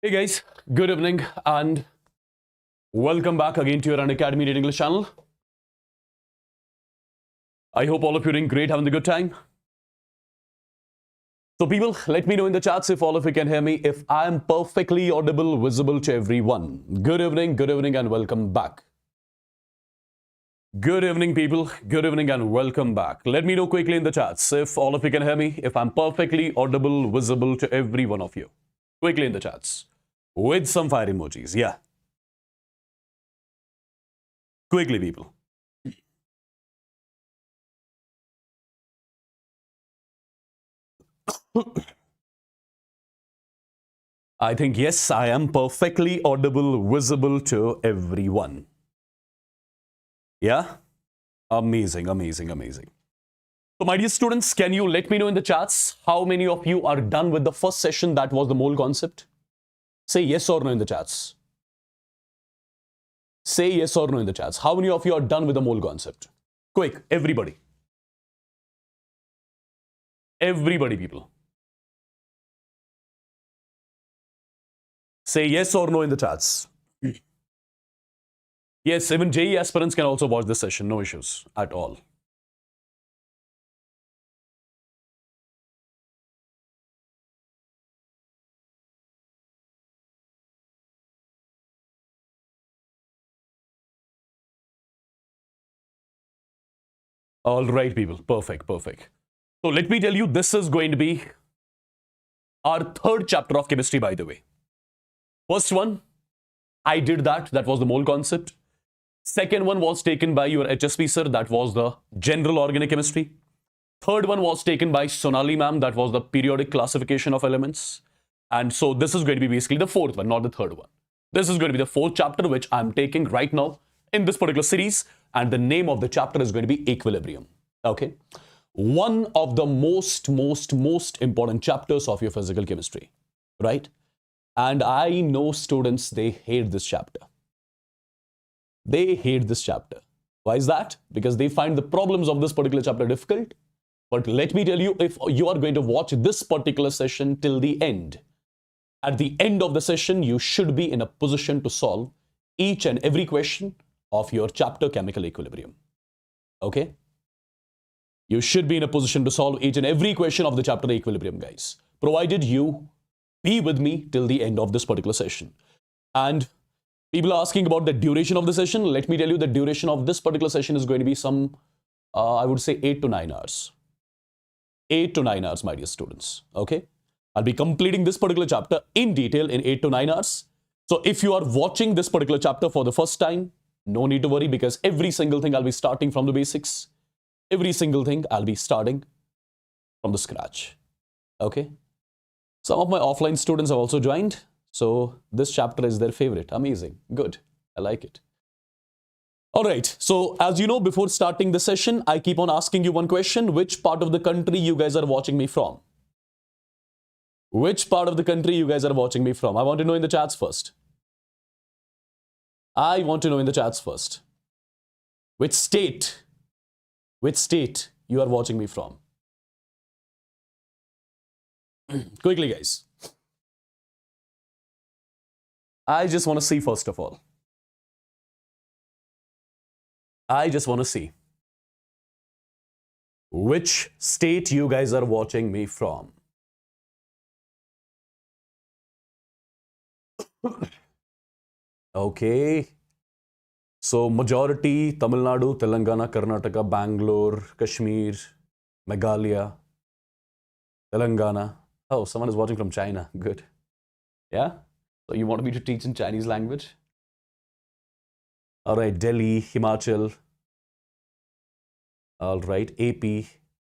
Hey guys, good evening and welcome back again to your Unacademy Reading English channel. I hope all of you are doing great, having a good time. So people, let me know in the chats if all of you can hear me, if I am perfectly audible, visible to everyone. Good evening and welcome back. Good evening people, good evening and welcome back. Let me know quickly in the chats if all of you can hear me, if I'm perfectly audible, visible to every one of you. Quickly in the chats. With some fire emojis, yeah. Quickly people. I think yes, I am perfectly audible, visible to everyone. Yeah? Amazing. So my dear students, can you let me know in the chats how many of you are done with the first session that was the mole concept? Say yes or no in the chats. Say yes or no in the chats. How many of you are done with the mole concept? Quick, everybody. Everybody, people. Say yes or no in the chats. Yes, even JEE aspirants can also watch this session, no issues at all. All right, people. Perfect. So let me tell you, this is going to be our third chapter of chemistry, by the way. First one, I did that. That was the mole concept. Second one was taken by your HSP sir. That was the general organic chemistry. Third one was taken by Sonali ma'am. That was the periodic classification of elements. And so this is going to be basically the fourth one, not the third one. This is going to be the fourth chapter, which I'm taking right now in this particular series. And the name of the chapter is going to be Equilibrium. Okay. One of the most important chapters of your physical chemistry, right? And I know students, they hate this chapter. They hate this chapter. Why is that? Because they find the problems of this particular chapter difficult. But let me tell you, if you are going to watch this particular session till the end, at the end of the session, you should be in a position to solve each and every question of your chapter chemical equilibrium. Okay? You should be in a position to solve each and every question of the chapter equilibrium, guys, provided you be with me till the end of this particular session. And people are asking about the duration of the session. Let me tell you, the duration of this particular session is going to be some, I would say 8 to 9 hours. 8 to 9 hours, my dear students. Okay? I'll be completing this particular chapter in detail in 8 to 9 hours. So if you are watching this particular chapter for the first time, no need to worry, because every single thing I'll be starting from the basics. Every single thing I'll be starting from the scratch. Okay? Some of my offline students have also joined. So this chapter is their favorite. Amazing. Good. I like it. All right. So as you know, before starting the session, I keep on asking you one question. Which part of the country you guys are watching me from? Which part of the country you guys are watching me from? I want to know in the chats first. I want to know in the chats first. Which state you are watching me from? Quickly, guys. I just want to see first of all. I just want to see which state you guys are watching me from. Okay. So majority Tamil Nadu, Telangana, Karnataka, Bangalore, Kashmir, Meghalaya, Telangana. Oh, someone is watching from China. Good. Yeah? So you want me to teach in Chinese language? All right, Delhi, Himachal. All right, AP,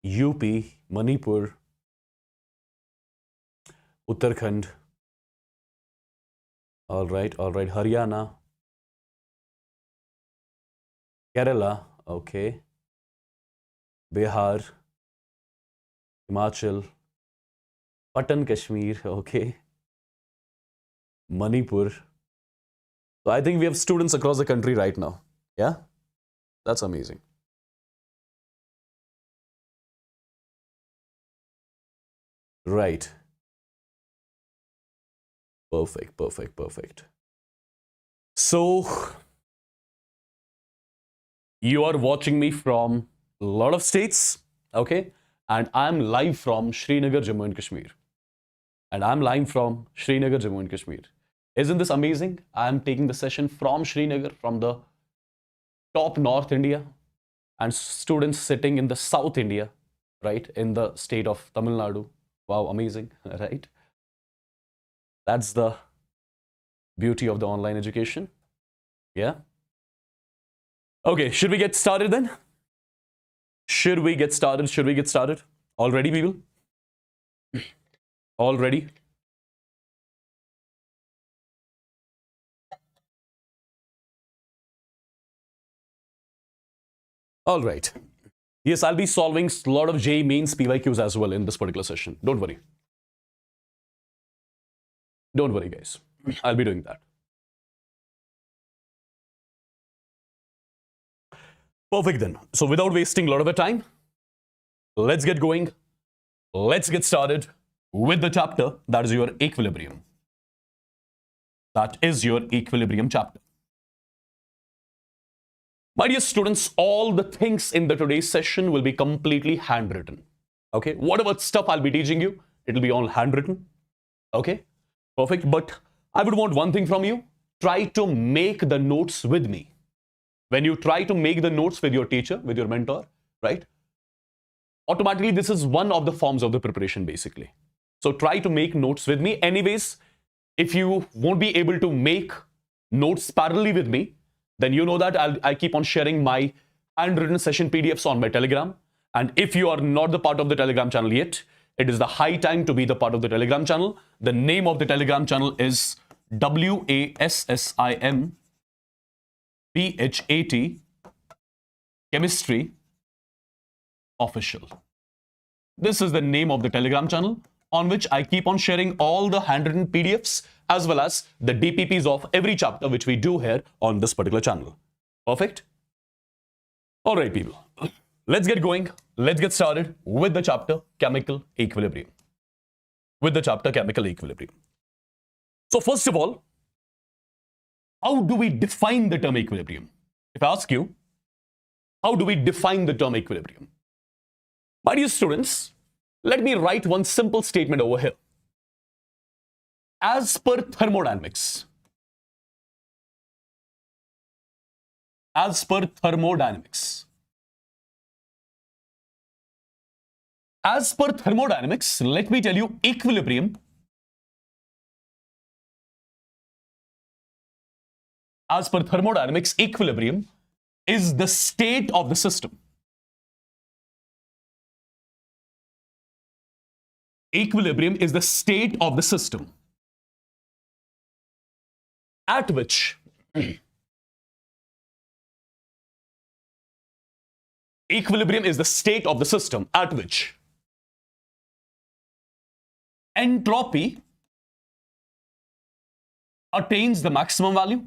UP, Manipur, Uttarakhand. All right, Haryana, Kerala, okay, Bihar, Himachal, Patan, Kashmir, okay, Manipur. So I think we have students across the country right now. Yeah, that's amazing. Right. Perfect, perfect, perfect. So, you are watching me from a lot of states, okay? And I'm live from Srinagar, Jammu and Kashmir. Isn't this amazing? I'm taking the session from Srinagar, from the top North India, and students sitting in the South India, right? In the state of Tamil Nadu. Wow, amazing, right? That's the beauty of the online education. Yeah. Okay, should we get started then? Should we get started? All ready, people? All ready? All right. Yes, I'll be solving a lot of JEE mains PYQs as well in this particular session. Don't worry. Don't worry, guys. I'll be doing that. Perfect then. So without wasting a lot of our time, let's get going. Let's get started with the chapter that is your equilibrium. That is your equilibrium chapter. My dear students, all the things in the today's session will be completely handwritten. Okay, whatever stuff I'll be teaching you, it'll be all handwritten. Okay, perfect. But I would want one thing from you. Try to make the notes with me. When you try to make the notes with your teacher, with your mentor, right? Automatically, this is one of the forms of the preparation, basically. So try to make notes with me. Anyways, if you won't be able to make notes parallelly with me, then you know that I keep on sharing my handwritten session PDFs on my Telegram. And if you are not the part of the Telegram channel yet, it is the high time to be the part of the Telegram channel. The name of the Telegram channel is WASSIM Bhat Chemistry Official. This is the name of the Telegram channel on which I keep on sharing all the handwritten PDFs as well as the DPPs of every chapter which we do here on this particular channel. Perfect? All right, people. Let's get going. Let's get started with the chapter Chemical Equilibrium. So first of all, how do we define the term equilibrium? If I ask you, how do we define the term equilibrium? My dear students, let me write one simple statement over here. As per thermodynamics, let me tell you, equilibrium, as per thermodynamics, equilibrium is the state of the system. Equilibrium is the state of the system at which equilibrium is the state of the system at which entropy attains the maximum value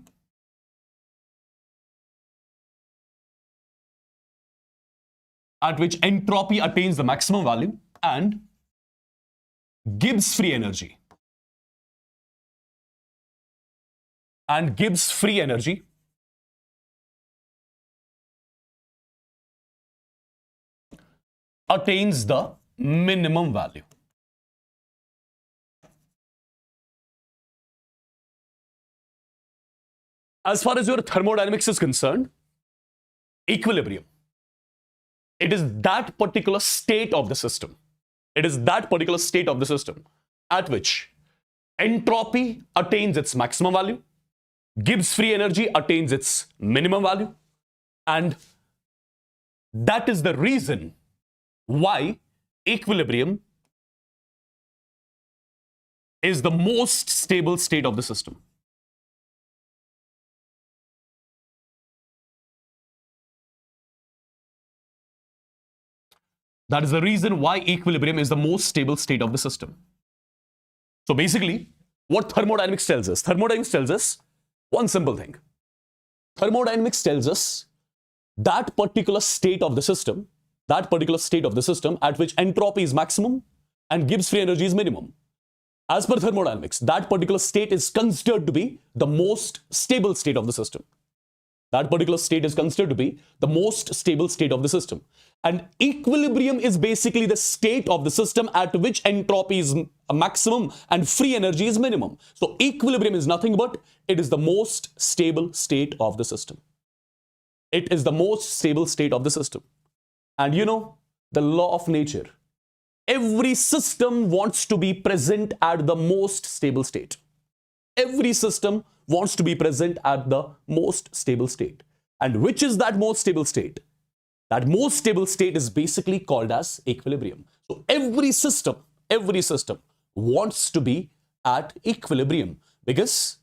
and gives free energy. Attains the minimum value. As far as your thermodynamics is concerned, equilibrium, it is that particular state of the system. At which entropy attains its maximum value, gives free energy, attains its minimum value, and that is the reason why equilibrium is the most stable state of the system. That is the reason why equilibrium is the most stable state of the system. So basically, what thermodynamics tells us? Thermodynamics tells us one simple thing. Thermodynamics tells us that particular state of the system at which entropy is maximum and gives free energy is minimum. As per thermodynamics, that particular state is considered to be the most stable state of the system. That particular state is considered to be the most stable state of the system. And equilibrium is basically the state of the system at which entropy is maximum and free energy is minimum. So equilibrium is nothing but it is the most stable state of the system. It is the most stable state of the system. And you know, the law of nature. Every system wants to be present at the most stable state. Every system wants to be present at the most stable state. And which is that most stable state? That most stable state is basically called as equilibrium. So every system wants to be at equilibrium because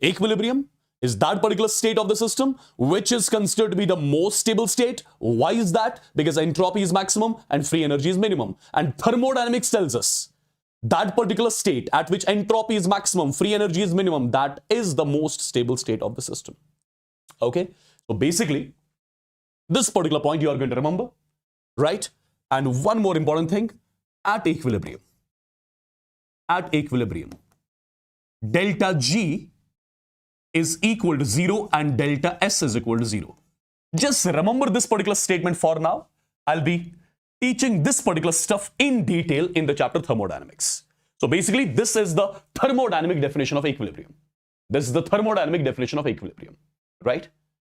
equilibrium is that particular state of the system which is considered to be the most stable state. Why is that? Because entropy is maximum and free energy is minimum. And thermodynamics tells us that particular state at which entropy is maximum, free energy is minimum, that is the most stable state of the system. Okay? So basically, this particular point you are going to remember, right? And one more important thing, at equilibrium, delta G is equal to 0 and delta S is equal to 0. Just remember this particular statement for now. I'll be teaching this particular stuff in detail in the chapter thermodynamics. So basically, this is the thermodynamic definition of equilibrium. This is the thermodynamic definition of equilibrium, right?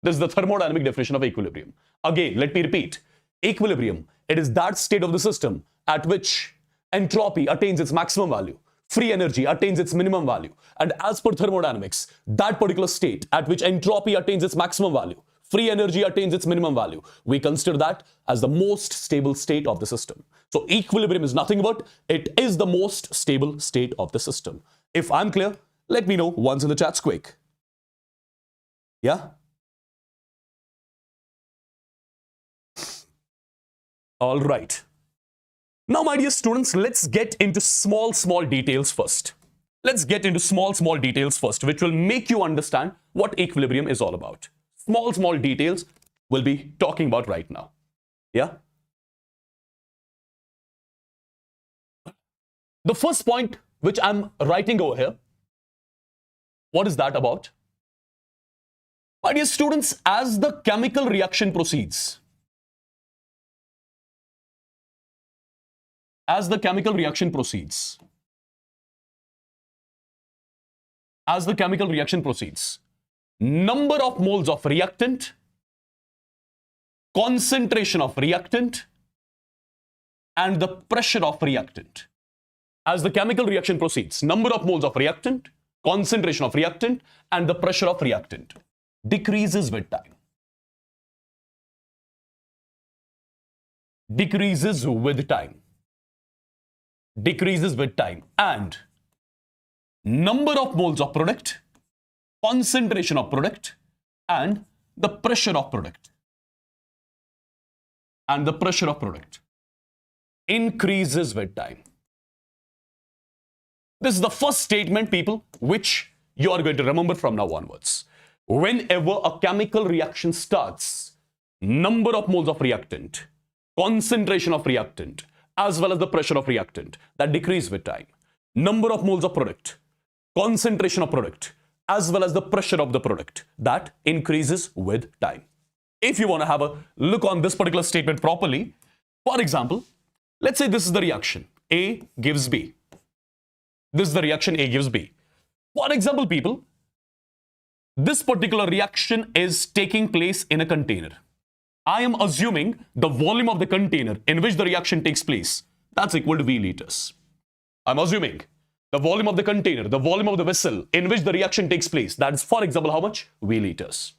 This is the thermodynamic definition of equilibrium. Again, let me repeat. Equilibrium, it is that state of the system at which entropy attains its maximum value, free energy attains its minimum value. And as per thermodynamics, that particular state at which entropy attains its maximum value, free energy attains its minimum value, we consider that as the most stable state of the system. So equilibrium is nothing but it is the most stable state of the system. If I'm clear, let me know once in the chats quick. Yeah? All right. Now, my dear students, let's get into small details first. Let's get into small details first, which will make you understand what equilibrium is all about. Small details we'll be talking about right now. Yeah? The first point which I'm writing over here, what is that about? My dear students, as the chemical reaction proceeds, number of moles of reactant, concentration of reactant, and the pressure of reactant. As the chemical reaction proceeds, number of moles of reactant, concentration of reactant, and the pressure of reactant decreases with time. Decreases with time. And number of moles of product, concentration of product, and the pressure of product. Increases with time. This is the first statement, people, which you are going to remember from now onwards. Whenever a chemical reaction starts, number of moles of reactant, concentration of reactant, as well as the pressure of reactant, that decrease with time. Number of moles of product, concentration of product, as well as the pressure of the product, that increases with time. If you want to have a look on this particular statement properly, for example, let's say this is the reaction. A gives B. This is the reaction A gives B. For example, people, this particular reaction is taking place in a container. I am assuming the volume of the container in which the reaction takes place, that's equal to V liters. I'm assuming the volume of the container, the volume of the vessel in which the reaction takes place, that is, for example, how much? V liters.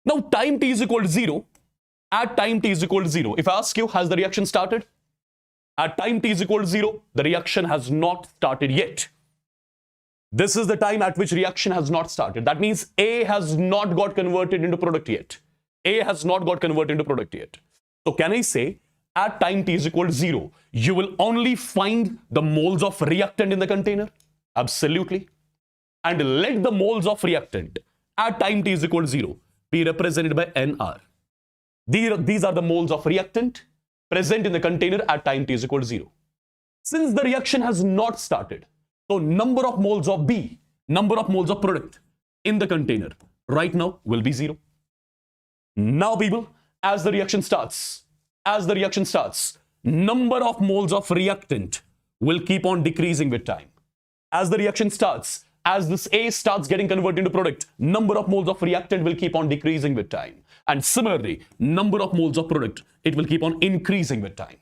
Now, time t is equal to 0. At time t is equal to 0, if I ask you, has the reaction started? At time t is equal to 0, the reaction has not started yet. This is the time at which reaction has not started. That means A has not got converted into product yet. So can I say, at time t is equal to 0, you will only find the moles of reactant in the container? Absolutely. And let the moles of reactant at time t is equal to 0 be represented by NR. These are the moles of reactant present in the container at time t is equal to 0. Since the reaction has not started, so number of moles of B, number of moles of product in the container right now will be 0. Now people, as the reaction starts, number of moles of reactant will keep on decreasing with time. As the reaction starts, as this A starts getting converted into product, number of moles of reactant will keep on decreasing with time. And similarly, number of moles of product, it will keep on increasing with time.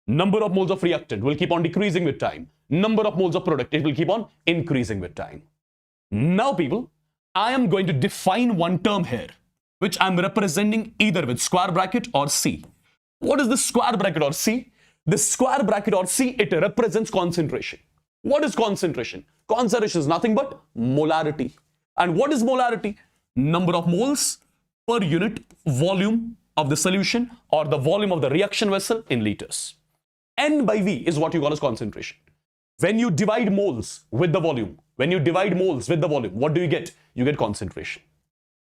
Number of moles of reactant will keep on decreasing with time. Number of moles of product, it will keep on increasing with time. Now people, I am going to define one term here, which I'm representing either with square bracket or C. What is the square bracket or C? The square bracket or C, it represents concentration. What is concentration? Concentration is nothing but molarity. And what is molarity? Number of moles per unit volume of the solution or the volume of the reaction vessel in liters. N by V is what you call as concentration. When you divide moles with the volume, what do you get? You get concentration.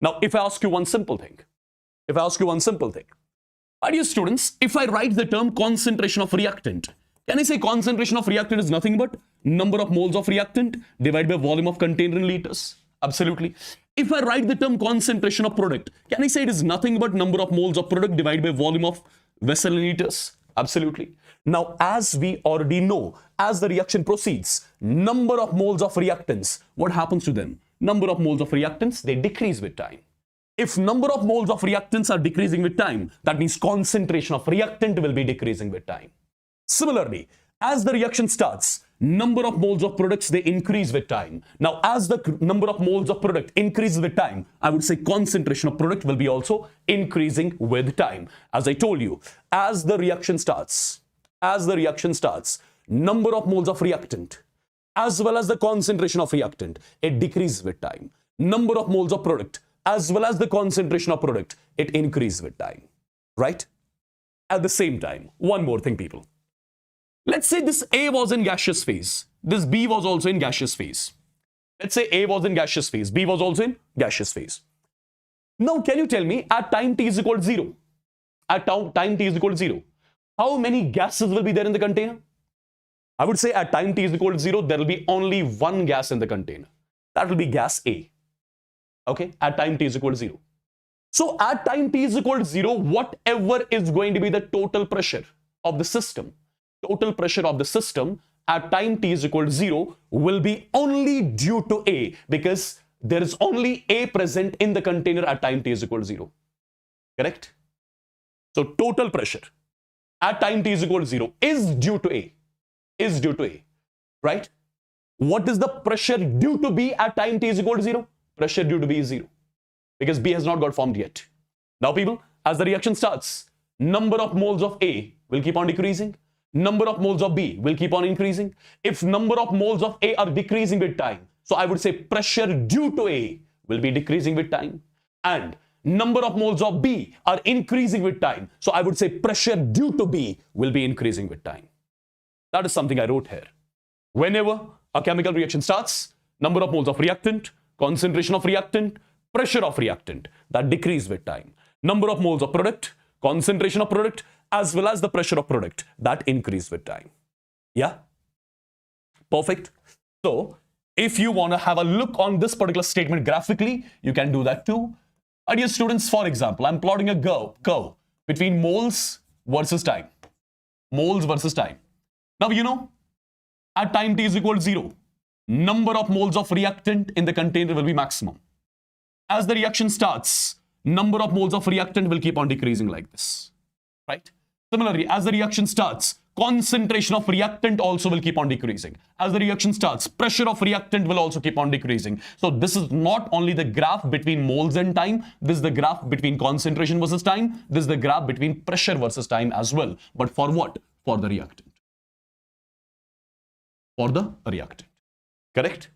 Now, if I ask you one simple thing, my dear students, if I write the term concentration of reactant, can I say concentration of reactant is nothing but number of moles of reactant divided by volume of container in liters? Absolutely. If I write the term concentration of product, can I say it is nothing but number of moles of product divided by volume of vessel in liters? Absolutely. Now, as we already know, as the reaction proceeds, number of moles of reactants, what happens to them? Number of moles of reactants, they decrease with time. If number of moles of reactants are decreasing with time, that means concentration of reactant will be decreasing with time. Similarly, as the reaction starts, number of moles of products, they increase with time. Now, as the number of moles of product increases with time, I would say concentration of product will be also increasing with time. As I told you, as the reaction starts, number of moles of reactant, as well as the concentration of reactant, it decreases with time. Number of moles of product, as well as the concentration of product, it increases with time, right? At the same time, one more thing, people. Let's say this A was in gaseous phase. This B was also in gaseous phase. Let's say A was in gaseous phase. B was also in gaseous phase. Now, can you tell me at time t is equal to 0? At time t is equal to 0, how many gases will be there in the container? I would say at time t is equal to 0, there will be only one gas in the container. That will be gas A. Okay, at time t is equal to 0. So at time t is equal to 0, whatever is going to be the total pressure of the system, at time t is equal to 0 will be only due to A, because there is only A present in the container at time t is equal to 0. Correct? So total pressure at time t is equal to 0 is due to A. Right? What is the pressure due to B at time t is equal to 0? Pressure due to B is 0, because B has not got formed yet. Now people, as the reaction starts, number of moles of A will keep on decreasing. Number of moles of B will keep on increasing. If number of moles of A are decreasing with time, so I would say pressure due to A will be decreasing with time. And number of moles of B are increasing with time, so I would say pressure due to B will be increasing with time. That is something I wrote here. Whenever a chemical reaction starts, number of moles of reactant, concentration of reactant, pressure of reactant, that decrease with time. Number of moles of product, concentration of product, as well as the pressure of product, that increase with time. Yeah? Perfect. So, if you want to have a look on this particular statement graphically, you can do that too. Dear students, for example, I'm plotting a curve between moles versus time. Moles versus time. Now, you know, at time t is equal to 0, number of moles of reactant in the container will be maximum. As the reaction starts, number of moles of reactant will keep on decreasing like this, right? Similarly, as the reaction starts, concentration of reactant also will keep on decreasing. As the reaction starts, pressure of reactant will also keep on decreasing. So this is not only the graph between moles and time, this is the graph between concentration versus time, this is the graph between pressure versus time as well. But for what? For the reactant. For the reactant. Correct?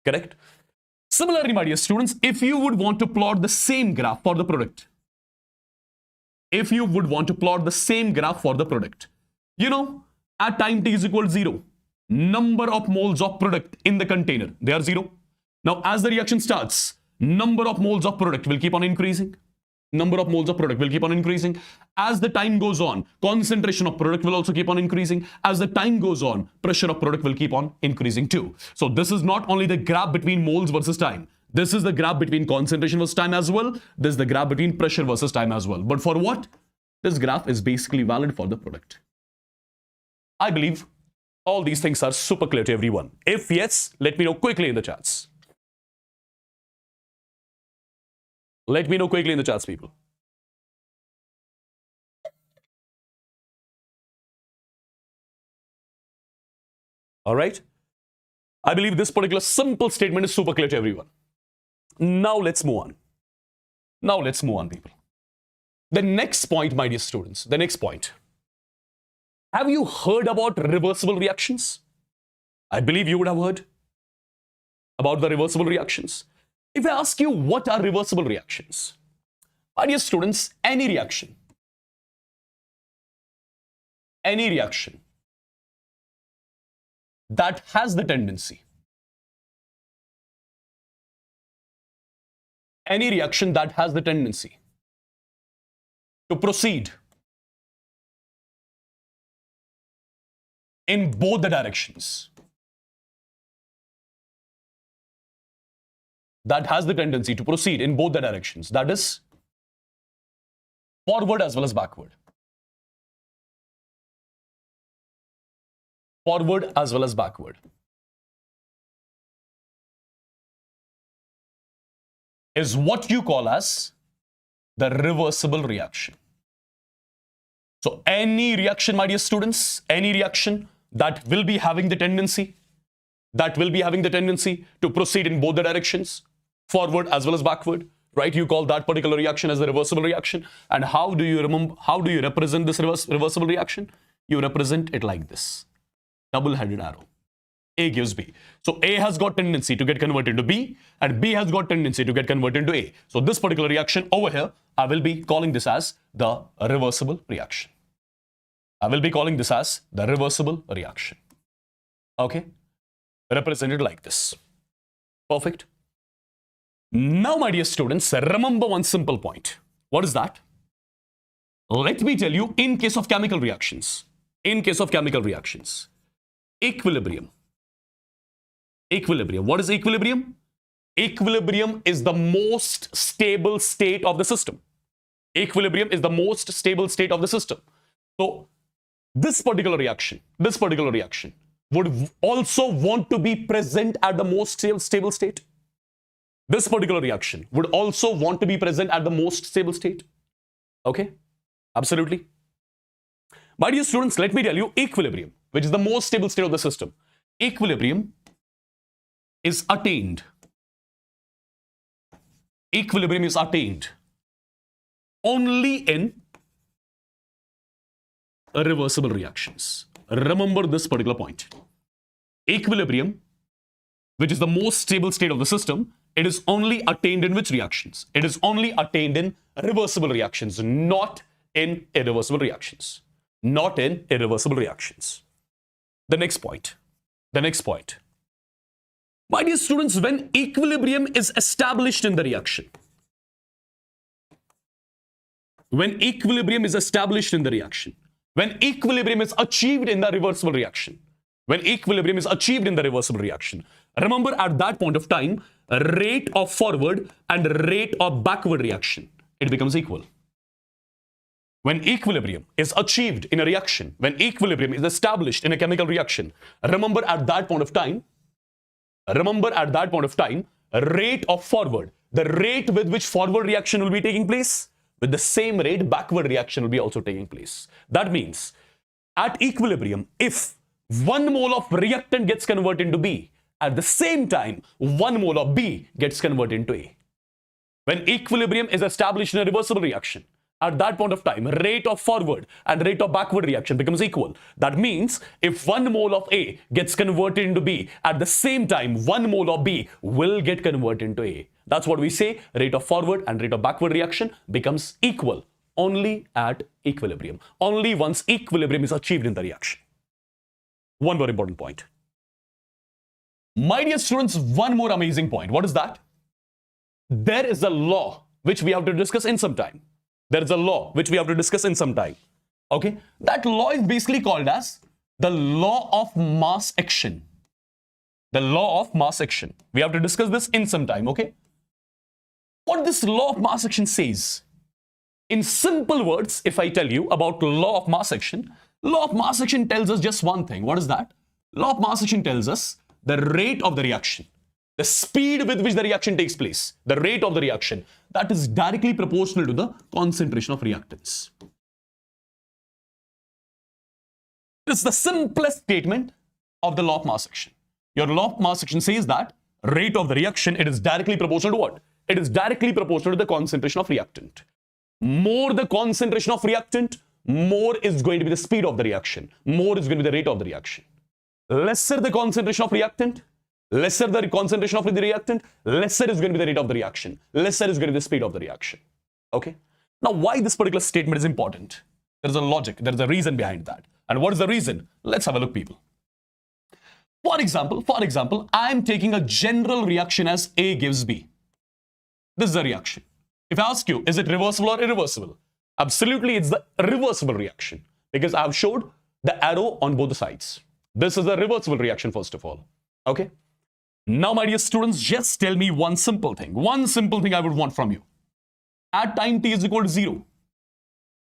Correct? Similarly, my dear students, if you would want to plot the same graph for the product, you know, at time t is equal to 0, number of moles of product in the container, they are 0. Now, as the reaction starts, number of moles of product will keep on increasing. number of moles of product will keep on increasing. As the time goes on, concentration of product will also keep on increasing. As the time goes on, pressure of product will keep on increasing too. So this is not only the graph between moles versus time. This is the graph between concentration versus time as well. This is the graph between pressure versus time as well. But for what? This graph is basically valid for the product. I believe all these things are super clear to everyone. If yes, let me know quickly in the chats. Let me know quickly in the chats, people. All right. I believe this particular simple statement is super clear to everyone. Now let's move on. Now let's move on, people. The next point, my dear students, the next point. Have you heard about reversible reactions? I believe you would have heard about the reversible reactions. If I ask you what are reversible reactions, my dear students, any reaction that has the tendency, to proceed in both the directions, that has the tendency to proceed in both the directions, that is forward as well as backward. Forward as well as backward. Is what you call as the reversible reaction. So any reaction, my dear students, any reaction that will be having the tendency to proceed in both the directions, forward as well as backward, right? You call that particular reaction as the reversible reaction. And how do you represent this reversible reaction? You represent it like this. Double-headed arrow. A gives B. So A has got tendency to get converted into B, and B has got tendency to get converted into A. So this particular reaction over here, I will be calling this as the reversible reaction. Okay? Represented like this. Perfect. Now, my dear students, remember one simple point. What is that? Let me tell you, in case of chemical reactions, equilibrium. What is equilibrium? Equilibrium is the most stable state of the system. So, this particular reaction would also want to be present at the most stable state. Okay? Absolutely. My dear students, let me tell you, equilibrium, which is the most stable state of the system, equilibrium is attained only in reversible reactions. Remember this particular point. Equilibrium, which is the most stable state of the system, it is only attained in which reactions? It is only attained in reversible reactions, not in irreversible reactions. The next point. My dear students, when equilibrium is established in the reaction, when equilibrium is achieved in the reversible reaction, remember at that point of time, rate of forward and rate of backward reaction, it becomes equal. When equilibrium is achieved in a reaction, when equilibrium is established in a chemical reaction, remember at that point of time, rate of forward, the rate with which forward reaction will be taking place, with the same rate, backward reaction will be also taking place. That means, at equilibrium, if 1 mole of reactant gets converted into B, at the same time, 1 mole of B gets converted into A. When equilibrium is established in a reversible reaction, at that point of time, rate of forward and rate of backward reaction becomes equal. That means, if 1 mole of A gets converted into B, at the same time, 1 mole of B will get converted into A. That's what we say, rate of forward and rate of backward reaction becomes equal only at equilibrium. Only once equilibrium is achieved in the reaction. One very important point. My dear students, one more amazing point. What is that? There is a law which we have to discuss in some time. There is a law which we have to discuss in some time. Okay, that law is basically called as the law of mass action. The law of mass action. We have to discuss this in some time. Okay, what this law of mass action says, in simple words, if I tell you about law of mass action tells us just one thing. What is that? Law of mass action tells us the rate of the reaction, the speed with which the reaction takes place, the rate of the reaction, that is directly proportional to the concentration of reactants. This is the simplest statement of the law of mass action. Your law of mass action says that rate of the reaction, it is directly proportional to what? It is directly proportional to the concentration of reactant. More the concentration of reactant, more is going to be the speed of the reaction. More is going to be the rate of the reaction. Lesser the concentration of reactant, lesser the concentration of the reactant, lesser is going to be the rate of the reaction. Lesser is going to be the speed of the reaction. Okay? Now, why this particular statement is important? There is a logic, there is a reason behind that. And what is the reason? Let's have a look, people. For example, I am taking a general reaction as A gives B. This is a reaction. If I ask you, is it reversible or irreversible? Absolutely, it's the reversible reaction because I have showed the arrow on both the sides. This is a reversible reaction, first of all. Okay? Now, my dear students, just tell me one simple thing. One simple thing I would want from you. At time t is equal to 0,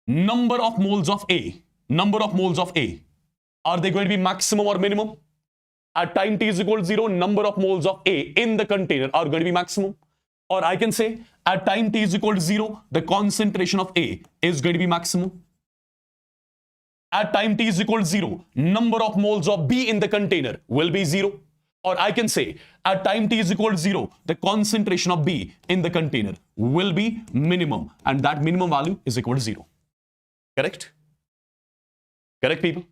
number of moles of A, are they going to be maximum or minimum? At time t is equal to 0, number of moles of A in the container are going to be maximum. Or I can say, at time t is equal to 0, the concentration of A is going to be maximum. At time t is equal to 0, number of moles of B in the container will be 0. Or I can say, at time t is equal to 0, the concentration of B in the container will be minimum. And that minimum value is equal to 0. Correct? Correct, people?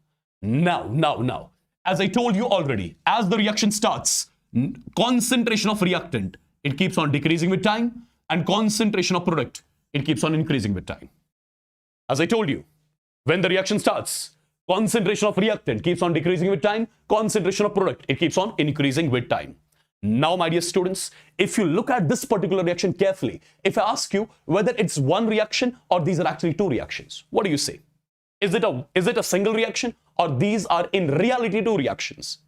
Now. As I told you already, as the reaction starts, concentration of reactant, it keeps on decreasing with time, and concentration of product, it keeps on increasing with time. As I told you, when the reaction starts, concentration of reactant keeps on decreasing with time, concentration of product, it keeps on increasing with time. Now, my dear students, if you look at this particular reaction carefully, if I ask you whether it's one reaction or these are actually two reactions, what do you say? Is it a single reaction or these are in reality two reactions?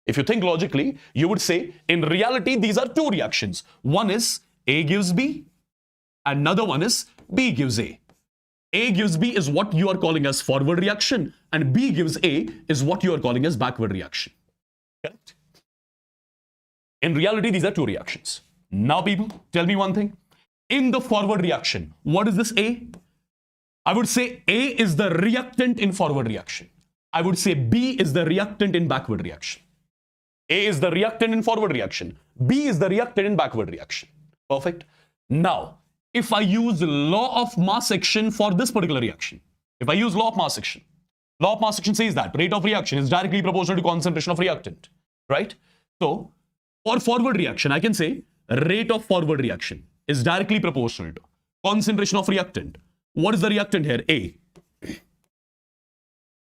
If you think logically, you would say in reality these are two reactions. One is A gives B, another one is B gives A. A gives B is what you are calling as forward reaction, and B gives A is what you are calling as backward reaction. Correct? In reality, these are two reactions. Now, people, tell me one thing. In the forward reaction, what is this A? I would say A is the reactant in forward reaction. I would say B is the reactant in backward reaction. A is the reactant in forward reaction. B is the reactant in backward reaction. Perfect. Now, if I use law of mass action for this particular reaction, if I use law of mass action says that rate of reaction is directly proportional to concentration of reactant, right? So, for forward reaction, I can say rate of forward reaction is directly proportional to concentration of reactant. What is the reactant here? A.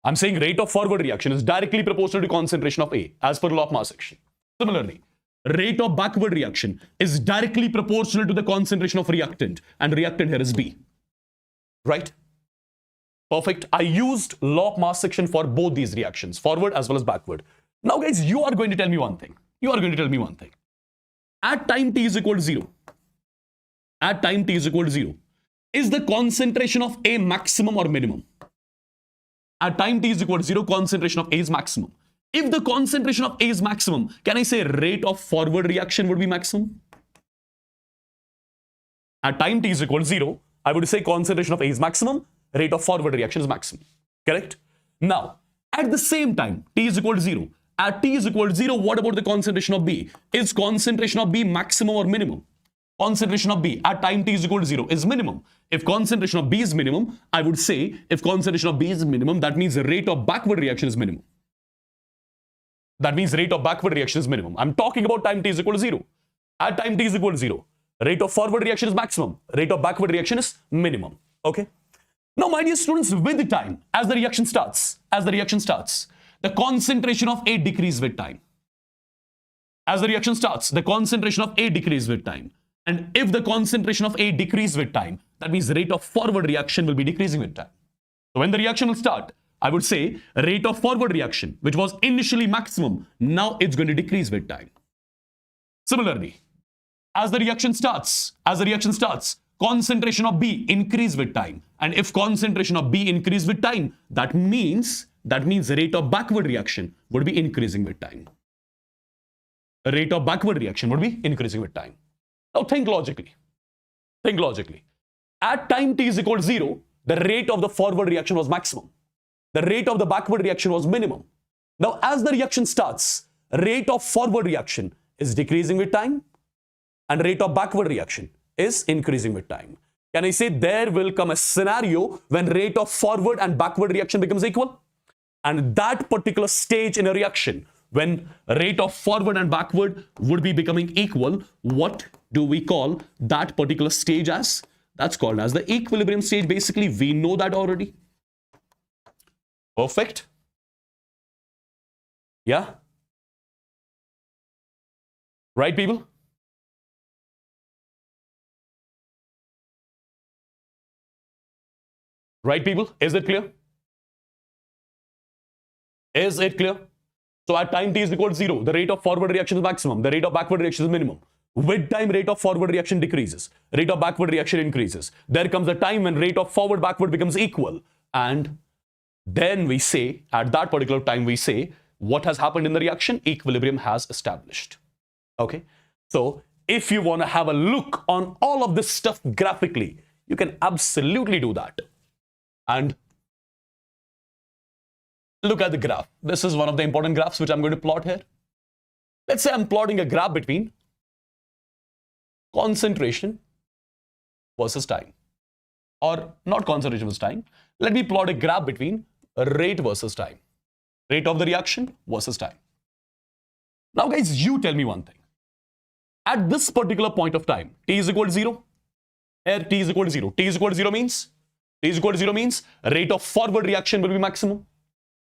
I'm saying rate of forward reaction is directly proportional to concentration of A as per law of mass action. Similarly, rate of backward reaction is directly proportional to the concentration of reactant, and reactant here is B. Right? Perfect. I used law of mass action for both these reactions, forward as well as backward. Now, guys, you are going to tell me one thing. At time t is equal to 0, is the concentration of A maximum or minimum? At time t is equal to 0, concentration of A is maximum. If the concentration of A is maximum, can I say rate of forward reaction would be maximum? At time t is equal to 0, I would say concentration of A is maximum, rate of forward reaction is maximum. Correct? Now, at the same time, t is equal to 0. At t is equal to 0, what about the concentration of B? Is concentration of B maximum or minimum? Concentration of B at time t is equal to 0 is minimum. If concentration of B is minimum, I would say if concentration of B is minimum, that means the rate of backward reaction is minimum. I'm talking about time t is equal to 0. At time t is equal to 0, rate of forward reaction is maximum. Rate of backward reaction is minimum. Okay. Now, my dear students, with the time, as the reaction starts, the concentration of A decreases with time. As the reaction starts, the concentration of A decreases with time. And if the concentration of A decreases with time, that means the rate of forward reaction will be decreasing with time. So when the reaction will start, I would say rate of forward reaction, which was initially maximum, now it's going to decrease with time. Similarly, as the reaction starts, concentration of B increase with time. And if concentration of B increase with time, that means the rate of backward reaction would be increasing with time. The rate of backward reaction would be increasing with time. Now think logically. At time t is equal to 0, the rate of the forward reaction was maximum. The rate of the backward reaction was minimum. Now as the reaction starts, rate of forward reaction is decreasing with time and rate of backward reaction is increasing with time. Can I say there will come a scenario when rate of forward and backward reaction becomes equal? And that particular stage in a reaction, when rate of forward and backward would be becoming equal, what do we call that particular stage as? That's called as the equilibrium stage. Basically, we know that already. Perfect. Yeah? Right, people? Right, people? Is it clear? Is it clear? So at time t is equal to 0, the rate of forward reaction is maximum, the rate of backward reaction is minimum. With time, rate of forward reaction decreases, rate of backward reaction increases. There comes a time when rate of forward backward becomes equal, and then we say, at that particular time, we say what has happened in the reaction? Equilibrium has established. Okay, so if you want to have a look on all of this stuff graphically, you can absolutely do that. And look at the graph. This is one of the important graphs which I'm going to plot here. Let's say I'm plotting a graph between concentration versus time. Or not concentration versus time. Let me plot a graph between rate versus time. Rate of the reaction versus time. Now guys, you tell me one thing. At this particular point of time, t is equal to 0. Here t is equal to 0. T is equal to 0 means? T is equal to 0 means rate of forward reaction will be maximum.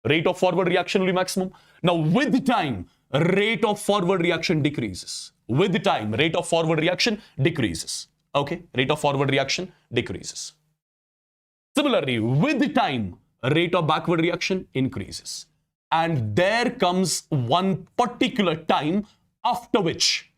Rate of forward reaction will be maximum. Now with time, rate of forward reaction decreases. With time, rate of forward reaction decreases. Okay, rate of forward reaction decreases. Similarly, with time, rate of backward reaction increases. And there comes one particular time after which,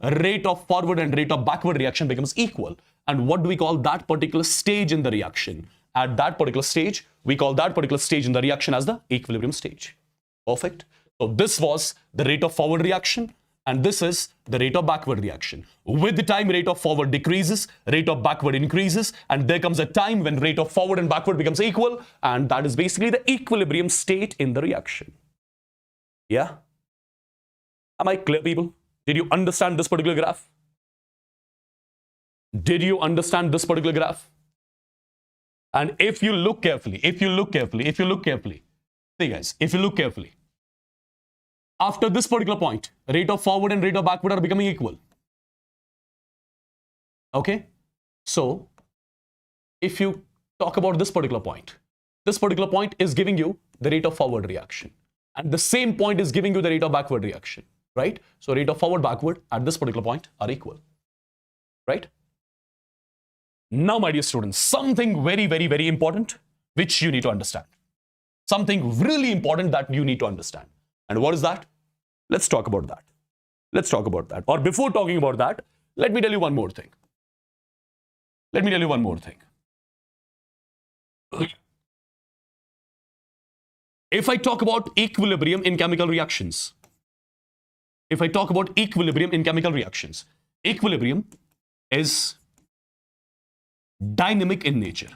rate of forward and rate of backward reaction becomes equal. And what do we call that particular stage in the reaction? At that particular stage, we call that particular stage in the reaction as the equilibrium stage. Perfect. So this was the rate of forward reaction, and this is the rate of backward reaction. With the time, rate of forward decreases, rate of backward increases, and there comes a time when rate of forward and backward becomes equal, and that is basically the equilibrium state in the reaction. Yeah? Am I clear, people? Did you understand this particular graph? Did you understand this particular graph? And if you look carefully, see guys, if you look carefully, after this particular point, rate of forward and rate of backward are becoming equal. Okay? So, if you talk about this particular point is giving you the rate of forward reaction. And the same point is giving you the rate of backward reaction, right? So, rate of forward, backward at this particular point are equal, right? Now, my dear students, something very, very, very important which you need to understand. Something really important that you need to understand. And what is that? Let's talk about that. Or before talking about that, let me tell you one more thing. If I talk about equilibrium in chemical reactions, equilibrium is dynamic in nature.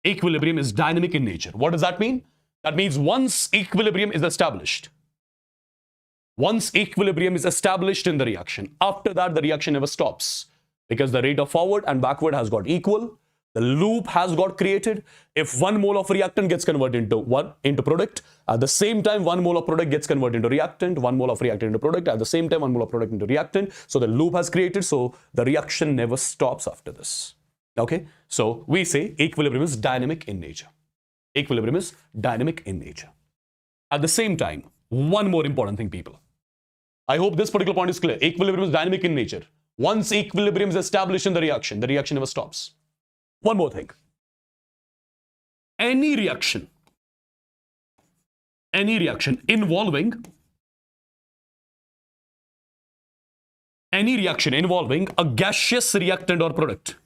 Equilibrium is dynamic in nature. What does that mean? That means once equilibrium is established in the reaction, after that the reaction never stops, because the rate of forward and backward has got equal. The loop has got created. If 1 mole of reactant gets converted into product, at the same time 1 mole of product gets converted into reactant, 1 mole of reactant into product, at the same time 1 mole of product into reactant. So the loop has created, so the reaction never stops after this. Okay, so we say equilibrium is dynamic in nature. At the same time, One more important thing, people. I hope this particular point is clear. Equilibrium is dynamic in nature. Once equilibrium is established in the reaction never stops. One more thing. Any reaction involving a gaseous reactant or product.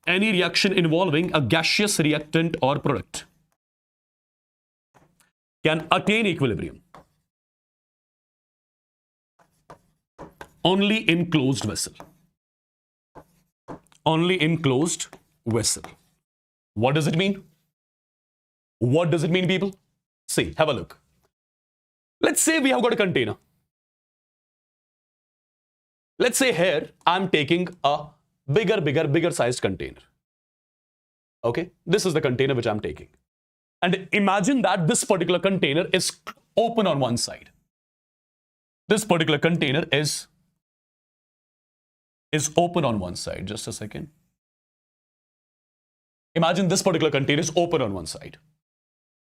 Any reaction involving a gaseous reactant or product can attain equilibrium only in closed vessel. Only in closed vessel. What does it mean? What does it mean, people? See, have a look. Let's say we have got a container. Let's say here I'm taking a bigger sized container. Okay, this is the container which I'm taking. And imagine that this particular container is open on one side. This particular container is open on one side. Just a second. Imagine this particular container is open on one side.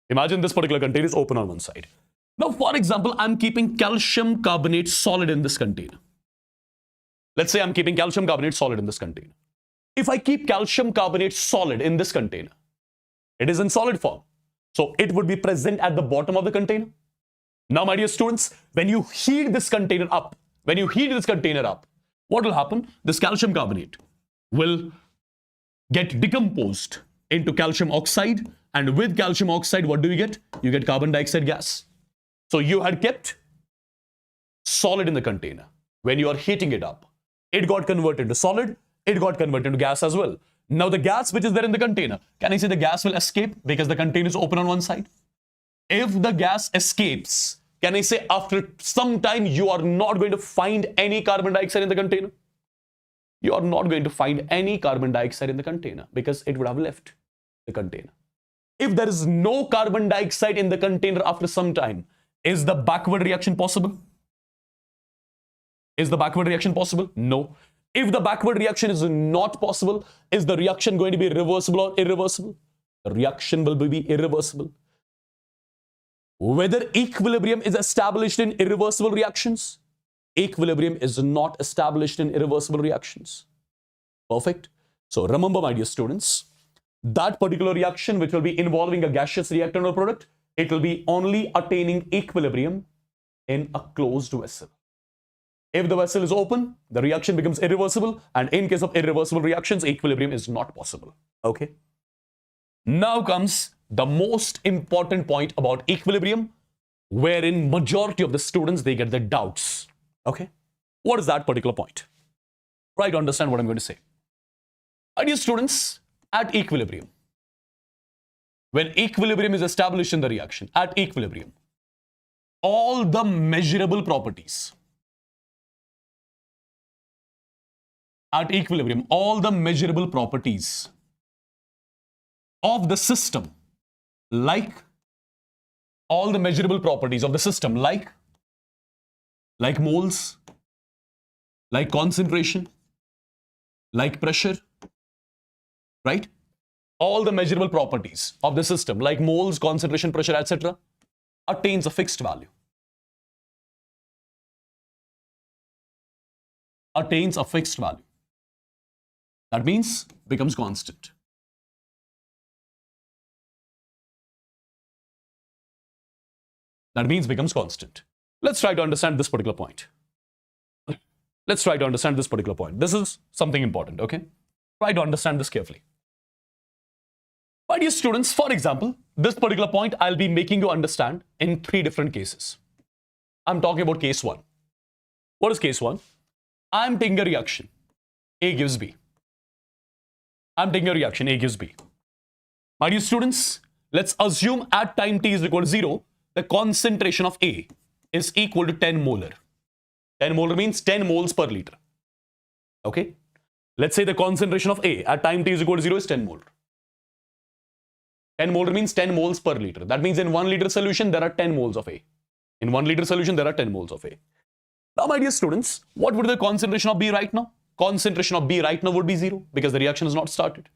Imagine this particular container is open on one side. Now, for example, I'm keeping calcium carbonate solid in this container. Let's say I'm keeping calcium carbonate solid in this container. If I keep calcium carbonate solid in this container, it is in solid form. So it would be present at the bottom of the container. Now, my dear students, when you heat this container up, what will happen? This calcium carbonate will get decomposed into calcium oxide, and with calcium oxide, what do you get? You get carbon dioxide gas. So you had kept solid in the container. When you are heating it up, it got converted to solid, it got converted to gas as well. Now the gas which is there in the container, can I say the gas will escape because the container is open on one side? If the gas escapes, can I say after some time you are not going to find any carbon dioxide in the container? You are not going to find any carbon dioxide in the container because it would have left the container. If there is no carbon dioxide in the container after some time, is the backward reaction possible? Is the backward reaction possible? No. If the backward reaction is not possible, is the reaction going to be reversible or irreversible? The reaction will be irreversible. Whether equilibrium is established in irreversible reactions? Equilibrium is not established in irreversible reactions. Perfect. So remember, my dear students, that particular reaction which will be involving a gaseous reactant or product, it will be only attaining equilibrium in a closed vessel. If the vessel is open, the reaction becomes irreversible, and in case of irreversible reactions, equilibrium is not possible. Okay. Now comes the most important point about equilibrium, wherein majority of the students, they get the doubts. Okay. What is that particular point? Try to understand what I'm going to say. My dear students, at equilibrium, when equilibrium is established in the reaction, at equilibrium, all the measurable properties, at equilibrium, all the measurable properties of the system, like all the measurable properties of the system, like moles, like concentration, like pressure, right? All the measurable properties of the system, like moles, concentration, pressure, etc., attains a fixed value. Attains a fixed value. That means becomes constant. That means becomes constant. Let's try to understand this particular point. Let's try to understand this particular point. This is something important, okay? Try to understand this carefully. My dear students, for example, this particular point I'll be making you understand in 3 different cases. I'm talking about case 1. What is case 1? I'm taking a reaction. A gives B. I'm taking a reaction, A gives B. My dear students, let's assume at time t is equal to 0, the concentration of A is equal to 10 molar. 10 molar means 10 moles per liter. Okay? Let's say the concentration of A at time t is equal to 0 is 10 molar. 10 molar means 10 moles per liter. That means in 1 liter solution, there are 10 moles of A. In 1 liter solution, there are 10 moles of A. Now, my dear students, what would the concentration of B right now? Concentration of B right now would be 0 because the reaction is not started.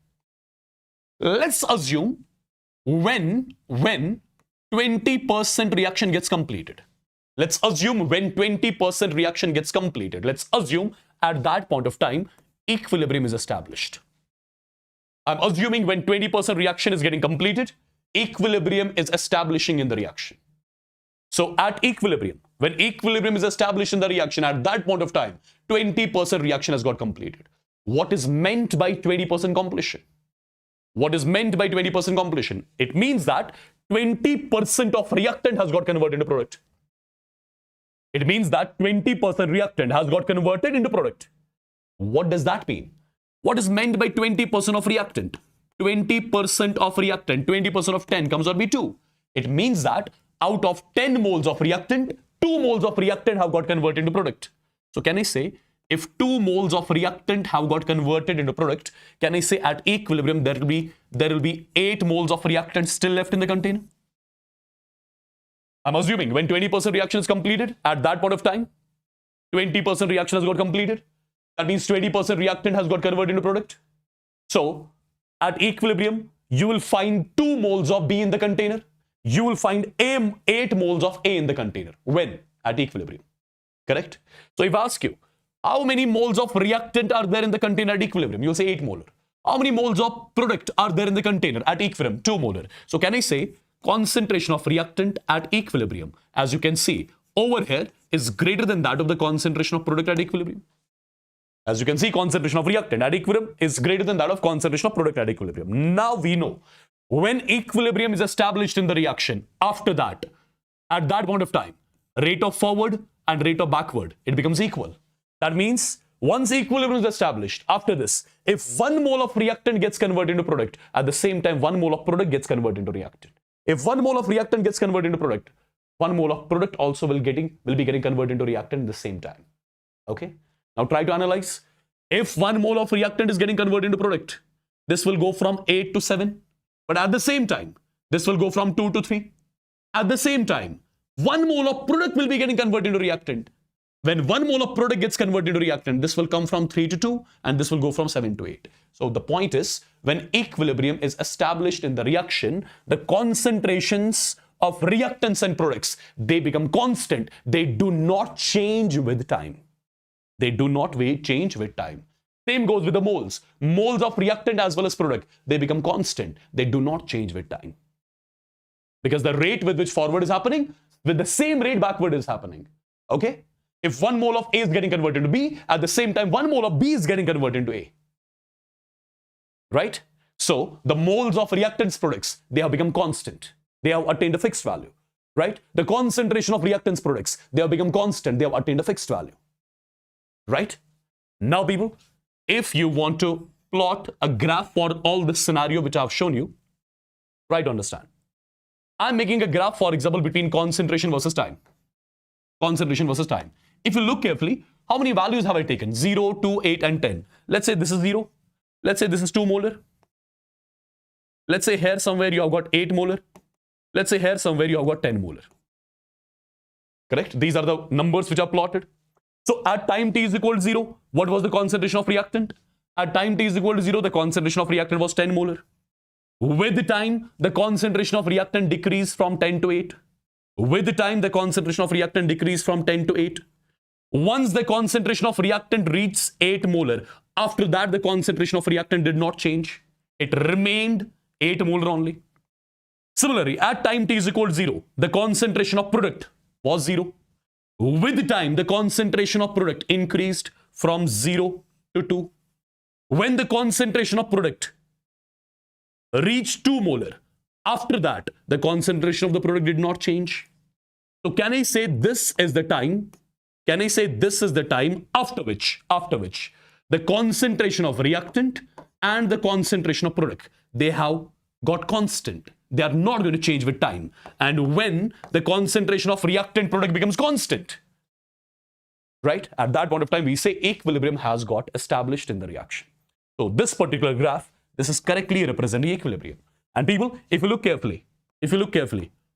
Let's assume when 20% reaction gets completed. Let's assume when 20% reaction gets completed, let's assume at that point of time, equilibrium is established. I'm assuming when 20% reaction is getting completed, equilibrium is establishing in the reaction. So at equilibrium, when equilibrium is established in the reaction, at that point of time, 20% reaction has got completed. What is meant by 20% completion? What is meant by 20% completion? It means that 20% of reactant has got converted into product. It means that 20% reactant has got converted into product. What does that mean? What is meant by 20% of reactant? 20% of reactant, 20% of 10 comes out to be 2. It means that out of 10 moles of reactant, 2 moles of reactant have got converted into product. So can I say, if 2 moles of reactant have got converted into product, can I say at equilibrium there will be 8 moles of reactant still left in the container? I'm assuming when 20% reaction is completed, at that point of time, 20% reaction has got completed. That means 20% reactant has got converted into product. So at equilibrium, you will find 2 moles of B in the container. You will find 8 moles of A in the container. When? At equilibrium. Correct? So if I ask you, how many moles of reactant are there in the container at equilibrium? You'll say 8 molar. How many moles of product are there in the container at equilibrium? 2 molar. So can I say concentration of reactant at equilibrium, as you can see over here, is greater than that of the concentration of product at equilibrium? As you can see, concentration of reactant at equilibrium is greater than that of concentration of product at equilibrium. Now we know when equilibrium is established in the reaction, after that, at that point of time, rate of forward and rate of backward, it becomes equal. That means once equilibrium is established, after this, if 1 mole of reactant gets converted into product, at the same time 1 mole of product gets converted into reactant. If 1 mole of reactant gets converted into product, 1 mole of product also will be getting converted into reactant at the same time. Okay? Now try to analyze. If 1 mole of reactant is getting converted into product, this will go from 8 to 7. But at the same time, this will go from 2 to 3. At the same time, 1 mole of product will be getting converted into reactant. When 1 mole of product gets converted into reactant, this will come from 3 to 2 and this will go from 7 to 8. So the point is, when equilibrium is established in the reaction, the concentrations of reactants and products, they become constant. They do not change with time. They do not change with time. Same goes with the moles. Moles of reactant as well as product, they become constant. They do not change with time. Because the rate with which forward is happening, with the same rate backward is happening. Okay? If 1 mole of A is getting converted into B, at the same time 1 mole of B is getting converted into A. Right? So the moles of reactants products, they have become constant. They have attained a fixed value. Right? The concentration of reactants products, they have become constant. They have attained a fixed value. Right? Now people, if you want to plot a graph for all this scenario which I have shown you, try to understand. I'm making a graph, for example, between concentration versus time. Concentration versus time. If you look carefully, how many values have I taken? 0, 2, 8 and 10. Let's say this is 0. Let's say this is 2 molar. Let's say here somewhere you have got 8 molar. Let's say here somewhere you have got 10 molar. Correct? These are the numbers which are plotted. So at time t is equal to 0, what was the concentration of reactant? At time t is equal to 0, the concentration of reactant was 10 molar. With the time, the concentration of reactant decreased from 10 to 8. With the time, the concentration of reactant decreased from 10 to 8. Once the concentration of reactant reached 8 molar, after that the concentration of reactant did not change. It remained 8 molar only. Similarly, at time t is equal to 0, the concentration of product was 0. With time, the concentration of product increased from 0 to 2. When the concentration of product reached 2 molar, after that, the concentration of the product did not change. So can I say this is the time? Can I say this is the time after which the concentration of reactant and the concentration of product, they have got constant. They are not going to change with time. And when the concentration of reactant product becomes constant, right? At that point of time, we say equilibrium has got established in the reaction. So this particular graph, this is correctly representing equilibrium. And people, if you look carefully,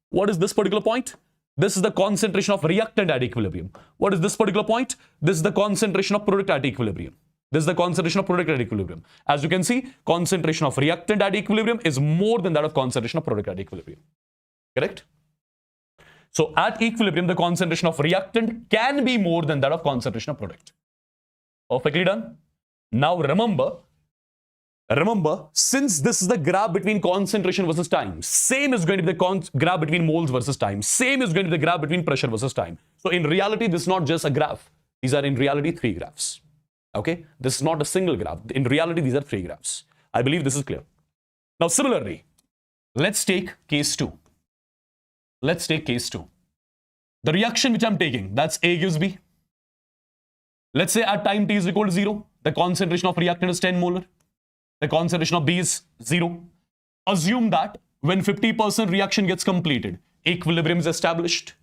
what is this particular point? This is the concentration of reactant at equilibrium. What is this particular point? This is the concentration of product at equilibrium. This is the concentration of product at equilibrium. As you can see, concentration of reactant at equilibrium is more than that of concentration of product at equilibrium. Correct? So at equilibrium, the concentration of reactant can be more than that of concentration of product. Perfectly done. Now remember, since this is the graph between concentration versus time, same is going to be the graph between moles versus time. Same is going to be the graph between pressure versus time. So in reality, this is not just a graph. These are in reality 3 graphs. Okay? This is not a single graph. In reality, these are 3 graphs. I believe this is clear. Now similarly, let's take case 2. Let's take case 2. The reaction which I'm taking, that's A gives B. Let's say at time t is equal to 0, the concentration of reactant is 10 molar. The concentration of B is 0. Assume that when 50% reaction gets completed, equilibrium is established,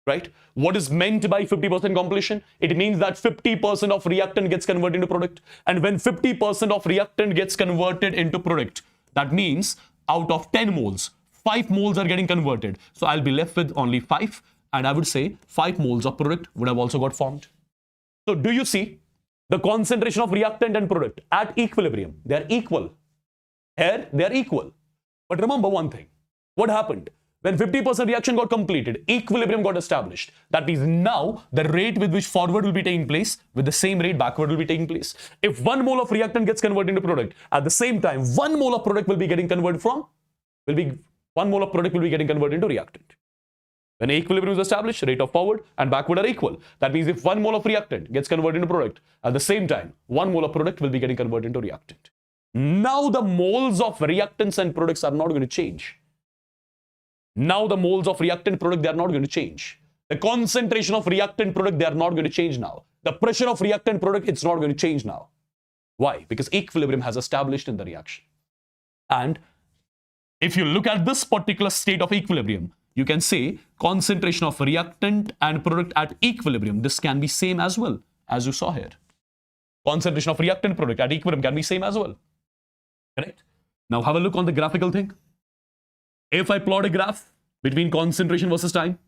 right? What is meant by 50% completion? It means that 50% of reactant gets converted into product. And when 50% of reactant gets converted into product, that means out of 10 moles, 5 moles are getting converted. So I'll be left with only 5. And I would say 5 moles of product would have also got formed. So do you see the concentration of reactant and product at equilibrium? They are equal. Here, they are equal. But remember one thing. What happened? When 50% reaction got completed, equilibrium got established. That means now the rate with which forward will be taking place, with the same rate backward will be taking place. If 1 mole of reactant gets converted into product, at the same time, 1 mole of product will be getting converted into reactant. When equilibrium is established, rate of forward and backward are equal. That means if 1 mole of reactant gets converted into product, at the same time, 1 mole of product will be getting converted into reactant. Now the moles of reactants and products are not going to change. Now the moles of reactant product, they are not going to change. The concentration of reactant product, they are not going to change now. The pressure of reactant product, it's not going to change now. Why? Because equilibrium has established in the reaction. And if you look at this particular state of equilibrium, you can say concentration of reactant and product at equilibrium, this can be same as well, as you saw here. Concentration of reactant product at equilibrium can be same as well. Correct? Now have a look on the graphical thing. If I plot a graph between concentration versus time,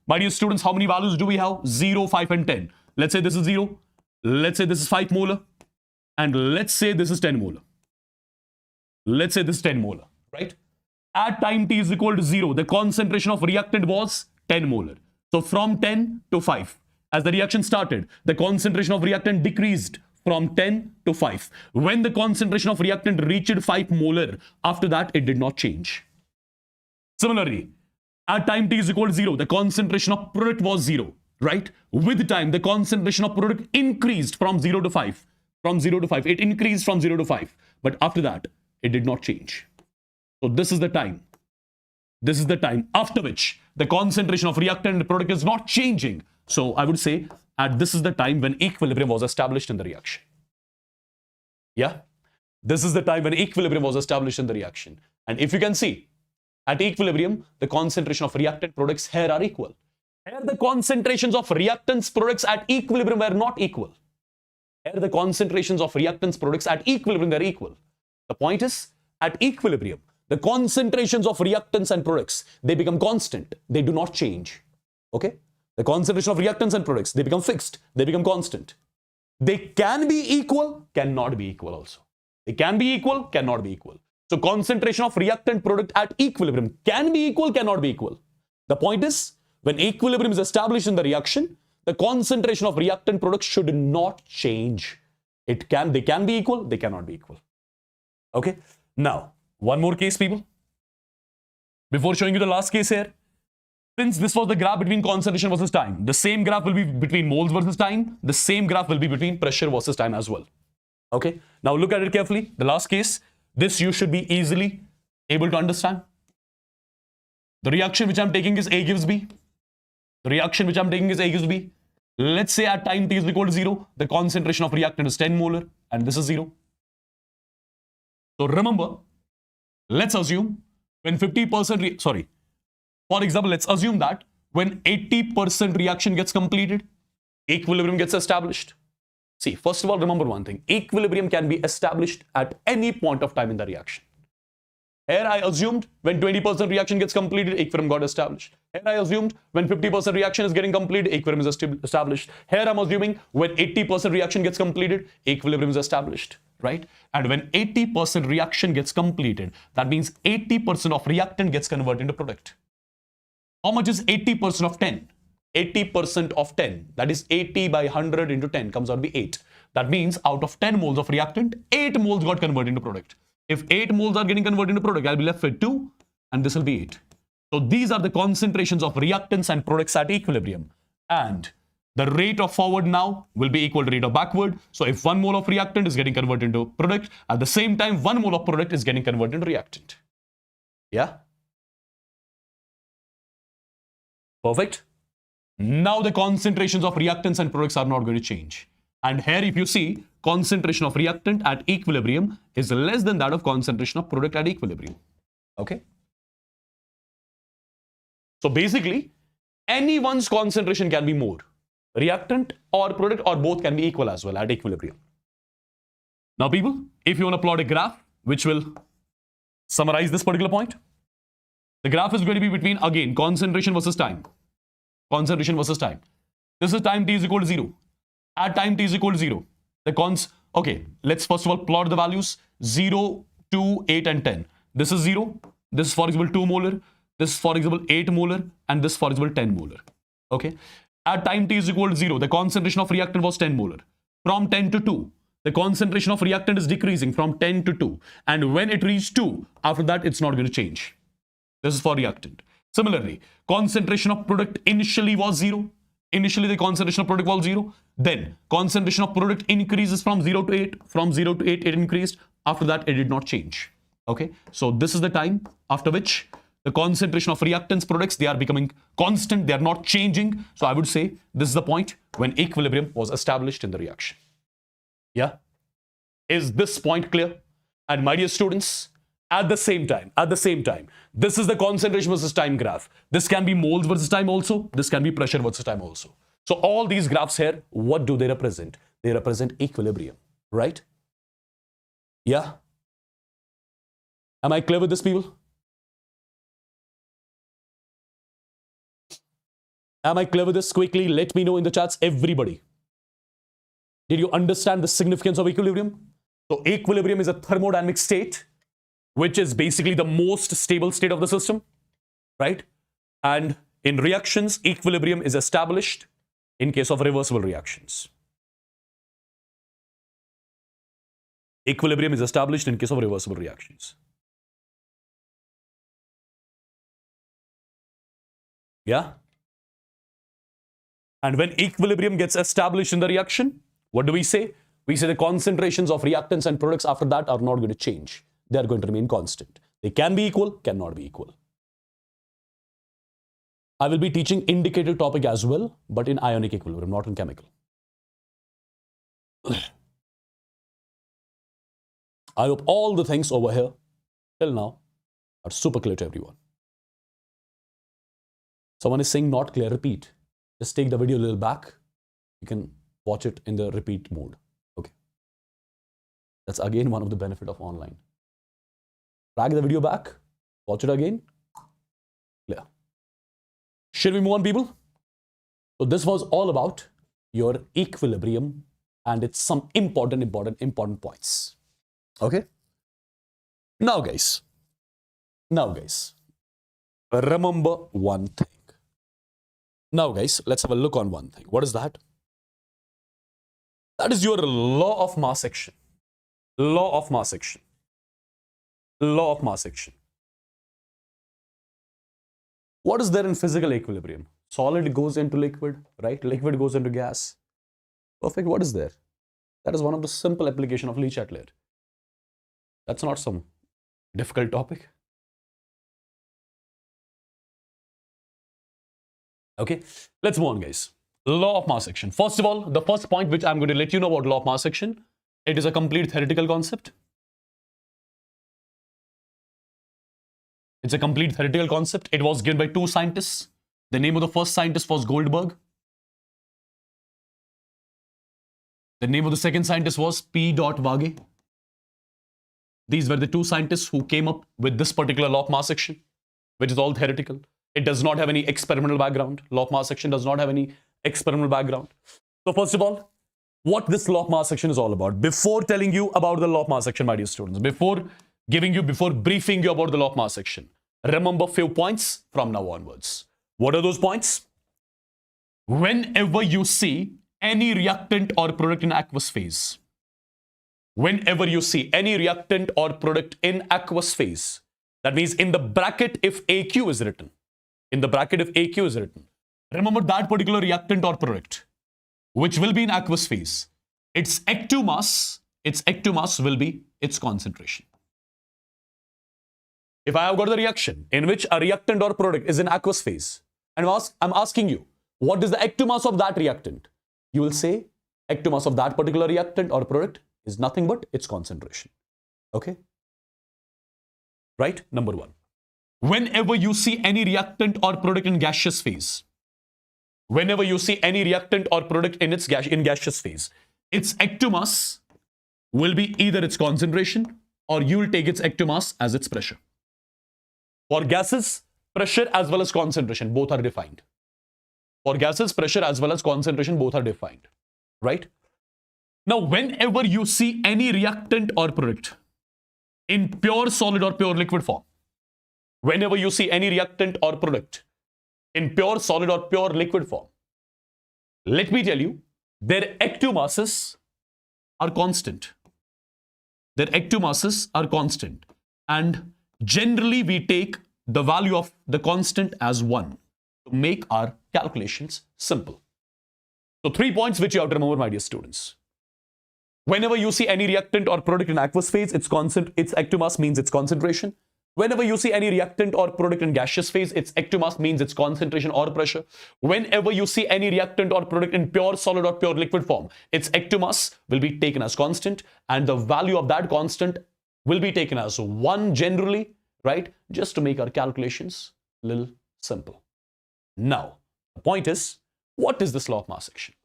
my dear students, how many values do we have? 0, 5 and 10. Let's say this is 0. Let's say this is 5 molar. And let's say this is 10 molar. Let's say this is 10 molar, right? At time t is equal to 0, the concentration of reactant was 10 molar. So from 10 to 5, as the reaction started, the concentration of reactant decreased from 10 to 5. When the concentration of reactant reached 5 molar, after that, it did not change. Similarly, at time t is equal to 0, the concentration of product was 0, right? With time, the concentration of product increased from 0 to 5. From 0 to 5, it increased from 0 to 5. But after that, it did not change. So this is the time. This is the time after which the concentration of reactant and product is not changing. So I would say this is the time when equilibrium was established in the reaction. Yeah? This is the time when equilibrium was established in the reaction. And if you can see, at equilibrium, the concentration of reactant products here are equal. Here the concentrations of reactants products at equilibrium were not equal. Here the concentrations of reactants products at equilibrium are equal. The point is, at equilibrium, the concentrations of reactants and products, they become constant. They do not change. Okay? The concentration of reactants and products, they become fixed. They become constant. They can be equal, cannot be equal also. They can be equal, cannot be equal. So concentration of reactant product at equilibrium can be equal, cannot be equal. The point is, when equilibrium is established in the reaction, the concentration of reactant products should not change. They can be equal, they cannot be equal. Okay? Now, one more case, people. Before showing you the last case here, since this was the graph between concentration versus time, the same graph will be between moles versus time. The same graph will be between pressure versus time as well. Okay? Now look at it carefully. The last case, this you should be easily able to understand. The reaction which I'm taking is A gives B. The reaction which I'm taking is A gives B. Let's say at time t is equal to 0, the concentration of reactant is 10 molar and this is 0. So remember, let's assume when 50%, for example, let's assume that when 80% reaction gets completed, equilibrium gets established. See, first of all, remember one thing. Equilibrium can be established at any point of time in the reaction. Here I assumed when 20% reaction gets completed, equilibrium got established. Here I assumed when 50% reaction is getting completed, equilibrium is established. Here I'm assuming when 80% reaction gets completed, equilibrium is established. right? And when 80% reaction gets completed, that means 80% of reactant gets converted into product. How much is 80% of 10? 80% of 10, that is 80 by 100 into 10 comes out to be 8. That means out of 10 moles of reactant, 8 moles got converted into product. If 8 moles are getting converted into product, I'll be left with 2 and this will be 8. So these are the concentrations of reactants and products at equilibrium. And the rate of forward now will be equal to rate of backward. So if 1 mole of reactant is getting converted into product, at the same time 1 mole of product is getting converted into reactant. Yeah? Perfect. Now the concentrations of reactants and products are not going to change. And here if you see, concentration of reactant at equilibrium is less than that of concentration of product at equilibrium. Okay? So basically, anyone's concentration can be more. Reactant or product or both can be equal as well at equilibrium. Now people, if you want to plot a graph which will summarize this particular point, the graph is going to be between, again, concentration versus time. Concentration versus time. This is time t is equal to 0. At time t is equal to 0, okay, let's first of all plot the values 0, 2, 8 and 10. This is 0. This is for example 2 molar. This is for example 8 molar. And this for example 10 molar. Okay. At time t is equal to 0, the concentration of reactant was 10 molar. From 10 to 2, the concentration of reactant is decreasing from 10 to 2. And when it reaches 2, after that it's not going to change. This is for reactant. Similarly, concentration of product initially was 0. Initially, the concentration of product was 0. Then, concentration of product increases from 0 to 8. From 0 to 8, it increased. After that, it did not change. Okay. So, this is the time after which the concentration of reactants products, they are becoming constant. They are not changing. So, I would say this is the point when equilibrium was established in the reaction. Yeah. Is this point clear? And my dear students, at the same time, this is the concentration versus time graph. This can be moles versus time also. This can be pressure versus time also. So all these graphs here, what do they represent? They represent equilibrium, right? Yeah. Am I clear with this, people? Am I clear with this? Quickly, let me know in the chats, everybody. Did you understand the significance of equilibrium? So equilibrium is a thermodynamic state, which is basically the most stable state of the system, right? And in reactions, equilibrium is established in case of reversible reactions. Equilibrium is established in case of reversible reactions. Yeah? And when equilibrium gets established in the reaction, what do we say? We say the concentrations of reactants and products after that are not going to change. They are going to remain constant. They can be equal, cannot be equal. I will be teaching indicative topic as well, but in ionic equilibrium, not in chemical. I hope all the things over here till now are super clear to everyone. Someone is saying not clear, repeat. Just take the video a little back. You can watch it in the repeat mode. Okay. That's again one of the benefit of online. Drag the video back, watch it again. Clear. Should we move on, people? So this was all about your equilibrium and it's some important points. Okay. Now guys, remember one thing. Now guys, let's have a look on one thing. What is that? That is your law of mass action. Law of mass action. Law of mass action. What is there in physical equilibrium? Solid goes into liquid, right? Liquid goes into gas. Perfect. What is there? That is one of the simple application of Chatelier. That's not some difficult topic. Okay, let's move on, guys. Law of mass action. First of all, the first point which I'm going to let you know about law of mass action, it is a complete theoretical concept. It's a complete theoretical concept. It was given by two scientists. The name of the first scientist was Goldberg. The name of the second scientist was P. Vage. These were the two scientists who came up with this particular law of mass action, which is all theoretical. It does not have any experimental background. Law of mass action does not have any experimental background. So first of all, what this law of mass action is all about. Before telling you about the law of mass action, my dear students, before briefing you about the law of mass action, remember few points from now onwards. What are those points? Whenever you see any reactant or product in aqueous phase, whenever you see any reactant or product in aqueous phase, that means in the bracket if AQ is written, remember that particular reactant or product which will be in aqueous phase, its active mass will be its concentration. If I have got the reaction in which a reactant or product is in aqueous phase, and I'm asking you, what is the active mass of that reactant? You will say active mass of that particular reactant or product is nothing but its concentration. Okay? Right? Number one. Whenever you see any reactant or product in gaseous phase, whenever you see any reactant or product in gaseous phase, its active mass will be either its concentration or you will take its active mass as its pressure. For gases, pressure as well as concentration both are defined. For gases, pressure as well as concentration both are defined. Right? Now, whenever you see any reactant or product in pure solid or pure liquid form, whenever you see any reactant or product in pure solid or pure liquid form, let me tell you, their active masses are constant. Their active masses are constant. And generally, we take the value of the constant as 1 to make our calculations simple. So 3 points which you have to remember, my dear students. Whenever you see any reactant or product in aqueous phase, its active mass means its concentration. Whenever you see any reactant or product in gaseous phase, its active mass means its concentration or pressure. Whenever you see any reactant or product in pure solid or pure liquid form, its active mass will be taken as constant, and the value of that constant will be taken as 1 generally, right? Just to make our calculations a little simple. Now, the point is, what is this law of mass action?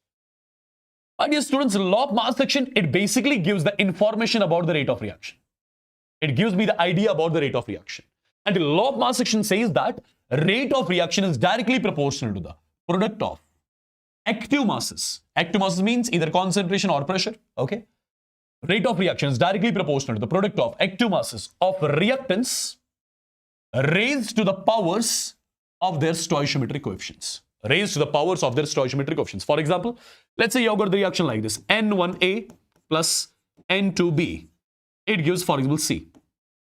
My dear students, the law of mass action, it basically gives the information about the rate of reaction. It gives me the idea about the rate of reaction. And the law of mass action says that rate of reaction is directly proportional to the product of active masses. Active masses means either concentration or pressure. Okay. Rate of reaction is directly proportional to the product of active masses of reactants raised to the powers of their stoichiometric coefficients. Raised to the powers of their stoichiometric coefficients. For example, let's say you've got the reaction like this. N1A plus N2B. It gives, for example, C.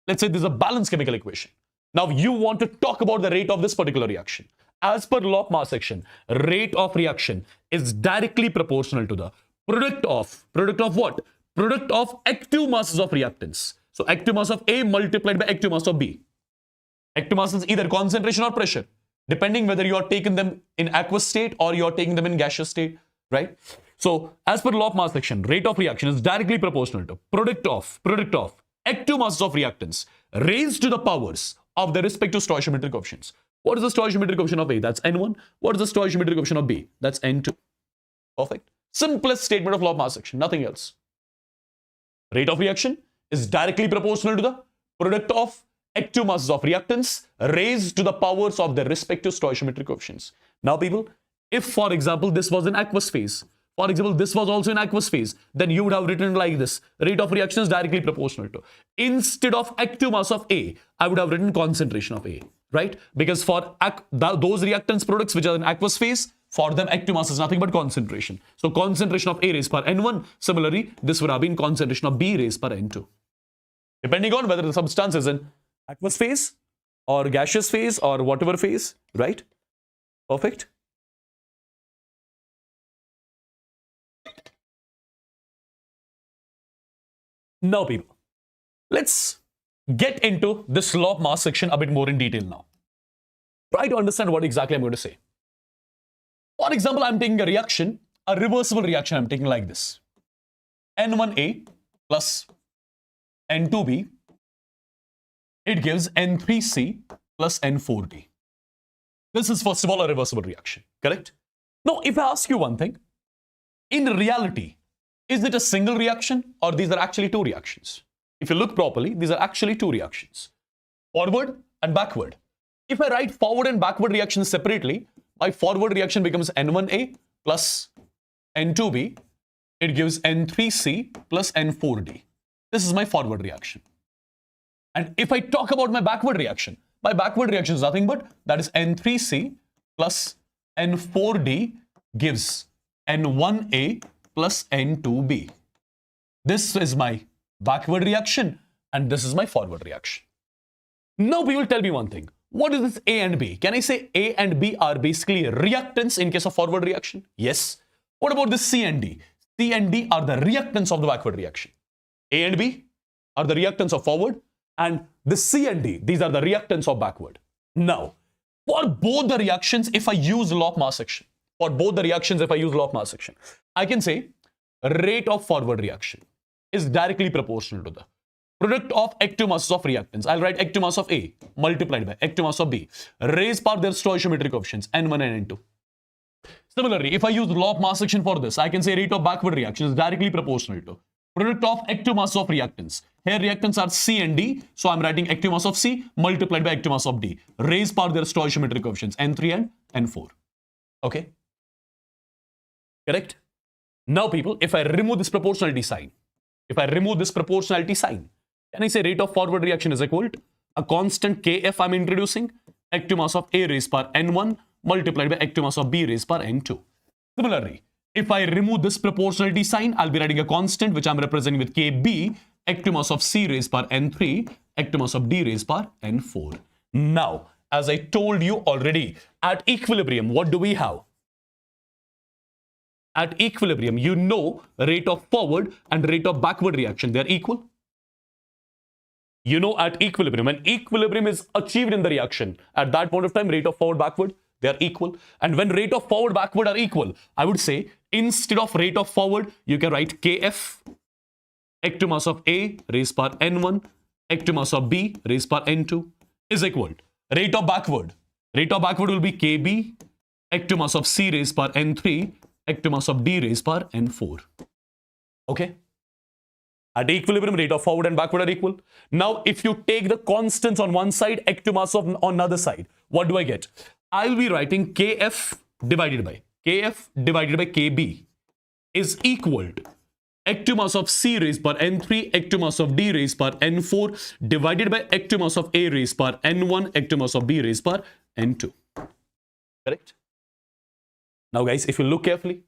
Let's say this is a balanced chemical equation. Now you want to talk about the rate of this particular reaction. As per law of mass action, rate of reaction is directly proportional to the product of what? Product of active masses of reactants. So active mass of A multiplied by active mass of B. Active mass is either concentration or pressure, depending whether you are taking them in aqueous state or you are taking them in gaseous state, right? So as per law of mass action, rate of reaction is directly proportional to product of active masses of reactants raised to the powers of the respective stoichiometric coefficients. What is the stoichiometric coefficient of A? That's N1. What is the stoichiometric coefficient of B? That's N2. Perfect. Simplest statement of law of mass action, nothing else. Rate of reaction is directly proportional to the product of active masses of reactants raised to the powers of their respective stoichiometric coefficients. Now people, if for example this was in aqueous phase, for example this was also in aqueous phase, then you would have written like this: rate of reaction is directly proportional to, instead of active mass of A, I would have written concentration of A, right? Because for those reactants products which are in aqueous phase, for them active mass is nothing but concentration. So concentration of A raised per N1, similarly this would have been concentration of B raised per N2. Depending on whether the substance is in aqueous phase or gaseous phase or whatever phase, right? Perfect. Now people, let's get into this law of mass action a bit more in detail now. Try to understand what exactly I'm going to say. For example, I'm taking a reaction, a reversible reaction I'm taking like this. N1A plus N2B, it gives N3C plus N4D. This is first of all a reversible reaction, correct? Now, if I ask you one thing, in reality, is it a single reaction or these are actually two reactions? If you look properly, these are actually two reactions, forward and backward. If I write forward and backward reactions separately, my forward reaction becomes N1A plus N2B, it gives N3C plus N4D. This is my forward reaction. And if I talk about my backward reaction is nothing but that is N3C plus N4D gives N1A plus N2B. This is my backward reaction and this is my forward reaction. Now people tell me one thing. What is this A and B? Can I say A and B are basically reactants in case of forward reaction? Yes. What about this C and D? C and D are the reactants of the backward reaction. A and B are the reactants of forward, and the C and D, these are the reactants of backward. Now, for both the reactions, if I use law of mass action, I can say rate of forward reaction is directly proportional to the product of active masses of reactants. I'll write active mass of A multiplied by active mass of B, raised by their stoichiometric coefficients, N1 and N2. Similarly, if I use law of mass action for this, I can say rate of backward reaction is directly proportional to product of active mass of reactants. Here reactants are C and D, so I'm writing active mass of C multiplied by active mass of D, raised by their stoichiometric coefficients, N3 and N4. Okay? Correct? Now people, if I remove this proportionality sign, can I say rate of forward reaction is equal to a constant Kf I'm introducing, active mass of A raised par N1 multiplied by active mass of B raised par N2. Similarly, if I remove this proportionality sign, I'll be writing a constant which I'm representing with Kb, active mass of C raised par N3, active mass of D raised par N4. Now, as I told you already, at equilibrium, what do we have? At equilibrium, you know rate of forward and rate of backward reaction, they're equal. You know at equilibrium, when equilibrium is achieved in the reaction, at that point of time, rate of forward backward, they are equal. And when rate of forward backward are equal, I would say instead of rate of forward, you can write Kf, active mass of A raised par N1, active mass of B raised par N2 is equal to rate of backward. Rate of backward will be Kb, active mass of C raised par N3, active mass of D raised par N4. Okay? At equilibrium, rate of forward and backward are equal. Now, if you take the constants on one side, active mass on another side, what do I get? I'll be writing Kf divided by Kb is equal to active mass of C raised par N3, active mass of D raised par N4 divided by active mass of A raised par N1, active mass of B raised par N2. Correct? Now guys, if you look carefully,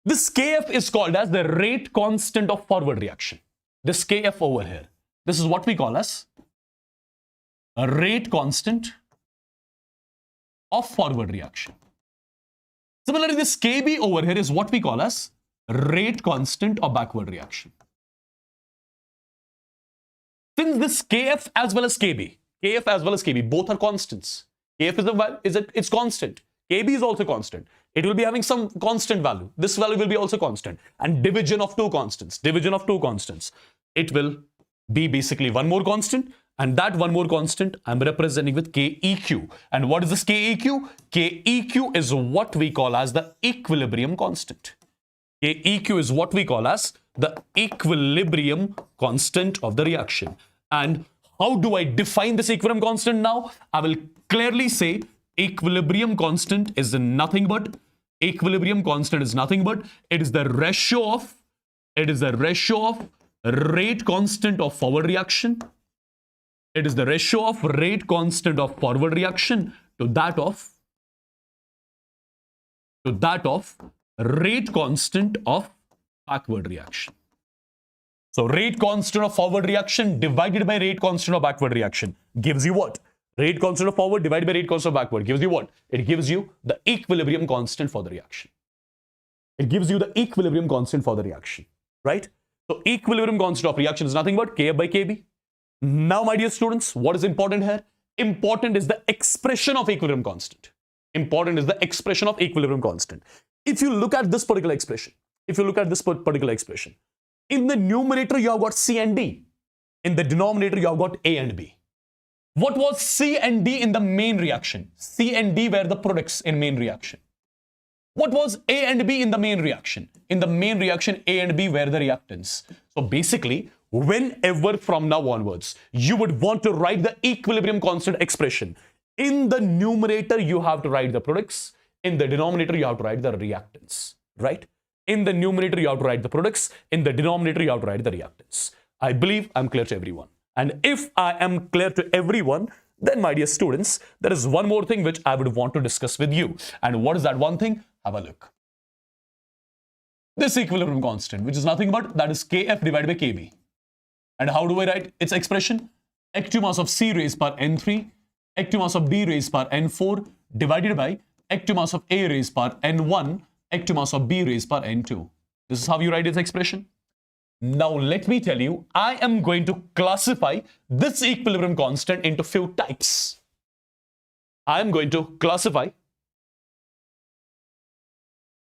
this Kf is called as the rate constant of forward reaction. This Kf over here, this is what we call as a rate constant of forward reaction. Similarly, this Kb over here is what we call as rate constant of backward reaction. Since this Kf as well as Kb, both are constants. Kf it's constant. Kb is also constant. It will be having some constant value. This value will be also constant. And division of two constants. It will be basically one more constant. And that one more constant I'm representing with Keq. And what is this Keq? Keq is what we call as the equilibrium constant. Keq is what we call as the equilibrium constant of the reaction. And how do I define this equilibrium constant now? I will clearly say equilibrium constant is nothing but it is the ratio of rate constant of forward reaction. It is the ratio of rate constant of forward reaction to that of rate constant of backward reaction. So rate constant of forward reaction divided by rate constant of backward reaction gives you what? Rate constant of forward divided by rate constant of backward gives you what? It gives you the equilibrium constant for the reaction. Right? So equilibrium constant of reaction is nothing but Kf by Kb. Now, my dear students, what is important here? Important is the expression of equilibrium constant. If you look at this particular expression, in the numerator you have got C and D. In the denominator you have got A and B. What was C and D in the main reaction? C and D were the products in main reaction. What was A and B in the main reaction? In the main reaction, A and B were the reactants. So basically, whenever from now onwards, you would want to write the equilibrium constant expression, in the numerator, you have to write the products. In the denominator, you have to write the reactants, right? In the numerator, you have to write the products. In the denominator, you have to write the reactants. I believe I'm clear to everyone. And if I am clear to everyone, then my dear students, there is one more thing which I would want to discuss with you. And what is that one thing? Have a look. This equilibrium constant, which is nothing but that is Kf divided by Kb. And how do I write its expression? Active mass of C raised power n3, active mass of B raised power n4 divided by active mass of A raised power n1, active mass of B raised power n2. This is how you write its expression. Now let me tell you, I am going to classify this equilibrium constant into few types. I am going to classify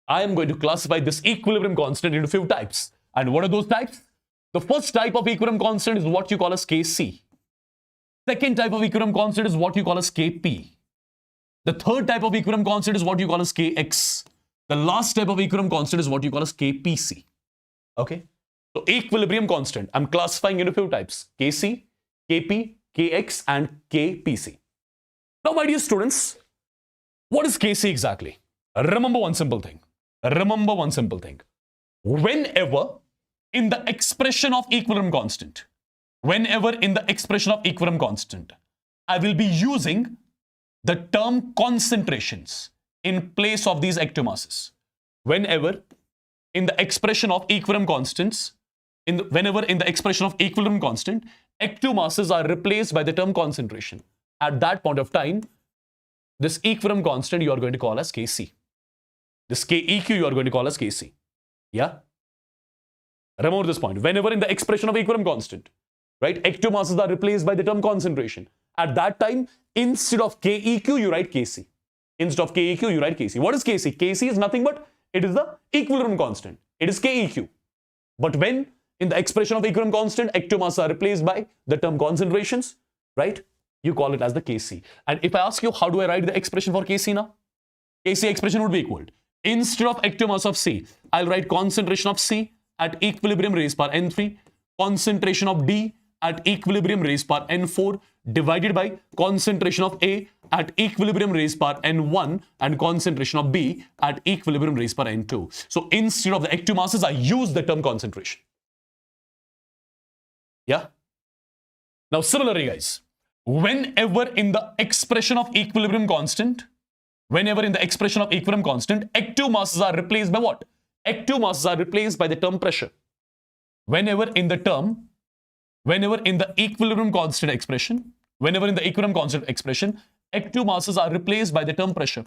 this equilibrium constant into few types. And what are those types? The first type of equilibrium constant is what you call as Kc. Second type of equilibrium constant is what you call as Kp. The third type of equilibrium constant is what you call as Kx. The last type of equilibrium constant is what you call as Kpc. Okay? So equilibrium constant, I'm classifying into few types. Kc, Kp, Kx and Kpc. Now my dear students, what is Kc exactly? Remember one simple thing. Whenever in the expression of equilibrium constant, I will be using the term concentrations in place of these active masses. Whenever in the expression of equilibrium constant, active masses are replaced by the term concentration. At that point of time, this equilibrium constant you are going to call as Kc. This Keq you are going to call as Kc. Yeah? Remember this point. Whenever in the expression of equilibrium constant, right, active masses are replaced by the term concentration. At that time, instead of Keq, you write Kc. What is Kc? Kc is nothing but it is the equilibrium constant. It is Keq. But when in the expression of equilibrium constant, active masses are replaced by the term concentrations, right? You call it as the Kc. And if I ask you, how do I write the expression for Kc now? Kc expression would be equal. Instead of active mass of C, I'll write concentration of C at equilibrium raised power n3, concentration of D at equilibrium raised power n4 divided by concentration of A at equilibrium raised power n1 and concentration of B at equilibrium raised power n2. So instead of the active masses, I use the term concentration. Yeah? Now similarly, guys, whenever in the expression of equilibrium constant, active masses are replaced by what? Active masses are replaced by the term pressure. Whenever in the equilibrium constant expression, active masses are replaced by the term pressure.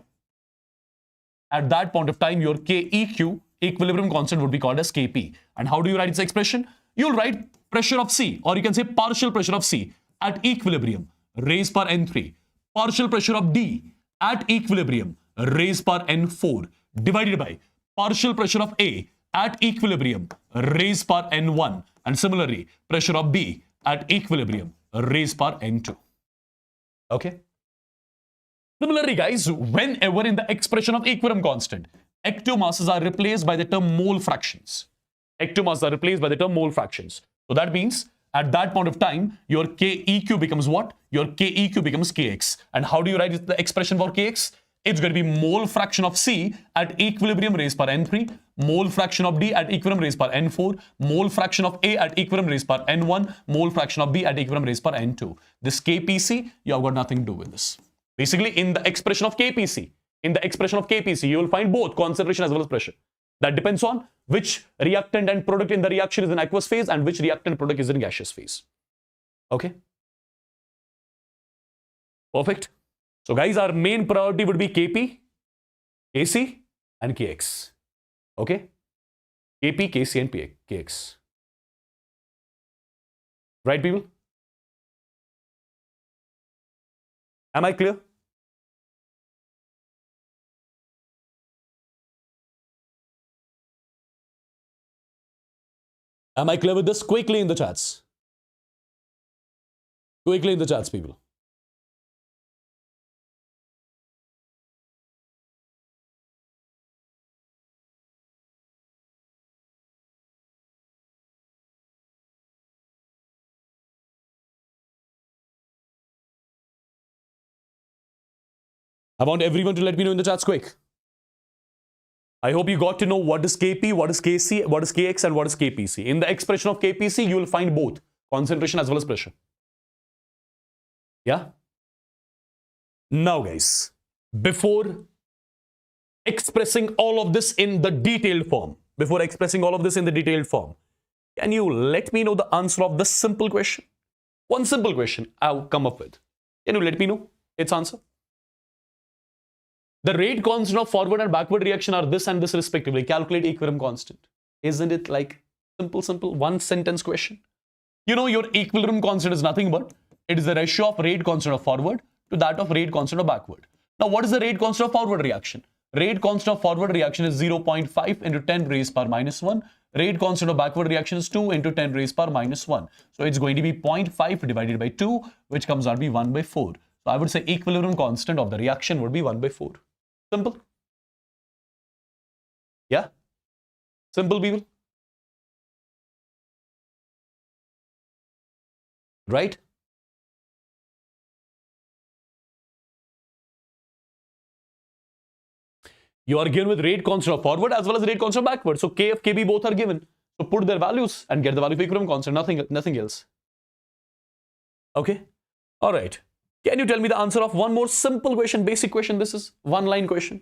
At that point of time, your Keq, equilibrium constant, would be called as Kp. And how do you write its expression? You'll write pressure of C, or you can say partial pressure of C at equilibrium raised power n3, partial pressure of D at equilibrium raised power n4 divided by partial pressure of A at equilibrium raised power n1 and similarly pressure of B at equilibrium raised power n2. Okay? Similarly, guys, whenever in the expression of equilibrium constant, active masses are replaced by the term mole fractions. So that means at that point of time, your Keq becomes what? Your Keq becomes Kx. And how do you write the expression for Kx? It's going to be mole fraction of C at equilibrium raised power n3, mole fraction of D at equilibrium raised power n4, mole fraction of A at equilibrium raised power n1, mole fraction of B at equilibrium raised power n2. This Kpc, you have got nothing to do with this. Basically, in the expression of Kpc, you will find both concentration as well as pressure. That depends on which reactant and product in the reaction is in aqueous phase and which reactant product is in gaseous phase. Okay? Perfect. So guys, our main priority would be Kp, Kc and Kx. Okay? Kp, Kc and Kx. Right, people? Am I clear? Am I clear with this? Quickly in the chats. People. I want everyone to let me know in the chats quick. I hope you got to know what is Kp, what is Kc, what is Kx, and what is Kpc. In the expression of Kpc, you will find both concentration as well as pressure. Yeah? Now, guys, before expressing all of this in the detailed form, can you let me know the answer of this simple question? One simple question I've come up with. Can you let me know its answer? The rate constant of forward and backward reaction are this and this respectively. Calculate equilibrium constant. Isn't it like simple, one sentence question? You know your equilibrium constant is nothing but it is the ratio of rate constant of forward to that of rate constant of backward. Now, what is the rate constant of forward reaction? Rate constant of forward reaction is 0.5 into 10 raised power minus 1. Rate constant of backward reaction is 2 into 10 raised power minus 1. So it's going to be 0.5 divided by 2, which comes out to be 1 by 4. So I would say equilibrium constant of the reaction would be 1 by 4. Simple. Yeah? Simple, people. Right? You are given with rate constant of forward as well as rate constant of backward. So K of Kb both are given. So put their values and get the value of equilibrium constant. Nothing else. Okay? All right. Can you tell me the answer of one more simple question, basic question? This is one line question.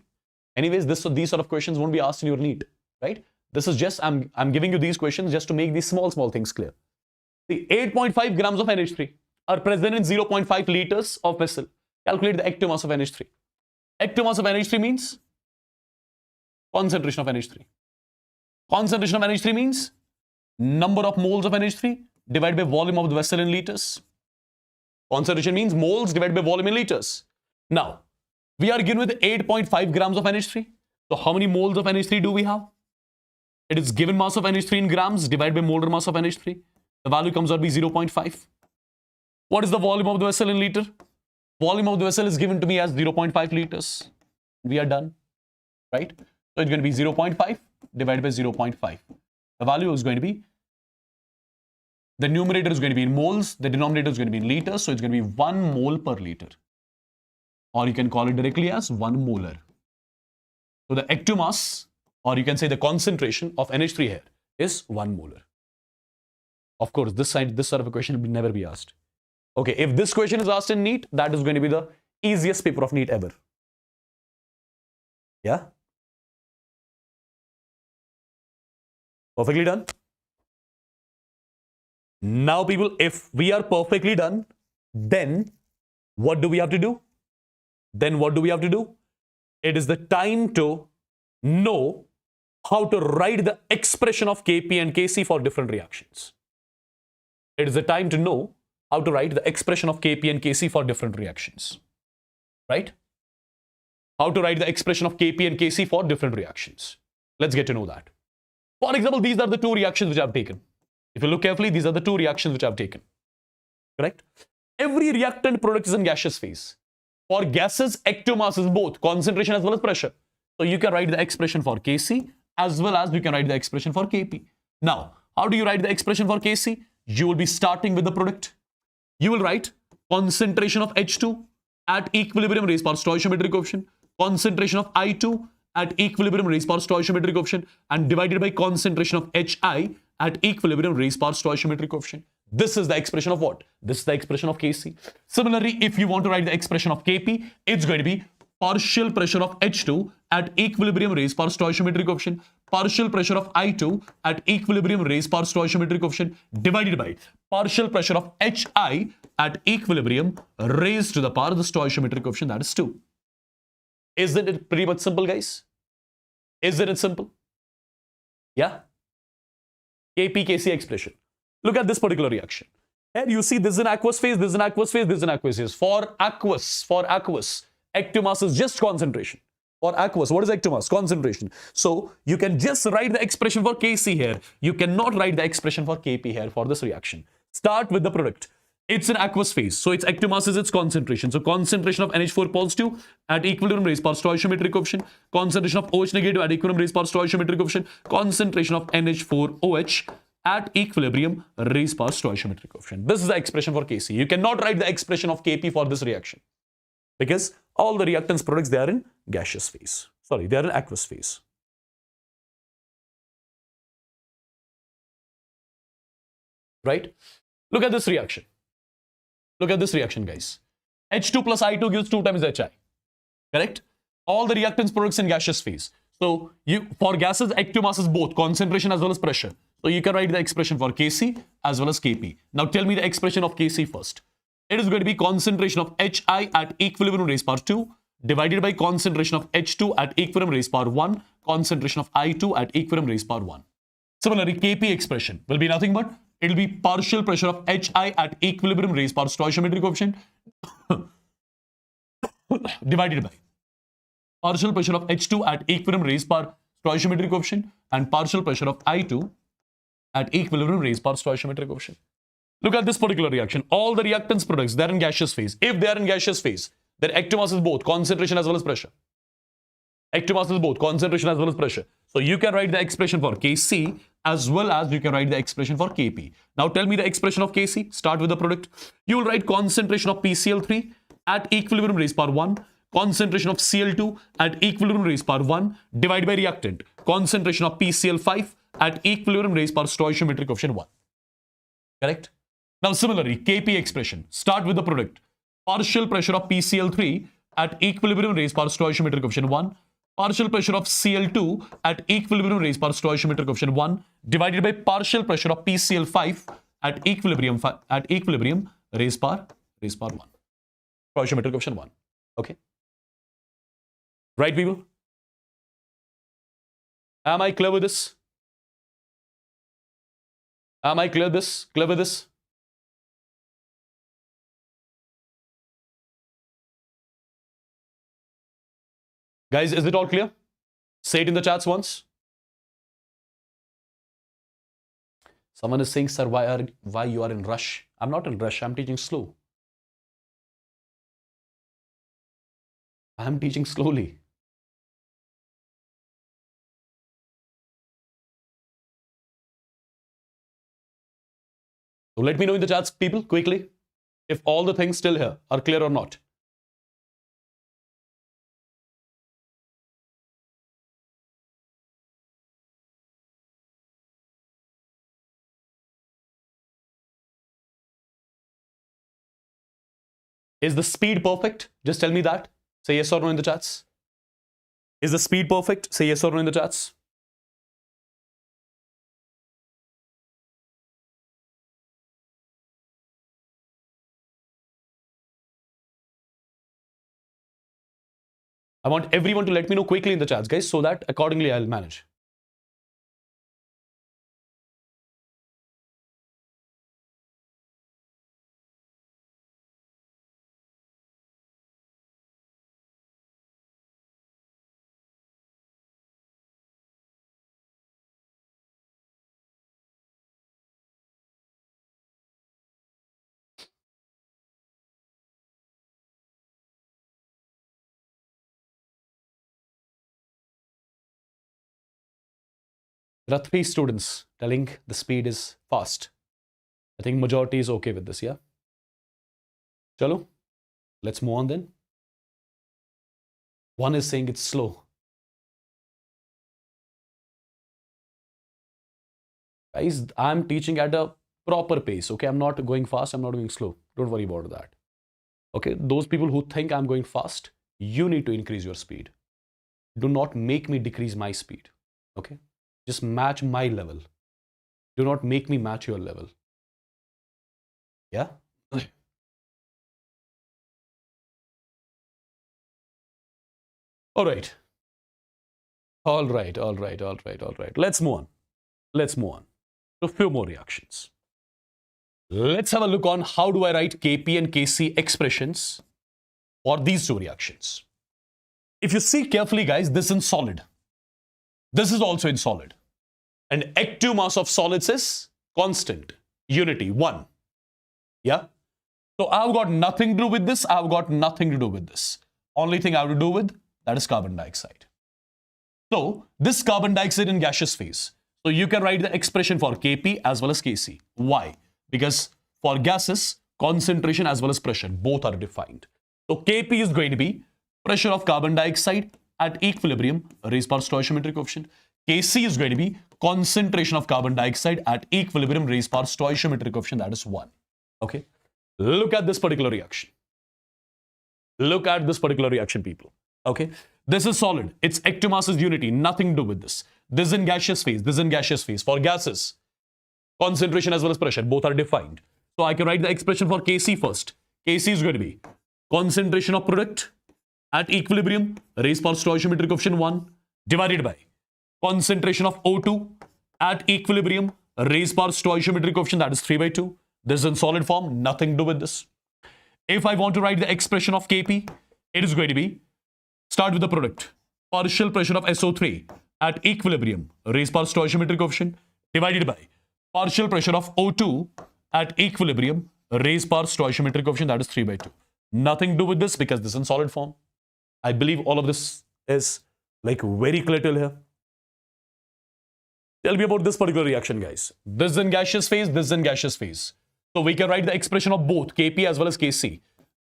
Anyways, these sort of questions won't be asked in your NEET, right? This is just, I'm giving you these questions just to make these small things clear. The 8.5 grams of NH3 are present in 0.5 liters of vessel. Calculate the ectomass of NH3. Ectomass of NH3 means concentration of NH3. Concentration of NH3 means number of moles of NH3 divided by volume of the vessel in liters. Concentration means moles divided by volume in liters. Now, we are given with 8.5 grams of NH3. So how many moles of NH3 do we have? It is given mass of NH3 in grams divided by molar mass of NH3. The value comes out to be 0.5. What is the volume of the vessel in liter? Volume of the vessel is given to me as 0.5 liters. We are done, right? So it's going to be 0.5 divided by 0.5. The value is going to be, the numerator is going to be in moles, the denominator is going to be in liters, so it's going to be 1 mole per liter. Or you can call it directly as 1 molar. So the ectomass, or you can say the concentration of NH3 here is 1 molar. Of course, this sort of a question will never be asked. Okay, if this question is asked in NEET, that is going to be the easiest paper of NEET ever. Yeah? Perfectly done? Now, people, if we are perfectly done, then what do we have to do? It is the time to know how to write the expression of Kp and Kc for different reactions. It is the time to know how to write the expression of Kp and Kc for different reactions. Right? How to write the expression of Kp and Kc for different reactions. Let's get to know that. For example, these are the two reactions which I have taken. If you look carefully, these are the two reactions which I have taken. Correct? Every reactant product is in gaseous phase. For gases, ectomass is both concentration as well as pressure. So you can write the expression for Kc as well as you can write the expression for Kp. Now, how do you write the expression for Kc? You will be starting with the product. You will write concentration of H2 at equilibrium raised power stoichiometric coefficient, concentration of I2 at equilibrium raised power stoichiometric coefficient, and divided by concentration of Hi at equilibrium raised power stoichiometric coefficient. This is the expression of what? This is the expression of Kc. Similarly, if you want to write the expression of Kp, it's going to be partial pressure of H2 at equilibrium raised power stoichiometric coefficient, partial pressure of I2 at equilibrium raised power stoichiometric coefficient, divided by partial pressure of Hi at equilibrium raised to the power of the stoichiometric coefficient, that is 2. Isn't it pretty much simple, guys? Isn't it simple? Yeah? Kp, Kc expression. Look at this particular reaction. Here you see this is an aqueous phase, this is an aqueous phase, this is an aqueous phase. For aqueous, ectomass is just concentration. For aqueous, what is ectomass? Concentration. So you can just write the expression for Kc here. You cannot write the expression for Kp here for this reaction. Start with the product. It's an aqueous phase, so its ectomass is its concentration. So concentration of NH4 positive at equilibrium raised power stoichiometric coefficient, concentration of OH negative at equilibrium raised power stoichiometric coefficient, concentration of NH4OH at equilibrium raised power stoichiometric coefficient. This is the expression for Kc. You cannot write the expression of Kp for this reaction because all the reactants products, they are in gaseous phase. Sorry, they are in aqueous phase. right? Look at this reaction. Look at this reaction, guys. H2 plus I2 gives 2 times HI, correct? All the reactants products in gaseous phase. So for gases, active mass is both concentration as well as pressure. So you can write the expression for Kc as well as Kp. Now tell me the expression of Kc first. It is going to be concentration of Hi at equilibrium raised power 2 divided by concentration of H2 at equilibrium raised power 1, concentration of I2 at equilibrium raised power 1. Similarly, Kp expression will be nothing but it will be partial pressure of Hi at equilibrium raised power stoichiometric coefficient divided by partial pressure of H2 at equilibrium raised power stoichiometric coefficient and partial pressure of I2 at equilibrium raised power stoichiometric coefficient. Look at this particular reaction. All the reactants products, they're in gaseous phase. If they are in gaseous phase, their active mass is both concentration as well as pressure. Active mass is both concentration as well as pressure. So you can write the expression for Kc as well as you can write the expression for Kp. Now tell me the expression of Kc. Start with the product. You will write concentration of PCl3 at equilibrium raised power 1, concentration of Cl2 at equilibrium raised power 1 divided by reactant, concentration of PCl5 at equilibrium raised power stoichiometric coefficient 1. Correct? Now similarly, Kp expression. Start with the product. Partial pressure of PCl3 at equilibrium raised power stoichiometric coefficient 1, partial pressure of Cl2 at equilibrium raised power stoichiometric coefficient 1 divided by partial pressure of PCl5 at equilibrium raised power 1. Stoichiometric coefficient 1. Okay? Right, people? Am I clear with this? Am I clear with this? Guys, is it all clear? Say it in the chats once. Someone is saying, sir, why you are in rush? I'm not in rush. I'm teaching slow. I'm teaching slowly. So let me know in the chats, people, quickly, if all the things still here are clear or not. Is the speed perfect? Just tell me that. Say yes or no in the chats. Is the speed perfect? Say yes or no in the chats. I want everyone to let me know quickly in the chats, guys, so that accordingly I'll manage. There are 3 students telling the speed is fast. I think majority is okay with this, yeah? Chalo, let's move on then. One is saying it's slow. Guys, I'm teaching at a proper pace, okay? I'm not going fast, I'm not going slow. Don't worry about that. Okay, those people who think I'm going fast, you need to increase your speed. Do not make me decrease my speed, okay? Just match my level. Do not make me match your level. Yeah? All right. Let's move on. So a few more reactions. Let's have a look on how do I write Kp and Kc expressions for these 2 reactions. If you see carefully, guys, this is in solid. This is also in solid. And active mass of solids is constant, unity, 1. Yeah? So I've got nothing to do with this. I've got nothing to do with this. Only thing I have to do with, that is carbon dioxide. So this carbon dioxide in gaseous phase. So you can write the expression for Kp as well as Kc. Why? Because for gases, concentration as well as pressure, both are defined. So Kp is going to be pressure of carbon dioxide at equilibrium raised by stoichiometric coefficient. Kc is going to be concentration of carbon dioxide at equilibrium raised power stoichiometric coefficient, that is 1. Okay. Look at this particular reaction. Look at this particular reaction, people. Okay. This is solid. Its ectomass is unity. Nothing to do with this. This is in gaseous phase. This is in gaseous phase. For gases, concentration as well as pressure, both are defined. So I can write the expression for Kc first. Kc is going to be concentration of product at equilibrium raised power stoichiometric coefficient 1 divided by concentration of O2 at equilibrium raised power stoichiometric coefficient, that is 3/2. This is in solid form. Nothing to do with this. If I want to write the expression of Kp, it is going to be, start with the product, partial pressure of SO3 at equilibrium raised power stoichiometric coefficient divided by partial pressure of O2 at equilibrium raised power stoichiometric coefficient, that is 3/2. Nothing to do with this because this is in solid form. I believe all of this is like very clear till here. Tell me about this particular reaction, guys. This is in gaseous phase, this is in gaseous phase. So we can write the expression of both Kp as well as Kc.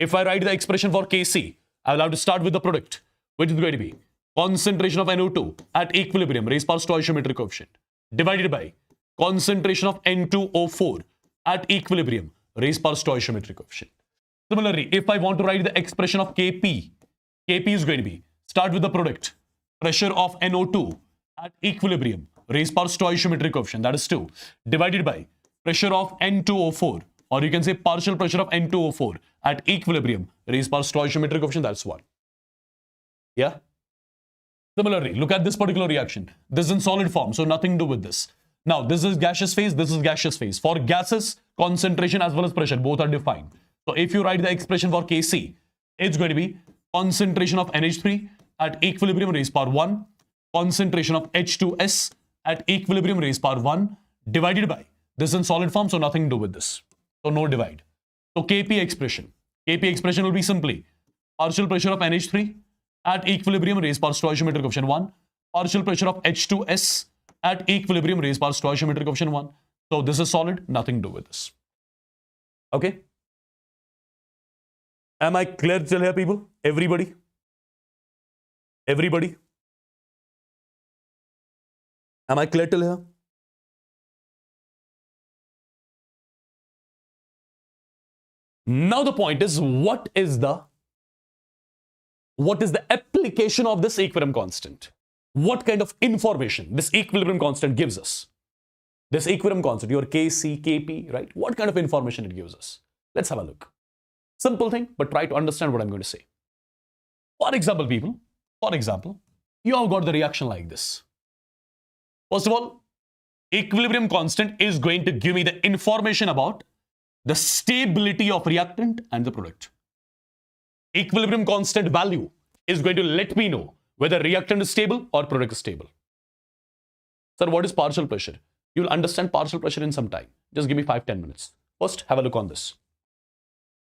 If I write the expression for Kc, I will have to start with the product, which is going to be concentration of NO2 at equilibrium raised power stoichiometric coefficient divided by concentration of N2O4 at equilibrium raised power stoichiometric coefficient. Similarly, if I want to write the expression of Kp, Kp is going to be, start with the product, pressure of NO2 at equilibrium raised power stoichiometric coefficient, that is 2, divided by pressure of N2O4, or you can say partial pressure of N2O4 at equilibrium raised power stoichiometric coefficient, that's 1. Yeah? Similarly, look at this particular reaction. This is in solid form, so nothing to do with this. Now, this is gaseous phase, this is gaseous phase. For gases, concentration as well as pressure, both are defined. So if you write the expression for Kc, it's going to be concentration of NH3 at equilibrium raised power 1, concentration of H2S at equilibrium raised power 1, divided by, this is in solid form, so nothing to do with this. So no divide. So Kp expression will be simply partial pressure of NH3 at equilibrium raised power stoichiometric coefficient 1, partial pressure of H2S at equilibrium raised power stoichiometric coefficient 1. So this is solid, nothing to do with this. Okay? Am I clear till here, people? Everybody? Everybody? Am I clear till here? Now the point is, what is the application of this equilibrium constant? What kind of information this equilibrium constant gives us? This equilibrium constant, your Kc, Kp, right? What kind of information it gives us? Let's have a look. Simple thing, but try to understand what I'm going to say. For example, people, you have got the reaction like this. First of all, equilibrium constant is going to give me the information about the stability of reactant and the product. Equilibrium constant value is going to let me know whether reactant is stable or product is stable. Sir, what is partial pressure? You'll understand partial pressure in some time. Just give me 5-10 minutes. First, have a look on this.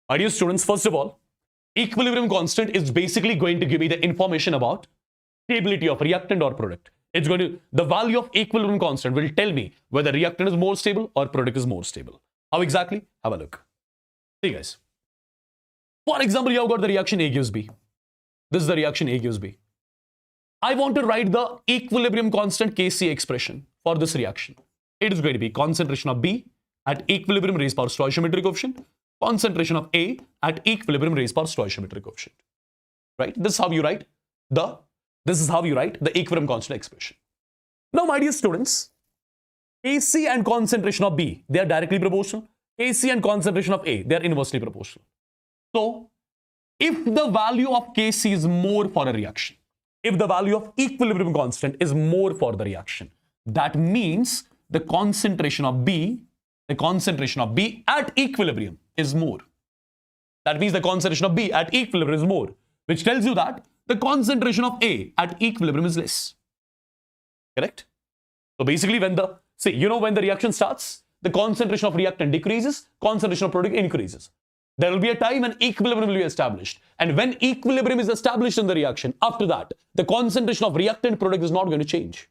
My dear students, first of all, equilibrium constant is basically going to give me the information about stability of reactant or product. It's going to, the value of equilibrium constant will tell me whether reactant is more stable or product is more stable. How exactly? Have a look. See, guys. For example, you have got the reaction A gives B. This is the reaction A gives B. I want to write the equilibrium constant Kc expression for this reaction. It is going to be concentration of B at equilibrium raised power stoichiometric coefficient, concentration of A at equilibrium raised power stoichiometric coefficient. Right? This is how you write the equilibrium constant expression. Now, my dear students, Kc and concentration of B, they are directly proportional. Kc and concentration of A, they are inversely proportional. So, if the value of Kc is more for a reaction, if the value of equilibrium constant is more for the reaction, that means the concentration of B at equilibrium is more. That means the concentration of B at equilibrium is more, which tells you that the concentration of A at equilibrium is less. Correct? So basically, when the reaction starts, the concentration of reactant decreases, concentration of product increases. There will be a time when equilibrium will be established. And when equilibrium is established in the reaction, after that, the concentration of reactant product is not going to change.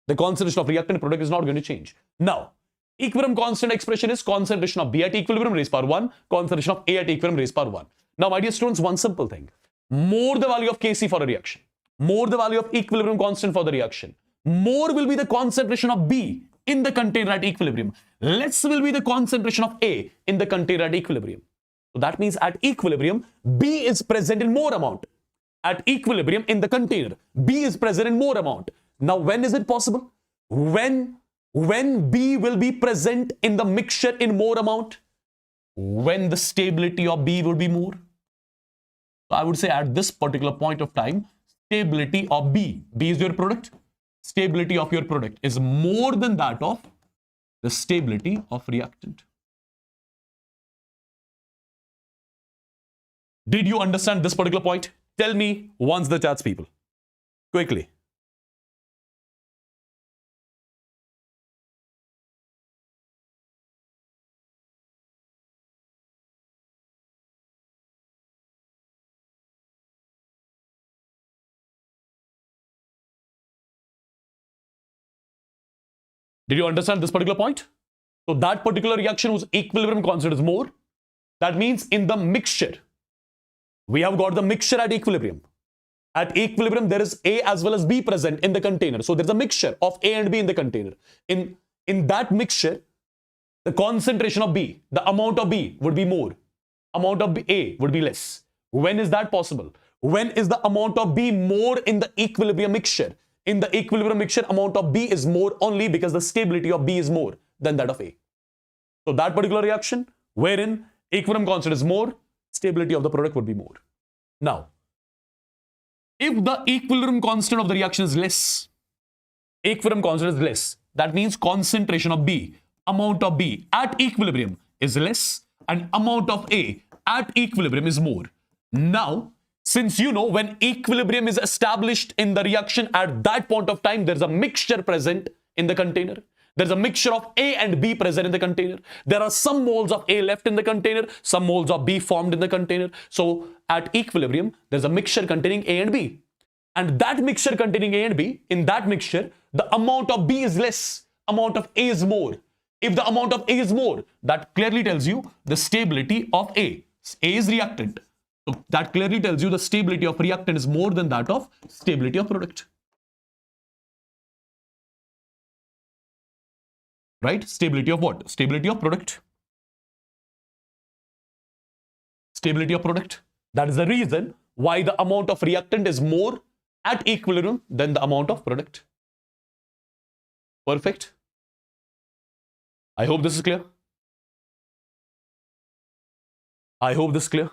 The concentration of reactant product is not going to change. Now, equilibrium constant expression is concentration of B at equilibrium raised power 1, concentration of A at equilibrium raised power 1. Now, my dear students, one simple thing. More the value of Kc for a reaction, more the value of equilibrium constant for the reaction, more will be the concentration of B in the container at equilibrium. Less will be the concentration of A in the container at equilibrium. So that means at equilibrium, B is present in more amount. At equilibrium in the container, B is present in more amount. Now, when is it possible? When B will be present in the mixture in more amount? When the stability of B will be more. So I would say at this particular point of time, stability of B is your product. Stability of your product is more than that of the stability of reactant. Did you understand this particular point? Tell me once the chats, people. Quickly. Did you understand this particular point? So that particular reaction whose equilibrium constant is more. That means in the mixture, we have got the mixture at equilibrium. At equilibrium, there is A as well as B present in the container. So there's a mixture of A and B in the container. In that mixture, the concentration of B, the amount of B would be more. Amount of A would be less. When is that possible? When is the amount of B more in the equilibrium mixture? In the equilibrium mixture, amount of B is more only because the stability of B is more than that of A. So that particular reaction, wherein equilibrium constant is more, stability of the product would be more. Now, if the equilibrium constant of the reaction is less, that means concentration of B, amount of B at equilibrium is less and amount of A at equilibrium is more. Now, since you know when equilibrium is established in the reaction, at that point of time, there's a mixture present in the container. There's a mixture of A and B present in the container. There are some moles of A left in the container, some moles of B formed in the container. So at equilibrium, there's a mixture containing A and B. And that mixture containing A and B, in that mixture, the amount of B is less, amount of A is more. If the amount of A is more, that clearly tells you the stability of A. A is reactant. So that clearly tells you the stability of reactant is more than that of stability of product. Right? Stability of what? Stability of product. Stability of product. That is the reason why the amount of reactant is more at equilibrium than the amount of product. Perfect. I hope this is clear. I hope this is clear.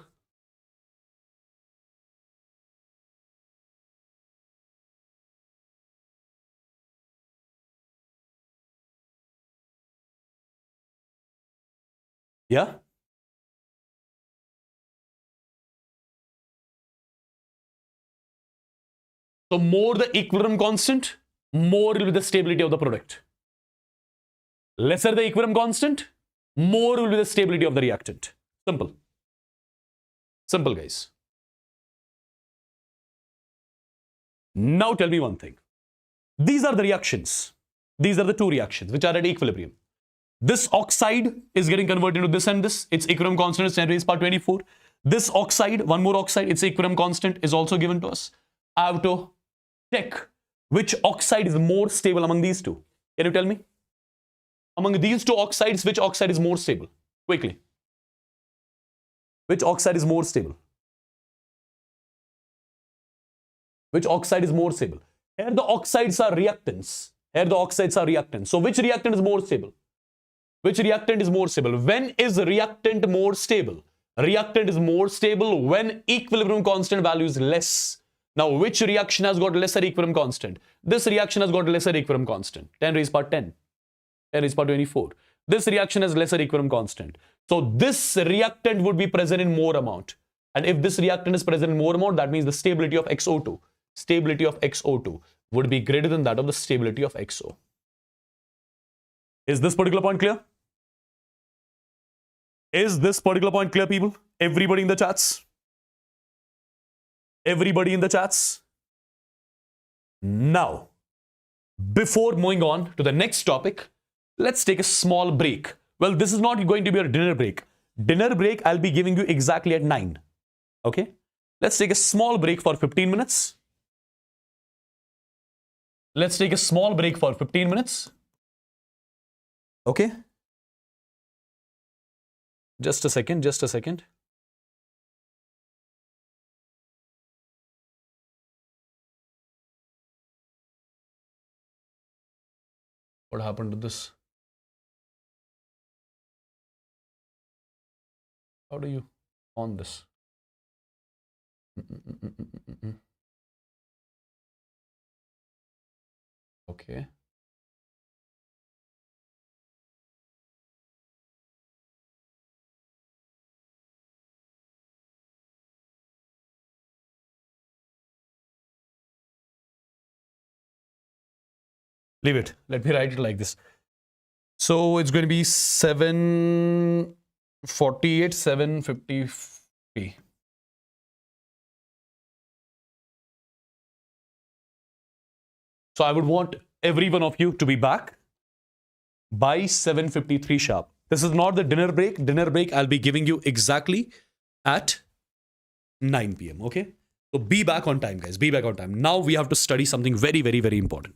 Yeah? So more the equilibrium constant, more will be the stability of the product. Lesser the equilibrium constant, more will be the stability of the reactant. Simple. Simple, guys. Now tell me one thing. These are the reactions. These are the two reactions which are at equilibrium. This oxide is getting converted into this and this. Its equilibrium constant is 10 raised power 24. This oxide, one more oxide, its equilibrium constant is also given to us. I have to check which oxide is more stable among these two. Can you tell me? Among these two oxides, which oxide is more stable? Quickly. Which oxide is more stable? Which oxide is more stable? Here the oxides are reactants. Here the oxides are reactants. So which reactant is more stable? Which reactant is more stable? When is reactant more stable? Reactant is more stable when equilibrium constant value is less. Now, which reaction has got lesser equilibrium constant? This reaction has got lesser equilibrium constant. 10 raised power 10. 10 raised power 24. This reaction has lesser equilibrium constant. So this reactant would be present in more amount. And if this reactant is present in more amount, that means the stability of XO2. Stability of XO2 would be greater than that of the stability of XO. Is this particular point clear? Is this particular point clear, people? Everybody in the chats? Everybody in the chats? Now, before moving on to the next topic, let's take a small break. Well, this is not going to be a dinner break. Dinner break, I'll be giving you exactly at 9. Okay? Let's take a small break for 15 minutes. Let's take a small break for 15 minutes. Okay. Just a second, just a second. What happened to this? How do you on this? Okay. Leave it. Let me write it like this. So it's going to be 748, 750. So I would want every one of you to be back by 7:53 sharp. This is not the dinner break. Dinner break I'll be giving you exactly at 9 p.m. Okay? So be back on time, guys. Be back on time. Now we have to study something very, very, very important.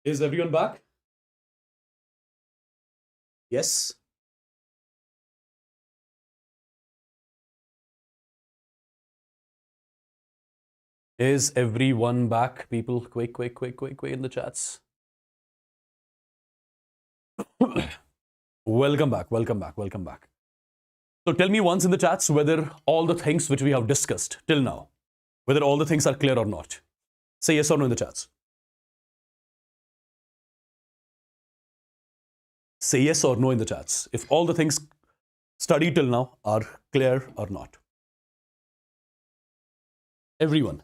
Is everyone back? Yes. Is everyone back, people? Quick in the chats. Welcome back. So tell me once in the chats whether all the things which we have discussed till now, whether all the things are clear or not. Say yes or no in the chats. Say yes or no in the chats. If all the things studied till now are clear or not. Everyone.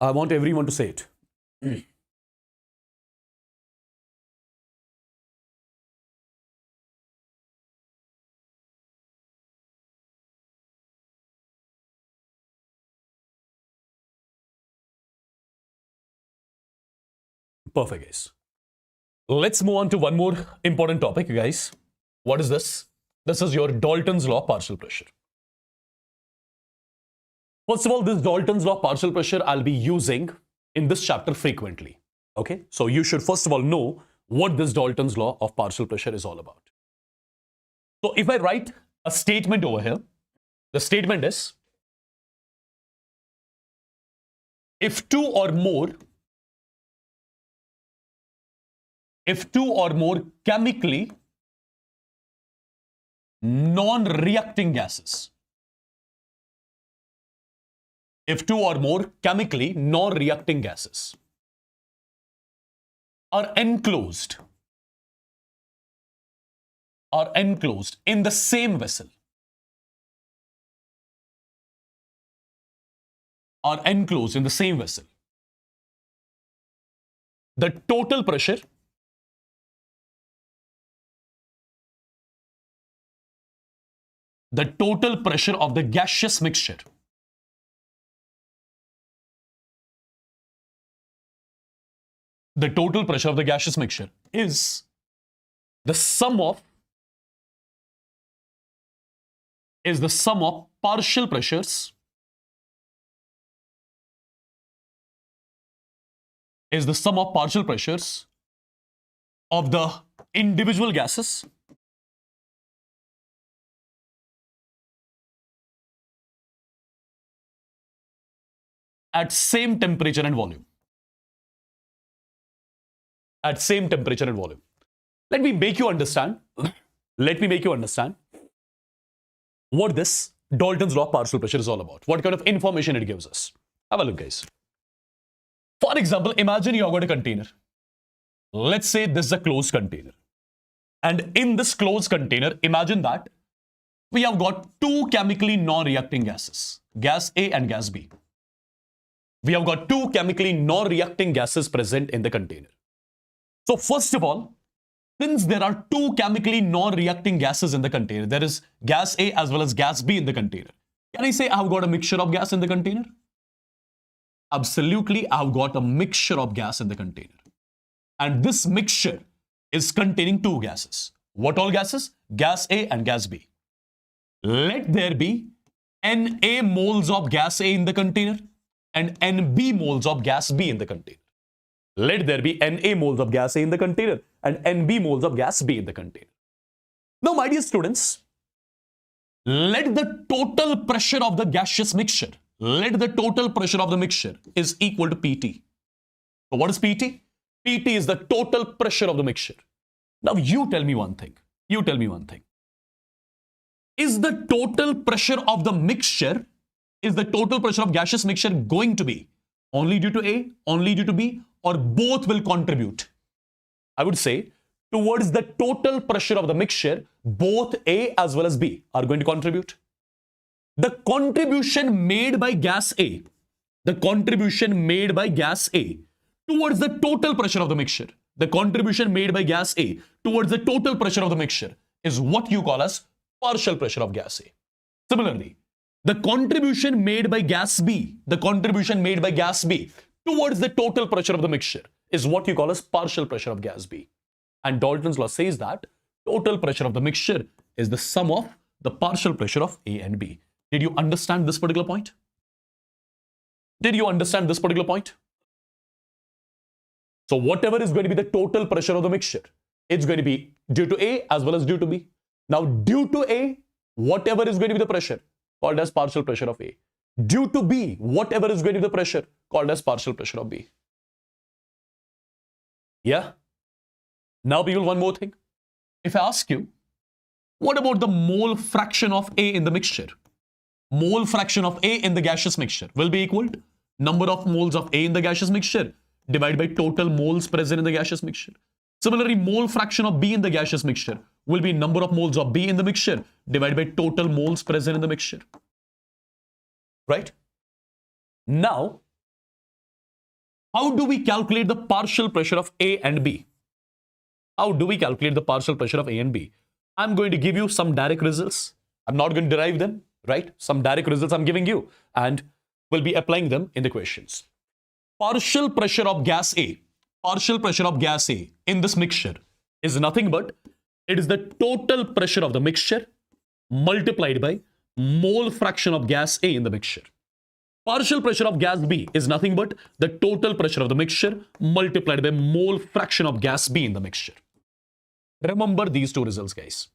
I want everyone to say it. Perfect, guys. Let's move on to one more important topic, guys. What is this? This is your Dalton's law of partial pressure. First of all, this Dalton's law of partial pressure I'll be using in this chapter frequently. Okay, so you should first of all know what this Dalton's law of partial pressure is all about. So if I write a statement over here, the statement is, if two or more chemically non-reacting gases, if two or more chemically non-reacting gases are enclosed in the same vessel, the total pressure of the gaseous mixture is the sum of partial pressures of the individual gases at same temperature and volume. Let me make you understand what this Dalton's law of partial pressure is all about. What kind of information it gives us. Have a look, guys. For example, imagine you have got a container. Let's say this is a closed container. And in this closed container, imagine that we have got two chemically non-reacting gases, gas A and gas B. We have got two chemically non-reacting gases present in the container. So first of all, since there are two chemically non-reacting gases in the container, there is gas A as well as gas B in the container. Can I say I have got a mixture of gas in the container? Absolutely, I have got a mixture of gas in the container. And this mixture is containing two gases. What all gases? Gas A and gas B. Let there be Na moles of gas A in the container and Nb moles of gas B in the container. Let there be Na moles of gas A in the container and Nb moles of gas B in the container. Now, my dear students, let the total pressure of the gaseous mixture, is equal to Pt. So what is Pt? Pt is the total pressure of the mixture. Now, you tell me one thing. Is the total pressure of the mixture, is the total pressure of gaseous mixture going to be only due to A, only due to B, or both will contribute? I would say towards the total pressure of the mixture, both A as well as B are going to contribute. The contribution made by gas A, towards the total pressure of the mixture, is what you call as partial pressure of gas A. Similarly, the contribution made by gas B, towards the total pressure of the mixture is what you call as partial pressure of gas B. And Dalton's law says that total pressure of the mixture is the sum of the partial pressure of A and B. Did you understand this particular point? Did you understand this particular point? So whatever is going to be the total pressure of the mixture, it's going to be due to A as well as due to B. Now, due to A, whatever is going to be the pressure, called as partial pressure of A. Due to B, whatever is going to be the pressure, called as partial pressure of B. Yeah? Now, people, one more thing. If I ask you, what about the mole fraction of A in the mixture? Mole fraction of A in the gaseous mixture will be equal to number of moles of A in the gaseous mixture divided by total moles present in the gaseous mixture. Similarly, mole fraction of B in the gaseous mixture will be number of moles of B in the mixture divided by total moles present in the mixture. Right? Now, how do we calculate the partial pressure of A and B? How do we calculate the partial pressure of A and B? I'm going to give you some direct results. I'm not going to derive them, right? Some direct results I'm giving you, and we'll be applying them in the questions. Partial pressure of gas A, partial pressure of gas A in this mixture is nothing but it is the total pressure of the mixture multiplied by mole fraction of gas A in the mixture. Partial pressure of gas B is nothing but the total pressure of the mixture multiplied by mole fraction of gas B in the mixture. Remember these two results, guys.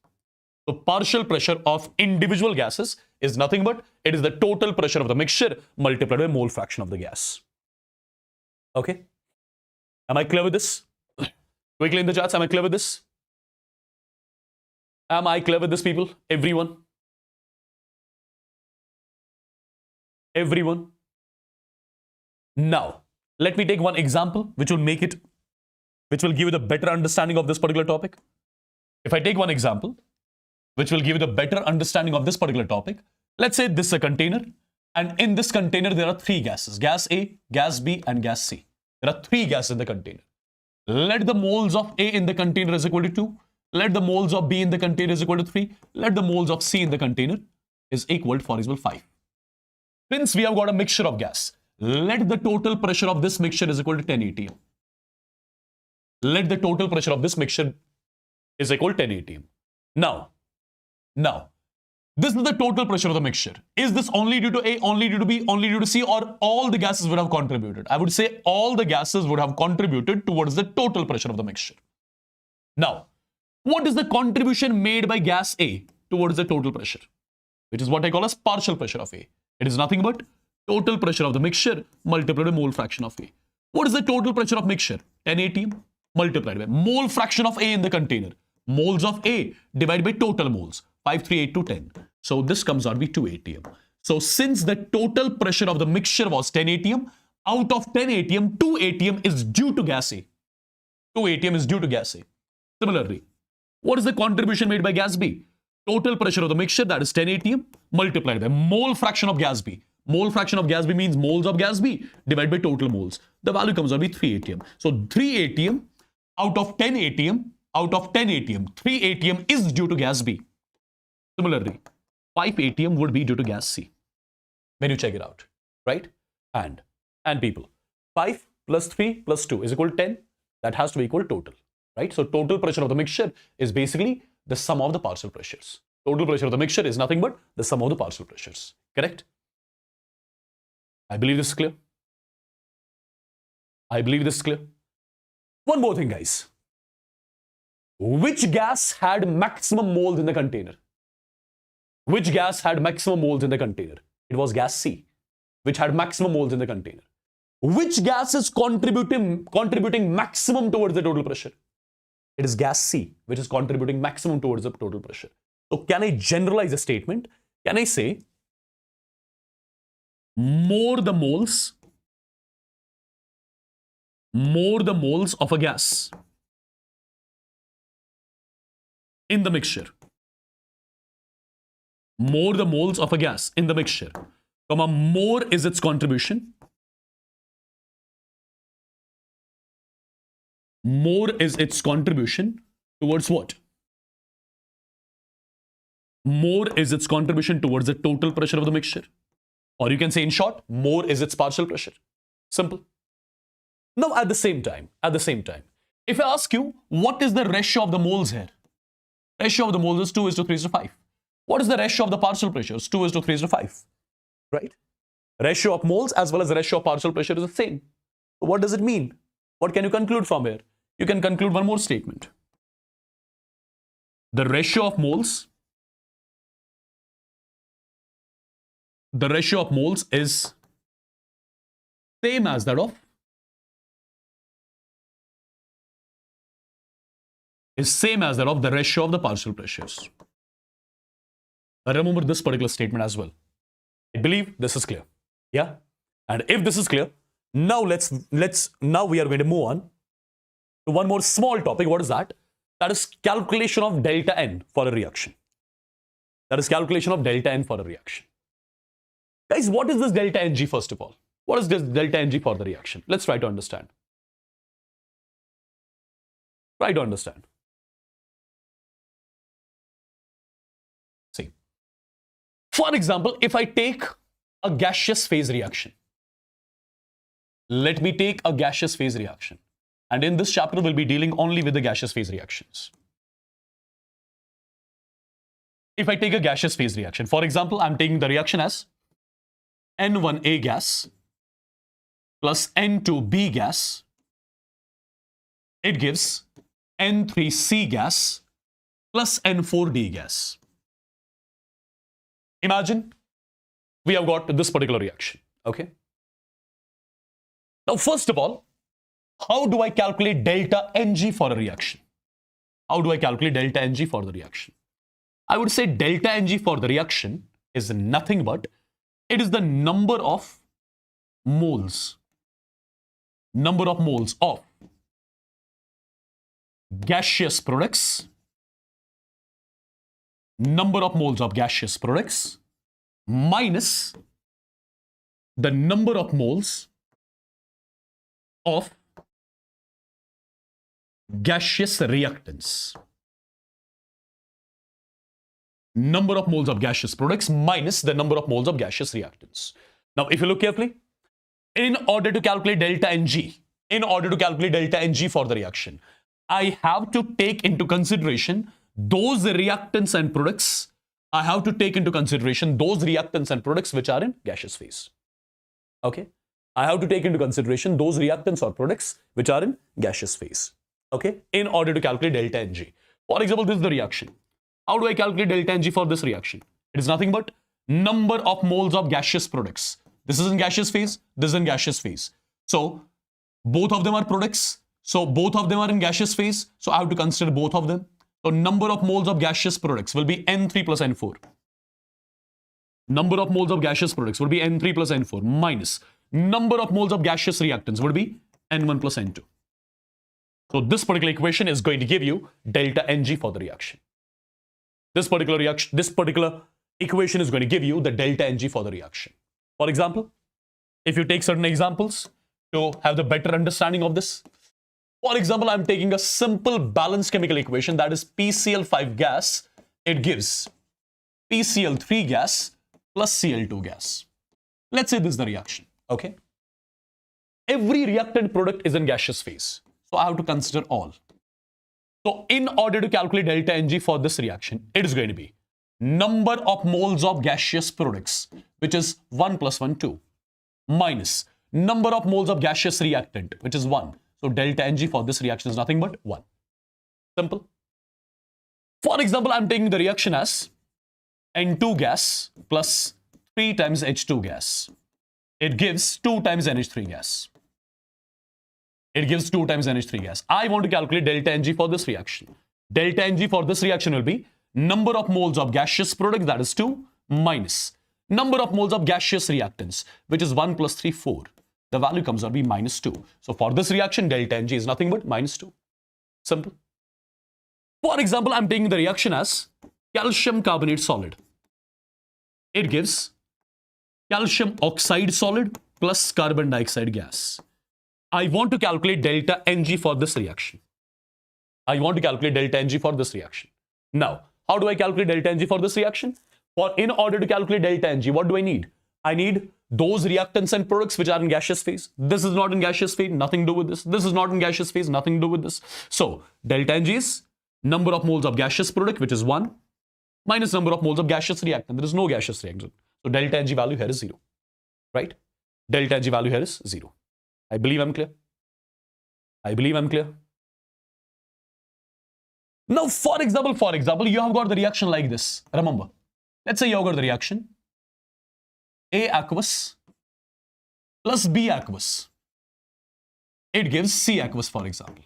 So partial pressure of individual gases is nothing but it is the total pressure of the mixture multiplied by mole fraction of the gas. Okay? Am I clear with this? Quickly in the chats, am I clear with this? Am I clear with this, people? Everyone? Everyone? Now, let me take one example which will give you the better understanding of this particular topic. If I take one example which will give you the better understanding of this particular topic, let's say this is a container, and in this container there are three gases, gas A, gas B, and gas C. There are three gases in the container. Let the moles of A in the container is equal to 2. Let the moles of B in the container is equal to 3. Let the moles of C in the container is equal to, for example, 5. Since we have got a mixture of gas, let the total pressure of this mixture is equal to 10 atm. Let the total pressure of this mixture is equal to 10 atm. Now, this is the total pressure of the mixture. Is this only due to A, only due to B, only due to C, or all the gases would have contributed? I would say all the gases would have contributed towards the total pressure of the mixture. Now, what is the contribution made by gas A towards the total pressure? Which is what I call as partial pressure of A. It is nothing but total pressure of the mixture multiplied by mole fraction of A. What is the total pressure of mixture? 10 atm multiplied by mole fraction of A in the container. Moles of A divided by total moles. 5, 3, 8 to 10. So this comes out to be 2 atm. So since the total pressure of the mixture was 10 atm, out of 10 atm, 2 atm is due to gas A. 2 atm is due to gas A. Similarly, what is the contribution made by gas B? Total pressure of the mixture, that is 10 atm, multiplied by mole fraction of gas B. Mole fraction of gas B means moles of gas B divided by total moles. The value comes out to be 3 atm. So 3 atm out of 10 atm, 3 atm is due to gas B. Similarly, 5 atm would be due to gas C. When you check it out, right? And people, 5 plus 3 plus 2 is equal to 10. That has to be equal to total, right? So total pressure of the mixture is basically the sum of the partial pressures. Total pressure of the mixture is nothing but the sum of the partial pressures. Correct? I believe this is clear. I believe this is clear. One more thing, guys. Which gas had maximum moles in the container? Which gas had maximum moles in the container? It was gas C, which had maximum moles in the container. Which gas is contributing maximum towards the total pressure? It is gas C, which is contributing maximum towards the total pressure. So can I generalize a statement? Can I say more the moles of a gas in the mixture, more the moles of a gas in the mixture, comma, more is its contribution, more is its contribution towards what? More is its contribution towards the total pressure of the mixture. Or you can say, in short, more is its partial pressure. Simple. Now, at the same time, if I ask you, what is the ratio of the moles here? Ratio of the moles is 2:3:5. What is the ratio of the partial pressures? 2:3:5. Right? Ratio of moles as well as the ratio of partial pressure is the same. So what does it mean? What can you conclude from here? You can conclude one more statement. The ratio of moles is same as that of the ratio of the partial pressures. Remember this particular statement as well. I believe this is clear. Yeah? And if this is clear, now now we are going to move on to one more small topic. What is that? That is calculation of delta N for a reaction. Guys, what is this delta Ng first of all? What is this delta Ng for the reaction? Let's try to understand. See. For example, if I take a gaseous phase reaction. Let me take a gaseous phase reaction. And in this chapter, we'll be dealing only with the gaseous phase reactions. If I take a gaseous phase reaction, for example, I'm taking the reaction as N1A gas plus N2B gas. It gives N3C gas plus N4D gas. Imagine we have got this particular reaction, okay? Now, first of all, how do I calculate delta Ng for a reaction? I would say delta Ng for the reaction is nothing but, it is the number of moles of gaseous products, minus the number of moles of gaseous reactants. Number of moles of gaseous products minus the number of moles of gaseous reactants. Now, if you look carefully, in order to calculate delta Ng for the reaction, I have to take into consideration those reactants and products. which are in gaseous phase. Okay? I have to take into consideration those reactants or products which are in gaseous phase. Okay? In order to calculate delta Ng. For example, this is the reaction. How do I calculate delta Ng for this reaction? It is nothing but number of moles of gaseous products. This is in gaseous phase, this is in gaseous phase. So, both of them are products. So, both of them are in gaseous phase. So, I have to consider both of them. So, number of moles of gaseous products will be N3 plus N4. Number of moles of gaseous products will be N3 plus N4 minus number of moles of gaseous reactants would be N1 plus N2. So, this particular equation is going to give you delta Ng for the reaction. This particular equation is going to give you the delta Ng for the reaction. For example, if you take certain examples to have the better understanding of this. For example, I'm taking a simple balanced chemical equation, that is PCl5 gas. It gives PCl3 gas plus Cl2 gas. Let's say this is the reaction, okay? Every reactant product is in gaseous phase. So I have to consider all. So in order to calculate delta Ng for this reaction, it is going to be number of moles of gaseous products, which is 1 plus 1, 2, minus number of moles of gaseous reactant, which is 1. So delta Ng for this reaction is nothing but 1. Simple. For example, I'm taking the reaction as N2 gas plus 3 times H2 gas. It gives 2 times NH3 gas. I want to calculate delta Ng for this reaction. Delta Ng for this reaction will be number of moles of gaseous product, that is 2, minus number of moles of gaseous reactants, which is 1 plus 3, 4. The value comes out to be minus 2. So for this reaction, delta Ng is nothing but minus 2. Simple. For example, I'm taking the reaction as calcium carbonate solid. It gives calcium oxide solid plus carbon dioxide gas. I want to calculate delta Ng for this reaction. Now, how do I calculate delta Ng for this reaction? In order to calculate delta Ng, what do I need? I need those reactants and products which are in gaseous phase. This is not in gaseous phase, nothing to do with this. This is not in gaseous phase, nothing to do with this. So, delta Ng is number of moles of gaseous product, which is 1, minus number of moles of gaseous reactant. There is no gaseous reactant. So, delta Ng value here is 0. right? Delta G value here is 0. I believe I'm clear. I believe I'm clear. Now, for example, you have got the reaction like this. Remember, let's say you have got the reaction A aqueous plus B aqueous. It gives C aqueous, for example.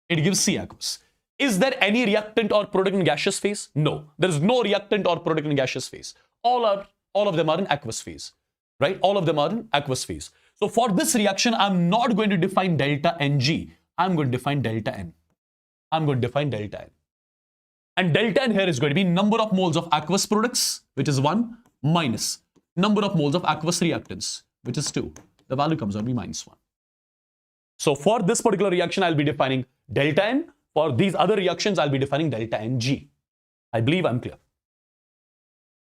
It gives C aqueous. Is there any reactant or product in gaseous phase? No, there is no reactant or product in gaseous phase. All of them are in aqueous phase, right? All of them are in aqueous phase. So for this reaction, I'm not going to define delta Ng. I'm going to define delta N. I'm going to define delta N. And delta N here is going to be number of moles of aqueous products, which is 1, minus number of moles of aqueous reactants, which is 2. The value comes out to be -1. So for this particular reaction, I'll be defining delta N. For these other reactions, I'll be defining delta Ng. I believe I'm clear.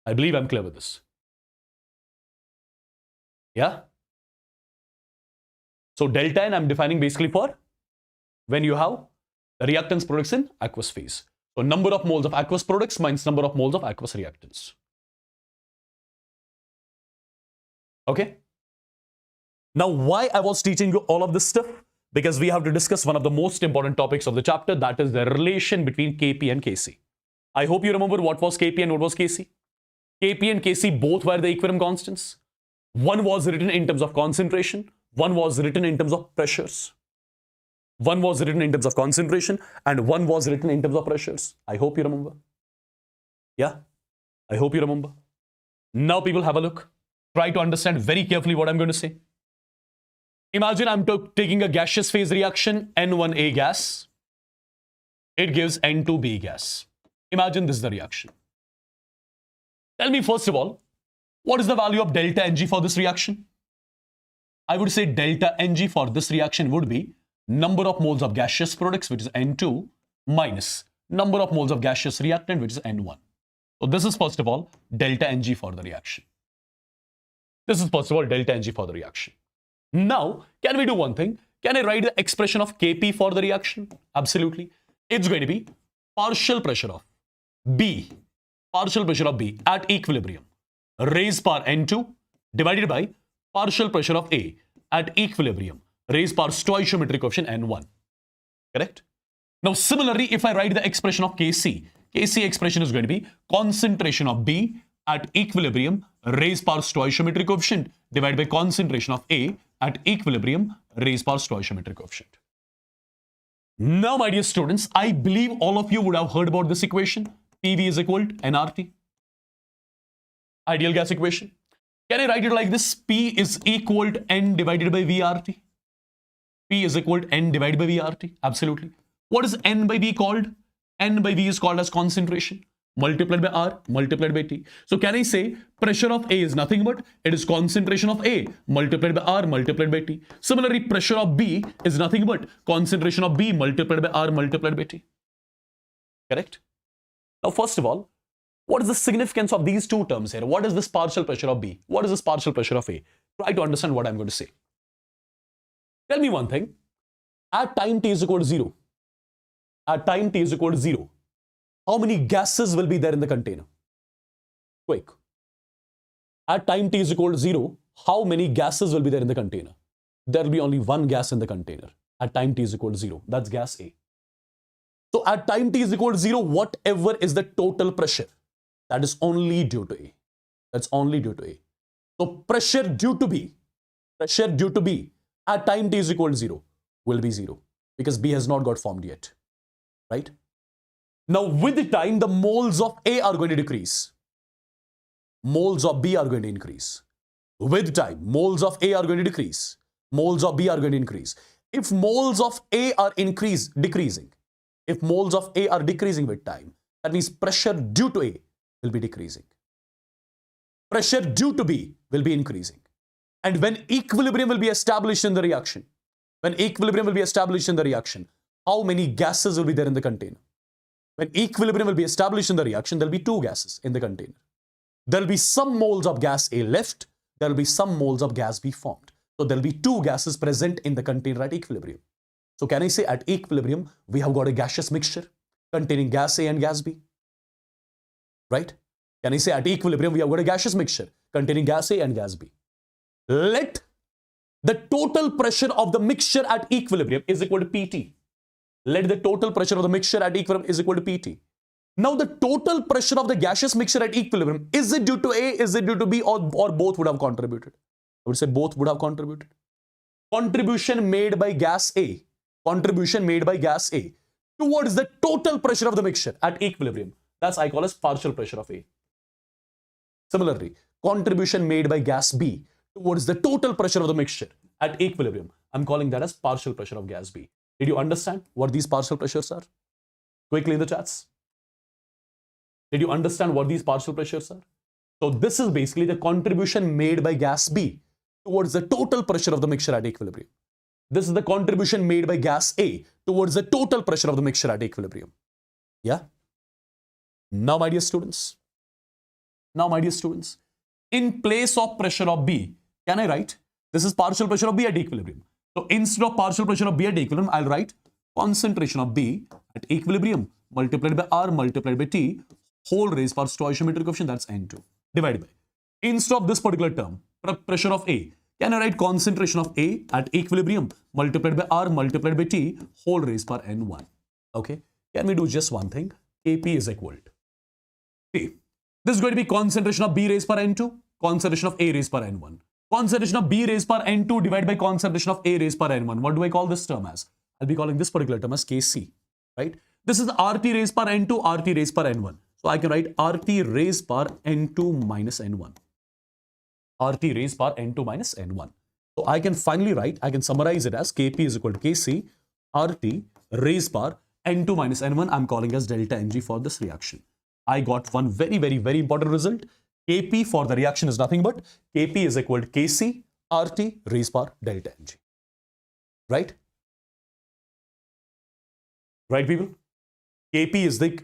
I believe I'm clear with this. Yeah? So delta N I'm defining basically for when you have the reactants products in aqueous phase. So number of moles of aqueous products minus number of moles of aqueous reactants. Okay? Now, why I was teaching you all of this stuff? Because we have to discuss one of the most important topics of the chapter, that is the relation between Kp and Kc. I hope you remember what was Kp and what was Kc. Kp and Kc both were the equilibrium constants. One was written in terms of concentration, one was written in terms of pressures. One was written in terms of concentration and one was written in terms of pressures. I hope you remember. Yeah, I hope you remember. Now people have a look. Try to understand very carefully what I'm going to say. Imagine I'm taking a gaseous phase reaction, N1A gas. It gives N2B gas. Imagine this is the reaction. Tell me first of all, what is the value of delta Ng for this reaction? I would say delta Ng for this reaction would be number of moles of gaseous products, which is N2, minus number of moles of gaseous reactant, which is N1. So this is first of all delta Ng for the reaction. This is first of all delta Ng for the reaction. Now, can we do one thing? Can I write the expression of Kp for the reaction? Absolutely. It's going to be partial pressure of B at equilibrium raised power N2 divided by partial pressure of A at equilibrium raised power stoichiometric coefficient N1. Correct? Now, similarly, if I write the expression of Kc expression is going to be concentration of B at equilibrium raised power stoichiometric coefficient divided by concentration of A at equilibrium raised power stoichiometric coefficient. Now, my dear students, I believe all of you would have heard about this equation. PV is equal to nRT. Ideal gas equation. Can I write it like this? P is equal to N divided by VRT. P is equal to N divided by VRT. Absolutely. What is N by V called? N by V is called as concentration multiplied by R multiplied by T. So can I say pressure of A is nothing but it is concentration of A multiplied by R multiplied by T. Similarly, pressure of B is nothing but concentration of B multiplied by R multiplied by T. Correct? Now, first of all, what is the significance of these two terms here? What is this partial pressure of B? What is this partial pressure of A? Try to understand what I'm going to say. Tell me one thing. At time t is equal to 0, how many gases will be there in the container? Quick. At time t is equal to 0, how many gases will be there in the container? There will be only one gas in the container. At time t is equal to 0, that's gas A. So at time t is equal to 0, whatever is the total pressure, that is only due to A. That's only due to A. So pressure due to B at time t is equal to 0 will be 0 because B has not got formed yet. Right? Now with the time, the moles of A are going to decrease. Moles of B are going to increase. With time, moles of A are going to decrease. Moles of B are going to increase. If moles of A are decreasing, if moles of A are decreasing with time, that means pressure due to A will be decreasing. Pressure due to B will be increasing. And when equilibrium will be established in the reaction, how many gases will be there in the container? When equilibrium will be established in the reaction, there will be two gases in the container. There will be some moles of gas A left, there will be some moles of gas B formed. So there will be two gases present in the container at equilibrium. So can I say at equilibrium, we have got a gaseous mixture containing gas A and gas B? Right? Can I say at equilibrium, we have got a gaseous mixture containing gas A and gas B? let the total pressure of the mixture at equilibrium is equal to PT. Let the total pressure of the mixture at equilibrium is equal to PT. Now the total pressure of the gaseous mixture at equilibrium, is it due to A, is it due to B, or both would have contributed? I would say both would have contributed. Contribution made by gas A, contribution made by gas A towards the total pressure of the mixture at equilibrium. That's I call as partial pressure of A. Similarly, contribution made by gas B towards the total pressure of the mixture at equilibrium. I'm calling that as partial pressure of gas B. Did you understand what these partial pressures are? Quickly in the chats. Did you understand what these partial pressures are? So this is basically the contribution made by gas B towards the total pressure of the mixture at equilibrium. This is the contribution made by gas A towards the total pressure of the mixture at equilibrium. Yeah? Now, my dear students, in place of pressure of B, can I write, this is partial pressure of B at equilibrium. So instead of partial pressure of B at equilibrium, I'll write concentration of B at equilibrium multiplied by R multiplied by T whole raised by stoichiometric coefficient, that's N2, divided by. Instead of this particular term, pressure of A, can I write concentration of A at equilibrium multiplied by R multiplied by T whole raised by N1. Okay, can we do just one thing? Kp is equal to, see, this is going to be concentration of B raised by N2, concentration of A raised by N1. Concentration of B raised by N2 divided by concentration of A raised by N1. What do I call this term as? I'll be calling this particular term as Kc, right? This is RT raised by N2, RT raised by N1. So I can write RT raised by N2 minus N1. RT raised by N2 minus N1. So I can finally write, I can summarize it as Kp is equal to Kc, RT raised by N2 minus N1. I'm calling as delta Ng for this reaction. I got one very, very, very important result. Kp for the reaction is nothing but Kp is equal to Kc, RT raised by delta Ng. Right? Right, people? Kp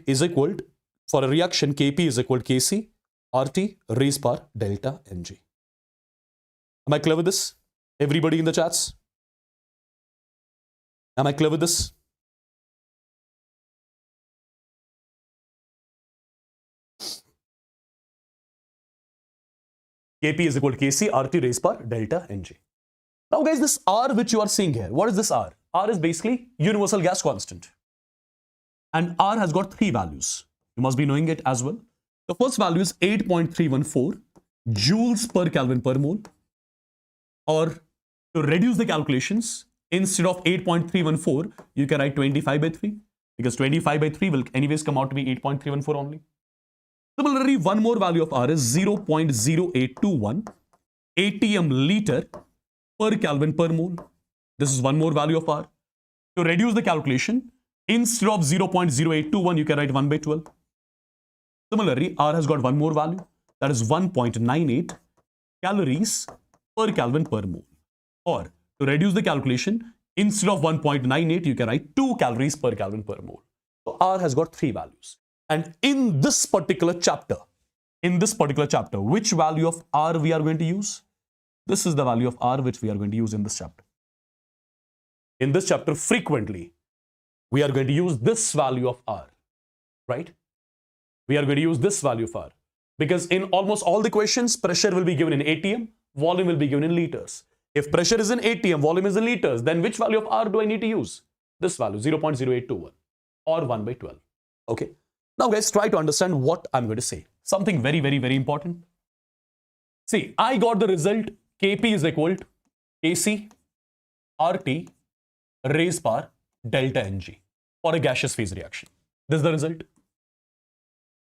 is equal to, for a reaction, Kp is equal to Kc, RT raised by delta Ng. Am I clear with this? Everybody in the chats? Am I clear with this? Kp is equal to Kc, RT raised by delta Ng. Now guys, this R which you are seeing here, what is this R? R is basically universal gas constant. And R has got three values. You must be knowing it as well. The first value is 8.314 joules per Kelvin per mole. Or to reduce the calculations, instead of 8.314, you can write 25 by 3. Because 25 by 3 will anyways come out to be 8.314 only. Similarly, one more value of R is 0.0821 atm liter per Kelvin per mole. This is one more value of R. To reduce the calculation, instead of 0.0821, you can write 1 by 12. Similarly, R has got one more value, that is 1.98 calories per Kelvin per mole. Or to reduce the calculation, instead of 1.98, you can write 2 calories per Kelvin per mole. So R has got three values. And in this particular chapter, which value of R we are going to use? This is the value of R which we are going to use in this chapter. In this chapter, frequently, we are going to use this value of R, right? We are going to use this value of R. Because in almost all the questions, pressure will be given in atm, volume will be given in liters. If pressure is in atm, volume is in liters, then which value of R do I need to use? This value, 0.0821 or 1 by 12. Okay. Now guys, try to understand what I'm going to say. Something very, very, very important. See, I got the result Kp is equal to Kc RT raised by delta Ng for a gaseous phase reaction. This is the result.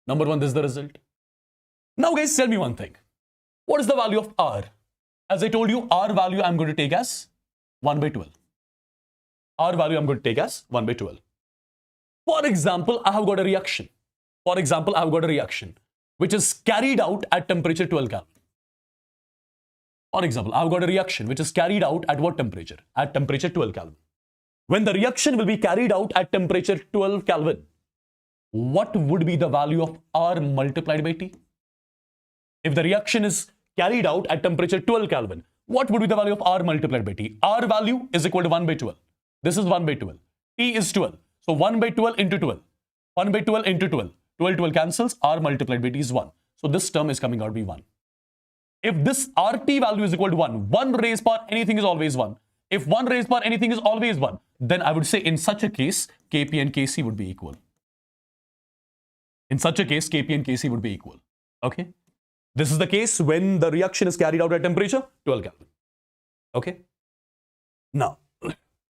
Number one, this is the result. Now guys, tell me one thing. What is the value of R? As I told you, R value I'm going to take as 1 by 12. R value I'm going to take as 1 by 12. For example, I have got a reaction. Which is carried out at temperature 12 Kelvin. For example, I've got a reaction which is carried out at what temperature? At temperature 12 Kelvin. When the reaction will be carried out at temperature 12 Kelvin, what would be the value of R multiplied by T? If the reaction is carried out at temperature 12 Kelvin, what would be the value of R multiplied by T? R value is equal to 1 by 12. This is 1 by 12. T is 12. So 1 by 12 into 12. 1 by 12 into 12. 12 cancels. R multiplied by T is 1. So this term is coming out to be 1. if this RT value is equal to 1, 1 raised power anything is always 1. If 1 raised power anything is always 1, then I would say in such a case, Kp and Kc would be equal. In such a case, Kp and Kc would be equal. Okay? This is the case when the reaction is carried out at temperature 12 Kelvin. Okay? Now,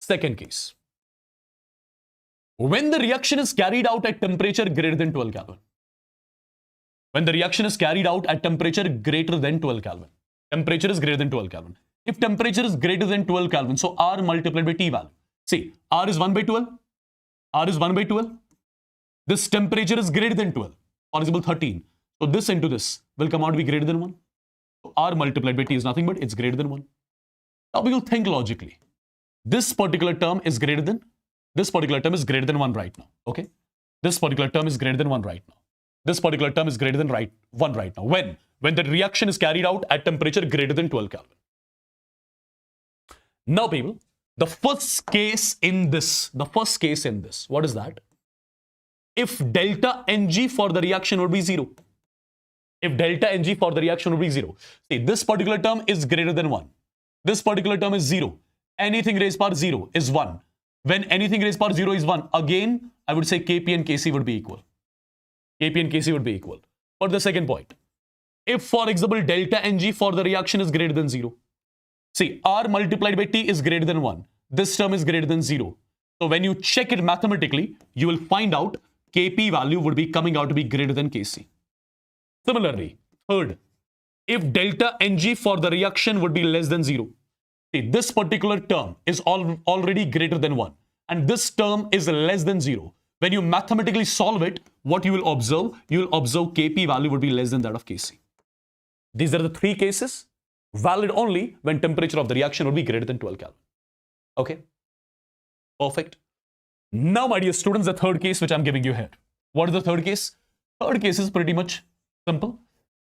second case. When the reaction is carried out at temperature greater than 12 Kelvin. When the reaction is carried out at temperature greater than 12 Kelvin. Temperature is greater than 12 Kelvin. If temperature is greater than 12 Kelvin, so R multiplied by T value. See, R is 1 by 12. R is 1 by 12. This temperature is greater than 12. For example, 13. So this into this will come out to be greater than 1. So R multiplied by T is nothing but it's greater than 1. Now we will think logically. This particular term is greater than 1 right now. Okay? This particular term is greater than 1 right now. This particular term is greater than 1 right now. When? When the reaction is carried out at temperature greater than 12 Kelvin. Now people, the first case in this, what is that? If delta Ng for the reaction would be 0. If delta Ng for the reaction would be 0. See, this particular term is greater than 1. This particular term is 0. Anything raised power 0 is 1. When anything raised power 0 is 1, again, I would say Kp and Kc would be equal. Kp and Kc would be equal. For the second point, if, for example, delta Ng for the reaction is greater than 0, see, R multiplied by T is greater than 1. This term is greater than 0. So when you check it mathematically, you will find out Kp value would be coming out to be greater than Kc. Similarly, third, if delta Ng for the reaction would be less than 0, see, this particular term is already greater than 1. And this term is less than 0. When you mathematically solve it, what you will observe? You will observe Kp value would be less than that of Kc. These are the three cases valid only when temperature of the reaction would be greater than 12 Kelvin. Okay? Perfect. Now, my dear students, the third case which I'm giving you here. What is the third case? Third case is pretty much simple.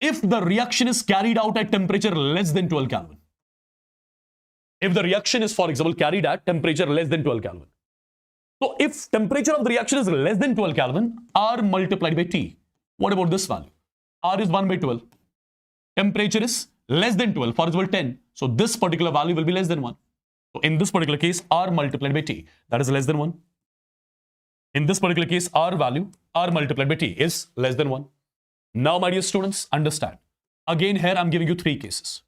If the reaction is carried out at temperature less than 12 Kelvin. If the reaction is, for example, carried at temperature less than 12 Kelvin. So if temperature of the reaction is less than 12 Kelvin, R multiplied by T. What about this value? R is 1 by 12. Temperature is less than 12, for example, 10. So this particular value will be less than 1. So in this particular case, R multiplied by T, that is less than 1. In this particular case, R value, R multiplied by T is less than 1. Now, my dear students, understand. Again, here I'm giving you three cases.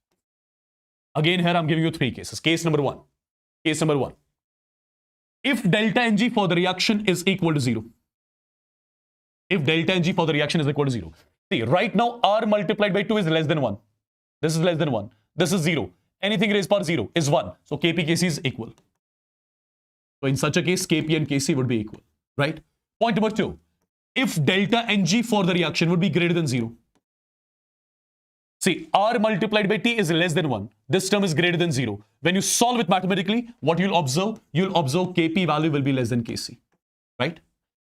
Case number one. If delta Ng for the reaction is equal to 0. See, right now, R multiplied by 2 is less than 1. This is less than 1. This is 0. Anything raised power 0 is 1. So Kp, Kc is equal. So in such a case, Kp and Kc would be equal. Right? Point number 2. If delta Ng for the reaction would be greater than 0. See, R multiplied by T is less than 1. This term is greater than 0. When you solve it mathematically, what you'll observe? You'll observe Kp value will be less than Kc. Right?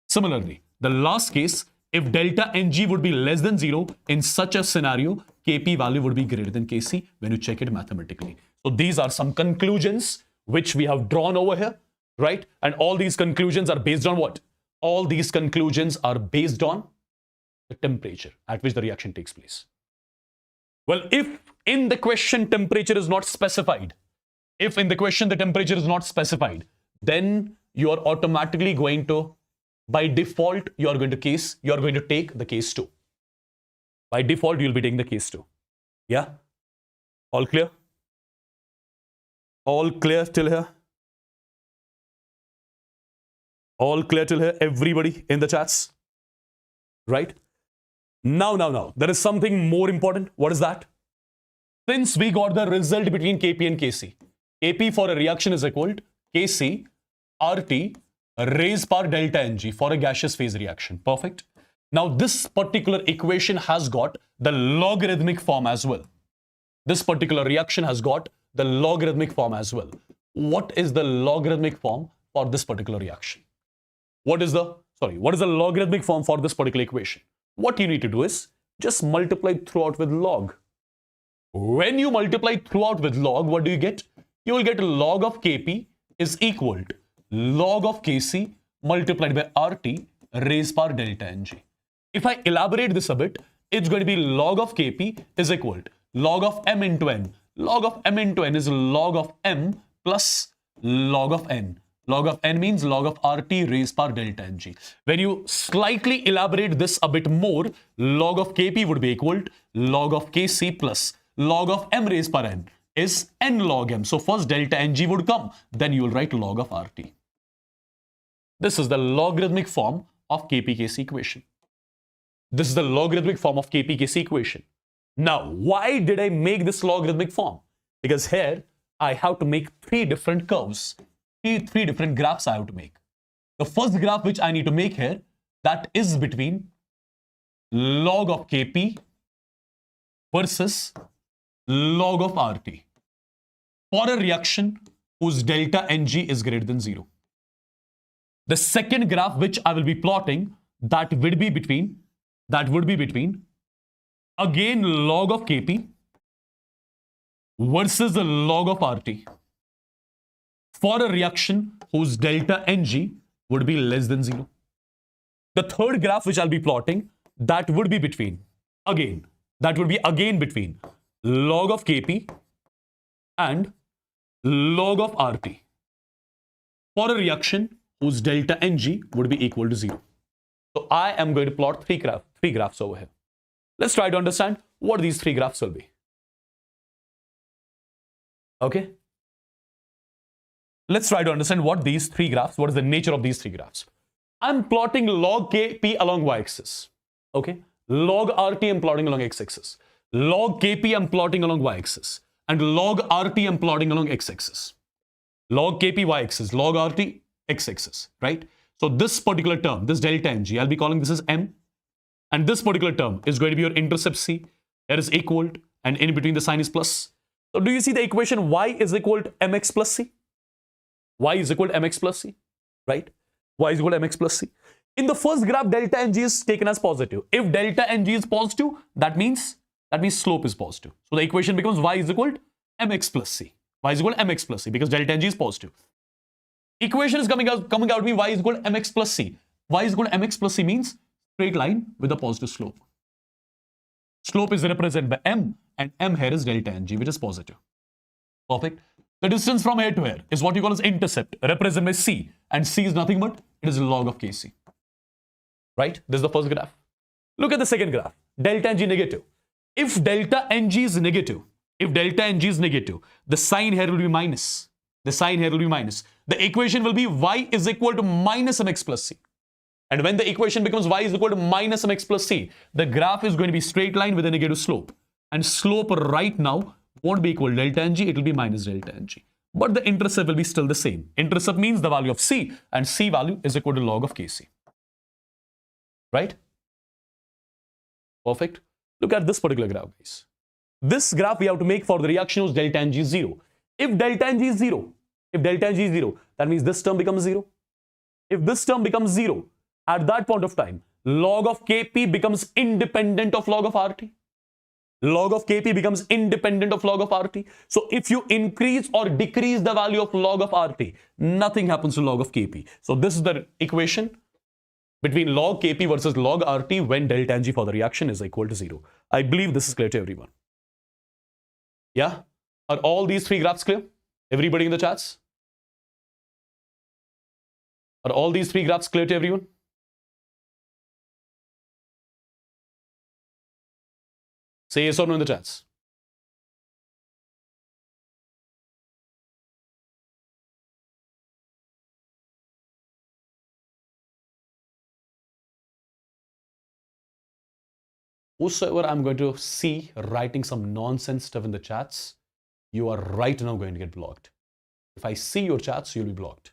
Similarly, the last case, if delta Ng would be less than 0, in such a scenario, Kp value would be greater than Kc when you check it mathematically. So these are some conclusions which we have drawn over here, right? And all these conclusions are based on what? All these conclusions are based on the temperature at which the reaction takes place. Well, if in the question temperature is not specified, then you are automatically going to, by default, you are going to take the case 2. By default, you'll be taking the case 2. Yeah? All clear? All clear till here? All clear till here? Everybody in the chats? Right? Now. There is something more important. What is that? Since we got the result between Kp and Kc. Kp for a reaction is equal to Kc RT raised power delta Ng for a gaseous phase reaction. Perfect. Now, this particular equation has got the logarithmic form as well. This particular reaction has got the logarithmic form as well. What is the logarithmic form for this particular reaction? What is the logarithmic form for this particular equation? What you need to do is just multiply throughout with log. When you multiply throughout with log, what do you get? You will get log of Kp is equal to log of Kc multiplied by RT raised power delta Ng. If I elaborate this a bit, it's going to be log of Kp is equal to log of m into n. Log of m into n is log of m plus log of n. Log of n means log of RT raised power delta Ng. When you slightly elaborate this a bit more, log of Kp would be equal to log of Kc plus log of m raised power n is n log m. So first delta Ng would come, then you will write log of RT. This is the logarithmic form of Kp-Kc equation. This is the logarithmic form of Kp-Kc equation. Now, why did I make this logarithmic form? Because here I have to make three different curves. Three different graphs I have to make. The first graph which I need to make here, that is between log of Kp versus log of RT for a reaction whose delta Ng is greater than 0. The second graph which I will be plotting, that would be between again log of Kp versus the log of RT for a reaction whose delta Ng would be less than 0. The third graph which I'll be plotting, that would be between between log of Kp and log of RT for a reaction whose delta Ng would be equal to 0. So I am going to plot three graphs over here. Let's try to understand what these three graphs will be. Okay? Let's try to understand what is the nature of these three graphs. I'm plotting log Kp along y-axis. Okay? Log RT I'm plotting along x-axis. Log Kp I'm plotting along y-axis. And log RT I'm plotting along x-axis. Log Kp y-axis, log RT x-axis, right? So this particular term, this delta Ng, I'll be calling this as m. And this particular term is going to be your intercept c. Here is equal to, and in between the sign is plus. So do you see the equation y is equal to mx plus c? Y is equal to mx plus c, right? Y is equal to mx plus c. In the first graph, delta Ng is taken as positive. If delta Ng is positive, that means slope is positive. So the equation becomes y is equal to mx plus c. Y is equal to mx plus c because delta Ng is positive. Equation is coming out to be y is equal to mx plus c. Y is equal to mx plus c means straight line with a positive slope. Slope is represented by m, and m here is delta Ng, which is positive. Perfect. The distance from here to here is what you call as intercept, represented by c, and c is nothing but it is log of Kc. Right? This is the first graph. Look at the second graph. Delta Ng negative. If delta Ng is negative, the sign here will be minus. The equation will be y is equal to minus mx plus c. And when the equation becomes y is equal to minus mx plus c, the graph is going to be straight line with a negative slope. And slope right now won't be equal to delta Ng, it will be minus delta Ng. But the intercept will be still the same. Intercept means the value of c, and c value is equal to log of Kc. Right? Perfect. Look at this particular graph, guys. This graph we have to make for the reaction whose delta Ng is 0. If delta Ng is 0, that means this term becomes 0. If this term becomes 0, at that point of time, log of Kp becomes independent of log of RT. Log of Kp becomes independent of log of RT. So if you increase or decrease the value of log of RT, nothing happens to log of Kp. So this is the equation between log Kp versus log RT when delta Ng for the reaction is equal to 0. I believe this is clear to everyone. Yeah? Are all these three graphs clear? Everybody in the chats? Are all these three graphs clear to everyone? Say yes or no in the chats. Whosoever I'm going to see writing some nonsense stuff in the chats, you are right now going to get blocked. If I see your chats, you'll be blocked.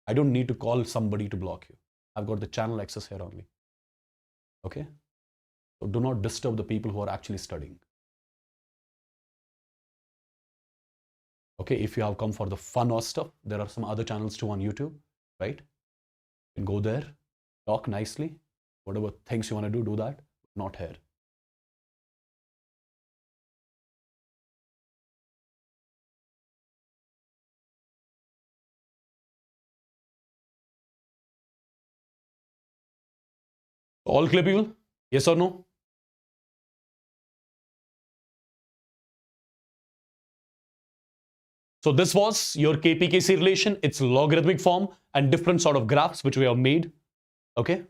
I don't need to call somebody to block you. I've got the channel access here only. Okay? So do not disturb the people who are actually studying. Okay, if you have come for the fun or stuff, there are some other channels too on YouTube, right? You can go there, talk nicely, whatever things you want to do that, not here. All clear, people? Yes or no? So this was your KP-Kc relation. It's logarithmic form and different sort of graphs which we have made. Okay.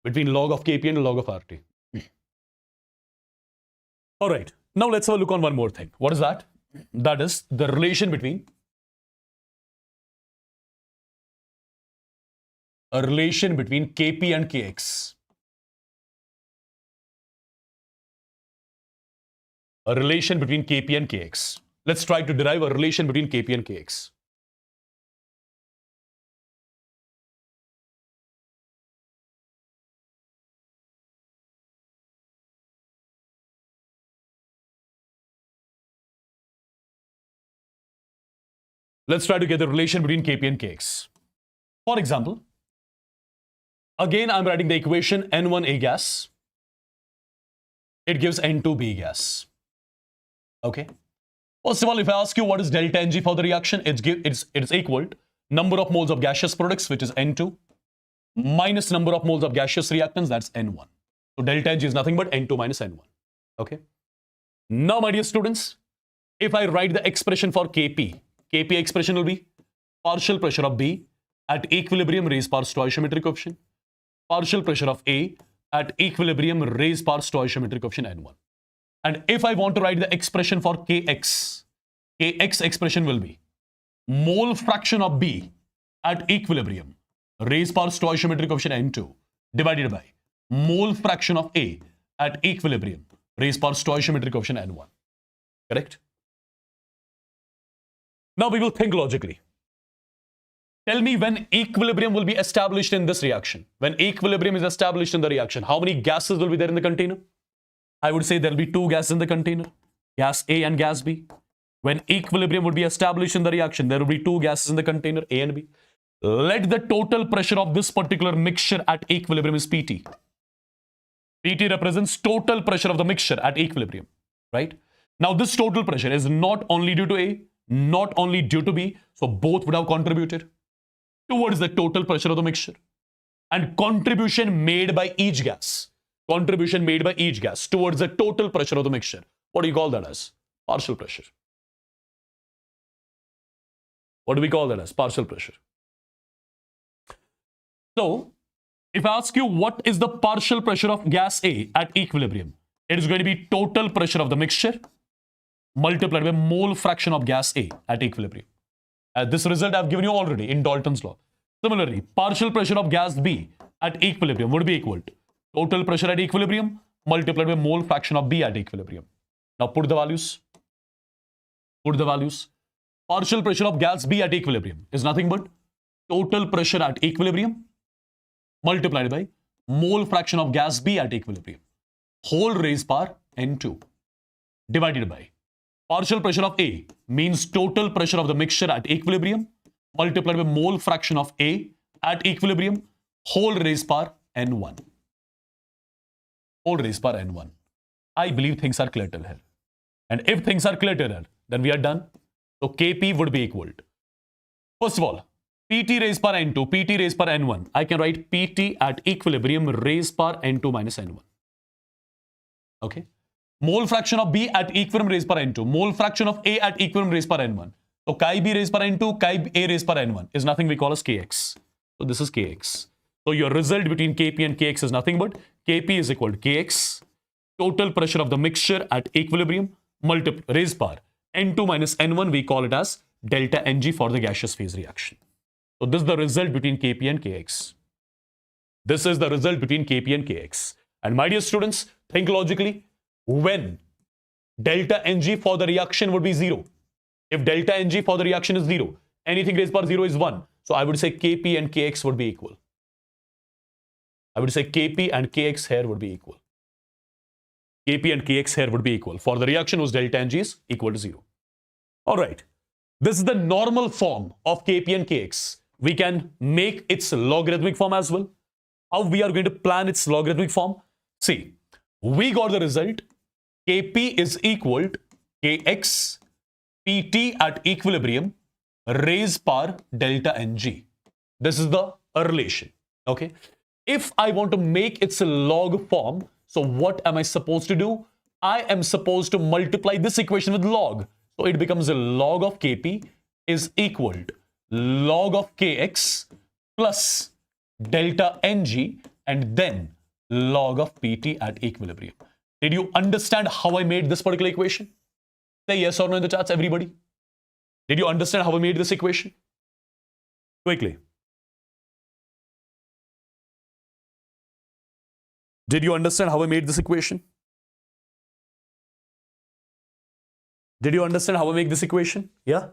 Between log of Kp and log of Rt. All right. Now let's have a look on one more thing. What is that? That is the relation between Kp and Kx. A relation between Kp and Kx. Let's try to derive a relation between Kp and Kx. Let's try to get the relation between Kp and Kx. For example, again I'm writing the equation N1A gas. It gives N2B gas. Okay. First of all, if I ask you what is delta Ng for the reaction, it's equal to number of moles of gaseous products, which is N2, minus number of moles of gaseous reactants, that's N1. So delta Ng is nothing but N2 minus N1. Okay. Now, my dear students, if I write the expression for Kp expression will be partial pressure of B at equilibrium raised par stoichiometric coefficient, partial pressure of A at equilibrium raised par stoichiometric coefficient N1. And if I want to write the expression for Kx expression will be mole fraction of B at equilibrium raised par stoichiometric coefficient N2 divided by mole fraction of A at equilibrium raised par stoichiometric coefficient N1. Correct? Now we will think logically. Tell me when equilibrium will be established in this reaction. When equilibrium is established in the reaction, how many gases will be there in the container? I would say there will be two gases in the container, gas A and gas B. When equilibrium would be established in the reaction, there will be two gases in the container, A and B. Let the total pressure of this particular mixture at equilibrium is Pt. Pt represents total pressure of the mixture at equilibrium, right? Now this total pressure is not only due to A, not only due to B, so both would have contributed towards the total pressure of the mixture. And contribution made by each gas towards the total pressure of the mixture. What do you call that as? Partial pressure. What do we call that as? Partial pressure. So, if I ask you what is the partial pressure of gas A at equilibrium, it is going to be total pressure of the mixture multiplied by mole fraction of gas A at equilibrium. This result I have given you already in Dalton's law. Similarly, partial pressure of gas B at equilibrium would be equal to total pressure at equilibrium multiplied by mole fraction of B at equilibrium. Now put the values. Partial pressure of gas B at equilibrium is nothing but total pressure at equilibrium multiplied by mole fraction of gas B at equilibrium whole raised par N2 divided by partial pressure of A means total pressure of the mixture at equilibrium multiplied by mole fraction of A at equilibrium whole raised par N1. Whole raised par N1. I believe things are clear till here. And if things are clear till here, then we are done. So Kp would be equal to, first of all, Pt raised par N2, Pt raised par N1. I can write Pt at equilibrium raised par N2 minus N1. Okay. Mole fraction of B at equilibrium raised par N2. Mole fraction of A at equilibrium raised par N1. So chi B raised par N2, chi A raised par N1 is nothing we call as Kx. So this is Kx. So your result between Kp and Kx is nothing but Kp is equal to Kx, total pressure of the mixture at equilibrium raised par N2 minus N1, we call it as delta Ng for the gaseous phase reaction. So this is the result between Kp and Kx. This is the result between Kp and Kx. And my dear students, think logically. When delta Ng for the reaction would be 0. If delta Ng for the reaction is 0, anything raised par 0 is 1. So I would say Kp and Kx would be equal. I would say Kp and Kx here would be equal. Kp and Kx here would be equal. For the reaction whose delta Ng is equal to 0. Alright. This is the normal form of Kp and Kx. We can make its logarithmic form as well. How we are going to plan its logarithmic form? See, we got the result. Kp is equal to Kx Pt at equilibrium raised par delta Ng. This is the relation. Okay. If I want to make its log form, So what am I supposed to do? I am supposed to multiply this equation with log. So it becomes a log of Kp is equal to log of Kx plus delta Ng and then log of Pt at equilibrium. Did you understand how I made this particular equation? Say yes or no in the chats, everybody. Did you understand how I made this equation? Quickly. Did you understand how I made this equation? Did you understand how I make this equation? Yeah?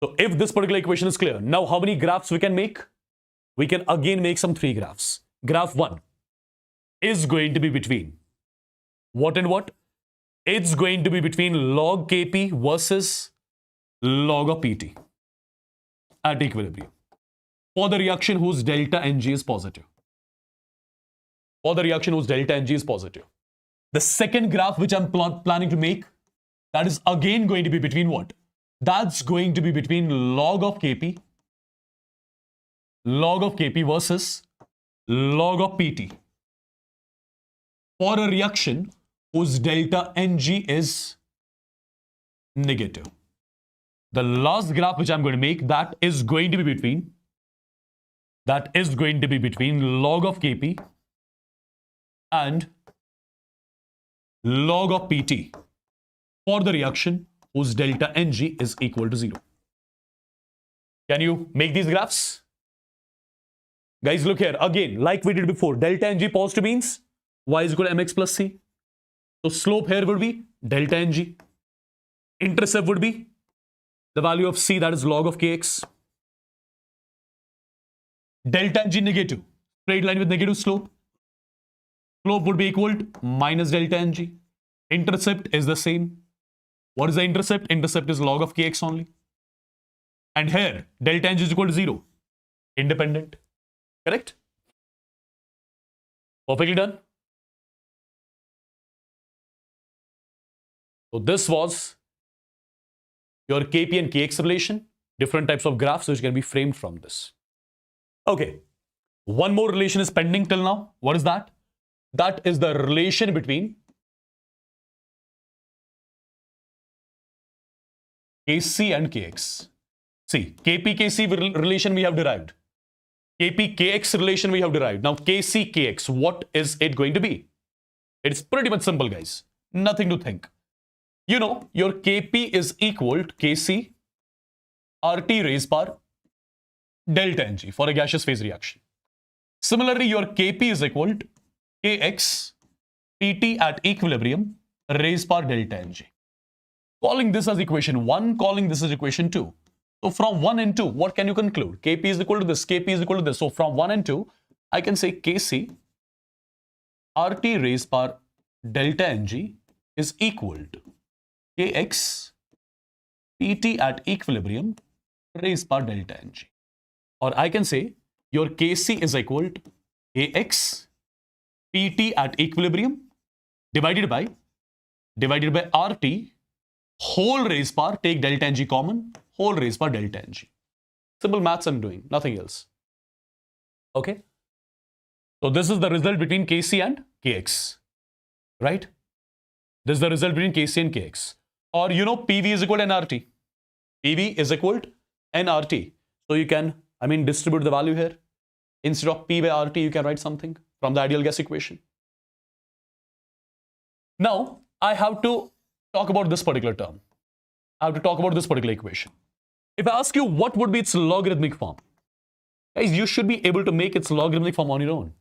So if this particular equation is clear, now how many graphs we can make? We can again make some 3 graphs. Graph 1 is going to be between what and what? It's going to be between log Kp versus log of Pt at equilibrium for the reaction whose delta Ng is positive. For the reaction whose delta Ng is positive. The second graph which I'm planning to make, that is again going to be between what? That's going to be between log of Kp versus log of Pt for a reaction whose delta Ng is negative. The last graph which I'm going to make, that is going to be between log of Kp and log of Pt for the reaction whose delta Ng is equal to 0. Can you make these graphs? Guys, look here. Again, like we did before, delta Ng positive means y is equal to mx plus c. So slope here would be delta Ng. Intercept would be the value of c, that is log of kx. Delta Ng negative, straight line with negative slope. Slope would be equal to minus delta Ng. Intercept is the same. What is the intercept? Intercept is log of kx only. And here, delta Ng is equal to 0. Independent. Correct? Perfectly done. So this was your Kp and Kx relation. Different types of graphs which can be framed from this. Okay. One more relation is pending till now. What is that? That is the relation between Kc and Kx. See, Kp Kc relation we have derived. Kp Kx relation we have derived. Now Kc Kx, what is it going to be? It's pretty much simple, guys. Nothing to think. You know, your Kp is equal to Kc RT raised power delta Ng for a gaseous phase reaction. Similarly, your Kp is equal to Kx Pt at equilibrium raised power delta Ng. Calling this as equation 1, calling this as equation 2. So from 1 and 2, what can you conclude? Kp is equal to this, Kp is equal to this. So from 1 and 2, I can say Kc RT raised power delta Ng is equal to Kx Pt at equilibrium raised power delta Ng. Or I can say your Kc is equal to Ax Pt at equilibrium divided by RT whole raised power, take delta Ng common, whole raised power delta Ng. Simple maths I'm doing, nothing else. Okay? So this is the result between Kc and Kx. Right? This is the result between Kc and Kx. Or you know, PV is equal to nRT. PV is equal to nRT. So you can, distribute the value here. Instead of P by RT, you can write something from the ideal gas equation. Now, I have to talk about this particular term. I have to talk about this particular equation. If I ask you what would be its logarithmic form, guys, you should be able to make its logarithmic form on your own.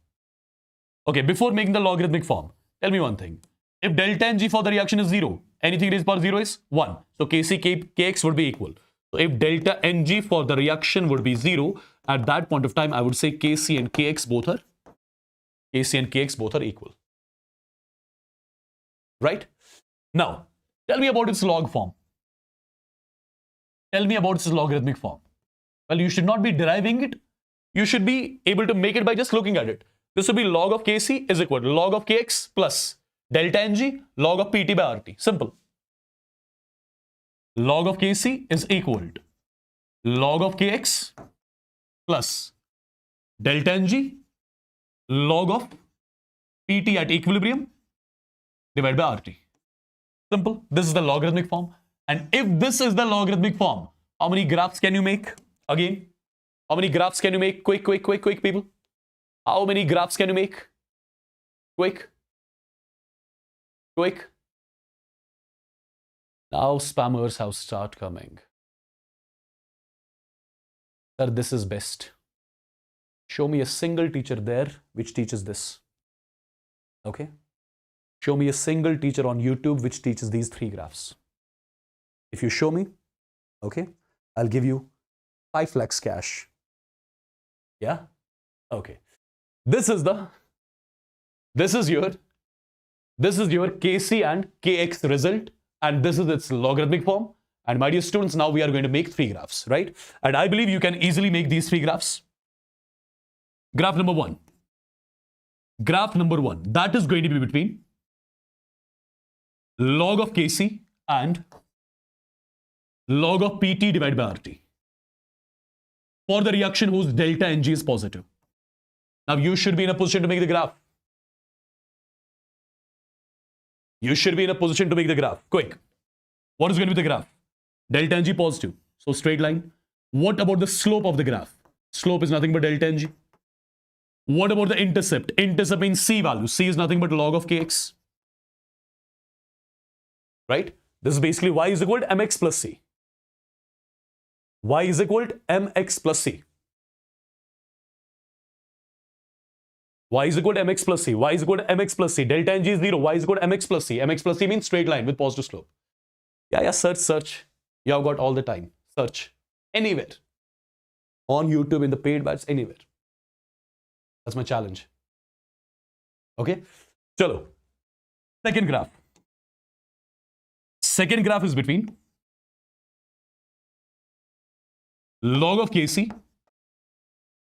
Okay, before making the logarithmic form, tell me one thing. If delta Ng for the reaction is 0, anything raised power 0 is 1. So Kc, Kx would be equal. So if delta Ng for the reaction would be 0, at that point of time, I would say Kc and Kx both are equal. Right? Now, tell me about its log form. Tell me about its logarithmic form. Well, you should not be deriving it. You should be able to make it by just looking at it. This would be log of Kc is equal to log of Kx plus delta Ng log of Pt by RT. Simple. Log of Kc is equal to log of Kx plus delta Ng log of PT at equilibrium divided by RT. Simple. This is the logarithmic form. And if this is the logarithmic form, how many graphs can you make? Again, how many graphs can you make? Quick, people. How many graphs can you make? Quick. Now spammers have start coming. Sir, this is best. Show me a single teacher there which teaches this. Okay? Show me a single teacher on YouTube which teaches these 3 graphs. If you show me, okay, I'll give you 5 lakhs cash. Yeah? Okay. This is your Kc and Kx result, and this is its logarithmic form. And my dear students, now we are going to make 3 graphs, right? And I believe you can easily make these 3 graphs. Graph number 1. Graph number 1, that is going to be between log of Kc and log of Pt divided by Rt for the reaction whose delta Ng is positive. Now you should be in a position to make the graph. Quick. What is going to be the graph? Delta Ng positive. So straight line. What about the slope of the graph? Slope is nothing but delta Ng. What about the intercept? Intercept means C value. C is nothing but log of Kx. Right? This is basically y is equal to mx plus c. Y is equal to mx plus c. Y is equal to mx plus c. Y is equal to mx plus c. Delta Ng is 0. Y is equal to mx plus c. Mx plus c means straight line with positive slope. Yeah, search. You have got all the time. Search. Anywhere. On YouTube, in the paid batch, anywhere. That's my challenge. Okay? Chalo. Second graph. Second graph is between log of Kc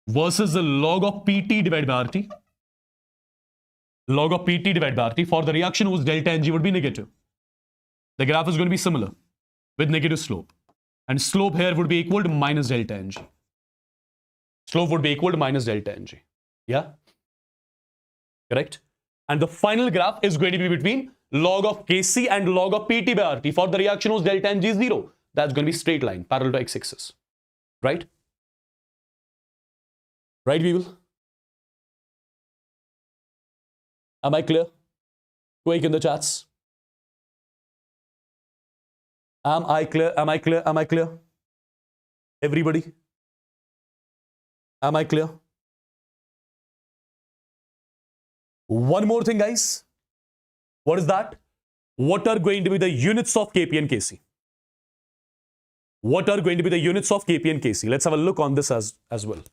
versus the log of Pt divided by Rt. Log of Pt divided by Rt for the reaction whose delta Ng would be negative. The graph is going to be similar with negative slope. And slope here would be equal to minus delta Ng. Slope would be equal to minus delta Ng. Yeah? Correct? And the final graph is going to be between log of Kc and log of Pt by Rt for the reaction whose delta Ng is 0. That's going to be straight line, parallel to x-axis. Right? Right, people? Am I clear? Quick in the chats. Am I clear? Everybody? Am I clear? One more thing, guys. What is that? What are going to be the units of Kp and Kc? What are going to be the units of Kp and Kc? Let's have a look on this as well.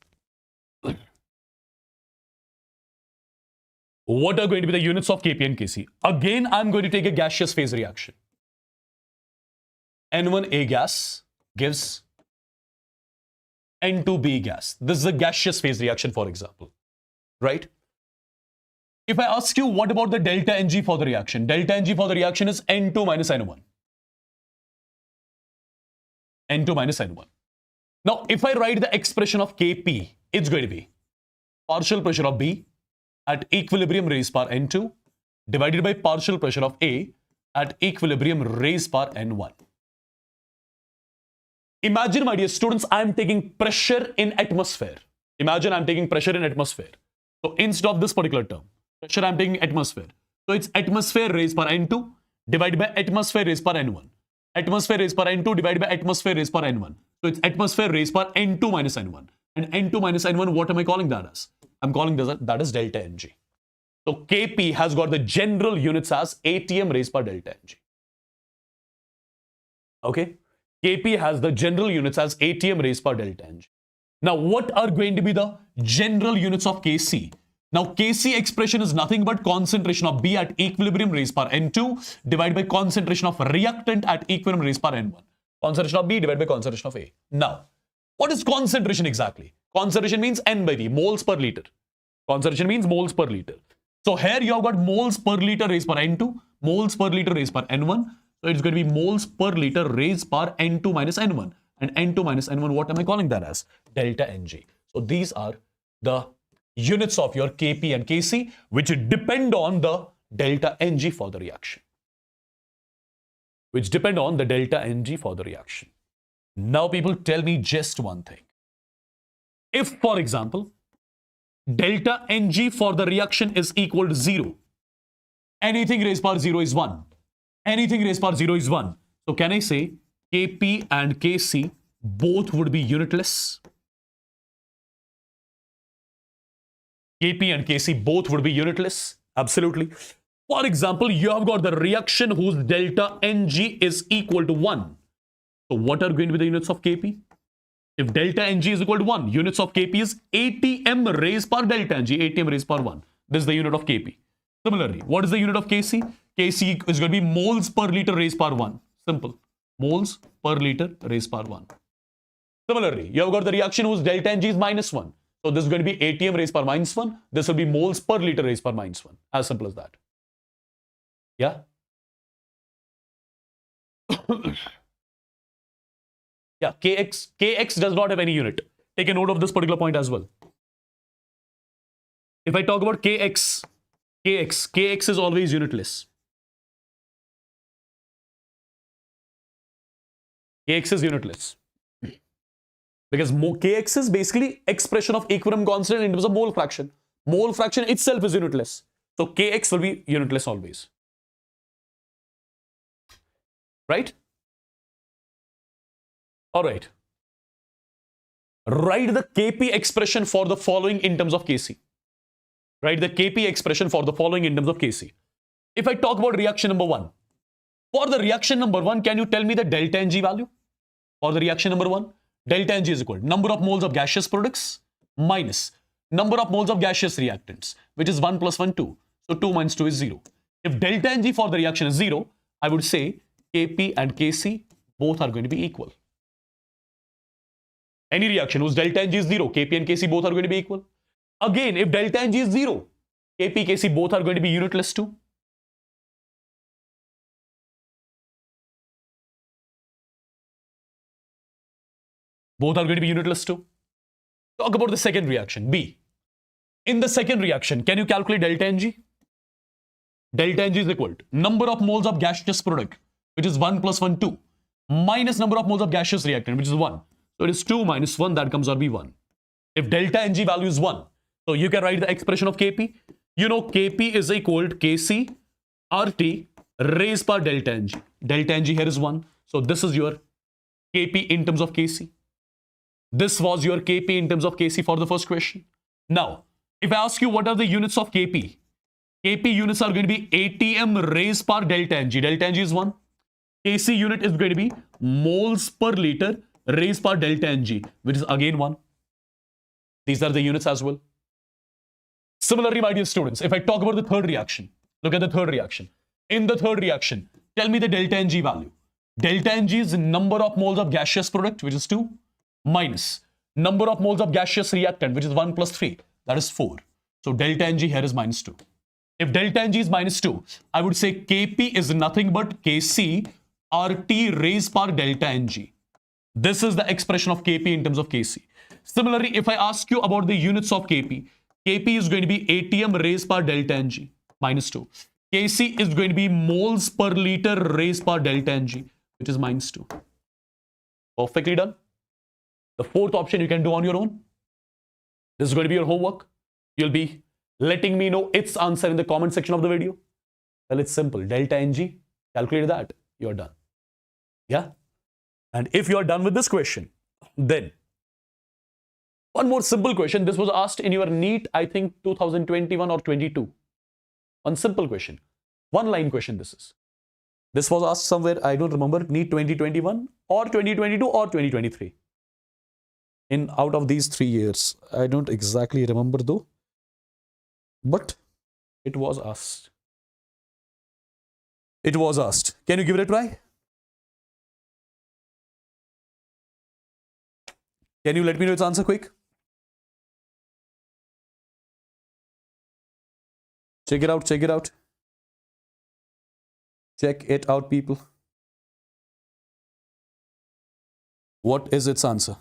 What are going to be the units of Kp and Kc? Again, I'm going to take a gaseous phase reaction. N1A gas gives N2B gas. This is a gaseous phase reaction, for example. Right? If I ask you, what about the delta Ng for the reaction? Delta Ng for the reaction is N2 minus N1. N2 minus N1. Now, if I write the expression of Kp, it's going to be partial pressure of B at equilibrium raised par N2 divided by partial pressure of A at equilibrium raised par N1. Imagine, my dear students, I am taking pressure in atmosphere. Imagine I'm taking pressure in atmosphere. So instead of this particular term, pressure I'm taking atmosphere. So it's atmosphere raised par N2 divided by atmosphere raised par N1. Atmosphere raised par N2 divided by atmosphere raised par N1. So it's atmosphere raised par N2 minus N1. And N2 minus N1, what am I calling that as? I'm calling that as delta Ng. So Kp has got the general units as ATM raised par delta Ng. Okay? Kp has the general units as ATM raised par delta Ng. Now, what are going to be the general units of Kc? Now, Kc expression is nothing but concentration of B at equilibrium raised par N2 divided by concentration of reactant at equilibrium raised par N1. Concentration of B divided by concentration of A. Now, what is concentration exactly? Concentration means N by V, moles per liter. Concentration means moles per liter. So here you have got moles per liter raised par N2, moles per liter raised par N1. So it's going to be moles per liter raised par N2 minus N1. And N2 minus N1, what am I calling that as? Delta Ng. So these are the units of your Kp and Kc, which depend on the delta Ng for the reaction. Which depend on the delta Ng for the reaction. Now, people, tell me just one thing. If, for example, delta Ng for the reaction is equal to 0, anything raised power 0 is 1. Anything raised power 0 is 1. So can I say Kp and Kc both would be unitless? Kp and Kc both would be unitless? Absolutely. For example, you have got the reaction whose delta Ng is equal to 1. So what are going to be the units of Kp? If delta Ng is equal to 1, units of Kp is atm raised power delta Ng, atm raised power 1. This is the unit of Kp. Similarly, what is the unit of Kc? Kc is going to be moles per liter raised power 1. Simple. Moles per liter raised power 1. Similarly, you have got the reaction whose delta Ng is -1. So this is going to be atm raised power -1. This will be moles per liter raised power -1. As simple as that. Yeah? Yeah, Kx does not have any unit. Take a note of this particular point as well. If I talk about Kx is always unitless. Kx is unitless. Because Kx is basically expression of equilibrium constant in terms of mole fraction. Mole fraction itself is unitless. So Kx will be unitless always. Right? Alright. Write the Kp expression for the following in terms of Kc. Write the Kp expression for the following in terms of Kc. If I talk about reaction number 1. For the reaction number 1, can you tell me the delta Ng value? For the reaction number 1, delta Ng is equal to number of moles of gaseous products minus number of moles of gaseous reactants, which is 1 plus 1, 2. So 2 minus 2 is 0. If delta Ng for the reaction is 0, I would say Kp and Kc both are going to be equal. Any reaction whose delta Ng is 0, Kp and Kc both are going to be equal. Again, if delta Ng is 0, Kp, Kc both are going to be unitless too. Both are going to be unitless too. Talk about the second reaction, B. In the second reaction, can you calculate delta Ng? Delta Ng is equal to number of moles of gaseous product, which is 1 plus 1, 2, minus number of moles of gaseous reactant, which is 1. So it is 2 minus 1, that comes out to be 1. If delta Ng value is 1, so you can write the expression of Kp. You know Kp is equal to Kc RT raised by delta Ng. Delta Ng here is 1. So this is your Kp in terms of Kc. This was your Kp in terms of Kc for the first question. Now, if I ask you what are the units of Kp, Kp units are going to be atm raised by delta Ng. Delta Ng is 1. Kc unit is going to be moles per liter raised by delta Ng, which is again 1. These are the units as well. Similarly, my dear students, if I talk about the third reaction, look at the third reaction. In the third reaction, tell me the delta Ng value. Delta Ng is number of moles of gaseous product, which is 2, minus number of moles of gaseous reactant, which is 1 plus 3, that is 4. So delta Ng here is minus 2. If delta Ng is minus 2, I would say Kp is nothing but Kc RT raised by delta Ng. This is the expression of Kp in terms of Kc. Similarly, if I ask you about the units of Kp, Kp is going to be atm raised by delta Ng, minus 2. Kc is going to be moles per liter raised by delta Ng, which is minus 2. Perfectly done. The fourth option you can do on your own. This is going to be your homework. You'll be letting me know its answer in the comment section of the video. Well, it's simple. Delta Ng, calculate that. You're done. Yeah? And if you're done with this question, then one more simple question. This was asked in your NEET, I think 2021 or 22. One simple question. One line question this is. This was asked somewhere, I don't remember, NEET 2021 or 2022 or 2023. In out of these 3 years. I don't exactly remember though. But it was asked. It was asked. Can you give it a try? Can you let me know its answer quick? Check it out, check it out. Check it out, people. What is its answer?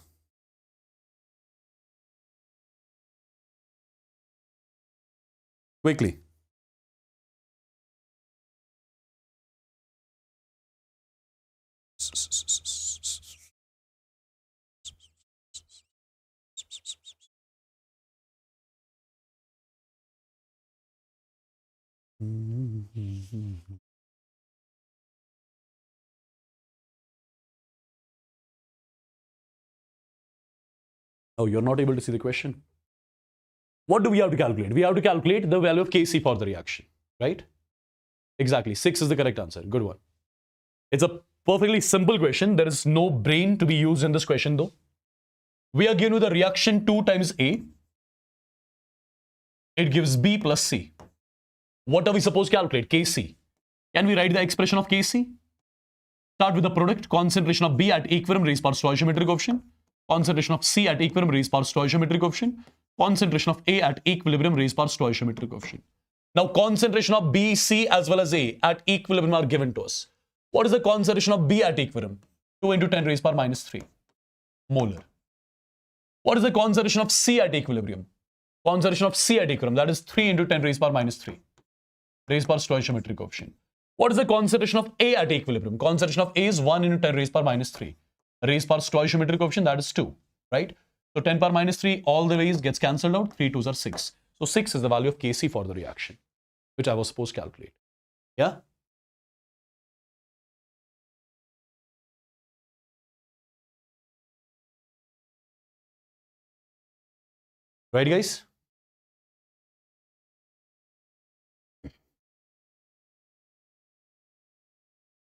Quickly. Oh, you're not able to see the question. What do we have to calculate? We have to calculate the value of Kc for the reaction, right? Exactly. 6 is the correct answer. Good one. It's a perfectly simple question. There is no brain to be used in this question though. We are given with a reaction 2 times A. It gives B plus C. What are we supposed to calculate? Kc. Can we write the expression of Kc? Start with the product. Concentration of B at equilibrium raised power stoichiometric coefficient. Concentration of C at equilibrium raised power stoichiometric coefficient. Concentration of A at equilibrium raised power stoichiometric coefficient. Now concentration of B, C as well as A at equilibrium are given to us. What is the concentration of B at equilibrium? 2 into 10 raised power minus 3 molar. What is the concentration of C at equilibrium? Concentration of C at equilibrium, that is 3 into 10 raised power minus 3 raised power stoichiometric coefficient. What is the concentration of A at equilibrium? Concentration of A is 1 into 10 raised power minus 3 raised power stoichiometric coefficient, that is 2, right? So 10 power minus 3 all the ways gets cancelled out. 3 2s are 6. So 6 is the value of Kc for the reaction, which I was supposed to calculate. Yeah? Right, guys?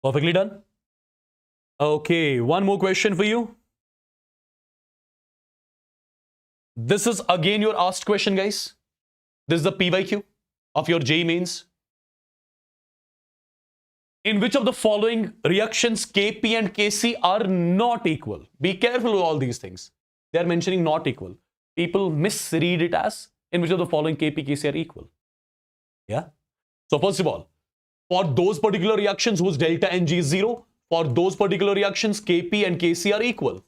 Perfectly done. Okay, one more question for you. This is again your asked question, guys. This is the PYQ of your JEE mains. In which of the following reactions Kp and Kc are not equal? Be careful with all these things. They are mentioning not equal. People misread it as in which of the following Kp, Kc are equal. Yeah. So first of all, for those particular reactions whose delta Ng is 0, for those particular reactions Kp and Kc are equal.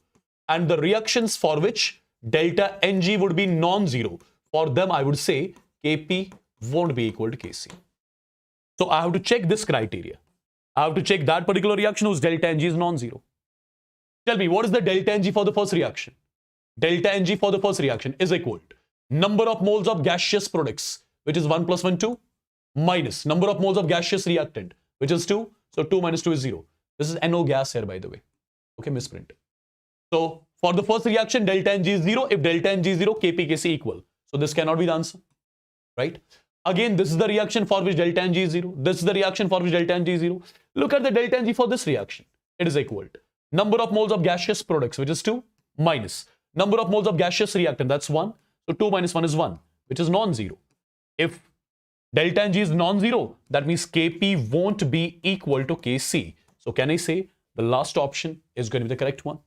And the reactions for which delta Ng would be non-zero, for them I would say Kp won't be equal to Kc. So I have to check this criteria. I have to check that particular reaction whose delta Ng is non-zero. Tell me, what is the delta Ng for the first reaction? Delta Ng for the first reaction is equal to number of moles of gaseous products, which is 1 plus 1, 2, minus number of moles of gaseous reactant, which is 2. So 2 minus 2 is 0. This is NO gas here, by the way. Okay, misprint. So for the first reaction, delta Ng is 0. If delta Ng is 0, Kp, Kc equal. So this cannot be the answer, right? Again, this is the reaction for which delta Ng is 0. This is the reaction for which delta Ng is 0. Look at the delta Ng for this reaction. It is equal to number of moles of gaseous products, which is 2, minus number of moles of gaseous reactant, that's 1. So 2 minus 1 is 1, which is non-zero. If delta Ng is non-zero, that means Kp won't be equal to Kc. So can I say the last option is going to be the correct one?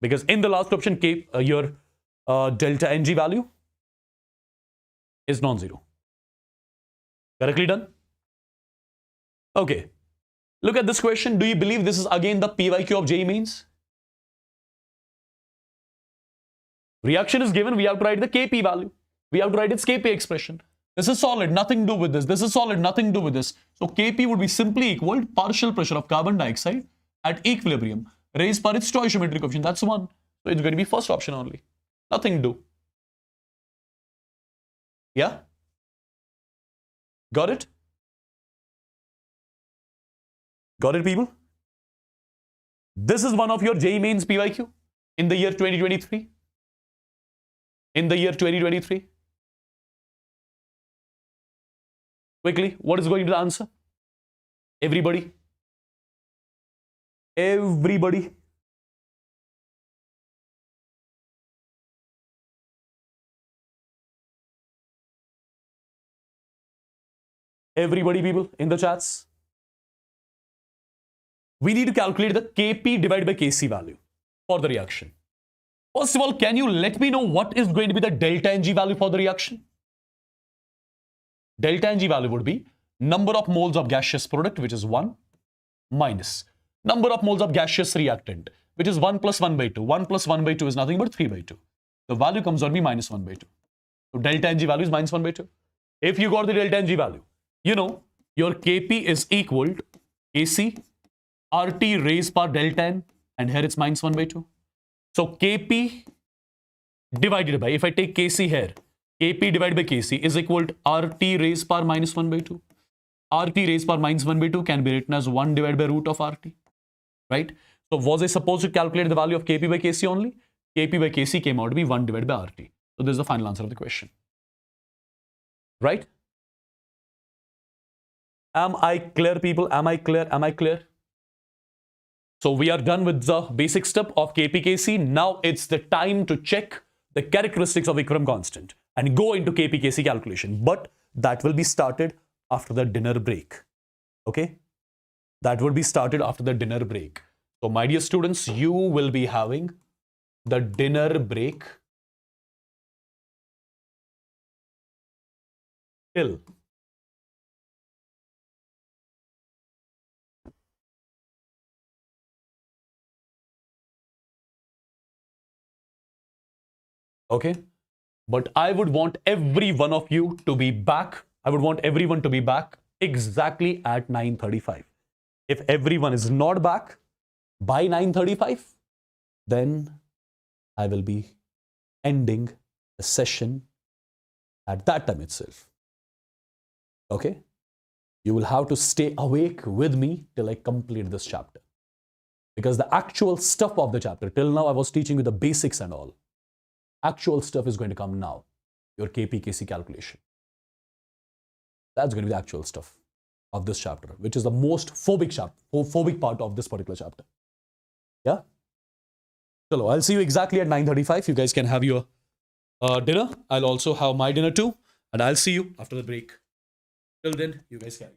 Because in the last option, your delta Ng value is non-zero. Correctly done? Okay. Look at this question. Do you believe this is again the PYQ of JEE mains? Reaction is given. We have to write the Kp value. We have to write its Kp expression. This is solid. Nothing to do with this. This is solid. Nothing to do with this. So Kp would be simply equal to partial pressure of carbon dioxide at equilibrium raised by its stoichiometric coefficient. That's 1. So it's going to be first option only. Nothing to do. Yeah? Got it? Got it, people? This is one of your JEE mains PYQ in the year 2023. In the year 2023. Quickly, what is going to be the answer? Everybody? Everybody? Everybody, people, in the chats? We need to calculate the Kp divided by Kc value for the reaction. First of all, can you let me know what is going to be the delta Ng value for the reaction? Delta Ng value would be number of moles of gaseous product, which is 1, minus number of moles of gaseous reactant, which is 1 plus 1 by 2. 1 plus 1 by 2 is nothing but 3 by 2. The value comes out to be minus 1 by 2. So delta Ng value is minus 1 by 2. If you got the delta ng value, you know your Kp is equal to Kc RT raised par delta n, and here it's minus 1 by 2. So Kp divided by, if I take Kc here, Kp divided by Kc is equal to RT raised par minus 1 by 2. RT raised par minus 1 by 2 can be written as 1 divided by root of RT, right? So was I supposed to calculate the value of Kp by Kc only? Kp by Kc came out to be 1 divided by RT. So this is the final answer of the question, right? Am I clear, people? Am I clear? Am I clear? So we are done with the basic step of Kp-Kc. Now it's the time to check the characteristics of equilibrium constant and go into Kp-Kc calculation. But that will be started after the dinner break. Okay? That will be started after the dinner break. So my dear students, you will be having the dinner break till okay? But I would want every one of you to be back. I would want everyone to be back exactly at 9:35. If everyone is not back by 9:35, then I will be ending the session at that time itself. Okay? You will have to stay awake with me till I complete this chapter. Because the actual stuff of the chapter, till now I was teaching you the basics and all. Actual stuff is going to come now. Your Kp-Kc calculation. That's going to be the actual stuff of this chapter, which is the most phobic part of this particular chapter. Yeah? Chalo, I'll see you exactly at 9:35. You guys can have your dinner. I'll also have my dinner too. And I'll see you after the break. Till then, you guys carry.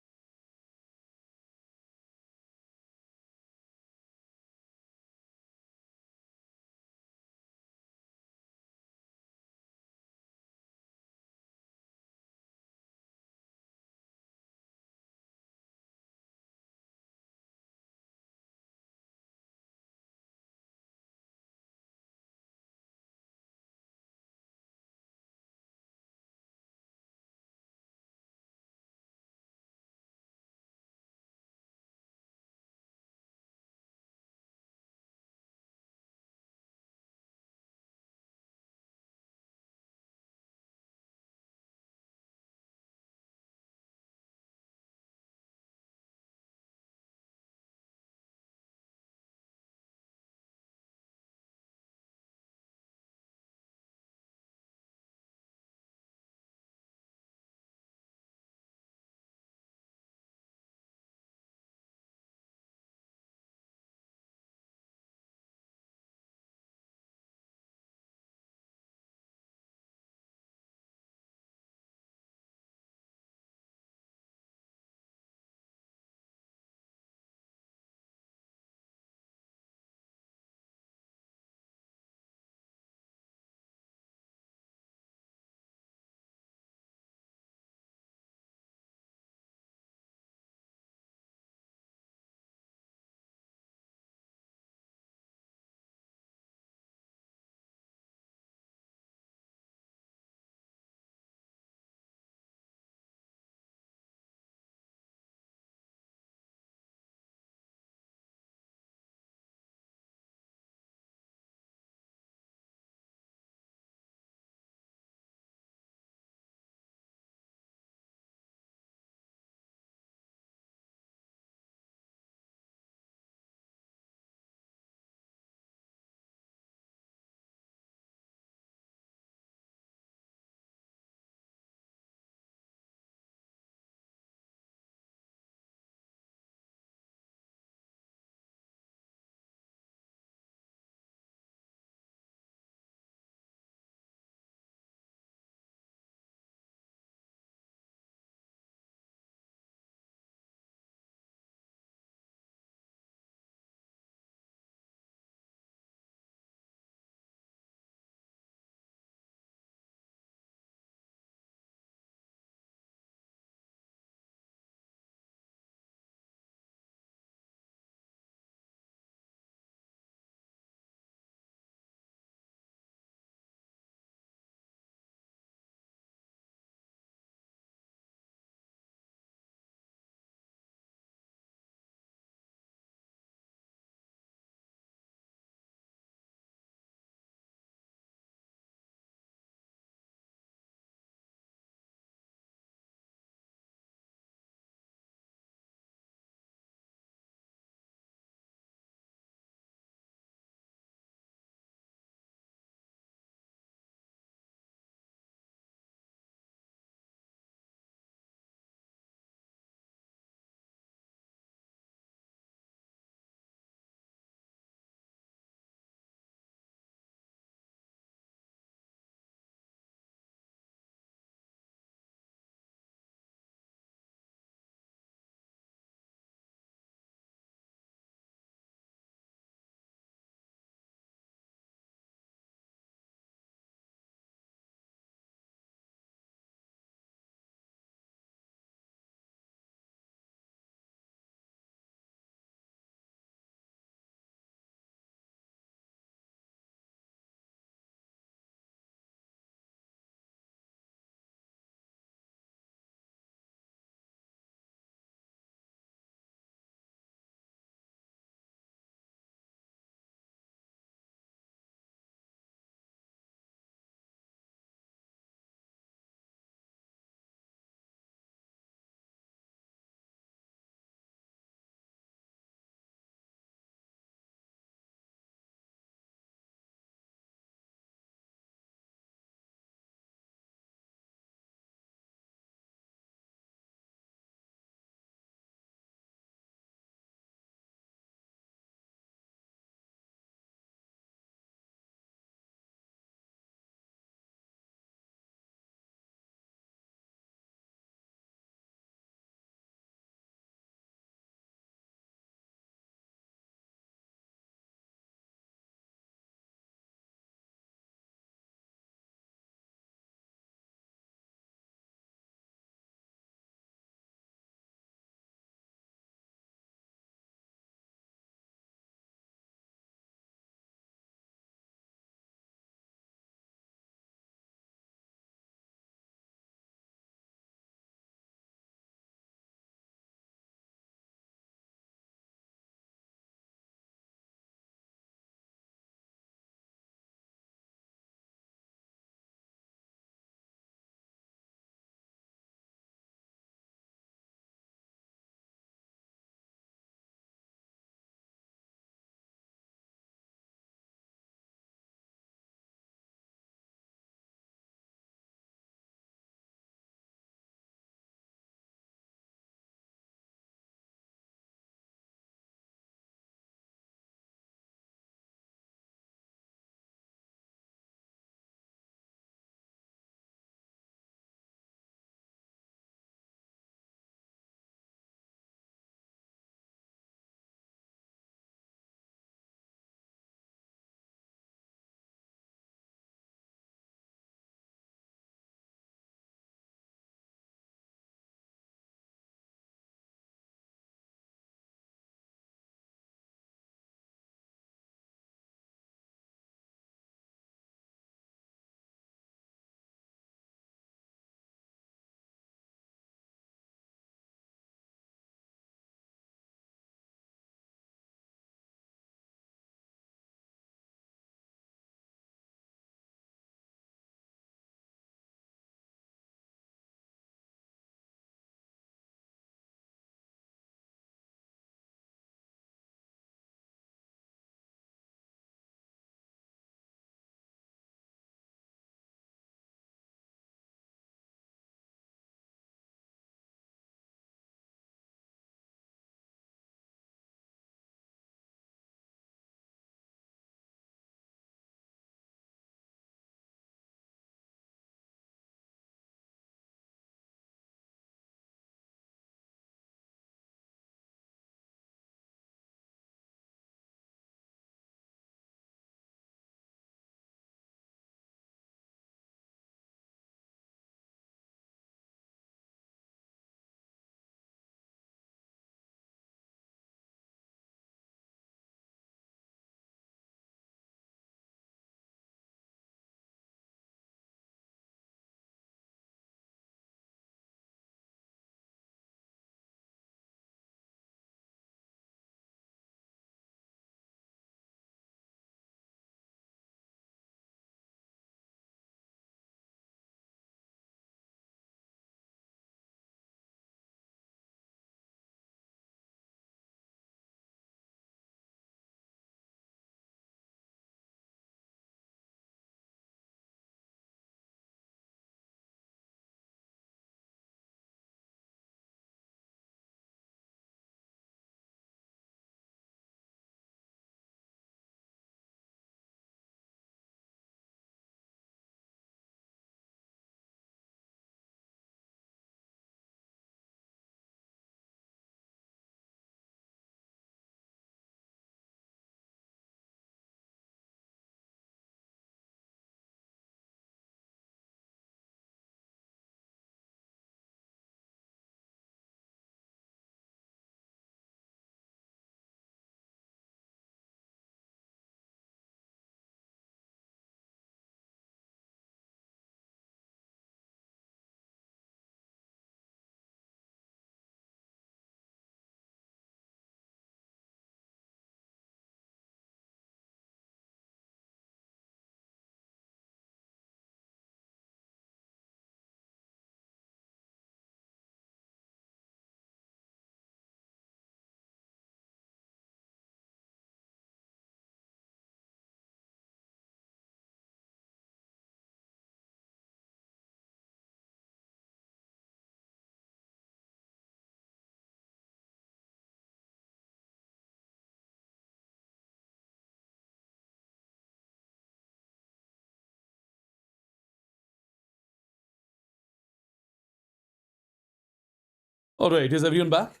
All right, is everyone back?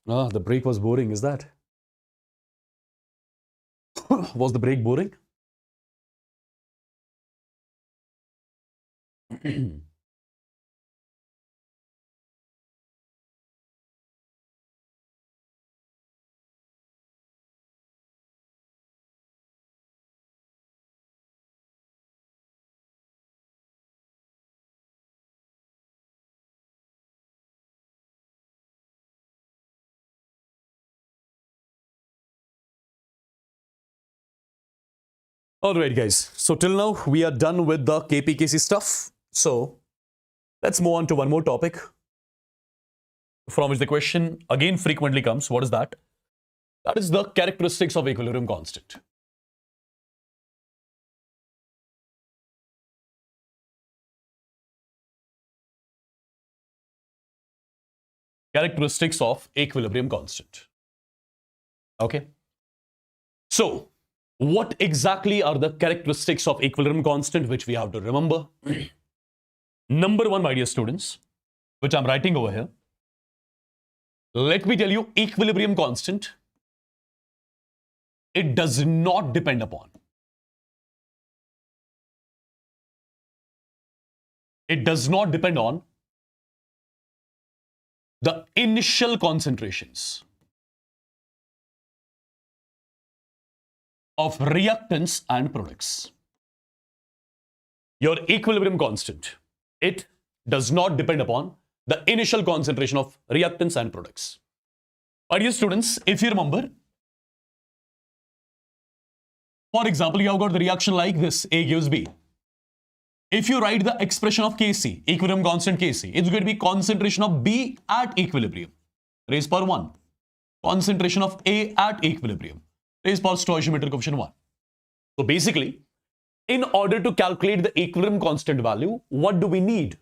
Ah, the break was boring, is that? Was the break boring? All right, guys. So till now, we are done with the KPKC stuff. So let's move on to one more topic from which the question again frequently comes. What is that? That is the characteristics of equilibrium constant. Characteristics of equilibrium constant. Okay. So what exactly are the characteristics of equilibrium constant which we have to remember? Number one, my dear students, which I'm writing over here. Let me tell you, equilibrium constant, it does not depend upon. It does not depend on the initial concentrations of reactants and products. Your equilibrium constant, it does not depend upon the initial concentration of reactants and products. My dear students, if you remember, for example, you have got the reaction like this, A gives B. If you write the expression of Kc, equilibrium constant Kc, it's going to be concentration of B at equilibrium, raised power 1. Concentration of A at equilibrium, raised power stoichiometric coefficient 1. So basically, in order to calculate the equilibrium constant value, what do we need?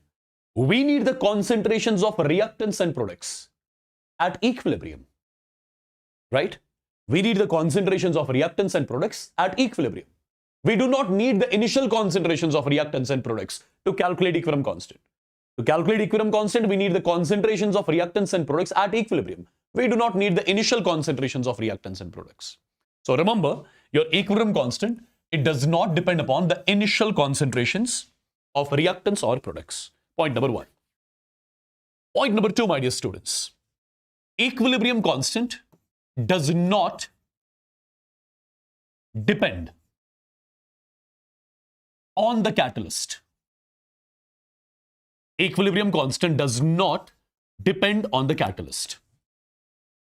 We need the concentrations of reactants and products at equilibrium, right? We need the concentrations of reactants and products at equilibrium. We do not need the initial concentrations of reactants and products to calculate equilibrium constant. To calculate equilibrium constant, we need the concentrations of reactants and products at equilibrium. We do not need the initial concentrations of reactants and products. So remember, your equilibrium constant, it does not depend upon the initial concentrations of reactants or products. Point number one. Point number two, my dear students. Equilibrium constant does not depend on the catalyst. Equilibrium constant does not depend on the catalyst.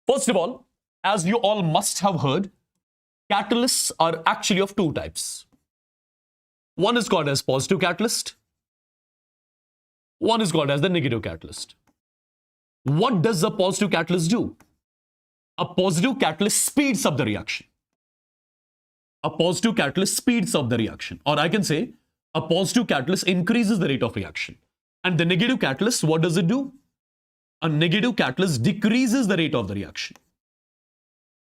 First of all, as you all must have heard, catalysts are actually of two types. One is called as positive catalyst. One is called as the negative catalyst. What does a positive catalyst do? A positive catalyst speeds up the reaction. A positive catalyst speeds up the reaction. Or I can say, a positive catalyst increases the rate of reaction. And the negative catalyst, what does it do? A negative catalyst decreases the rate of the reaction.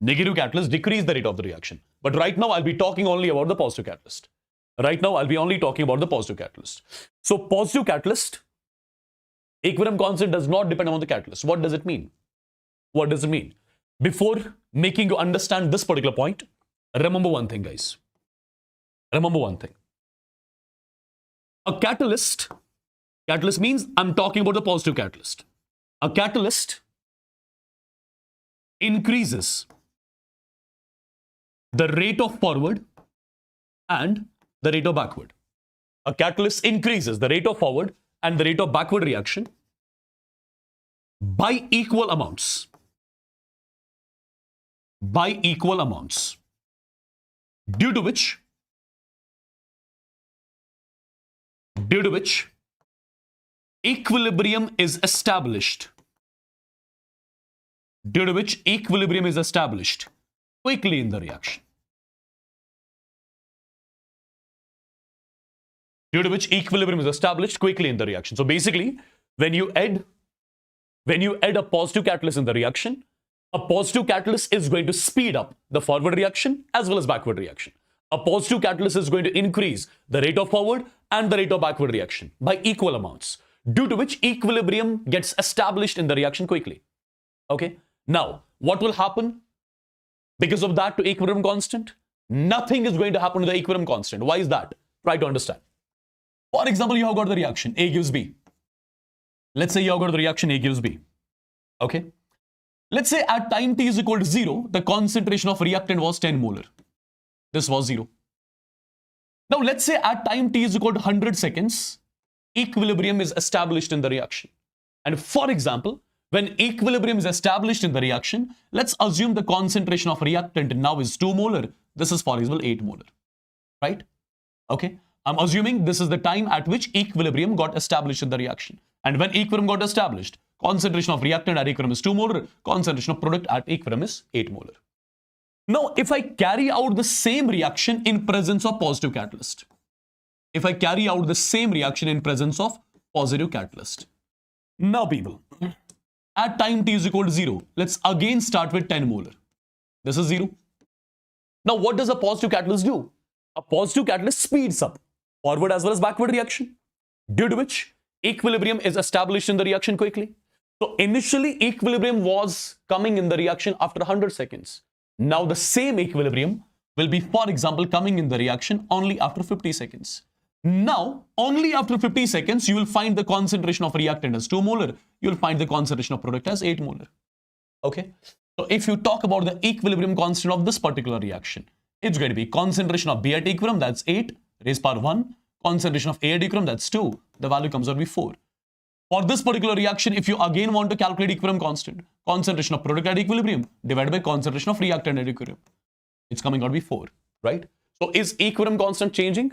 Negative catalyst decrease the rate of the reaction. But right now, I'll be talking only about the positive catalyst. Right now, I'll be only talking about the positive catalyst. So, positive catalyst, equilibrium constant does not depend on the catalyst. What does it mean? What does it mean? Before making you understand this particular point, remember one thing, guys. Remember one thing. A catalyst means I'm talking about the positive catalyst. A catalyst increases the rate of forward and the rate of backward. A catalyst increases the rate of forward and the rate of backward reaction by equal amounts. By equal amounts. Due to which equilibrium is established. Due to which equilibrium is established quickly in the reaction. Due to which equilibrium is established quickly in the reaction. So basically, when you add a positive catalyst in the reaction, a positive catalyst is going to speed up the forward reaction as well as backward reaction. A positive catalyst is going to increase the rate of forward and the rate of backward reaction by equal amounts. due to which equilibrium gets established in the reaction quickly. Okay, now what will happen because of that to equilibrium constant? Nothing is going to happen to the equilibrium constant. Why is that? Try to understand. For example, you have got the reaction A gives B. Let's say you have got the reaction A gives B. Okay, let's say at time t is equal to 0, the concentration of reactant was 10 molar. This was 0. Now let's say at time t is equal to 100 seconds, equilibrium is established in the reaction. And for example, when equilibrium is established in the reaction, let's assume the concentration of reactant now is 2 molar. This is, for example, 8 molar, right? Okay, I'm assuming this is the time at which equilibrium got established in the reaction. And when equilibrium got established, concentration of reactant at equilibrium is 2 molar, concentration of product at equilibrium is 8 molar. Now, if I carry out the same reaction in presence of positive catalyst, if I carry out the same reaction in presence of positive catalyst, now people, at time t is equal to 0, let's again start with 10 molar. This is 0. Now, what does a positive catalyst do? A positive catalyst speeds up forward as well as backward reaction, due to which equilibrium is established in the reaction quickly. So initially, equilibrium was coming in the reaction after 100 seconds. Now the same equilibrium will be, for example, coming in the reaction only after 50 seconds. Now, only after 50 seconds, you will find the concentration of reactant as 2 molar. You will find the concentration of product as 8 molar. Okay. So if you talk about the equilibrium constant of this particular reaction, it's going to be concentration of B at equilibrium, that's 8, raised power 1. Concentration of A at equilibrium, that's 2. The value comes out to be 4. For this particular reaction, if you again want to calculate equilibrium constant, concentration of product at equilibrium divided by concentration of reactant at equilibrium, it's coming out to be 4, right? So is equilibrium constant changing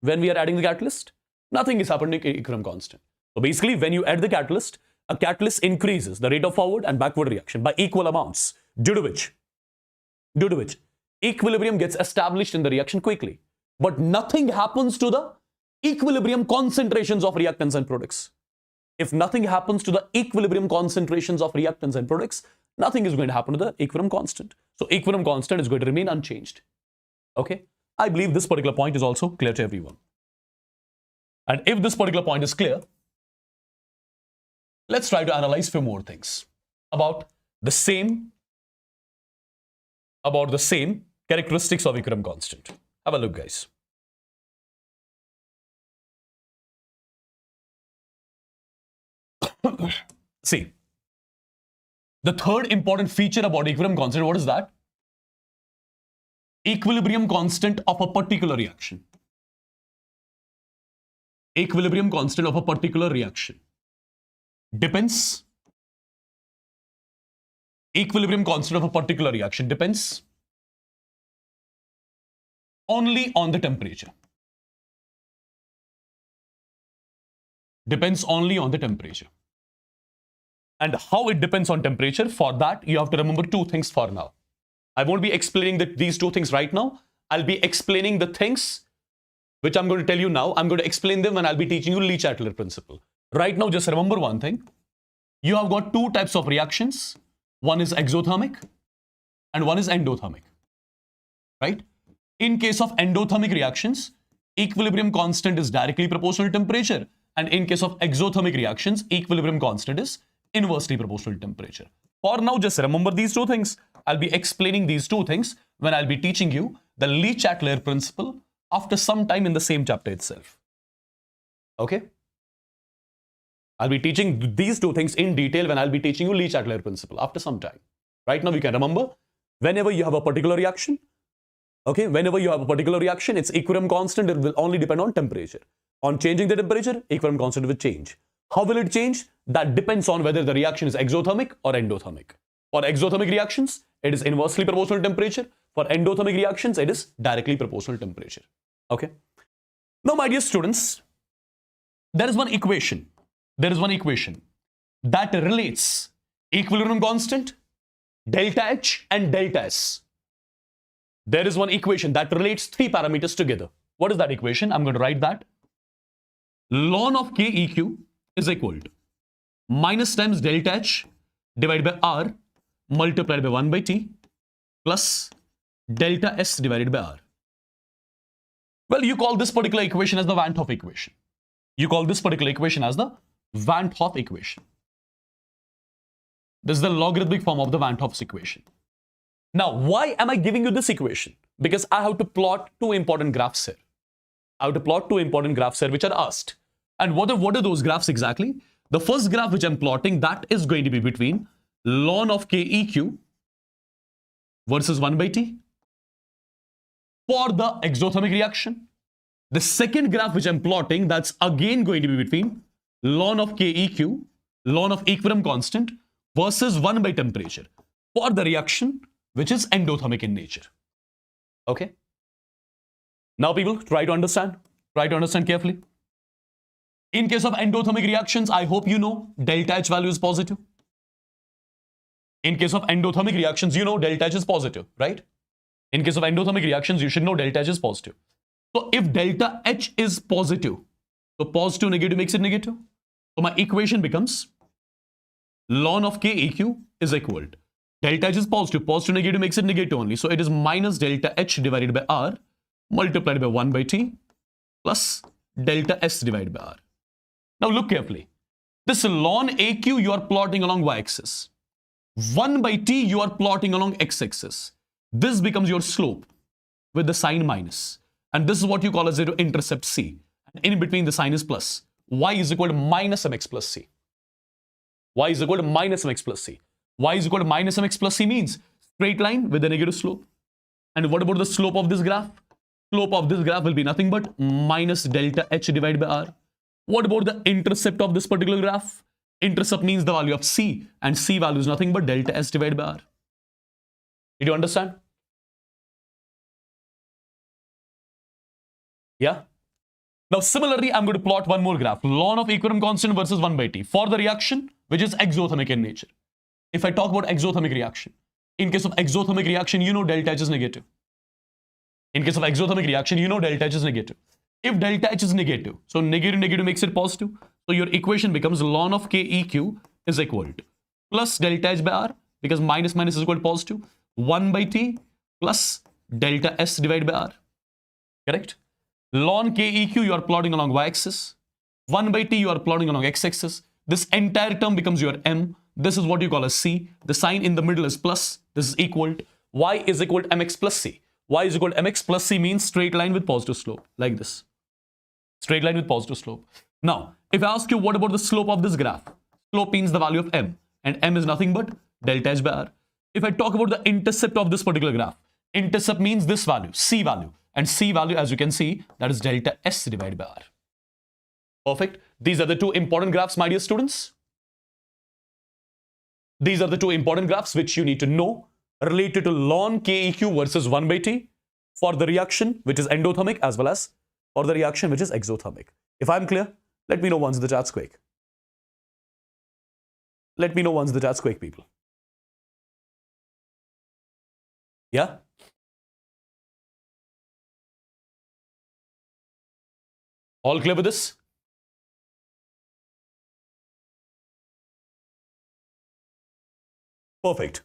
when we are adding the catalyst? Nothing is happening to equilibrium constant. So basically, when you add the catalyst, a catalyst increases the rate of forward and backward reaction by equal amounts, due to which equilibrium gets established in the reaction quickly. But nothing happens to the equilibrium concentrations of reactants and products. If nothing happens to the equilibrium concentrations of reactants and products, nothing is going to happen to the equilibrium constant. So equilibrium constant is going to remain unchanged. Okay, I believe this particular point is also clear to everyone. And if this particular point is clear, let's try to analyze few more things about the same characteristics of equilibrium constant. Have a look, guys. See, the third important feature about equilibrium constant, what is that? Equilibrium constant of a particular reaction. Equilibrium constant of a particular reaction depends. Equilibrium constant of a particular reaction depends only on the temperature. Depends only on the temperature. And how it depends on temperature, for that you have to remember two things for now. I won't be explaining these two things right now. I'll be explaining the things which I'm going to tell you now. I'm going to explain them when I'll be teaching you Chatelier principle. Right now, just remember one thing. You have got two types of reactions. One is exothermic and one is endothermic. Right? In case of endothermic reactions, equilibrium constant is directly proportional to temperature. And in case of exothermic reactions, equilibrium constant is inversely proportional to temperature. For now, just remember these two things. I'll be explaining these two things when I'll be teaching you the Chatelier principle after some time in the same chapter itself. Okay? I'll be teaching these two things in detail when I'll be teaching you Chatelier principle after some time. Right now, you can remember, whenever you have a particular reaction, okay, whenever you have a particular reaction, its equilibrium constant, it will only depend on temperature. On changing the temperature, equilibrium constant will change. How will it change? That depends on whether the reaction is exothermic or endothermic. For exothermic reactions, it is inversely proportional to temperature. For endothermic reactions, it is directly proportional to temperature. Okay. Now, my dear students, there is one equation. There is one equation that relates equilibrium constant, delta H and delta S. There is one equation that relates three parameters together. What is that equation? I'm going to write that. Ln of K EQ is equal to minus times delta H divided by R multiplied by 1 by T plus delta S divided by R. Well, you call this particular equation as the Van 't Hoff equation. You call this particular equation as the Van 't Hoff equation. This is the logarithmic form of the Van 't Hoff's equation. Now, why am I giving you this equation? Because I have to plot two important graphs here. I have to plot two important graphs here which are asked. And what are those graphs exactly? The first graph which I'm plotting, that is going to be between ln of KEQ versus 1 by T for the exothermic reaction. The second graph which I'm plotting, that's again going to be between ln of KEQ, ln of equilibrium constant versus 1 by temperature for the reaction which is endothermic in nature. Okay? Now people, try to understand carefully. In case of endothermic reactions, I hope you know delta H value is positive. In case of endothermic reactions, you know delta H is positive, right? In case of endothermic reactions, you should know delta H is positive. So if delta H is positive, so positive negative makes it negative. So my equation becomes ln of KEQ is equal to delta H is positive, positive negative makes it negative only. So it is minus delta H divided by R multiplied by 1 by T plus delta S divided by R. Now look carefully. This ln AQ you are plotting along y-axis. 1 by T you are plotting along x-axis. This becomes your slope with the sign minus. And this is what you call as your intercept C. And in between the sign is plus. Y is equal to minus mx plus C. Y is equal to minus mx plus C. Y is equal to minus mx plus C means straight line with a negative slope. And what about the slope of this graph? Slope of this graph will be nothing but minus delta H divided by R. What about the intercept of this particular graph? Intercept means the value of C, and C value is nothing but delta S divided by R. Did you understand? Yeah? Now similarly, I'm going to plot one more graph. Ln of equilibrium constant versus 1 by T for the reaction which is exothermic in nature. If I talk about exothermic reaction, in case of exothermic reaction, you know delta H is negative. In case of exothermic reaction, you know delta H is negative. If delta H is negative, so negative negative makes it positive. So your equation becomes ln of KEQ is equal to plus delta H by R, because minus minus is equal to positive, 1 by T plus delta S divided by R. Correct? Ln KEQ you are plotting along y-axis. 1 by T you are plotting along x-axis. This entire term becomes your M. This is what you call as C. The sign in the middle is plus. This is equal to Y is equal to MX plus C. Y is equal to MX plus C means straight line with positive slope, like this. Straight line with positive slope. Now, if I ask you what about the slope of this graph? Slope means the value of M, and M is nothing but delta H by R. If I talk about the intercept of this particular graph, intercept means this value, C value, and C value, as you can see, that is delta S divided by R. Perfect. These are the two important graphs, my dear students. These are the two important graphs which you need to know related to ln KEQ versus 1 by T for the reaction which is endothermic as well as for the reaction which is exothermic. If I'm clear, let me know once the chat's quick. Let me know once the chat's quick, people. Yeah? All clear with this? Perfect.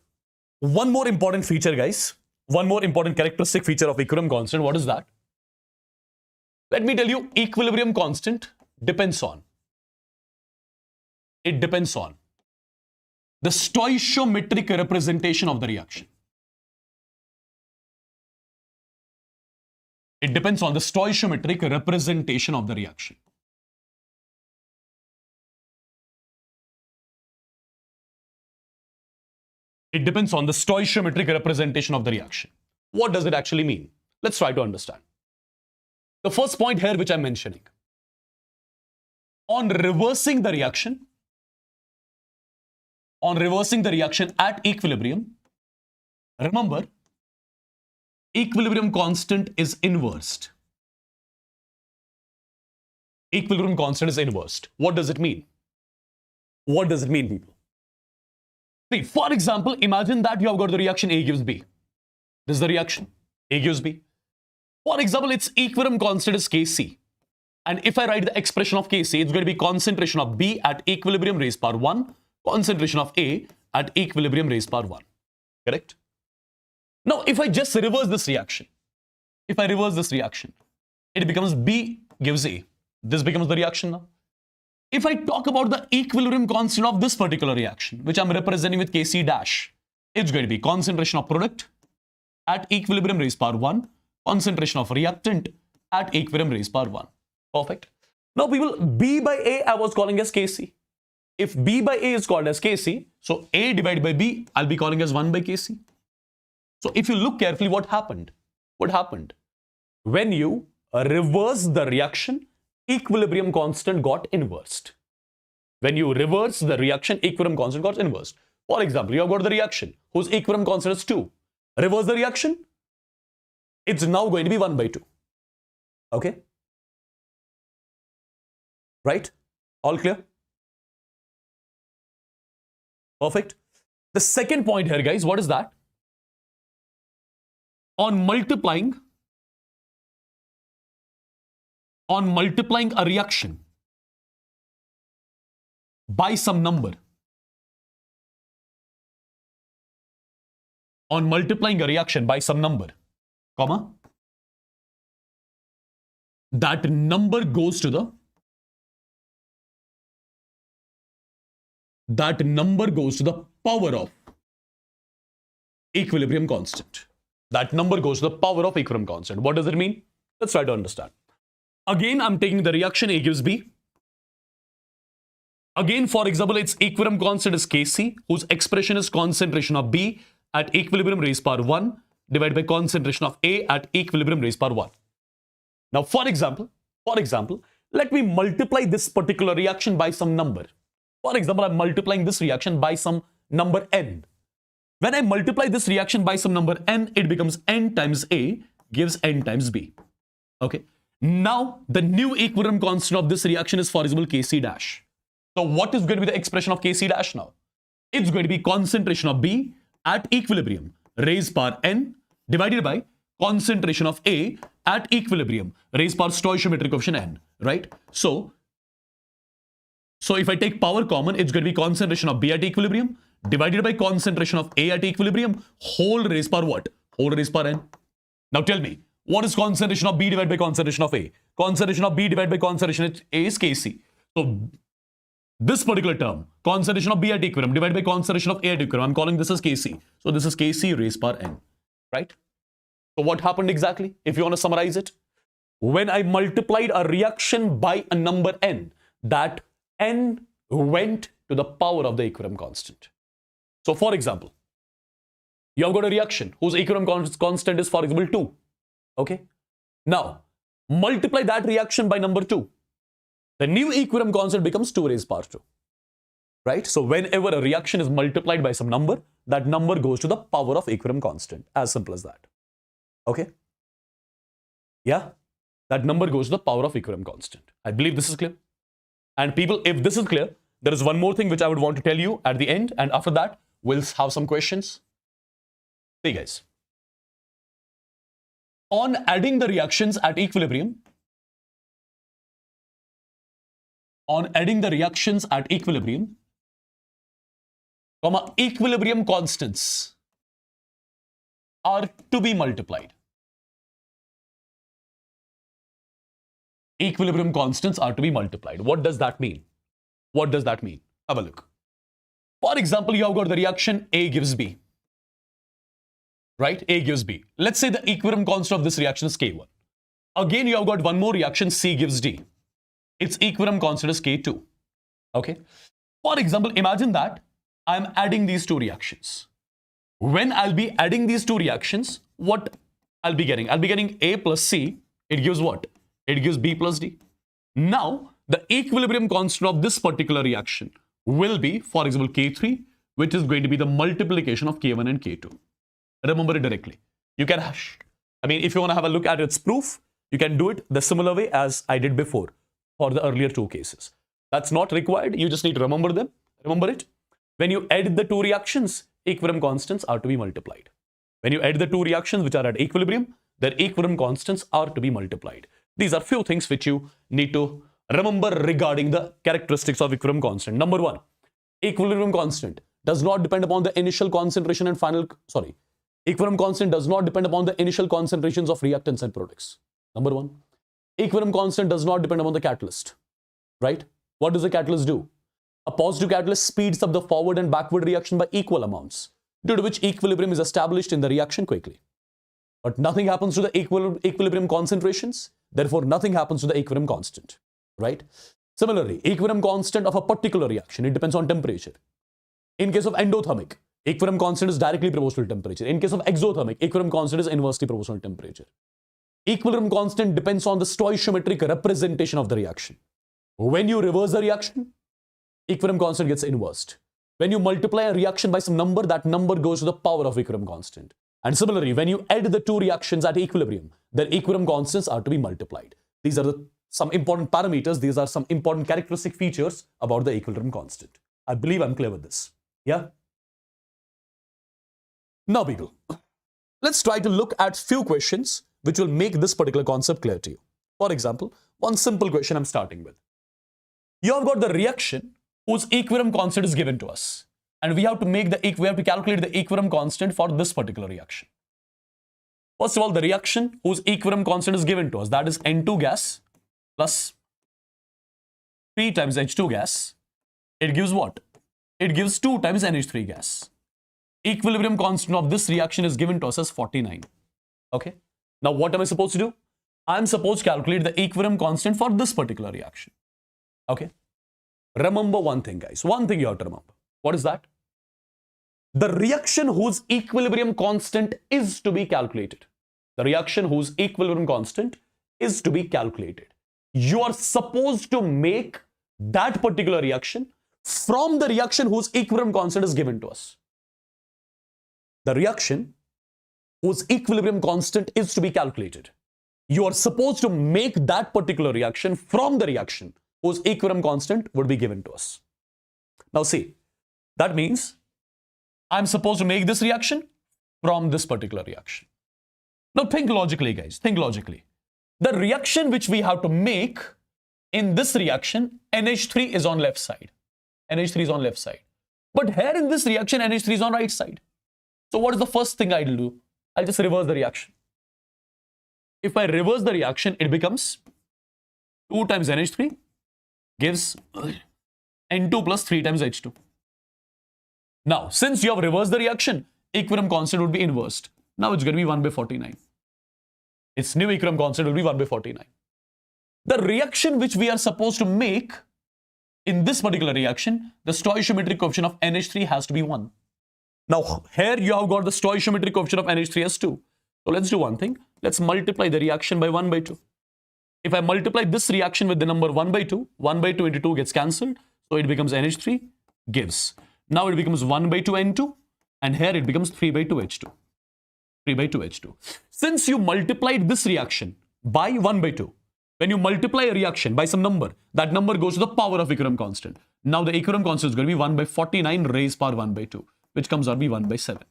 One more important feature, guys. One more important characteristic feature of equilibrium constant. What is that? Let me tell you, equilibrium constant depends on. It depends on the stoichiometric representation of the reaction. It depends on the stoichiometric representation of the reaction. It depends on the stoichiometric representation of the reaction. What does it actually mean? Let's try to understand. The first point here which I'm mentioning. On reversing the reaction at equilibrium, remember, equilibrium constant is inversed. Equilibrium constant is inversed. What does it mean? What does it mean, people? See, for example, imagine that you have got the reaction A gives B. This is the reaction. A gives B. For example, its equilibrium constant is Kc. And if I write the expression of Kc, it's going to be concentration of B at equilibrium raised power 1, concentration of A at equilibrium raised power 1. Correct? Now, if I just reverse this reaction, it becomes B gives A. This becomes the reaction now. If I talk about the equilibrium constant of this particular reaction, which I'm representing with Kc dash, it's going to be concentration of product at equilibrium raised power 1, concentration of reactant at equilibrium raised power 1. Perfect. Now people, B by A I was calling as Kc. If B by A is called as Kc, so A divided by B, I'll be calling as 1 by Kc. So if you look carefully, what happened? What happened? When you reverse the reaction, equilibrium constant got inversed. When you reverse the reaction, equilibrium constant got inversed. For example, you have got the reaction whose equilibrium constant is 2. Reverse the reaction, it's now going to be 1 by 2. Okay? Right? All clear? Perfect. The second point here, guys, what is that? On multiplying a reaction by some number, comma, that number goes to the power of equilibrium constant. That number goes to the power of equilibrium constant. What does it mean? Let's try to understand. Again, I'm taking the reaction A gives B. Again, for example, its equilibrium constant is Kc, whose expression is concentration of B at equilibrium raised power 1 divided by concentration of A at equilibrium raised power 1. Now, for example, let me multiply this particular reaction by some number. For example, I'm multiplying this reaction by some number n. When I multiply this reaction by some number n, it becomes n times A gives n times B. Okay. Now, the new equilibrium constant of this reaction is, for example, Kc dash. So, what is going to be the expression of Kc dash now? It's going to be concentration of B at equilibrium raised power n divided by concentration of A at equilibrium raised power stoichiometric coefficient n, right? So if I take power common, it's going to be concentration of B at equilibrium divided by concentration of A at equilibrium whole raised power what? Whole raised power n. Now tell me, what is concentration of B divided by concentration of A? Concentration of B divided by concentration of A is Kc. So this particular term, concentration of B at equilibrium divided by concentration of A at equilibrium, I'm calling this as Kc. So this is Kc raised power n, right? So what happened exactly? If you want to summarize it, when I multiplied a reaction by a number n, that n went to the power of the equilibrium constant. So for example, you have got a reaction whose equilibrium constant is, for example, 2. Okay. Now, multiply that reaction by number 2. The new equilibrium constant becomes 2 raised power 2. Right? So whenever a reaction is multiplied by some number, that number goes to the power of equilibrium constant. As simple as that. Okay? Yeah? That number goes to the power of equilibrium constant. I believe this is clear. And people, if this is clear, there is one more thing which I would want to tell you at the end. And after that, we'll have some questions. See guys. On adding the reactions at equilibrium, equilibrium constants are to be multiplied. Equilibrium constants are to be multiplied. What does that mean? Have a look. For example, you have got the reaction A gives B. Right? A gives B. Let's say the equilibrium constant of this reaction is K1. Again, you have got one more reaction, C gives D. Its equilibrium constant is K2. Okay? For example, imagine that I'm adding these two reactions. When I'll be adding these two reactions, what I'll be getting? I'll be getting A plus C. It gives what? It gives B plus D. Now, the equilibrium constant of this particular reaction will be, for example, K3, which is going to be the multiplication of K1 and K2. Remember it directly. You can, if you want to have a look at its proof, you can do it the similar way as I did before for the earlier two cases. That's not required. You just need to remember them. Remember it. When you add the two reactions, equilibrium constants are to be multiplied. When you add the two reactions which are at equilibrium, their equilibrium constants are to be multiplied. These are few things which you need to remember regarding the characteristics of equilibrium constant. Number one, equilibrium constant does not depend upon the initial concentration and equilibrium constant does not depend upon the initial concentrations of reactants and products. Number one. Equilibrium constant does not depend upon the catalyst, right? What does the catalyst do? A positive catalyst speeds up the forward and backward reaction by equal amounts, due to which equilibrium is established in the reaction quickly. But nothing happens to the equilibrium concentrations, therefore nothing happens to the equilibrium constant, right? Similarly, equilibrium constant of a particular reaction, it depends on temperature. In case of endothermic, equilibrium constant is directly proportional to temperature. In case of exothermic, equilibrium constant is inversely proportional to temperature. Equilibrium constant depends on the stoichiometric representation of the reaction. When you reverse the reaction, equilibrium constant gets inversed. When you multiply a reaction by some number, that number goes to the power of equilibrium constant. And similarly, when you add the two reactions at equilibrium, their equilibrium constants are to be multiplied. These are some important parameters. These are some important characteristic features about the equilibrium constant. I believe I'm clear with this. Yeah? Now, people, let's try to look at few questions which will make this particular concept clear to you. For example, one simple question I'm starting with. You have got the reaction whose equilibrium constant is given to us. And we have to calculate the equilibrium constant for this particular reaction. First of all, the reaction whose equilibrium constant is given to us, that is N2 gas plus 3 times H2 gas. It gives what? It gives 2 times NH3 gas. Equilibrium constant of this reaction is given to us as 49. Okay. Now, what am I supposed to do? I'm supposed to calculate the equilibrium constant for this particular reaction. Okay. Remember one thing, guys. One thing you have to remember. What is that? The reaction whose equilibrium constant is to be calculated. The reaction whose equilibrium constant is to be calculated. You are supposed to make that particular reaction from the reaction whose equilibrium constant is given to us. The reaction whose equilibrium constant is to be calculated. You are supposed to make that particular reaction from the reaction whose equilibrium constant would be given to us. Now see, that means I'm supposed to make this reaction from this particular reaction. Now think logically, guys. Think logically. The reaction which we have to make in this reaction, NH3 is on left side. NH3 is on left side. But here in this reaction, NH3 is on right side. So what is the first thing I'll do? I'll just reverse the reaction. If I reverse the reaction, it becomes 2 times NH3 gives N2 plus 3 times H2. Now, since you have reversed the reaction, equilibrium constant would be inversed. Now it's going to be 1 by 49. Its new equilibrium constant will be 1 by 49. The reaction which we are supposed to make in this particular reaction, the stoichiometric coefficient of NH3 has to be 1. Now, here you have got the stoichiometric coefficient of NH3 as 2. So let's do one thing. Let's multiply the reaction by 1 by 2. If I multiply this reaction with the number 1 by 2, 1 by 2 into 2 gets cancelled. So it becomes NH3 gives. Now it becomes 1 by 2 N2, and here it becomes 3 by 2 H2. 3 by 2 H2. Since you multiplied this reaction by 1 by 2, when you multiply a reaction by some number, that number goes to the power of equilibrium constant. Now the equilibrium constant is going to be 1 by 49 raised power 1 by 2, which comes out to be 1 by 7.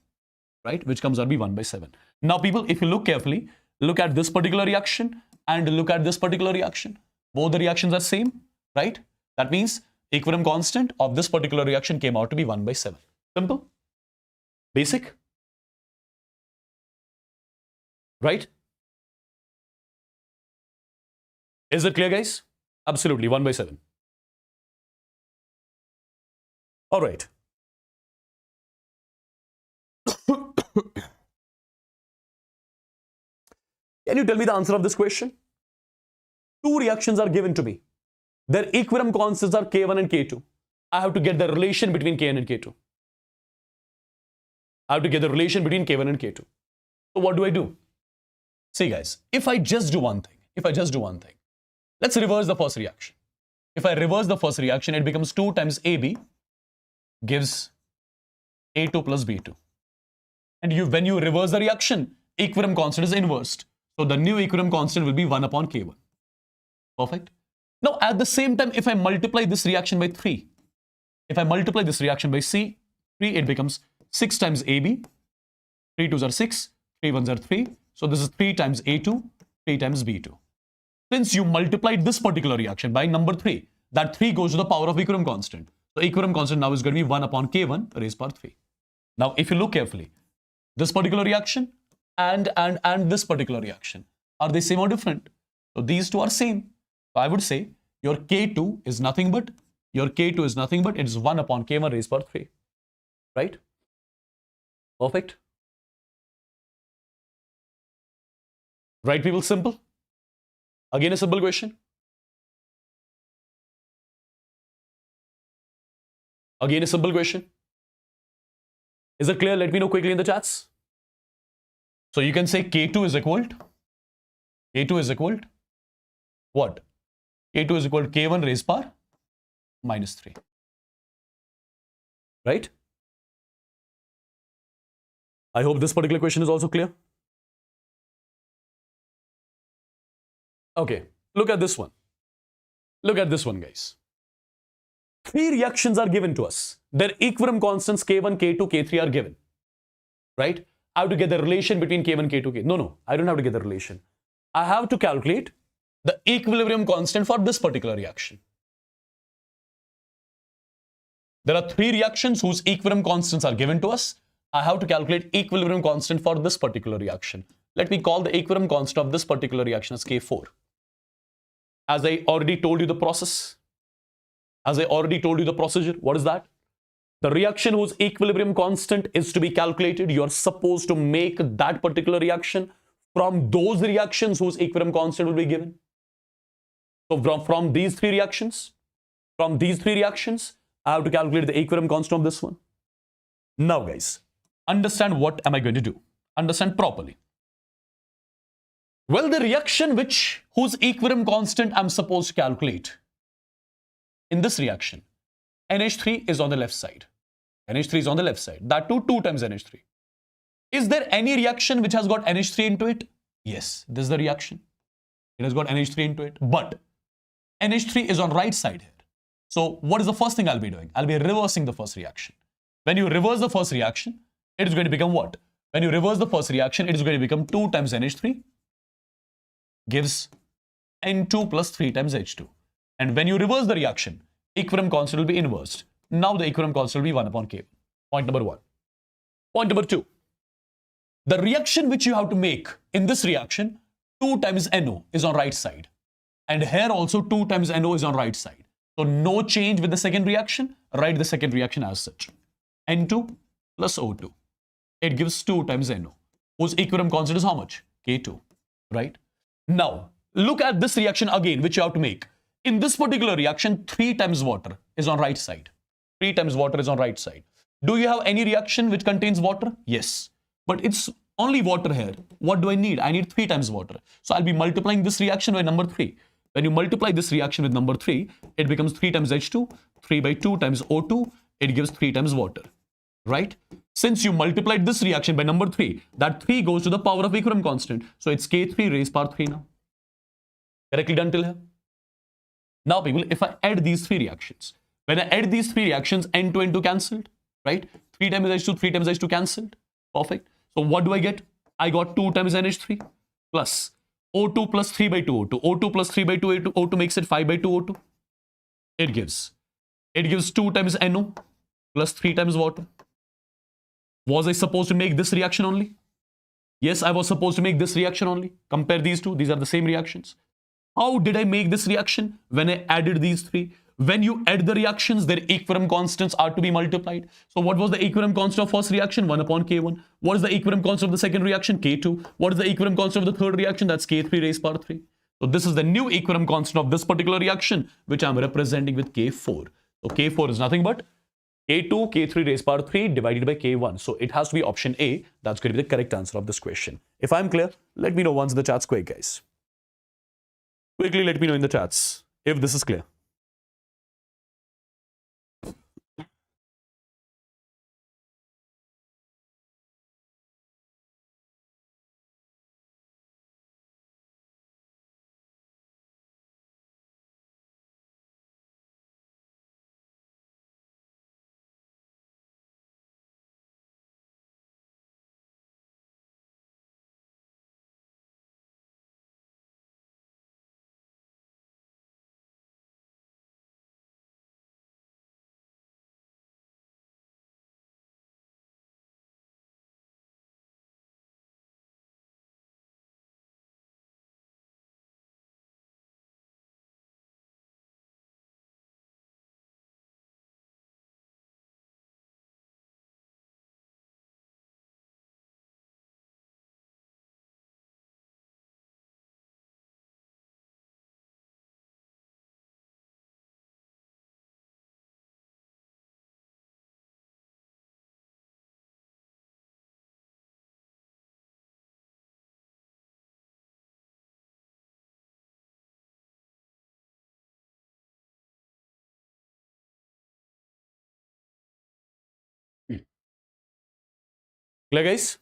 Right? Which comes out to be 1 by 7. Now people, if you look carefully, look at this particular reaction and look at this particular reaction. Both the reactions are same, right? That means equilibrium constant of this particular reaction came out to be 1 by 7. Simple. Basic. Right? Is it clear, guys? Absolutely, 1 by 7. All right. Can you tell me the answer of this question? Two reactions are given to me. Their equilibrium constants are K1 and K2. I have to get the relation between K1 and K2. I have to get the relation between K1 and K2. So what do I do? See guys, if I just do one thing, let's reverse the first reaction. If I reverse the first reaction, it becomes 2 times AB gives A2 plus B2. And when you reverse the reaction, equilibrium constant is inversed. So the new equilibrium constant will be 1 upon K1. Perfect. Now at the same time, if I multiply this reaction by 3, if I multiply this reaction by C3, it becomes 6 times AB. 3 2s are 6, 3 1s are 3. So this is 3 times A2, 3 times B2. Since you multiplied this particular reaction by number 3, that 3 goes to the power of equilibrium constant. So equilibrium constant now is going to be 1 upon K1 raised power 3. Now if you look carefully, this particular reaction and this particular reaction, are they same or different? So these two are same. So I would say your K2 is nothing but, it is 1 upon K1 raised power 3. Right? Perfect. Right, people? Simple. Again, a simple question. Again, a simple question. Is it clear? Let me know quickly in the chats. So you can say K2 is equal to, what? K2 is equal to K1 raised power minus 3. Right? I hope this particular question is also clear. Okay, look at this one. Look at this one, guys. 3 reactions are given to us. Their equilibrium constants K1, K2, K3 are given. Right? I have to get the relation between K1, K2, K. No, I don't have to get the relation. I have to calculate the equilibrium constant for this particular reaction. There are 3 reactions whose equilibrium constants are given to us. I have to calculate equilibrium constant for this particular reaction. Let me call the equilibrium constant of this particular reaction as K4. As I already told you the process, what is that? The reaction whose equilibrium constant is to be calculated, you are supposed to make that particular reaction from those reactions whose equilibrium constant will be given. So from these three reactions, I have to calculate the equilibrium constant of this one. Now, guys, understand what am I going to do? Understand properly. Well, the reaction whose equilibrium constant I'm supposed to calculate in this reaction, NH3 is on the left side. NH3 is on the left side. That too, 2 times NH3. Is there any reaction which has got NH3 into it? Yes, this is the reaction. It has got NH3 into it. But NH3 is on right side here. So what is the first thing I'll be doing? I'll be reversing the first reaction. When you reverse the first reaction, it is going to become what? When you reverse the first reaction, it is going to become 2 times NH3 gives N2 plus 3 times H2. And when you reverse the reaction, equilibrium constant will be inversed. Now the equilibrium constant will be 1 upon K. Point number 1. Point number 2. The reaction which you have to make in this reaction, 2 times NO is on right side. And here also 2 times NO is on right side. So no change with the second reaction. Write the second reaction as such. N2 plus O2. It gives 2 times NO. Whose equilibrium constant is how much? K2. Right? Now, look at this reaction again, which you have to make. In this particular reaction, 3 times water is on right side. 3 times water is on right side. Do you have any reaction which contains water? Yes. But it's only water here. What do I need? I need 3 times water. So I'll be multiplying this reaction by number 3. When you multiply this reaction with number 3, it becomes 3 times H2, 3 by 2 times O2, it gives 3 times water. Right? Since you multiplied this reaction by number 3, that 3 goes to the power of equilibrium constant. So it's K3 raised power 3 now. Correctly done till here? Now, people, if I add these 3 reactions, when I add these 3 reactions, N to N2 cancelled, right? 3 times H2, 3 times H2 cancelled. Perfect. So what do I get? I got 2 times NH3 plus O2 plus 3 by 2 O2. O2 plus 3 by 2 O2 makes it 5 by 2 O2. It gives 2 times NO plus 3 times water. Was I supposed to make this reaction only? Yes, I was supposed to make this reaction only. Compare these two. These are the same reactions. How did I make this reaction? When I added these 3. When you add the reactions, their equilibrium constants are to be multiplied. So what was the equilibrium constant of first reaction? 1 upon K1. What is the equilibrium constant of the second reaction? K2. What is the equilibrium constant of the third reaction? That's K3 raised power 3. So this is the new equilibrium constant of this particular reaction, which I'm representing with K4. So K4 is nothing but K2, K3 raised power 3 divided by K1. So it has to be option A. That's going to be the correct answer of this question. If I'm clear, let me know once in the chats quick, guys. Quickly let me know in the chats if this is clear. Clear, guys?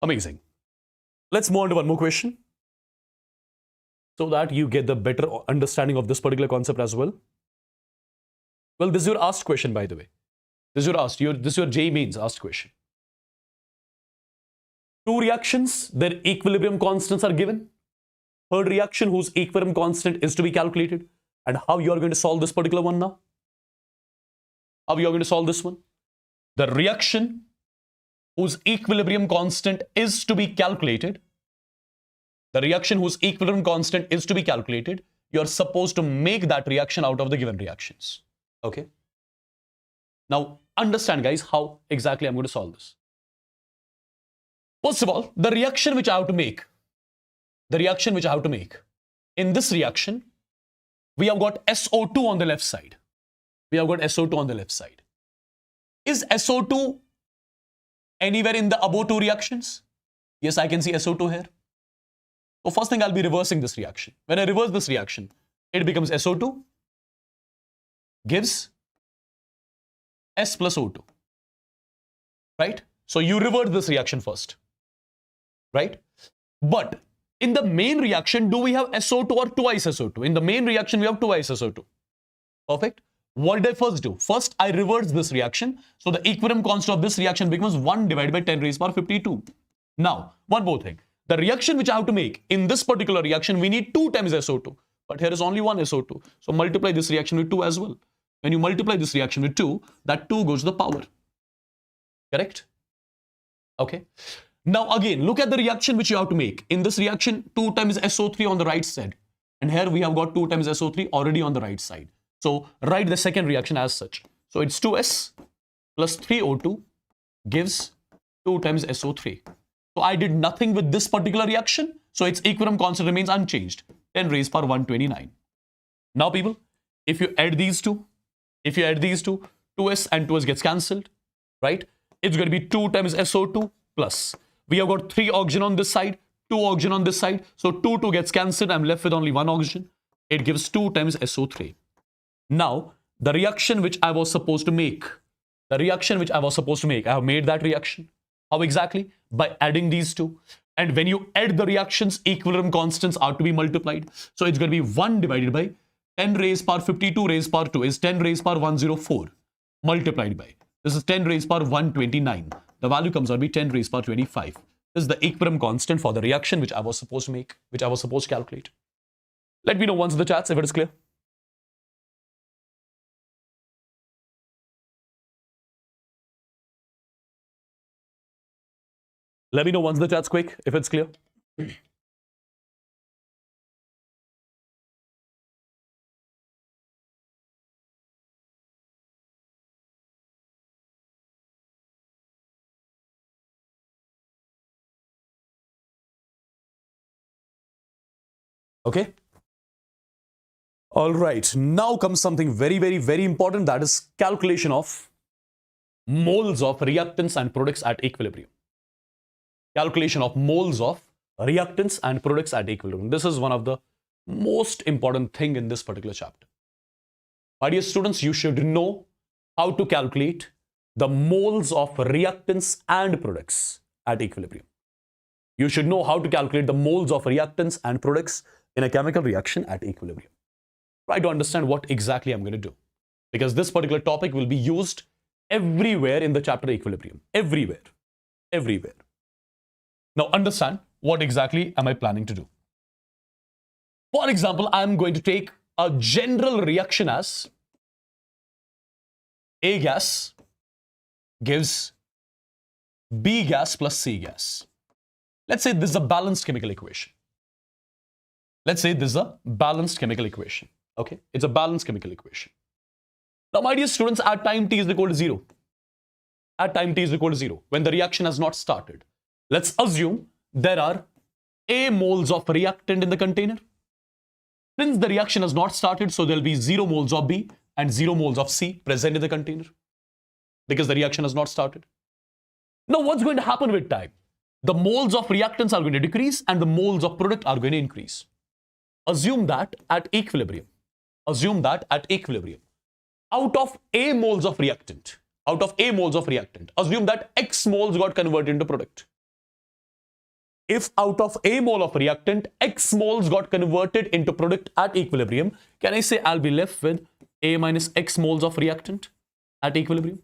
Amazing. Let's move on to one more question so that you get the better understanding of this particular concept as well. Well, this is your asked question, by the way. This is your J means asked question. Two reactions, their equilibrium constants are given. Third reaction whose equilibrium constant is to be calculated. And how you are going to solve this particular one now? How you are going to solve this one? The reaction whose equilibrium constant is to be calculated. The reaction whose equilibrium constant is to be calculated. You are supposed to make that reaction out of the given reactions. Okay? Now, understand, guys, how exactly I'm going to solve this. First of all, the reaction which I have to make, in this reaction, we have got SO2 on the left side. Is SO2 anywhere in the above two reactions? Yes, I can see SO2 here. So first thing, I'll be reversing this reaction. When I reverse this reaction, it becomes SO2 gives S plus O2. Right? So you revert this reaction first. Right? But in the main reaction, do we have SO2 or twice SO2? In the main reaction, we have twice SO2. Perfect. What did I first do? First, I reverse this reaction. So the equilibrium constant of this reaction becomes 1 divided by 10 raised power 52. Now, one more thing. The reaction which I have to make, in this particular reaction, we need 2 times SO2. But here is only 1 SO2. So multiply this reaction with 2 as well. When you multiply this reaction with 2, that 2 goes to the power. Correct? Okay. Now again, look at the reaction which you have to make. In this reaction, 2 times SO3 on the right side. And here we have got 2 times SO3 already on the right side. So write the second reaction as such. So it's 2S plus 3O2 gives 2 times SO3. So I did nothing with this particular reaction. So its equilibrium constant remains unchanged. 10 raised power 129. Now people, if you add these two, 2S and 2S gets cancelled, right? It's going to be 2 times SO2 plus. We have got 3 oxygen on this side, 2 oxygen on this side. So 2 gets cancelled. I'm left with only 1 oxygen. It gives 2 times SO3. Now, the reaction which I was supposed to make, I have made that reaction. How exactly? By adding these two. And when you add the reactions, equilibrium constants are to be multiplied. So it's going to be 1 divided by 10 raised power 52 raised power 2 is 10 raised power 104 multiplied by. This is 10 raised power 129. The value comes out to be 10 raised power 25. This is the equilibrium constant for the reaction which I was supposed to make, which I was supposed to calculate. Let me know once in the chats if it is clear. Let me know once the chat's quick if it's clear. Okay. All right. Now comes something very, very, very important. That is calculation of moles of reactants and products at equilibrium. Calculation of moles of reactants and products at equilibrium. This is one of the most important thing in this particular chapter. My dear students, you should know how to calculate the moles of reactants and products at equilibrium. You should know how to calculate the moles of reactants and products in a chemical reaction at equilibrium. Try to understand what exactly I'm going to do, because this particular topic will be used everywhere in the chapter equilibrium. Everywhere. Now understand what exactly am I planning to do. For example, I'm going to take a general reaction as A gas gives B gas plus C gas. Let's say this is a balanced chemical equation. Okay, it's a balanced chemical equation. Now, my dear students, at time t is equal to 0. When the reaction has not started, let's assume there are A moles of reactant in the container. Since the reaction has not started, so there will be 0 moles of B and 0 moles of C present in the container, because the reaction has not started. Now, what's going to happen with time? The moles of reactants are going to decrease and the moles of product are going to increase. assume that at equilibrium, out of A moles of reactant, assume that X moles got converted into product. If out of A mole of reactant, X moles got converted into product at equilibrium, can I say I'll be left with A minus X moles of reactant at equilibrium?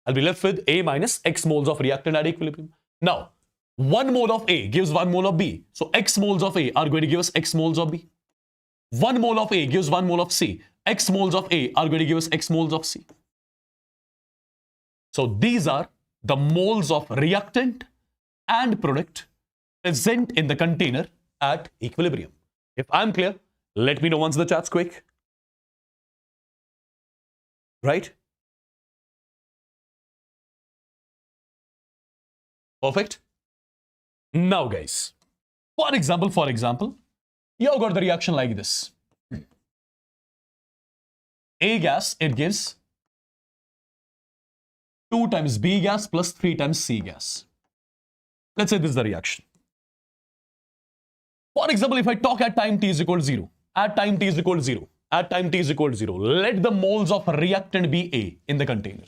I'll be left with A minus X moles of reactant at equilibrium. Now, 1 mole of A gives 1 mole of B. So X moles of A are going to give us X moles of B. 1 mole of A gives 1 mole of C. X moles of A are going to give us X moles of C. So these are the moles of reactant and product present in the container at equilibrium. If I'm clear, let me know once the chat's quick. Right? Perfect. Now guys, for example, you've got the reaction like this. A gas, it gives 2 times B gas plus 3 times C gas. Let's say this is the reaction. For example, if I talk at time t is equal to 0, let the moles of reactant be A in the container.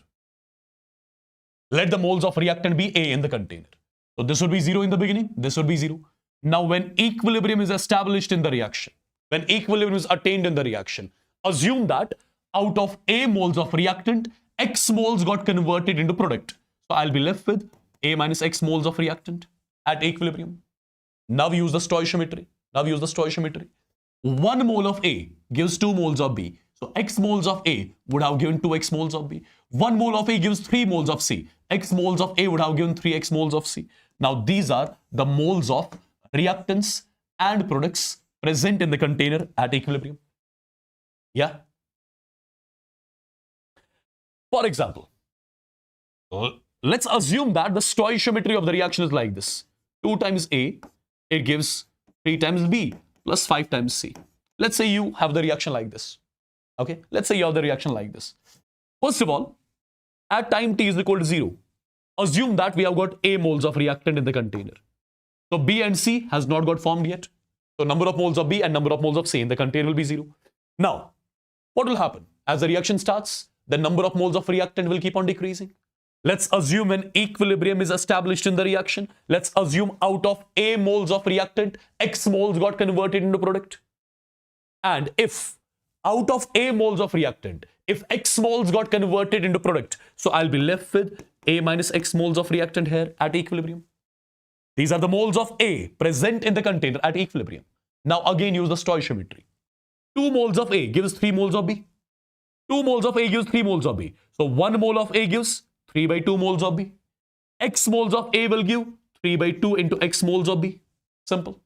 So this would be 0 in the beginning, this would be 0. Now when equilibrium is established in the reaction, when equilibrium is attained in the reaction, assume that out of A moles of reactant, X moles got converted into product. So I'll be left with A minus X moles of reactant at equilibrium. Now use the stoichiometry. 1 mole of A gives 2 moles of B. So X moles of A would have given 2X moles of B. 1 mole of A gives 3 moles of C. X moles of A would have given 3X moles of C. Now these are the moles of reactants and products present in the container at equilibrium. Yeah? For example, let's assume that the stoichiometry of the reaction is like this. 2 times A, it gives 3 times B plus 5 times C. Let's say you have the reaction like this. Okay, let's say you have the reaction like this. First of all, at time t is equal to 0, assume that we have got A moles of reactant in the container. So B and C has not got formed yet. So number of moles of B and number of moles of C in the container will be 0. Now, what will happen? As the reaction starts, the number of moles of reactant will keep on decreasing. Let's assume when equilibrium is established in the reaction, let's assume out of A moles of reactant, X moles got converted into product. And if out of A moles of reactant, if X moles got converted into product, so I'll be left with A minus X moles of reactant here at equilibrium. These are the moles of A present in the container at equilibrium. Now again use the stoichiometry. 2 moles of A gives 3 moles of B. 2 moles of A gives 3 moles of B. So 1 mole of A gives 3 by 2 moles of B. X moles of A will give 3 by 2 into X moles of B. Simple.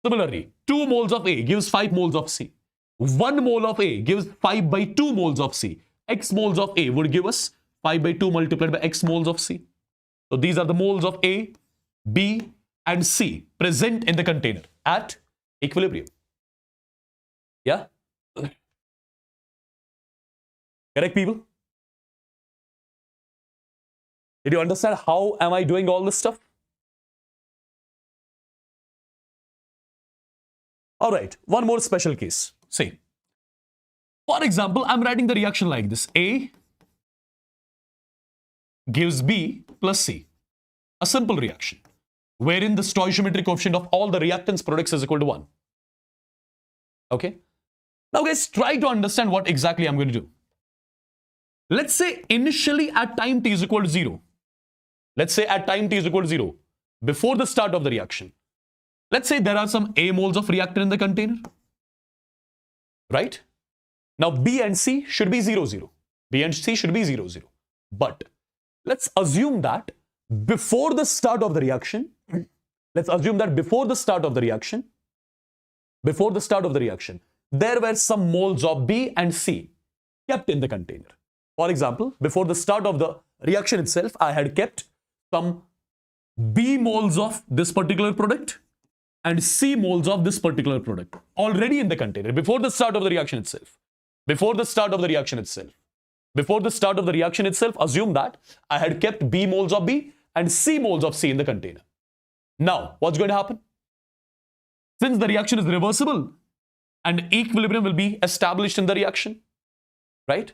Similarly, 2 moles of A gives 5 moles of C. 1 mole of A gives 5 by 2 moles of C. X moles of A would give us 5 by 2 multiplied by X moles of C. So these are the moles of A, B and C present in the container at equilibrium. Yeah? Correct, people? Did you understand how am I doing all this stuff? All right, one more special case. See, for example, I'm writing the reaction like this. A gives B plus C. A simple reaction, wherein the stoichiometric coefficient of all the reactants products is equal to 1. Okay? Now guys, try to understand what exactly I'm going to do. Let's say initially at time t is equal to 0. Let's say at time t is equal to 0, before the start of the reaction. Let's say there are some A moles of reactant in the container. Right? Now B and C should be 0, 0. B and C should be 0, 0. But let's assume that before the start of the reaction, there were some moles of B and C kept in the container. For example, before the start of the reaction itself, I had kept some B moles of this particular product and C moles of this particular product already in the container before the start of the reaction itself. Assume that I had kept B moles of B and C moles of C in the container. Now, what's going to happen? Since the reaction is reversible, and equilibrium will be established in the reaction, right?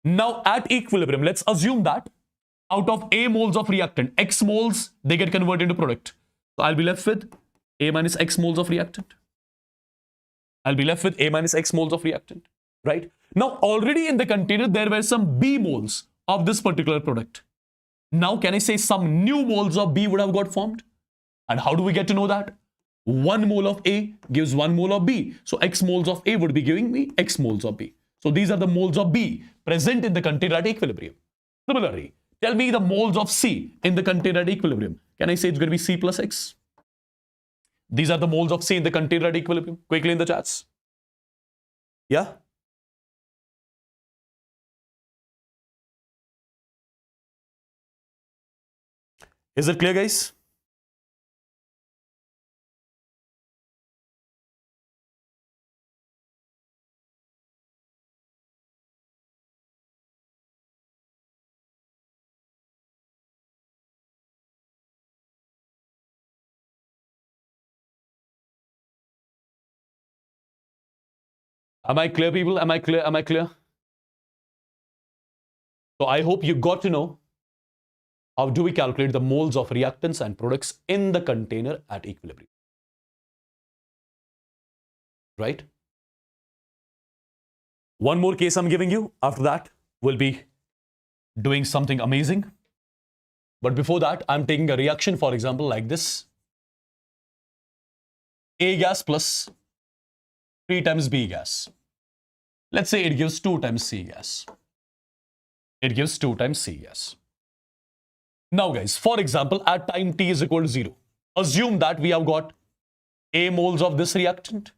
Now at equilibrium, let's assume that out of A moles of reactant, X moles, they get converted into product. So I'll be left with A minus X moles of reactant. I'll be left with A minus X moles of reactant, right? Now already in the container, there were some B moles of this particular product. Now can I say some new moles of B would have got formed? And how do we get to know that? 1 mole of A gives 1 mole of B. So X moles of A would be giving me X moles of B. So these are the moles of B present in the container at equilibrium. Similarly, tell me the moles of C in the container at equilibrium. Can I say it's going to be C plus X? These are the moles of C in the container at equilibrium. Quickly in the chats. Yeah? Is it clear, guys? Am I clear, people? Am I clear? Am I clear? So I hope you got to know how do we calculate the moles of reactants and products in the container at equilibrium. Right? One more case I'm giving you. After that, we'll be doing something amazing. But before that, I'm taking a reaction, for example, like this. A gas plus 3 times B gas. Let's say it gives 2 times C gas. It gives 2 times C gas. Now guys, for example, at time t is equal to 0, assume that we have got A moles of this reactant,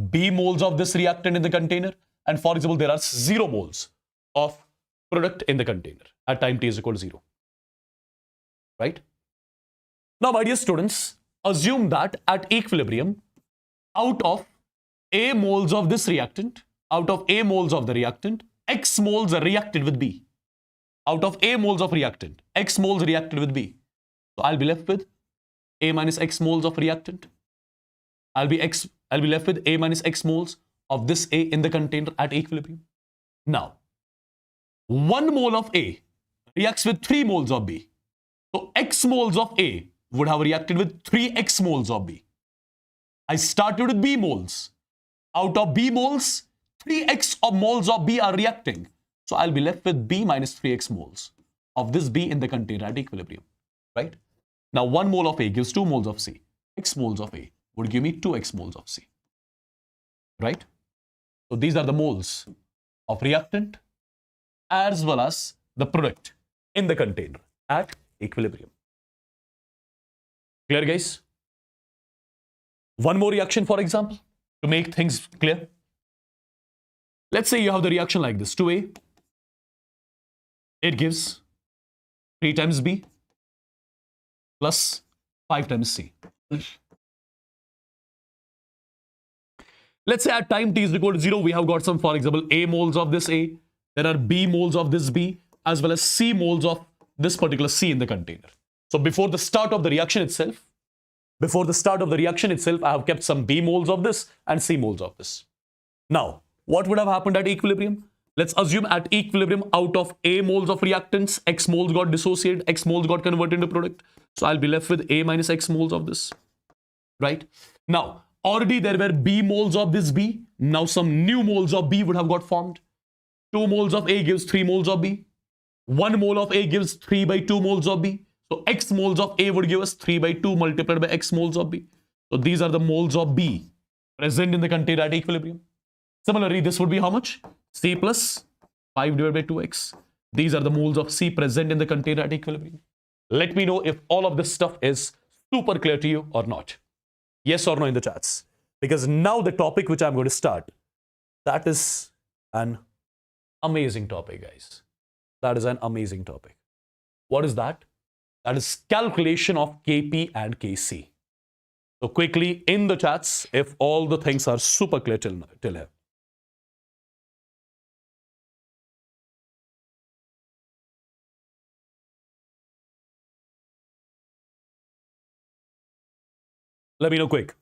B moles of this reactant in the container, and for example, there are 0 moles of product in the container at time t is equal to 0. Right? Now, my dear students, assume that at equilibrium, out of A moles of this reactant, out of A moles of the reactant, X moles are reacted with B. Out of A moles of reactant, X moles reacted with B. So I'll be left with A minus X moles of reactant. I'll be left with A minus X moles of this A in the container at equilibrium. Now, 1 mole of A reacts with 3 moles of B. So X moles of A would have reacted with 3X moles of B. I started with B moles. Out of B moles, 3X of moles of B are reacting. So I'll be left with B minus 3X moles of this B in the container at equilibrium. Right? Now 1 mole of A gives 2 moles of C. X moles of A would give me 2X moles of C. Right? So these are the moles of reactant as well as the product in the container at equilibrium. Clear, guys? One more reaction, for example, to make things clear. Let's say you have the reaction like this. 2A, it gives 3 times B plus 5 times C. Let's say at time t is equal to 0, we have got some, for example, A moles of this A. There are B moles of this B, as well as C moles of this particular C in the container. So before the start of the reaction itself, I have kept some B moles of this and C moles of this. Now, what would have happened at equilibrium? Let's assume at equilibrium, out of A moles of reactants, X moles got dissociated, X moles got converted into product. So I'll be left with A minus X moles of this. Right? Now, already there were B moles of this B. Now some new moles of B would have got formed. 2 moles of A gives 3 moles of B. 1 mole of A gives 3 by 2 moles of B. So X moles of A would give us 3 by 2 multiplied by X moles of B. So these are the moles of B present in the container at equilibrium. Similarly, this would be how much? C plus 5 divided by 2X. These are the moles of C present in the container at equilibrium. Let me know if all of this stuff is super clear to you or not. Yes or no in the chats. Because now the topic which I'm going to start, that is an amazing topic, guys. That is an amazing topic. What is that? That is calculation of Kp and Kc. So quickly in the chats, if all the things are super clear till here. Let me know quick.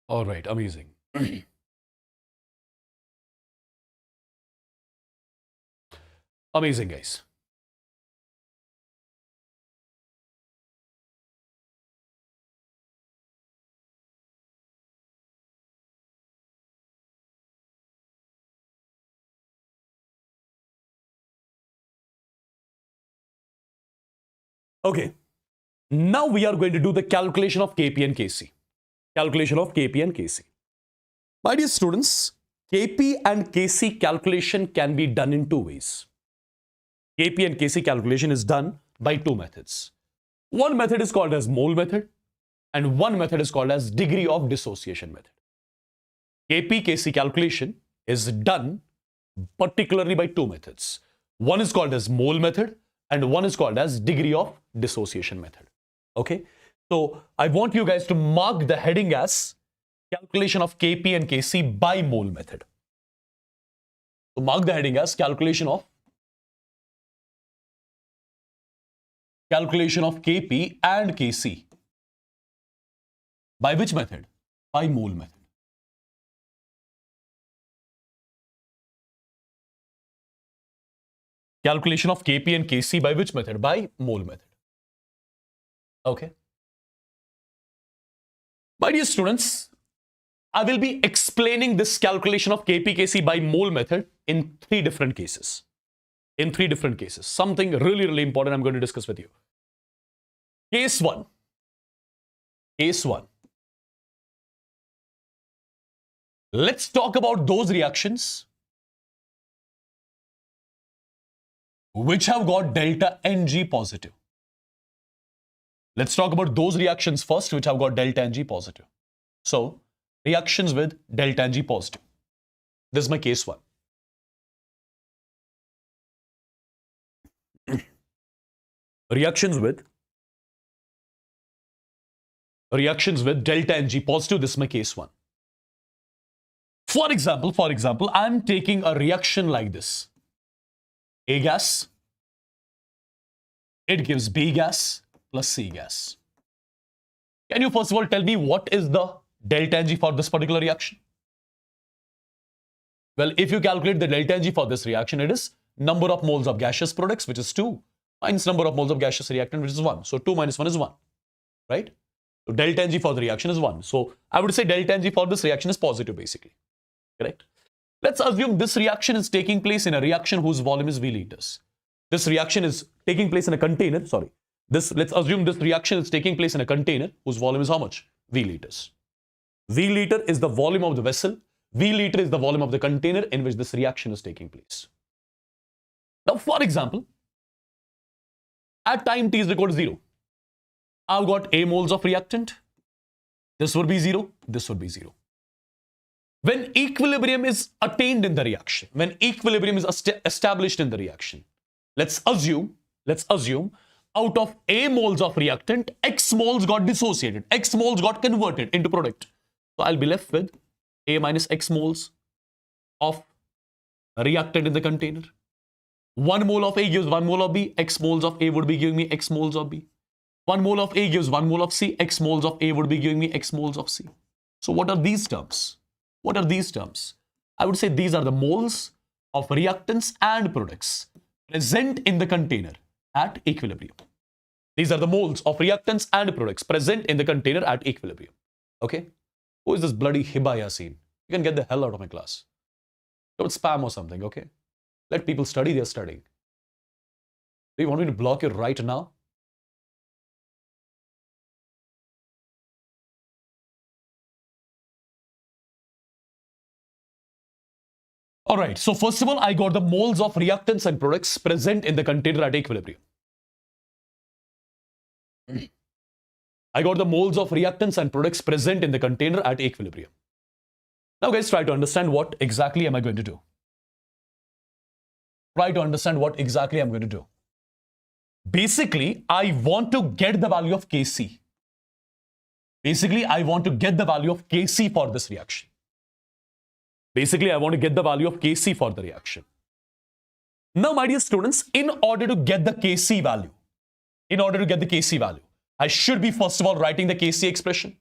All right, amazing. Amazing, guys. Okay, now we are going to do the calculation of Kp and Kc. Calculation of Kp and Kc. My dear students, Kp and Kc calculation can be done in two ways. Kp and Kc calculation is done by two methods. One method is called as mole method and one method is called as degree of dissociation method. Kp Kc calculation is done particularly by two methods. One is called as mole method and one is called as degree of dissociation method. Okay, so I want you guys to mark the heading as calculation of Kp and Kc by mole method. So mark the heading as calculation of Kp and Kc. By which method? By mole method. Calculation of Kp and Kc by which method? By mole method. Okay. My dear students, I will be explaining this calculation of Kp Kc by mole method in three different cases. Something really, really important I'm going to discuss with you. Case 1. Let's talk about those reactions which have got delta Ng positive. Let's talk about those reactions first which have got delta Ng positive. So, reactions with delta Ng positive. This is my case 1. Reactions with delta Ng positive. This is my case 1. For example, I'm taking a reaction like this. A gas, it gives B gas plus C gas. Can you first of all tell me what is the delta Ng for this particular reaction? Well, if you calculate the delta Ng for this reaction, it is number of moles of gaseous products, which is 2, minus number of moles of gaseous reactant, which is 1. So 2 minus 1 is 1, right? So delta Ng for the reaction is 1. So I would say delta Ng for this reaction is positive, basically, correct? Let's assume this reaction is taking place in a reaction whose volume is V liters. This reaction is taking place in a container, let's assume this reaction is taking place in a container whose volume is how much? V liters. V liter is the volume of the vessel. V liter is the volume of the container in which this reaction is taking place. Now, for example, at time t is equal to 0, I've got A moles of reactant. This would be 0, this would be 0. When equilibrium is attained in the reaction, when equilibrium is established in the reaction, let's assume out of A moles of reactant, X moles got dissociated, X moles got converted into product. So I'll be left with A minus X moles of reactant in the container. 1 mole of A gives 1 mole of B, X moles of A would be giving me X moles of B. 1 mole of A gives 1 mole of C, X moles of A would be giving me X moles of C. So what are these terms? I would say these are the moles of reactants and products present in the container at equilibrium. These are the moles of reactants and products present in the container at equilibrium. Okay? Who is this bloody Hiba Yasin? You can get the hell out of my class. Don't spam or something, okay? Let people study, they're studying. Do you want me to block you right now? All right, so first of all, I got the moles of reactants and products present in the container at equilibrium. I got the moles of reactants and products present in the container at equilibrium. Now guys, try to understand what exactly am I going to do. Try to understand what exactly I'm going to do. Basically, I want to get the value of Kc. Basically, I want to get the value of Kc for this reaction. Basically, I want to get the value of Kc for the reaction. Now, my dear students, in order to get the Kc value, I should be first of all writing the Kc expression.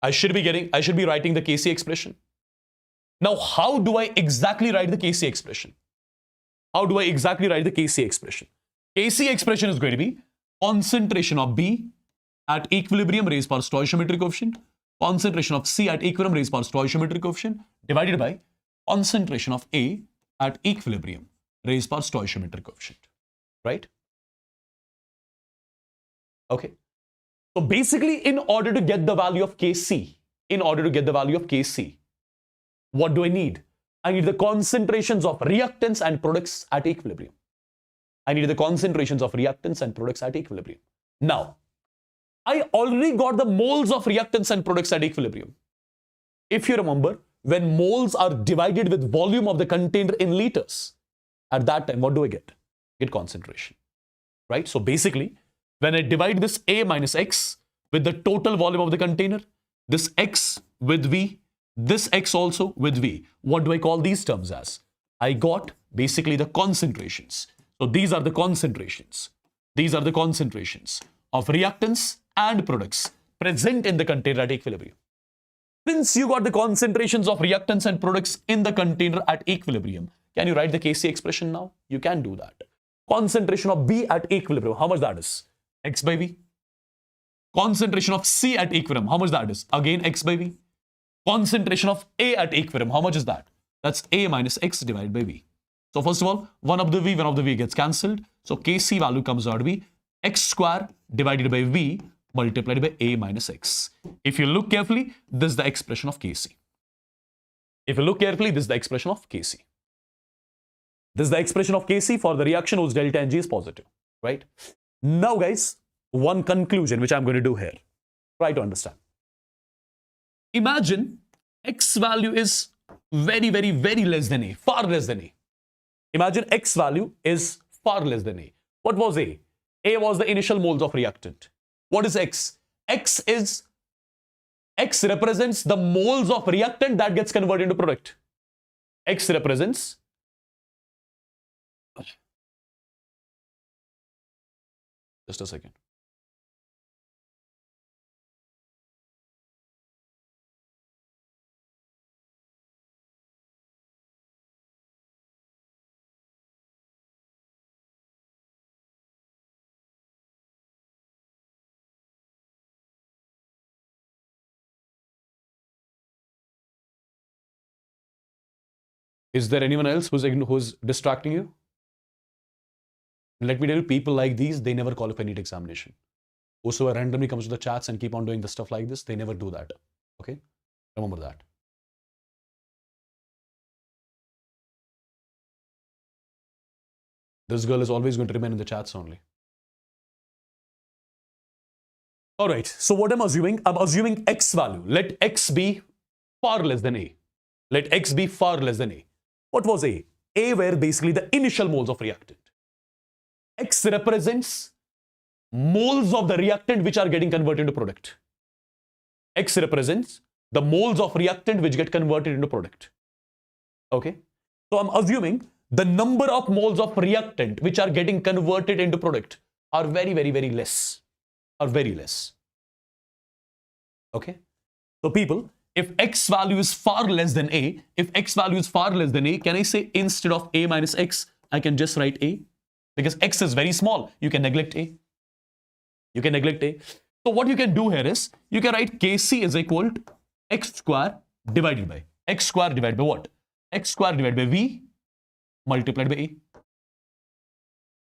I should be writing the Kc expression. Now, how do I exactly write the Kc expression? Kc expression is going to be concentration of B at equilibrium raised by stoichiometric coefficient, concentration of C at equilibrium raised by stoichiometric coefficient, divided by concentration of A at equilibrium raised by stoichiometric coefficient, right? Okay. So basically, in order to get the value of Kc, what do I need? I need the concentrations of reactants and products at equilibrium. Now, I already got the moles of reactants and products at equilibrium. If you remember, when moles are divided with volume of the container in liters, at that time, what do I get? Get concentration, right? So basically, when I divide this A minus X with the total volume of the container, this X with V, this X also with V, what do I call these terms as? I got basically the concentrations. So these are the concentrations. Of reactants and products present in the container at equilibrium. Since you got the concentrations of reactants and products in the container at equilibrium, can you write the Kc expression now? You can do that. Concentration of B at equilibrium, how much that is? X by V. Concentration of C at equilibrium, how much that is? Again, X by V. Concentration of A at equilibrium, how much is that? That's A minus X divided by V. So first of all, one of the V gets cancelled. So Kc value comes out to be X square divided by V multiplied by A minus X. If you look carefully, this is the expression of Kc. This is the expression of Kc for the reaction whose delta Ng is positive, right? Now guys, one conclusion which I'm going to do here. Try to understand. Imagine X value is very less than A, far less than A. Imagine X value is far less than A. What was A? A was the initial moles of reactant. What is X? X represents the moles of reactant that gets converted into product. X represents just a second. Is there anyone else who's distracting you? Let me tell you, people like these, they never qualify NEET examination. Whosoever randomly comes to the chats and keep on doing the stuff like this, they never do that. Okay? Remember that. This girl is always going to remain in the chats only. All right. So what I'm assuming X value. Let X be far less than A. What was A? A were basically the initial moles of reactant. X represents moles of the reactant which are getting converted into product. X represents the moles of reactant which get converted into product. Okay? So I'm assuming the number of moles of reactant which are getting converted into product are very less. Okay? So people, if X value is far less than A, can I say instead of A minus X, I can just write A? Because X is very small. You can neglect A. So what you can do here is, you can write Kc is equal to X square divided by what? X square divided by V multiplied by A.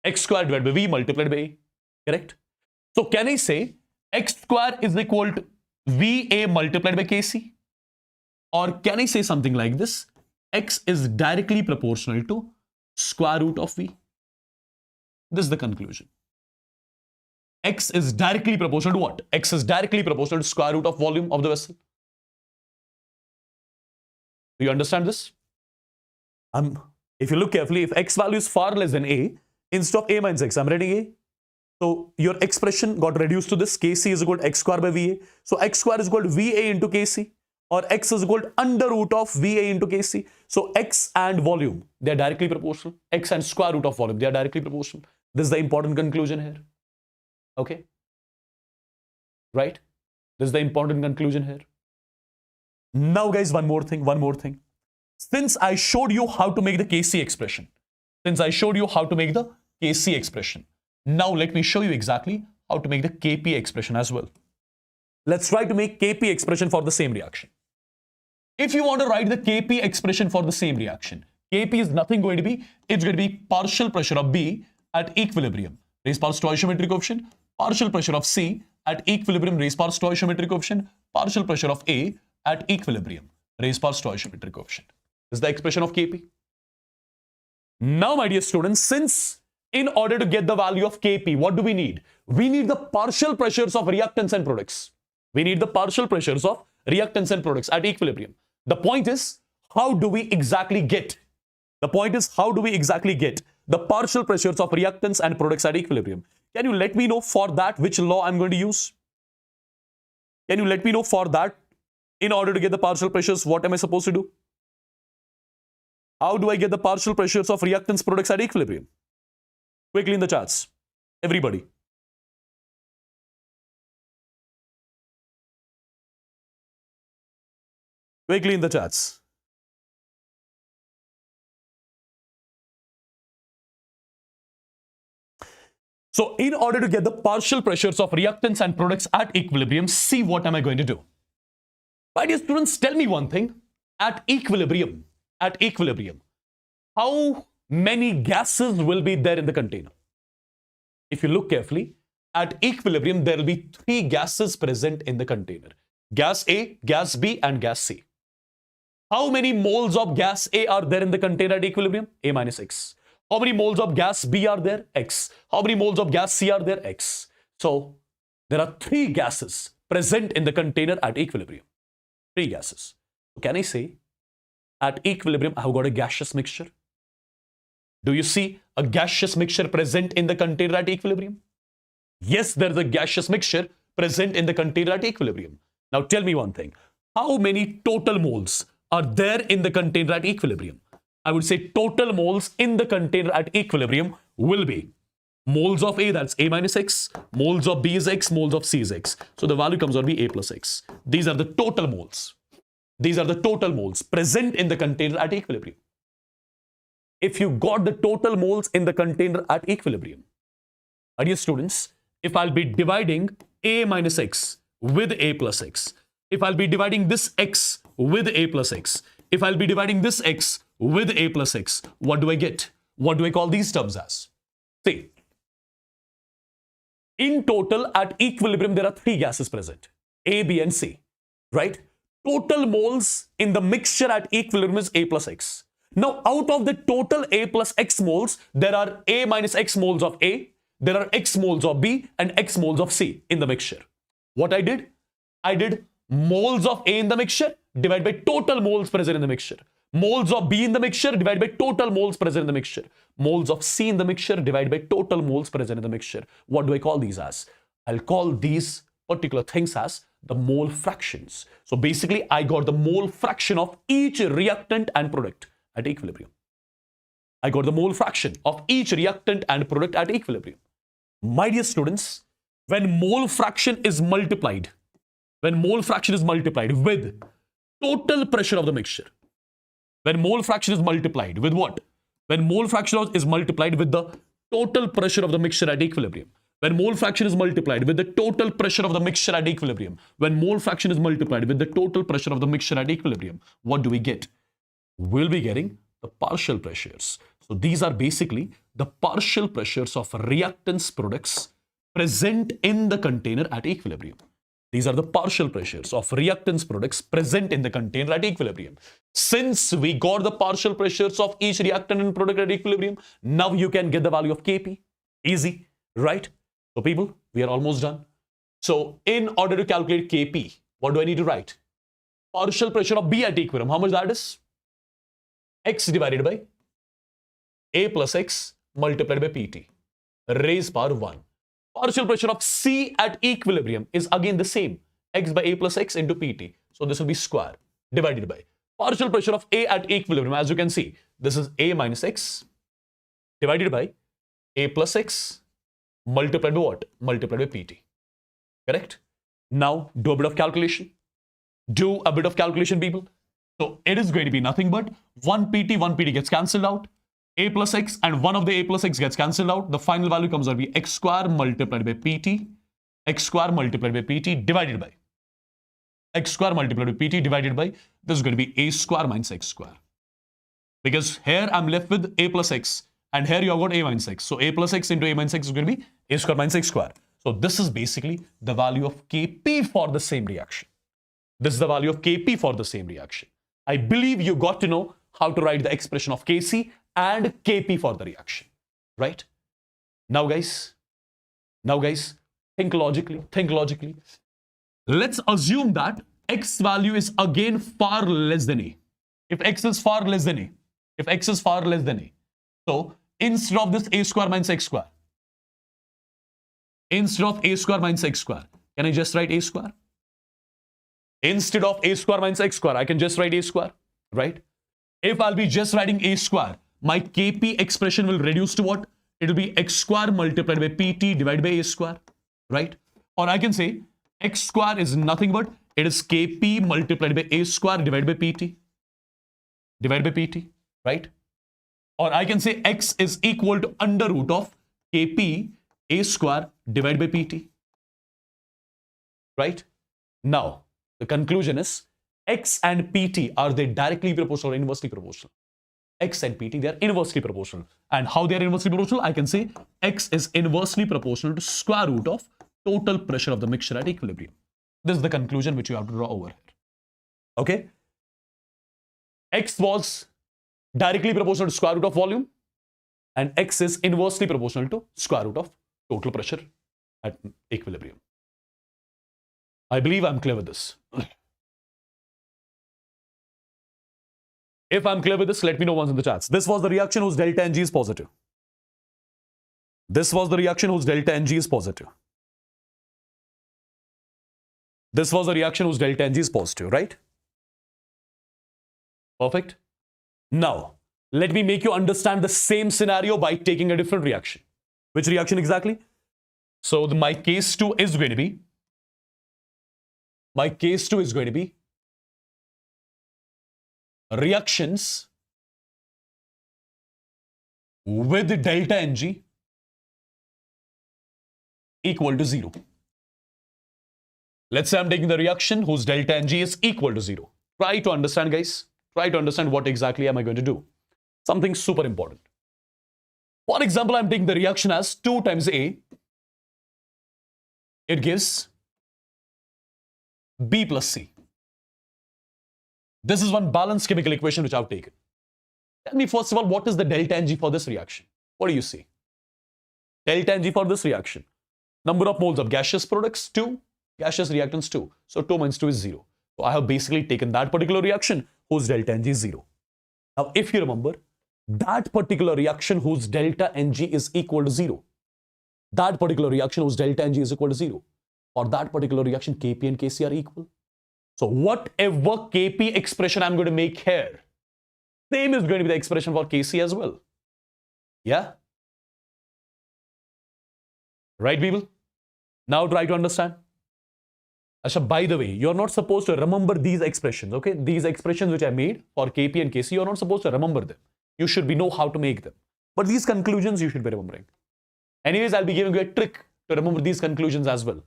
X square divided by V multiplied by A. Correct? So can I say X square is equal to VA multiplied by Kc? Or can I say something like this? X is directly proportional to square root of V. This is the conclusion. X is directly proportional to what? X is directly proportional to square root of volume of the vessel. Do you understand this? If you look carefully, if X value is far less than A, instead of A minus X, I'm writing A. So your expression got reduced to this. Kc is equal to X square by VA. So X square is equal to VA into Kc. Or X is equal to under root of VA into Kc. So X and volume, they are directly proportional. X and square root of volume, they are directly proportional. This is the important conclusion here. Okay? Right? This is the important conclusion here. Now guys, one more thing. Since I showed you how to make the Kc expression, now let me show you exactly how to make the Kp expression as well. Let's try to make Kp expression for the same reaction. If you want to write the Kp expression for the same reaction, Kp is nothing going to be, it's going to be partial pressure of B at equilibrium, raised power stoichiometric coefficient, partial pressure of C at equilibrium, raised power stoichiometric coefficient, partial pressure of A at equilibrium, raised power stoichiometric coefficient. This is the expression of Kp. Now, my dear students, since in order to get the value of Kp, what do we need? We need the partial pressures of reactants and products. We need the partial pressures of reactants and products at equilibrium. The point is, how do we exactly get the partial pressures of reactants and products at equilibrium? Can you let me know for that which law I'm going to use? Can you let me know for that, in order to get the partial pressures, what am I supposed to do? How do I get the partial pressures of reactants products at equilibrium? Quickly in the charts. Everybody. Quickly in the charts. So in order to get the partial pressures of reactants and products at equilibrium, see what am I going to do? My dear students, tell me one thing. At equilibrium, how many gases will be there in the container? If you look carefully, at equilibrium, there will be 3 gases present in the container. Gas A, gas B, and gas C. How many moles of gas A are there in the container at equilibrium? A minus X. How many moles of gas B are there? X. How many moles of gas C are there? X. So, there are 3 gases present in the container at equilibrium. 3 gases. So can I say, at equilibrium, I have got a gaseous mixture? Do you see a gaseous mixture present in the container at equilibrium? Yes, there is a gaseous mixture present in the container at equilibrium. Now tell me one thing. How many total moles are there in the container at equilibrium? I would say total moles in the container at equilibrium will be moles of A, that's A minus X, moles of B is X, moles of C is X. So the value comes out to be A plus X. These are the total moles. These are the total moles present in the container at equilibrium. If you got the total moles in the container at equilibrium, my dear students, if I'll be dividing A minus X with A plus X, if I'll be dividing this X with A plus X, if I'll be dividing this X with A plus X, what do I get? What do I call these terms as? See, in total at equilibrium, there are 3 gases present, A, B, and C, right? Total moles in the mixture at equilibrium is A plus X. Now, out of the total A plus X moles, there are A minus X moles of A, there are X moles of B, and X moles of C in the mixture. What I did? I did moles of A in the mixture divided by total moles present in the mixture. Moles of B in the mixture divided by total moles present in the mixture. Moles of C in the mixture divided by total moles present in the mixture. What do I call these as? I'll call these particular things as the mole fractions. So basically, I got the mole fraction of each reactant and product at equilibrium. I got the mole fraction of each reactant and product at equilibrium. My dear students, when mole fraction is multiplied with total pressure of the mixture, when mole fraction is multiplied with what? When mole fraction is multiplied with the total pressure of the mixture at equilibrium. When mole fraction is multiplied with the total pressure of the mixture at equilibrium. When mole fraction is multiplied with the total pressure of the mixture at equilibrium. What do we get? We'll be getting the partial pressures. So these are basically the partial pressures of reactants products present in the container at equilibrium. These are the partial pressures of reactants products present in the container at equilibrium. Since we got the partial pressures of each reactant and product at equilibrium, now you can get the value of Kp. Easy, right? So people, we are almost done. So in order to calculate Kp, what do I need to write? Partial pressure of B at equilibrium. How much that is? X divided by A plus X multiplied by Pt. Raised power 1. Partial pressure of C at equilibrium is again the same. X by A plus X into Pt. So this will be square divided by partial pressure of A at equilibrium. As you can see, this is A minus X divided by A plus X multiplied by what? Multiplied by Pt. Correct? Now do a bit of calculation. Do a bit of calculation, people. So it is going to be nothing but 1 Pt gets cancelled out. A plus X and one of the A plus X gets cancelled out. The final value comes out to be X square multiplied by Pt. X square multiplied by Pt divided by X square multiplied by Pt divided by, this is going to be A square minus X square. Because here I'm left with A plus X and here you have got A minus X. So A plus X into A minus X is going to be A square minus X square. So this is basically the value of Kp for the same reaction. This is the value of Kp for the same reaction. I believe you got to know how to write the expression of Kc and Kp for the reaction, right? Now guys, think logically. Let's assume that X value is again far less than A. If X is far less than A, so instead of this A square minus X square, can I just write A square? Instead of A square minus X square, I can just write A square, right? If I'll be just writing A square, my Kp expression will reduce to what? It will be X square multiplied by Pt divided by A square, right? Or I can say X square is nothing but, it is Kp multiplied by A square divided by Pt, right? Or I can say X is equal to under root of Kp A square divided by Pt, right? Now, the conclusion is X and Pt, are they directly proportional or inversely proportional? X and Pt, they are inversely proportional. And how they are inversely proportional? I can say X is inversely proportional to square root of total pressure of the mixture at equilibrium. This is the conclusion which you have to draw over here. Okay? X was directly proportional to square root of volume and X is inversely proportional to square root of total pressure at equilibrium. I believe I'm clear with this. If I'm clear with this, let me know once in the chats. This was the reaction whose delta Ng is positive. This was the reaction whose delta Ng is positive. This was the reaction whose delta Ng is positive, right? Perfect. Now, let me make you understand the same scenario by taking a different reaction. Which reaction exactly? So my case 2 is going to be, reactions with delta Ng equal to 0. Let's say I'm taking the reaction whose delta Ng is equal to 0. Try to understand, guys. Try to understand what exactly am I going to do. Something super important. For example, I'm taking the reaction as 2 times A. It gives B plus C. This is one balanced chemical equation which I've taken. Tell me first of all, what is the delta Ng for this reaction? What do you see? Delta Ng for this reaction. Number of moles of gaseous products, 2. Gaseous reactants, 2. So 2 minus 2 is 0. So I have basically taken that particular reaction whose delta Ng is 0. Now if you remember, that particular reaction whose delta Ng is equal to 0. That particular reaction whose delta Ng is equal to 0. For that particular reaction, Kp and Kc are equal. So whatever Kp expression I'm going to make here, same is going to be the expression for Kc as well. Yeah? Right, people? Now try to understand. Asha, by the way, you're not supposed to remember these expressions, okay? These expressions which I made for Kp and Kc, you're not supposed to remember them. You should know how to make them. But these conclusions you should be remembering. Anyways, I'll be giving you a trick to remember these conclusions as well.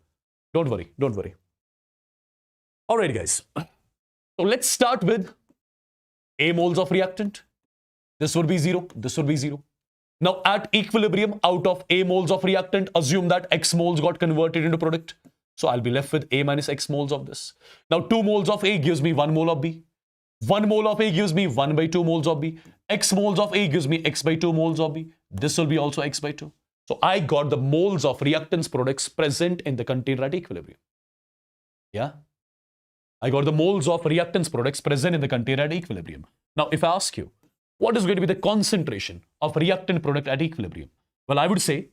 Don't worry, don't worry. Alright guys, so let's start with A moles of reactant. This would be 0, this would be 0. Now at equilibrium, out of A moles of reactant, assume that X moles got converted into product. So I'll be left with A minus X moles of this. Now 2 moles of A gives me 1 mole of B. 1 mole of A gives me 1 by 2 moles of B. X moles of A gives me X by 2 moles of B. This will be also X by 2. So I got the moles of reactants products present in the container at equilibrium. Yeah. I got the moles of reactants products present in the container at equilibrium. Now, if I ask you, what is going to be the concentration of reactant product at equilibrium? Well, I would say,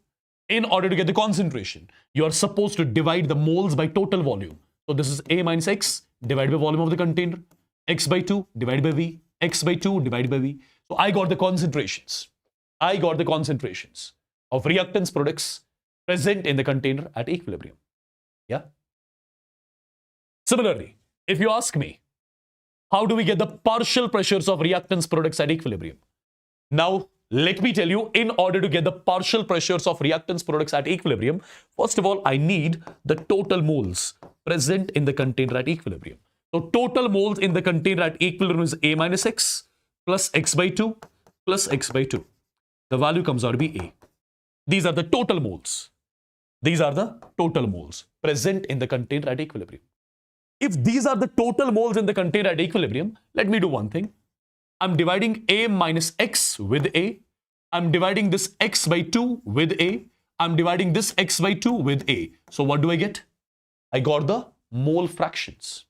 in order to get the concentration, you are supposed to divide the moles by total volume. So this is A minus X divided by volume of the container, X by 2 divided by V, X by 2 divided by V. So I got the concentrations. I got the concentrations of reactants products present in the container at equilibrium. Yeah. Similarly, if you ask me, how do we get the partial pressures of reactants products at equilibrium? Now, let me tell you, in order to get the partial pressures of reactants products at equilibrium, first of all, I need the total moles present in the container at equilibrium. So total moles in the container at equilibrium is A minus X plus X by 2 plus X by 2. The value comes out to be A. These are the total moles. These are the total moles present in the container at equilibrium. If these are the total moles in the container at equilibrium, let me do one thing. I'm dividing A minus X with A. I'm dividing this X by 2 with A. I'm dividing this X by 2 with A. So what do I get? I got the mole fractions.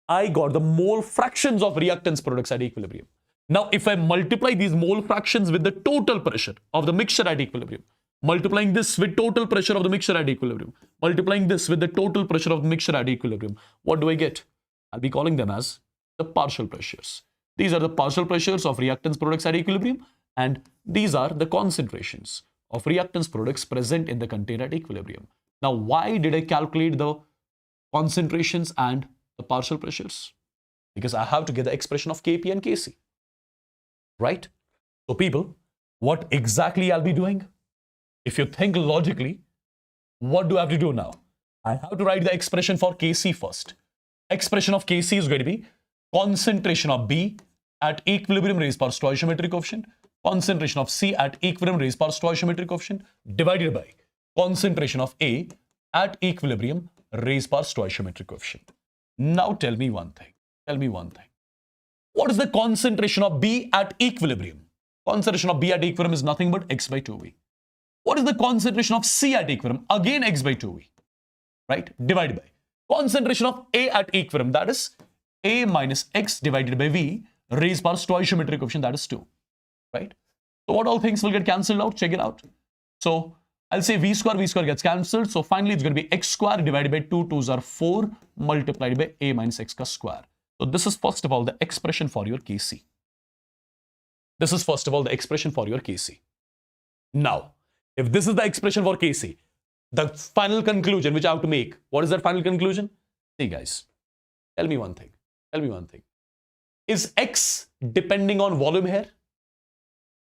I got the mole fractions of reactants products at equilibrium. Now, if I multiply these mole fractions with the total pressure of the mixture at equilibrium, multiplying this with total pressure of the mixture at equilibrium, multiplying this with the total pressure of the mixture at equilibrium, what do I get? I'll be calling them as the partial pressures. These are the partial pressures of reactants products at equilibrium, and these are the concentrations of reactants products present in the container at equilibrium. Now, why did I calculate the concentrations and the partial pressures? Because I have to get the expression of Kp and Kc. Right? So people, what exactly I'll be doing? If you think logically, what do I have to do now? I have to write the expression for Kc first. Expression of Kc is going to be concentration of B at equilibrium raised by stoichiometric coefficient, concentration of C at equilibrium raised by stoichiometric coefficient, divided by concentration of A at equilibrium raised by stoichiometric coefficient. Now tell me one thing. Tell me one thing. What is the concentration of B at equilibrium? Concentration of B at equilibrium is nothing but X by 2V. What is the concentration of C at equilibrium? Again X by 2V. Right? Divided by concentration of A at equilibrium, that is A minus X divided by V raised by stoichiometric coefficient, that is 2. Right? So what all things will get cancelled out? Check it out. So I'll say V square gets cancelled. So finally it's going to be X square divided by 2 2s are 4 multiplied by A minus X square. So this is first of all the expression for your Kc. This is first of all the expression for your Kc. Now, if this is the expression for Kc, the final conclusion which I have to make, what is that final conclusion? See guys, tell me one thing. Tell me one thing. Is X depending on volume here?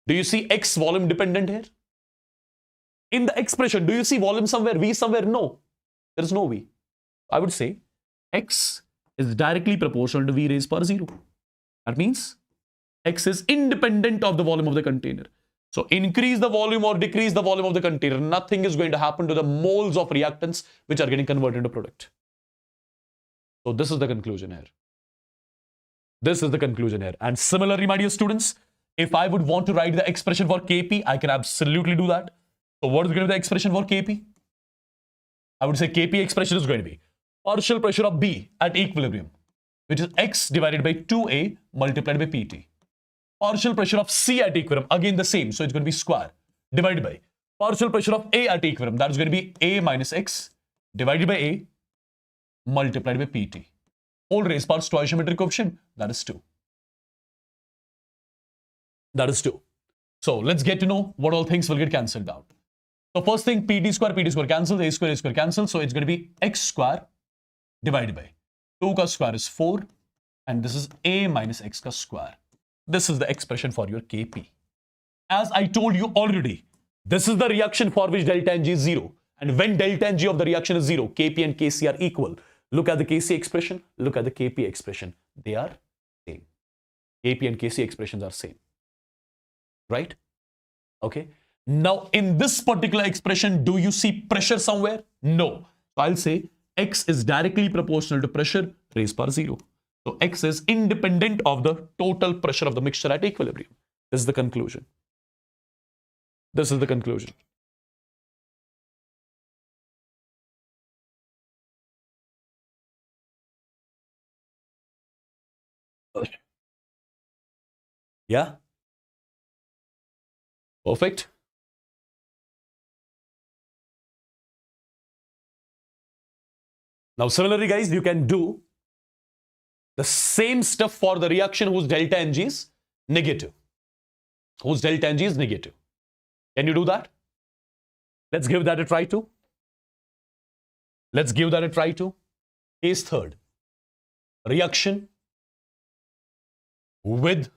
Do you see X volume dependent here? In the expression, do you see volume somewhere, V somewhere? No, there is no V. I would say X is directly proportional to V raised power 0. That means X is independent of the volume of the container. So increase the volume or decrease the volume of the container, nothing is going to happen to the moles of reactants which are getting converted into product. So this is the conclusion here. This is the conclusion here. And similarly, my dear students, if I would want to write the expression for Kp, I can absolutely do that. So what is going to be the expression for Kp? I would say Kp expression is going to be partial pressure of B at equilibrium, which is X divided by 2A multiplied by Pt. Partial pressure of C at equilibrium, again the same, so it's going to be square, divided by partial pressure of A at equilibrium, that is going to be A minus X divided by A multiplied by Pt. Whole raised power stoichiometric coefficient, that is 2. That is 2. So let's get to know what all things will get cancelled out. So first thing, Pt square cancels, A square cancels, so it's going to be X square divided by 2 ka square is 4, and this is A minus X ka square. This is the expression for your Kp. As I told you already, this is the reaction for which delta Ng is 0. And when delta Ng of the reaction is 0, Kp and Kc are equal. Look at the Kc expression, look at the Kp expression. They are same. Kp and Kc expressions are same. Right? Okay. Now, in this particular expression, do you see pressure somewhere? No. So I'll say X is directly proportional to pressure raised by 0. So X is independent of the total pressure of the mixture at equilibrium. This is the conclusion. This is the conclusion. Yeah? Perfect. Now, similarly, guys, you can do the same stuff for the reaction whose delta Ng is negative. Whose delta Ng is negative. Can you do that? Let's give that a try too. Let's give that a try too. Case third. Reaction with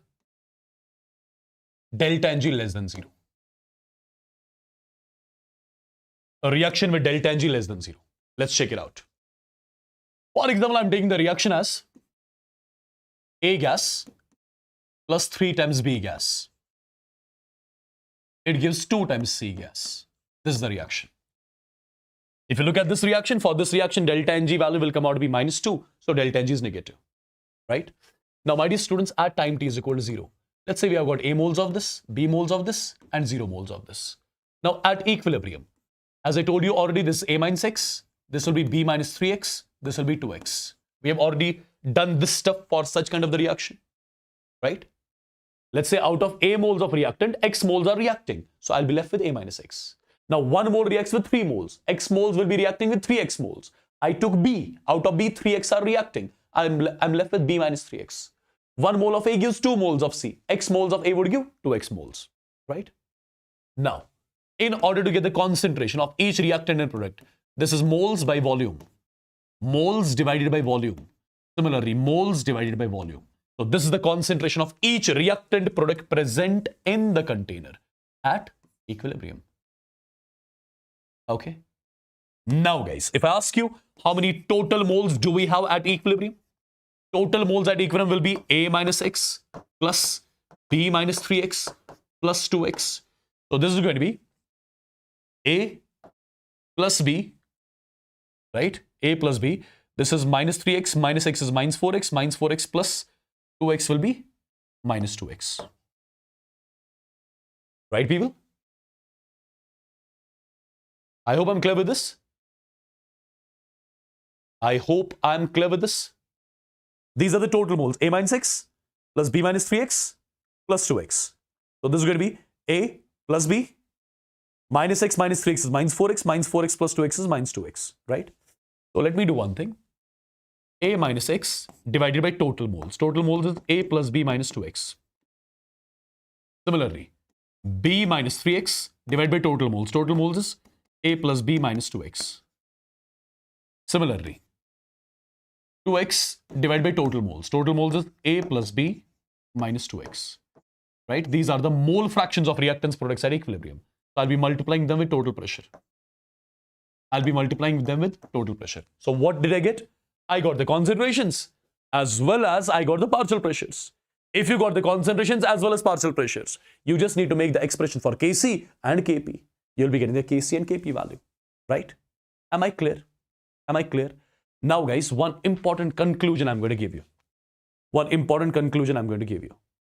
delta Ng less than 0. A reaction with delta Ng less than 0. Let's check it out. For example, I'm taking the reaction as A gas plus 3 times B gas. It gives 2 times C gas. This is the reaction. If you look at this reaction, for this reaction, delta Ng value will come out to be -2. So delta Ng is negative, right? Now, my dear students, at time t is equal to 0. Let's say we have got A moles of this, B moles of this, and 0 moles of this. Now, at equilibrium, as I told you already, this is A minus x, this will be B minus 3x, this will be 2x. We have already done this stuff for such kind of the reaction, right? Let's say out of A moles of reactant, X moles are reacting. So I'll be left with A minus X. Now 1 mole reacts with 3 moles. X moles will be reacting with 3X moles. I took B. Out of B, 3X are reacting. I'm left with B minus 3X. 1 mole of A gives 2 moles of C. X moles of A would give 2X moles, right? Now, in order to get the concentration of each reactant and product, this is moles by volume. Moles divided by volume. Similarly, moles divided by volume. So this is the concentration of each reactant product present in the container at equilibrium. Okay. Now guys, if I ask you how many total moles do we have at equilibrium? Total moles at equilibrium will be A minus X plus B minus 3X plus 2X. So this is going to be A plus B, right? A plus B. This is minus 3x, minus x is minus 4x plus 2x will be minus 2x. Right, people? I hope I'm clear with this. I hope I'm clear with this. These are the total moles. A minus x plus B minus 3x plus 2x. So this is going to be A plus B minus x minus 3x is minus 4x plus 2x is minus 2x, right? So let me do one thing. A minus x divided by total moles. Total moles is A plus B minus 2x. Similarly, B minus 3x divided by total moles. Total moles is A plus B minus 2x. Similarly, 2x divided by total moles. Total moles is A plus B minus 2x. Right? These are the mole fractions of reactants products at equilibrium. So I'll be multiplying them with total pressure. I'll be multiplying them with total pressure. So what did I get? I got the concentrations as well as I got the partial pressures. If you got the concentrations as well as partial pressures, you just need to make the expression for Kc and Kp. You'll be getting the Kc and Kp value, right? Am I clear? Am I clear? Now guys, one important conclusion I'm going to give you.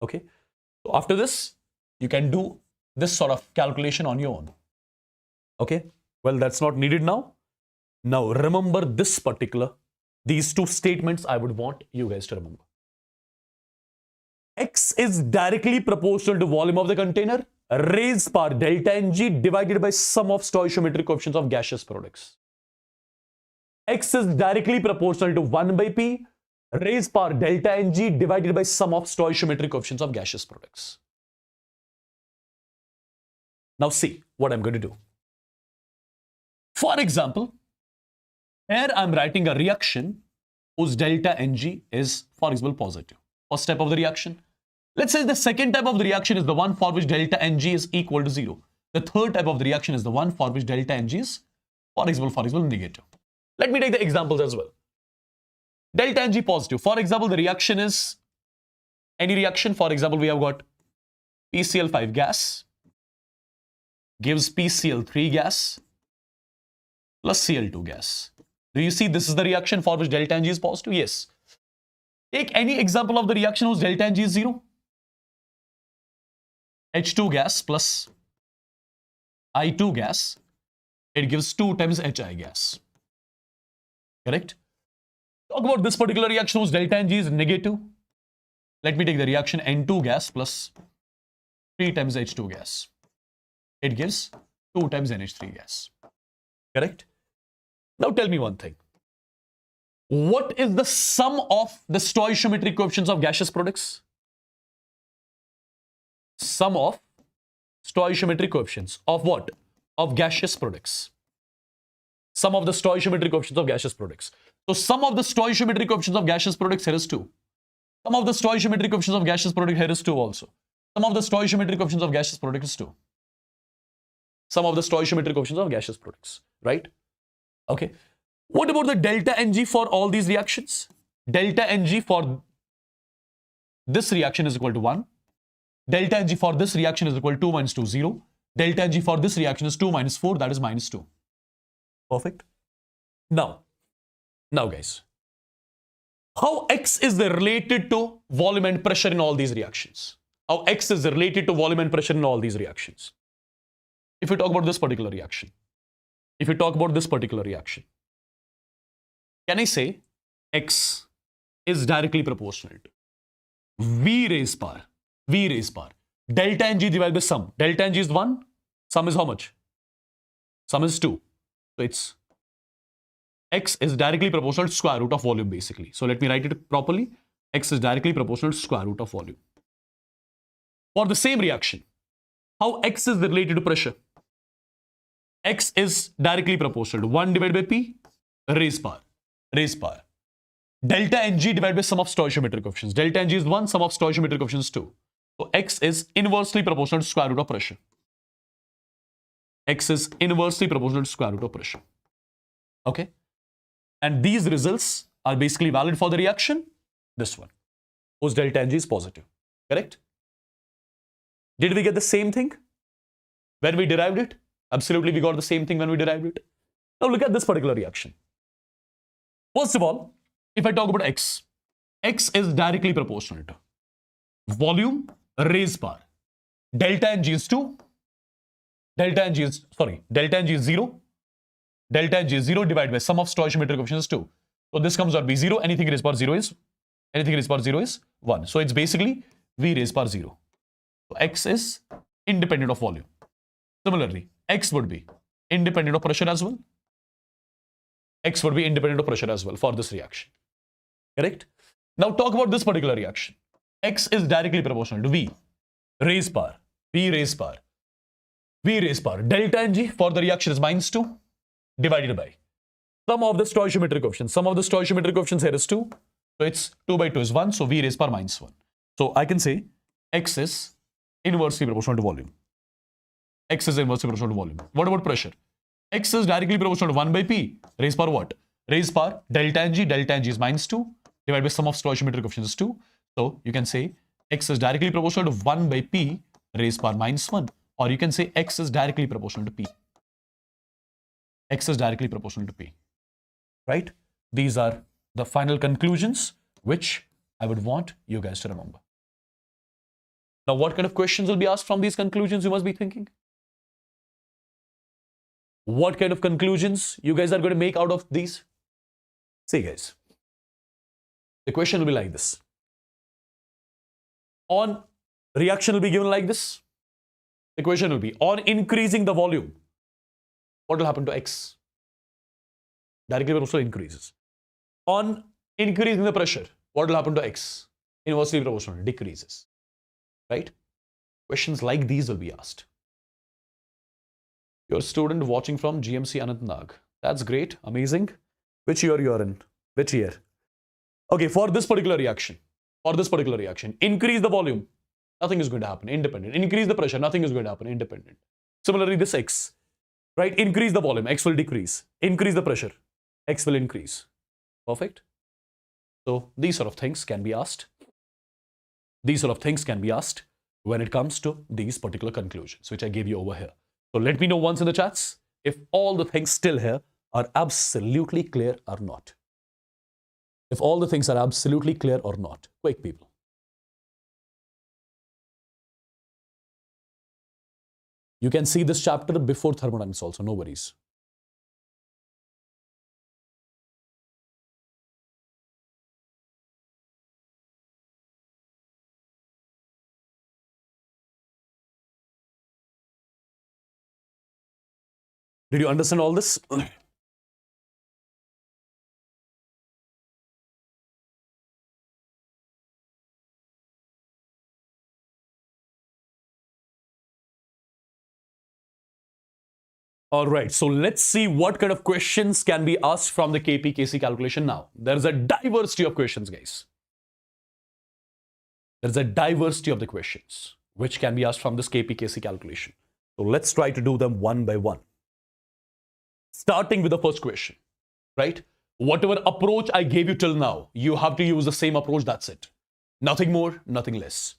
Okay? So after this, you can do this sort of calculation on your own. Okay? Well, that's not needed now. Now remember these two statements I would want you guys to remember. X is directly proportional to volume of the container raised by delta Ng divided by sum of stoichiometric coefficients of gaseous products. X is directly proportional to 1 by P raised by delta Ng divided by sum of stoichiometric coefficients of gaseous products. Now see what I'm going to do. For example, here I'm writing a reaction whose delta Ng is, for example, positive. First step of the reaction. Let's say the second type of the reaction is the one for which delta Ng is equal to 0. The third type of the reaction is the one for which delta Ng is, for example, negative. Let me take the examples as well. Delta Ng positive. For example, the reaction is any reaction. For example, we have got PCl5 gas gives PCl3 gas plus Cl2 gas. Do you see this is the reaction for which delta Ng is positive? Yes. Take any example of the reaction whose delta Ng is 0. H2 gas plus I2 gas. It gives 2 times HI gas. Correct? Talk about this particular reaction whose delta Ng is negative. let me take the reaction N2 gas plus 3 times H2 gas. It gives 2 times NH3 gas. Correct? Now tell me one thing. What is the sum of the stoichiometric coefficients of gaseous products? Sum of stoichiometric coefficients of what? Of gaseous products. Sum of the stoichiometric coefficients of gaseous products. So sum of the stoichiometric coefficients of gaseous products here is 2. Sum of the stoichiometric coefficients of gaseous product here is 2 also. Sum of the stoichiometric coefficients of gaseous product is 2. Sum of the stoichiometric coefficients of gaseous products, right? Okay. What about the delta Ng for all these reactions? Delta Ng for this reaction is equal to 1. Delta Ng for this reaction is equal to 2 minus 2, 0. Delta Ng for this reaction is 2 minus 4, that is minus 2. Perfect. Now guys, how X is related to volume and pressure in all these reactions? How X is related to volume and pressure in all these reactions? If we talk about this particular reaction, can I say X is directly proportional to V raised power, delta Ng divided by sum. Delta Ng is 1, sum is how much? Sum is 2. So it's X is directly proportional to square root of volume basically. So let me write it properly. X is directly proportional to square root of volume. For the same reaction, how X is related to pressure? X is directly proportional to 1 divided by P raised power. Delta Ng divided by sum of stoichiometric coefficients. Delta Ng is 1, sum of stoichiometric coefficients is 2. So X is inversely proportional to square root of pressure. X is inversely proportional to square root of pressure. Okay? And these results are basically valid for the reaction. This one, whose delta Ng is positive. Correct? Did we get the same thing when we derived it? Absolutely, we got the same thing when we derived it. Now look at this particular reaction. First of all, if I talk about X, X is directly proportional to volume raised power. Delta Ng is 2. Delta Ng is 0. Delta Ng is 0 divided by sum of stoichiometric coefficients is 2. So this comes out to be 0. Anything raised power 0 is 1. So it's basically V raised power 0. So X is independent of volume. Similarly, X would be independent of pressure as well. X would be independent of pressure as well for this reaction. Correct? Now talk about this particular reaction. X is directly proportional to V raised power. Delta Ng for the reaction is minus 2 divided by sum of the stoichiometric coefficients. Sum of the stoichiometric coefficients here is 2. So it's 2 by 2 is 1. So V raised power minus 1. So I can say X is inversely proportional to volume. X is inversely proportional to volume. What about pressure? X is directly proportional to 1 by P. Raised power what? Raised power delta Ng. Delta Ng is minus 2 divided by sum of stoichiometric coefficients is 2. So you can say X is directly proportional to 1 by P raised power minus 1. Or you can say X is directly proportional to P. X is directly proportional to P. Right? These are the final conclusions which I would want you guys to remember. Now, what kind of questions will be asked from these conclusions, you must be thinking? What kind of conclusions you guys are going to make out of these? See, guys, the question will be like this. On reaction will be given like this. The question will be, on increasing the volume, what will happen to X? Directly also increases. On increasing the pressure, what will happen to X? Inversely proportional, decreases. Right? Questions like these will be asked. Your student watching from GMC Anantnag. That's great, amazing. Which year you are in? Which year? Okay, for this particular reaction, increase the volume, nothing is going to happen, independent. Increase the pressure, nothing is going to happen, independent. Similarly, this X, right? Increase the volume, X will decrease. Increase the pressure, X will increase. Perfect. So these sort of things can be asked. When it comes to these particular conclusions, which I gave you over here. So let me know once in the chats if all the things still here are absolutely clear or not. If all the things are absolutely clear or not. Quick, people. You can see this chapter before thermodynamics also, no worries. Did you understand all this? All right, so let's see what kind of questions can be asked from the KP-KC calculation now. There's a diversity of questions, guys. There's a diversity of the questions which can be asked from this KP-KC calculation. So let's try to do them one by one. Starting with the first question, right? Whatever approach I gave you till now, you have to use the same approach, that's it. Nothing more, nothing less.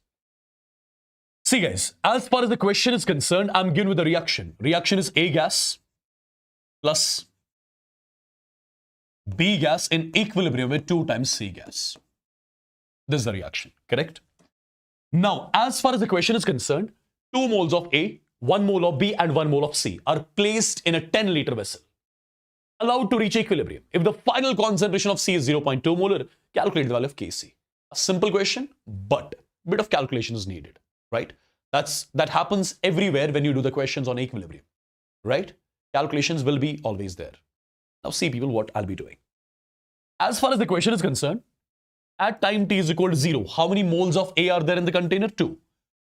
See guys, as far as the question is concerned, I'm given with the reaction. Reaction is A gas plus B gas in equilibrium with 2 times C gas. This is the reaction, correct? Now, as far as the question is concerned, 2 moles of A, 1 mole of B and 1 mole of C are placed in a 10-liter vessel, allowed to reach equilibrium. If the final concentration of C is 0.2 molar, calculate the value of Kc. A simple question, but a bit of calculation is needed. Right? That happens everywhere when you do the questions on equilibrium, right? Calculations will be always there. Now see people what I'll be doing. As far as the question is concerned, at time t is equal to 0, how many moles of A are there in the container? 2.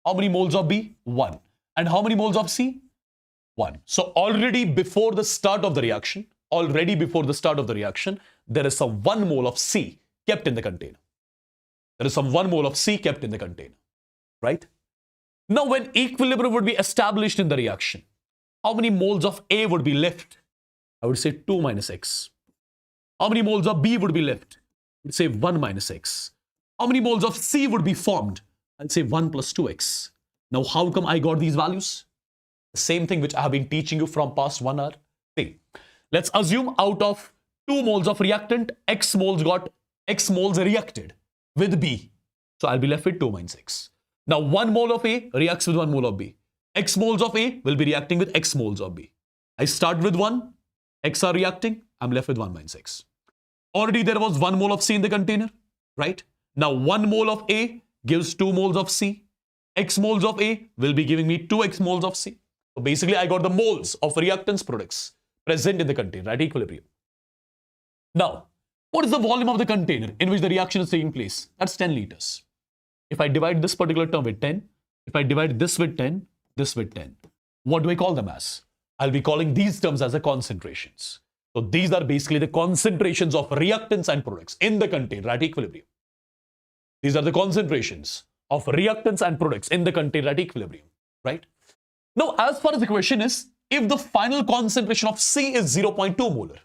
How many moles of B? 1. And how many moles of C? 1. So already before the start of the reaction, there is some 1 mole of C kept in the container. Right? Now, when equilibrium would be established in the reaction, how many moles of A would be left? I would say 2 minus X. How many moles of B would be left? I would say 1 minus X. How many moles of C would be formed? I'd say 1 plus 2X. Now, how come I got these values? The same thing which I have been teaching you from past 1 hour. See, let's assume out of 2 moles of reactant, X moles reacted with B. So I'll be left with 2 minus X. Now, 1 mole of A reacts with 1 mole of B. X moles of A will be reacting with X moles of B. I start with 1, X are reacting, I'm left with 1 minus X. Already there was 1 mole of C in the container, right? Now, 1 mole of A gives 2 moles of C. X moles of A will be giving me 2X moles of C. So basically, I got the moles of reactants products present in the container at equilibrium. Now, what is the volume of the container in which the reaction is taking place? That's 10 liters. If I divide this particular term with 10, if I divide this with 10, this with 10, what do I call them as? I'll be calling these terms as the concentrations. So these are basically the concentrations of reactants and products in the container at equilibrium. These are the concentrations of reactants and products in the container at equilibrium, right? Now, as far as the question is, if the final concentration of C is 0.2 molar,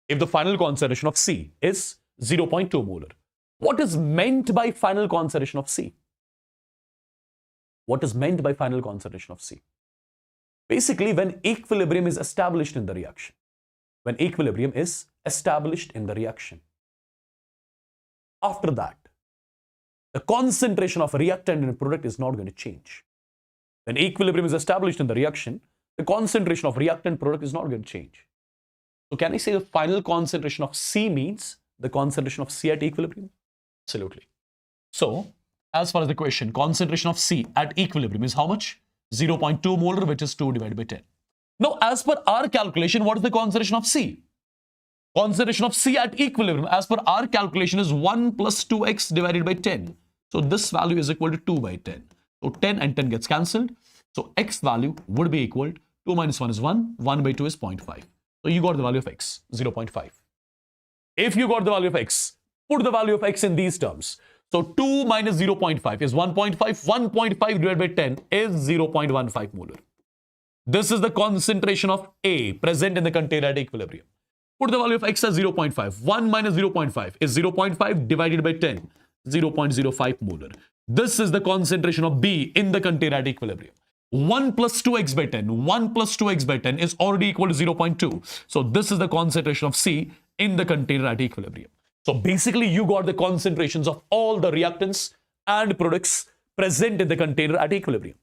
if the final concentration of C is 0.2 molar, what is meant by final concentration of C? What is meant by final concentration of C? Basically, when equilibrium is established in the reaction. When equilibrium is established in the reaction. After that, the concentration of reactant and product is not going to change. When equilibrium is established in the reaction, the concentration of reactant product is not going to change. So can I say the final concentration of C means the concentration of C at equilibrium? Absolutely. So, as far as the question, concentration of C at equilibrium is how much? 0.2 molar, which is 2 divided by 10. Now, as per our calculation, what is the concentration of C? Concentration of C at equilibrium, as per our calculation, is 1 plus 2x divided by 10. So, this value is equal to 2 by 10. So, 10 and 10 gets cancelled. So, x value would be equal to 2 minus 1 is 1, 1 by 2 is 0.5. So, you got the value of x, 0.5. If you got the value of x, put the value of x in these terms. So 2 minus 0.5 is 1.5. 1.5 divided by 10 is 0.15 molar. This is the concentration of A present in the container at equilibrium. Put the value of x as 0.5. 1 minus 0.5 is 0.5 divided by 10, 0.05 molar. This is the concentration of B in the container at equilibrium. 1 plus 2x by 10. 1 plus 2x by 10 is already equal to 0.2. So this is the concentration of C in the container at equilibrium. So basically, you got the concentrations of all the reactants and products present in the container at equilibrium.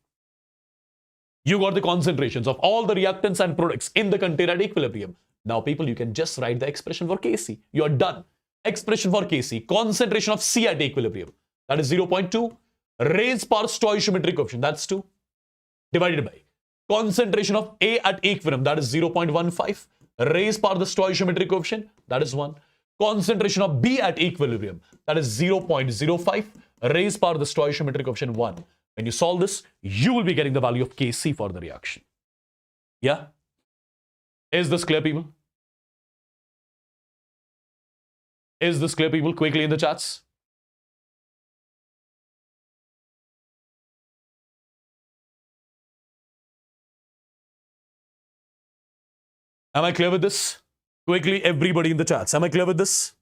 You got the concentrations of all the reactants and products in the container at equilibrium. Now, people, you can just write the expression for Kc. You are done. Expression for Kc, concentration of C at equilibrium. That is 0.2 raised power stoichiometric coefficient. That's 2 divided by Concentration of A at equilibrium, that is 0.15. Raised power the stoichiometric coefficient, that is 1. Concentration of B at equilibrium, that is 0.05. Raised power the stoichiometric coefficient 1. When you solve this, you will be getting the value of Kc for the reaction. Yeah? Is this clear, people? Is this clear, people? Quickly in the chats. Am I clear with this? Quickly, everybody in the chats. Am I clear with this?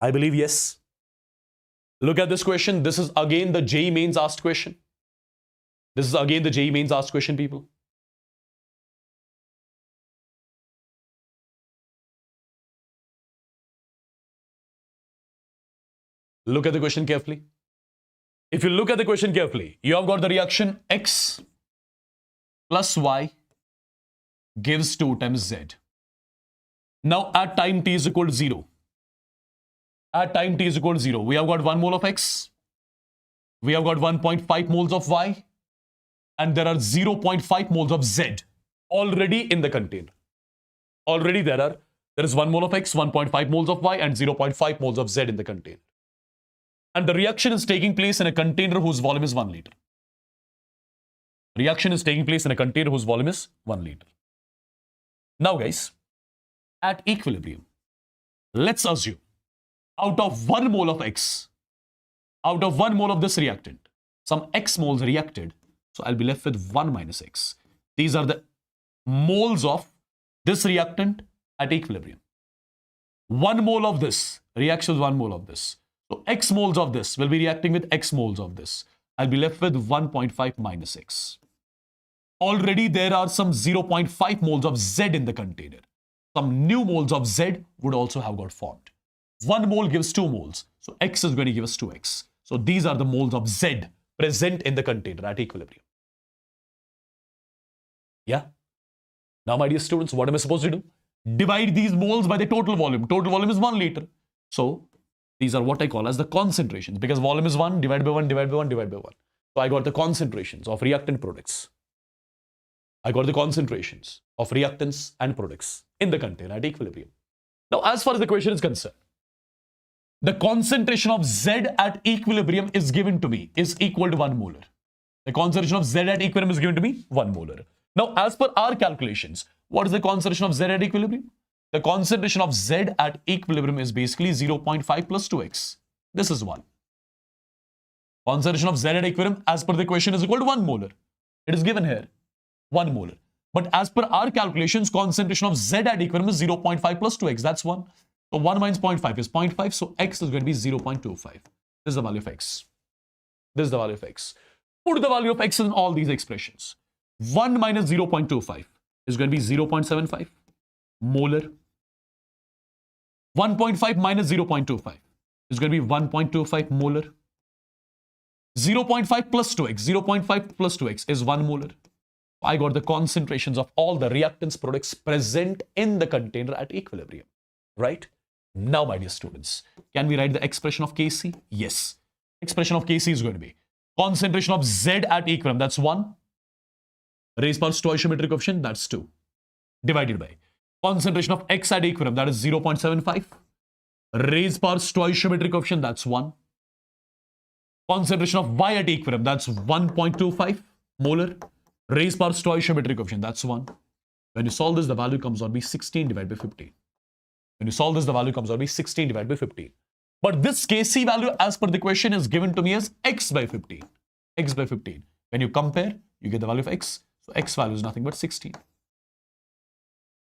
I believe yes. Look at this question. This is again the JEE mains asked question. This is again the JEE mains asked question, people. Look at the question carefully. If you look at the question carefully, you have got the reaction X plus Y gives 2 times Z. Now at time t is equal to 0. At time t is equal to 0, we have got 1 mole of X. We have got 1.5 moles of Y. And there are 0.5 moles of Z already in the container. Already there is 1 mole of X, 1.5 moles of Y, and 0.5 moles of Z in the container. And the reaction is taking place in a container whose volume is 1 liter. Reaction is taking place in a container whose volume is 1 liter. Now guys, at equilibrium, let's assume out of 1 mole of X, out of 1 mole of this reactant, some X moles reacted. So I'll be left with 1 minus X. These are the moles of this reactant at equilibrium. 1 mole of this reacts with 1 mole of this. So X moles of this will be reacting with X moles of this. I'll be left with 1.5 minus X. Already there are some 0.5 moles of Z in the container. Some new moles of Z would also have got formed. 1 mole gives 2 moles. So X is going to give us 2X. So these are the moles of Z present in the container at equilibrium. Yeah? Now, my dear students, what am I supposed to do? Divide these moles by the total volume. Total volume is 1 liter. So these are what I call as the concentrations, because volume is 1, divide by 1, divide by 1, divide by 1. So I got the concentrations of reactant products. I got the concentrations of reactants and products in the container at equilibrium. Now, as far as the question is concerned, the concentration of Z at equilibrium is given to me is equal to 1 molar. The concentration of Z at equilibrium is given to me 1 molar. Now, as per our calculations, what is the concentration of Z at equilibrium? The concentration of Z at equilibrium is basically 0.5 plus 2x. This is 1. Concentration of Z at equilibrium as per the question is equal to 1 molar. It is given here, 1 molar. But as per our calculations, concentration of Z at equilibrium is 0.5 plus 2x. That's 1. So 1 minus 0.5 is 0.5. So x is going to be 0.25. This is the value of x. This is the value of x. Put the value of x in all these expressions. 1 minus 0.25 is going to be 0.75 molar. 1.5 minus 0.25 is going to be 1.25 molar. 0.5 plus 2x, 0.5 plus 2x is 1 molar. I got the concentrations of all the reactants products present in the container at equilibrium, right? Now, my dear students, can we write the expression of Kc? Yes. Expression of Kc is going to be concentration of Z at equilibrium, that's 1. Raised power stoichiometric coefficient, that's 2. Divided by concentration of X at equilibrium, that is 0.75. Raised power stoichiometric coefficient, that's 1. Concentration of Y at equilibrium, that's 1.25 molar. Raised power stoichiometric coefficient, that's 1. When you solve this, the value comes out to be 16 divided by 15. When you solve this, the value comes out to be 16 divided by 15. But this Kc value, as per the question, is given to me as x by 15. X by 15. When you compare, you get the value of x. So x value is nothing but 16.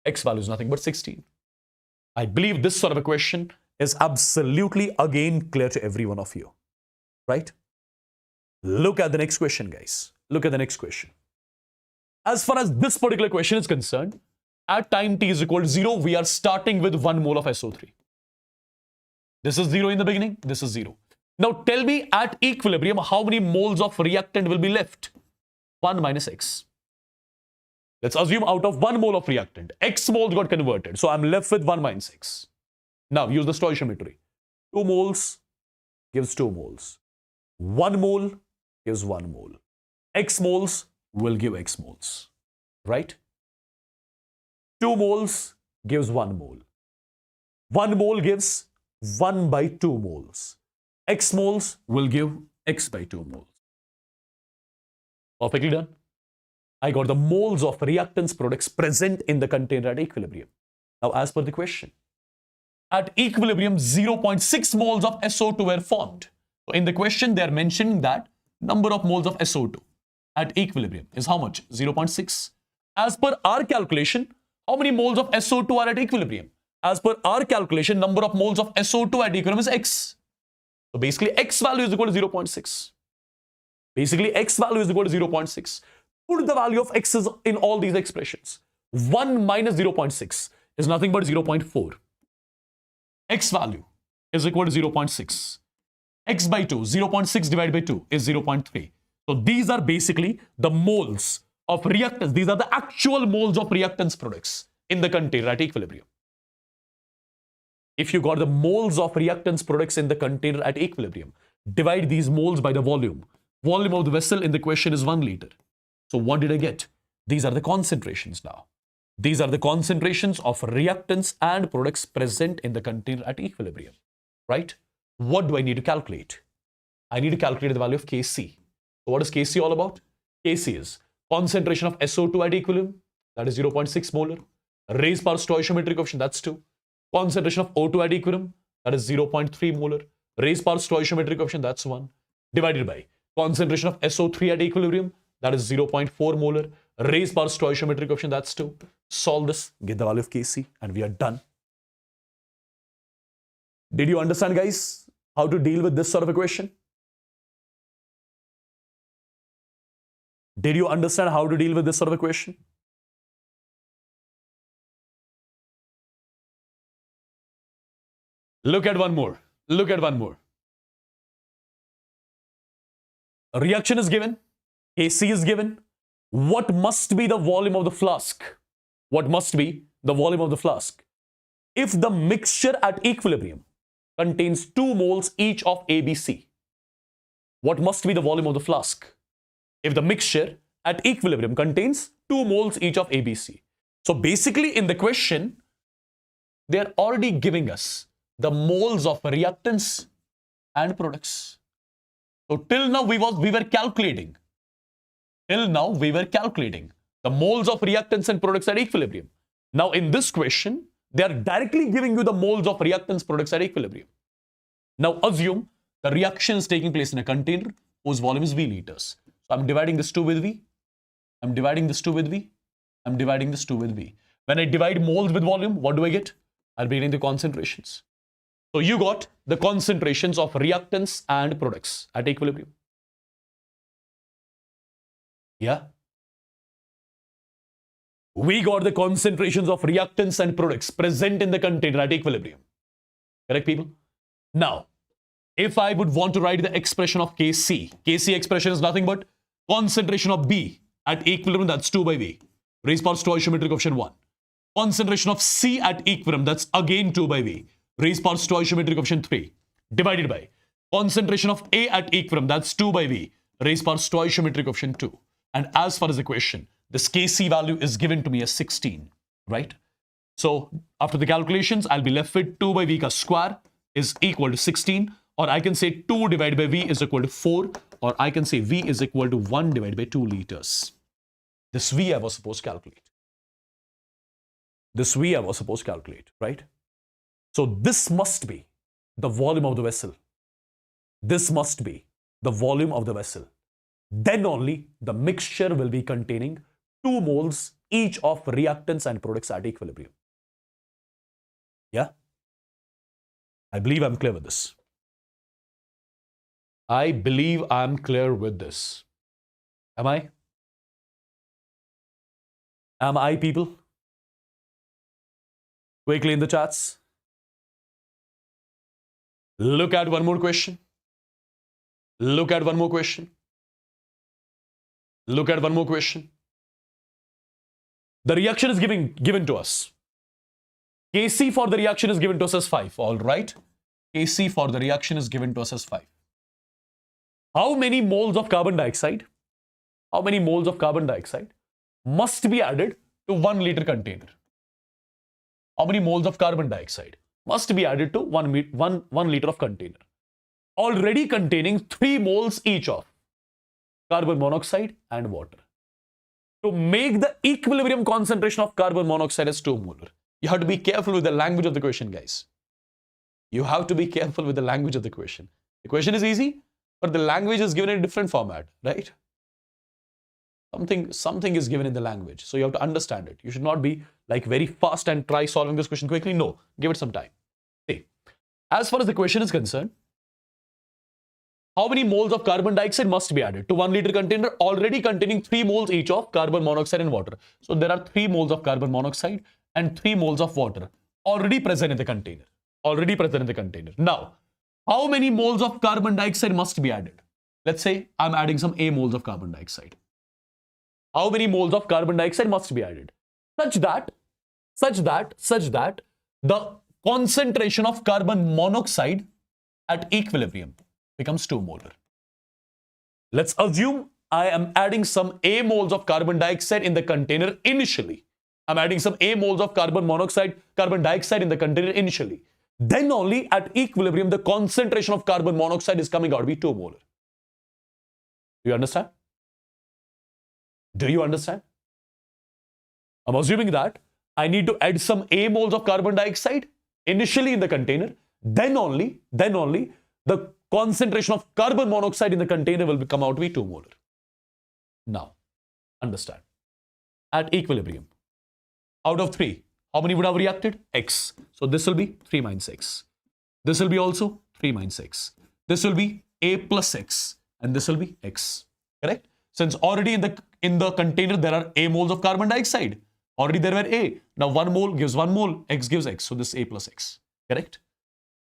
X value is nothing but 16. I believe this sort of a question is absolutely again clear to every one of you. Right? Look at the next question, guys. Look at the next question. As far as this particular question is concerned, at time t is equal to 0, we are starting with 1 mole of SO3. This is 0 in the beginning, this is 0. Now tell me at equilibrium, how many moles of reactant will be left? 1 minus x. Let's assume out of 1 mole of reactant, x moles got converted. So I'm left with 1 minus x. Now use the stoichiometry. 2 moles gives 2 moles. 1 mole gives 1 mole. X moles will give X moles, right? 2 moles gives 1 mole. 1 mole gives 1 by 2 moles. X moles will give X by 2 moles. Perfectly done. I got the moles of reactants products present in the container at equilibrium. Now, as per the question, at equilibrium, 0.6 moles of SO2 were formed. So, in the question, they are mentioning that number of moles of SO2 at equilibrium is how much? 0.6. As per our calculation, how many moles of SO2 are at equilibrium? As per our calculation, number of moles of SO2 at equilibrium is X. So, basically, X value is equal to 0.6. Basically, X value is equal to 0.6. Put the value of X in all these expressions. 1 minus 0.6 is nothing but 0.4. X value is equal to 0.6. X by 2, 0.6 divided by 2 is 0.3. So these are basically the moles of reactants. These are the actual moles of reactants products in the container at equilibrium. If you got the moles of reactants products in the container at equilibrium, divide these moles by the volume. Volume of the vessel in the question is 1 liter. So what did I get? These are the concentrations now. These are the concentrations of reactants and products present in the container at equilibrium, right? What do I need to calculate? I need to calculate the value of Kc. So what is Kc all about? Kc is concentration of SO2 at equilibrium, that is 0.6 molar, raised power stoichiometric coefficient, that's 2. Concentration of O2 at equilibrium, that is 0.3 molar, raised power stoichiometric coefficient, that's 1, divided by concentration of SO3 at equilibrium, that is 0.4 molar, raised power stoichiometric coefficient, that's 2. Solve this, get the value of Kc, and we are done. Did you understand, guys, how to deal with this sort of equation? Did you understand how to deal with this sort of equation? Look at one more. Look at one more. A reaction is given. Kc is given. What must be the volume of the flask? What must be the volume of the flask? If the mixture at equilibrium contains 2 moles each of ABC, what must be the volume of the flask? If the mixture at equilibrium contains 2 moles each of ABC. So basically in the question, they are already giving us the moles of reactants and products. So till now we were calculating. Till now we were calculating the moles of reactants and products at equilibrium. Now in this question, they are directly giving you the moles of reactants products at equilibrium. Now assume the reaction is taking place in a container whose volume is V liters. So I'm dividing this 2 with V. I'm dividing this 2 with V. I'm dividing this 2 with V. When I divide moles with volume, what do I get? I'll be getting the concentrations. So you got the concentrations of reactants and products at equilibrium. Yeah. We got the concentrations of reactants and products present in the container at equilibrium. Correct, people? Now, if I would want to write the expression of Kc, Kc expression is nothing but concentration of B at equilibrium, that's 2 by V. Raised power stoichiometric coefficient 1. Concentration of C at equilibrium, that's again 2 by V. Raised power stoichiometric coefficient 3. Divided by concentration of A at equilibrium, that's 2 by V. Raised power stoichiometric coefficient 2. And as far as the question, this Kc value is given to me as 16, right? So after the calculations, I'll be left with 2 by V ka square is equal to 16, or I can say 2 divided by V is equal to 4, or I can say V is equal to 1 divided by 2 liters. This V I was supposed to calculate. This V I was supposed to calculate, right? So this must be the volume of the vessel. This must be the volume of the vessel. Then only the mixture will be containing 2 moles each of reactants and products at equilibrium. Yeah? I believe I'm clear with this. I believe I'm clear with this. Am I? Am I, people? Quickly in the chats. Look at one more question. Look at one more question. Look at one more question. The reaction is given to us. Kc for the reaction is given to us as 5. All right. Kc for the reaction is given to us as 5. How many moles of carbon dioxide how many moles of carbon dioxide must be added to 1 liter container? How many moles of carbon dioxide must be added to 1 liter of container, already containing 3 moles each of carbon monoxide and water? To make the equilibrium concentration of carbon monoxide as 2 molar. You have to be careful with the language of the question, guys. You have to be careful with the language of the question. The question is easy, but the language is given in a different format, right? Something is given in the language, so you have to understand it. You should not be like very fast and try solving this question quickly. No, give it some time. See, as far as the question is concerned, how many moles of carbon dioxide must be added to 1 liter container already containing 3 moles each of carbon monoxide and water? So there are 3 moles of carbon monoxide and 3 moles of water already present in the container. Already present in the container. Now, how many moles of carbon dioxide must be added? Let's say I'm adding some A moles of carbon dioxide. How many moles of carbon dioxide must be added? Such that the concentration of carbon monoxide at equilibrium becomes 2 molar. Let's assume I am adding some A moles of carbon dioxide in the container initially. I'm adding some A moles of carbon dioxide in the container initially. Then only at equilibrium, the concentration of carbon monoxide is coming out to be 2 molar. Do you understand? Do you understand? I'm assuming that I need to add some A moles of carbon dioxide initially in the container. Then only the concentration of carbon monoxide in the container will come out to be 2 molar. Now, understand. At equilibrium, out of 3, how many would have reacted? X. So this will be 3 minus X. This will be also 3 minus X. This will be A plus X. And this will be X. Correct? Since already in the container there are A moles of carbon dioxide. Already there were A. Now 1 mole gives 1 mole. X gives X. So this is A plus X. Correct?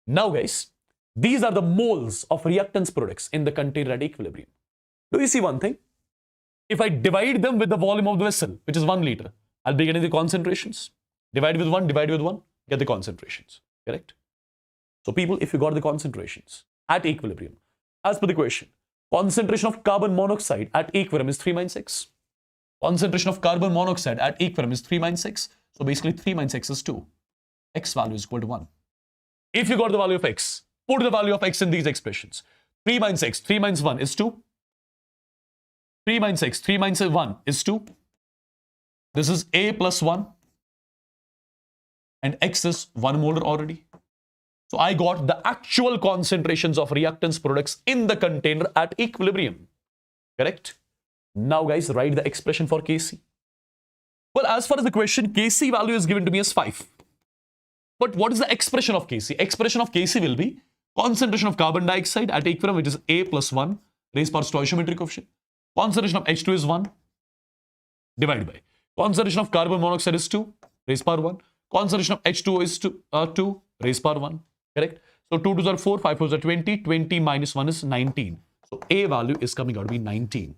Now guys, these are the moles of reactants products in the container at equilibrium. Do you see one thing? If I divide them with the volume of the vessel, which is 1 liter, I'll be getting the concentrations. Divide with 1, get the concentrations. Correct? So people, if you got the concentrations at equilibrium, as per the question, concentration of carbon monoxide at equilibrium is 3 minus X. Concentration of carbon monoxide at equilibrium is 3 minus X. So basically 3 minus X is 2. X value is equal to 1. If you got the value of X, put the value of X in these expressions. 3 minus X, 3 minus 1 is 2. 3 minus X, 3 minus 1 is 2. This is A plus 1. And X is 1 molar already. So I got the actual concentrations of reactants products in the container at equilibrium. Correct? Now guys, write the expression for Kc. Well, as far as the question, Kc value is given to me as 5. But what is the expression of Kc? Expression of Kc will be concentration of carbon dioxide at equilibrium, which is A plus 1 raised by stoichiometric coefficient. Concentration of H2 is 1 divided by concentration of carbon monoxide is 2 raised by 1. Concentration of H2O is 2 raised by 1. Correct? So 2 2s are 4, 5 4s are 20. 20 minus 1 is 19. So A value is coming out to be 19.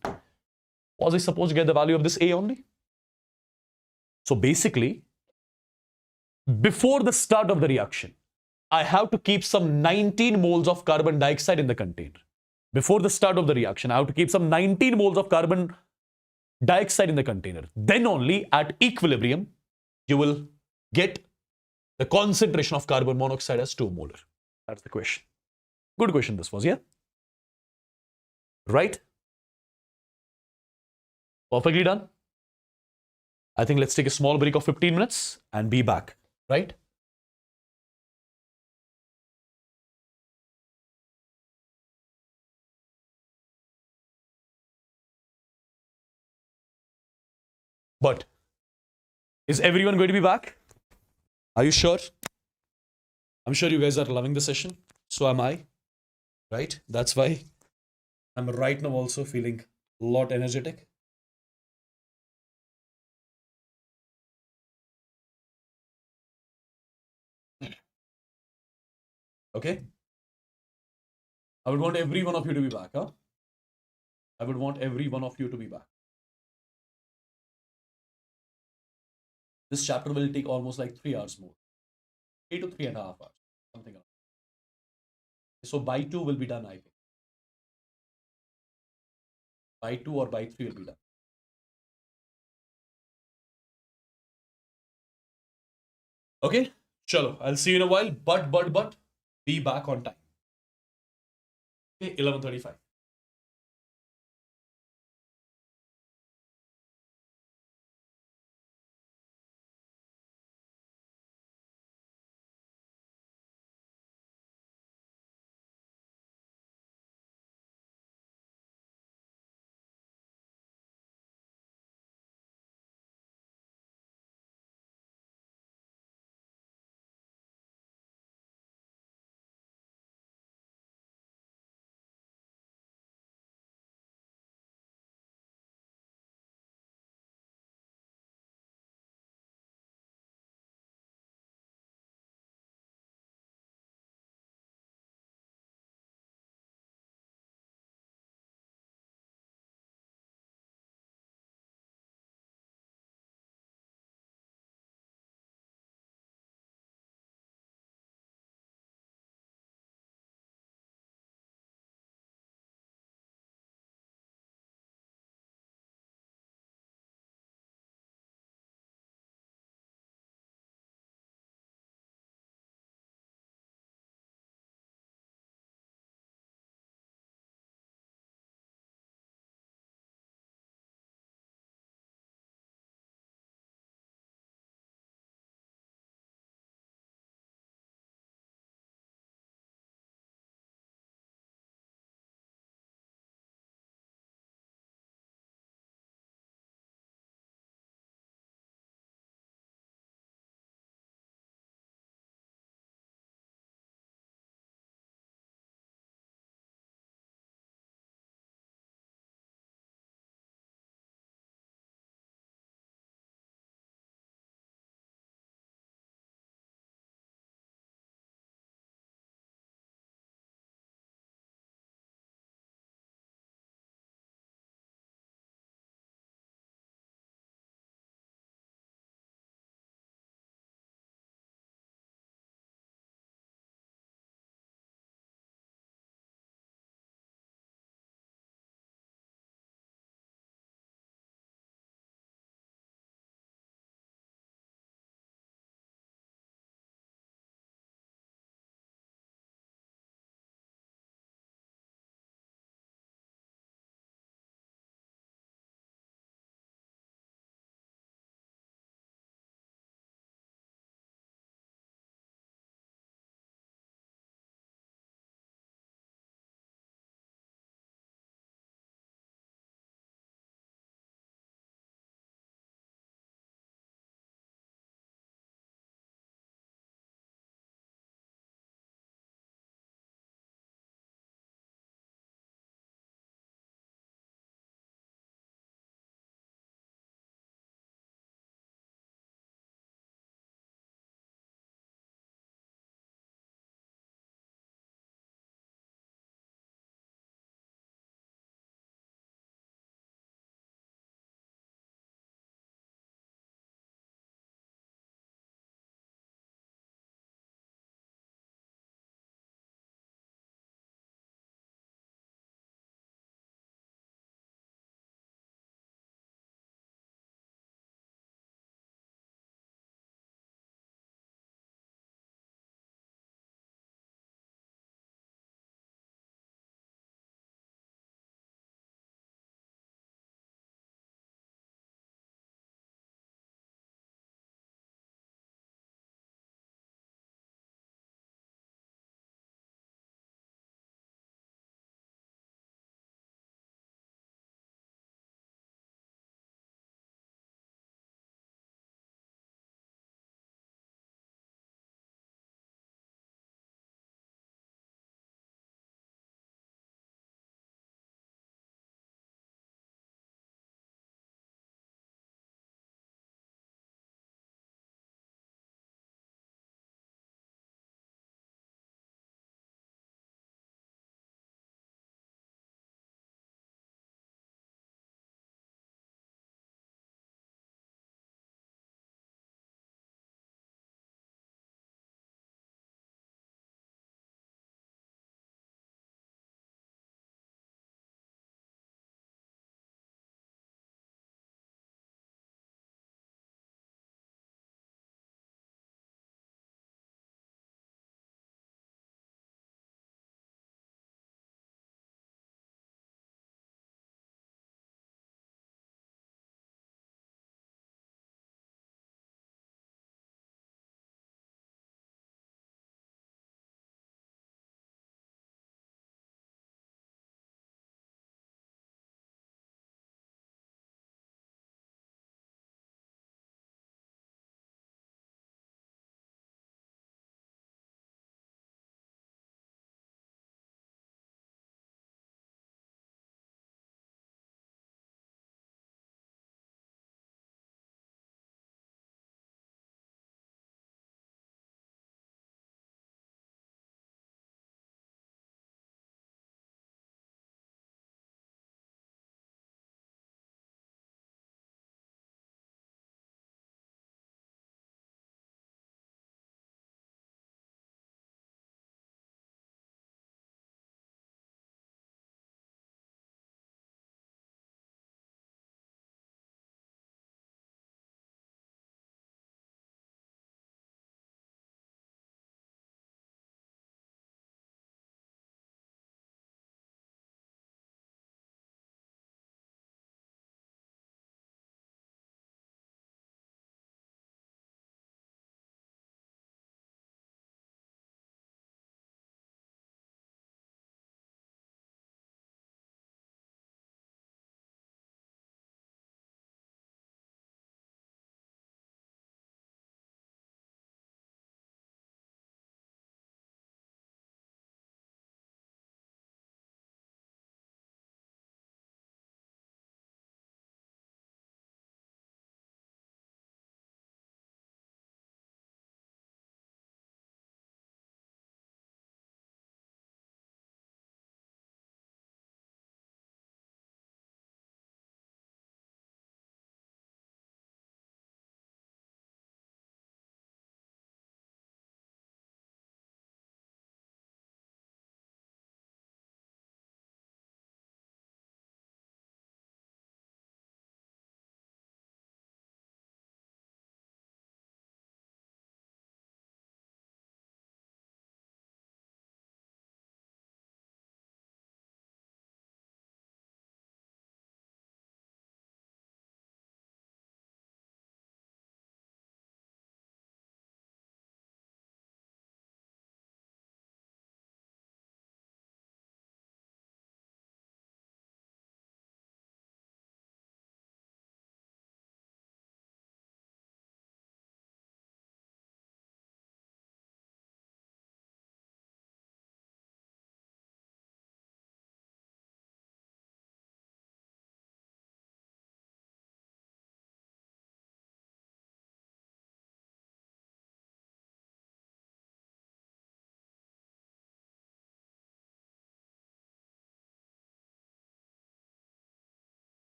Was I supposed to get the value of this A only? So basically, before the start of the reaction, I have to keep some 19 moles of carbon dioxide in the container. Before the start of the reaction, I have to keep some 19 moles of carbon dioxide in the container. Then only at equilibrium, you will get the concentration of carbon monoxide as 2 molar. That's the question. Good question this was, yeah? Right? Perfectly done. I think let's take a small break of 15 minutes and be back, right? But is everyone going to be back? Are you sure? I'm sure you guys are loving the session. So am I, right? That's why I'm right now also feeling a lot energetic. Okay? I would want every one of you to be back, huh? I would want every one of you to be back. This chapter will take almost like 3 hours more. 3 to 3.5 hours. Something like that. So by 2 will be done, I think. By 2 or by 3 will be done. Okay, chalo. I'll see you in a while. But, be back on time. Okay, 11:35.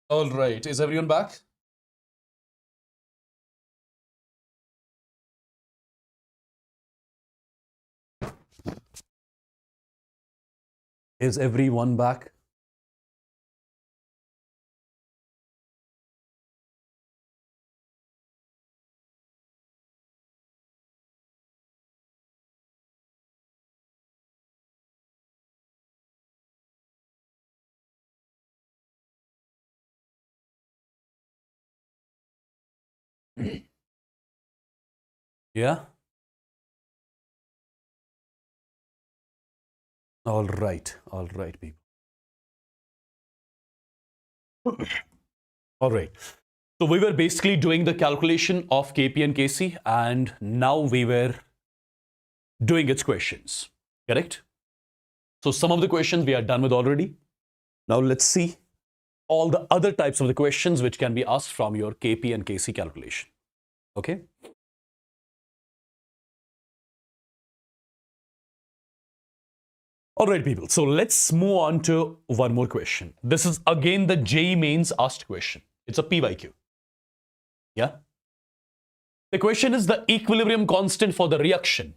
All right. Is everyone back? Is everyone back? Yeah? All right, people. All right. So we were basically doing the calculation of Kp and Kc, and now we were doing its questions, correct? So some of the questions we are done with already. Now let's see all the other types of the questions which can be asked from your Kp and Kc calculation. Okay? All right, people. So let's move on to one more question. This is again the JEE mains asked question. It's a PYQ. Yeah? The question is the equilibrium constant for the reaction.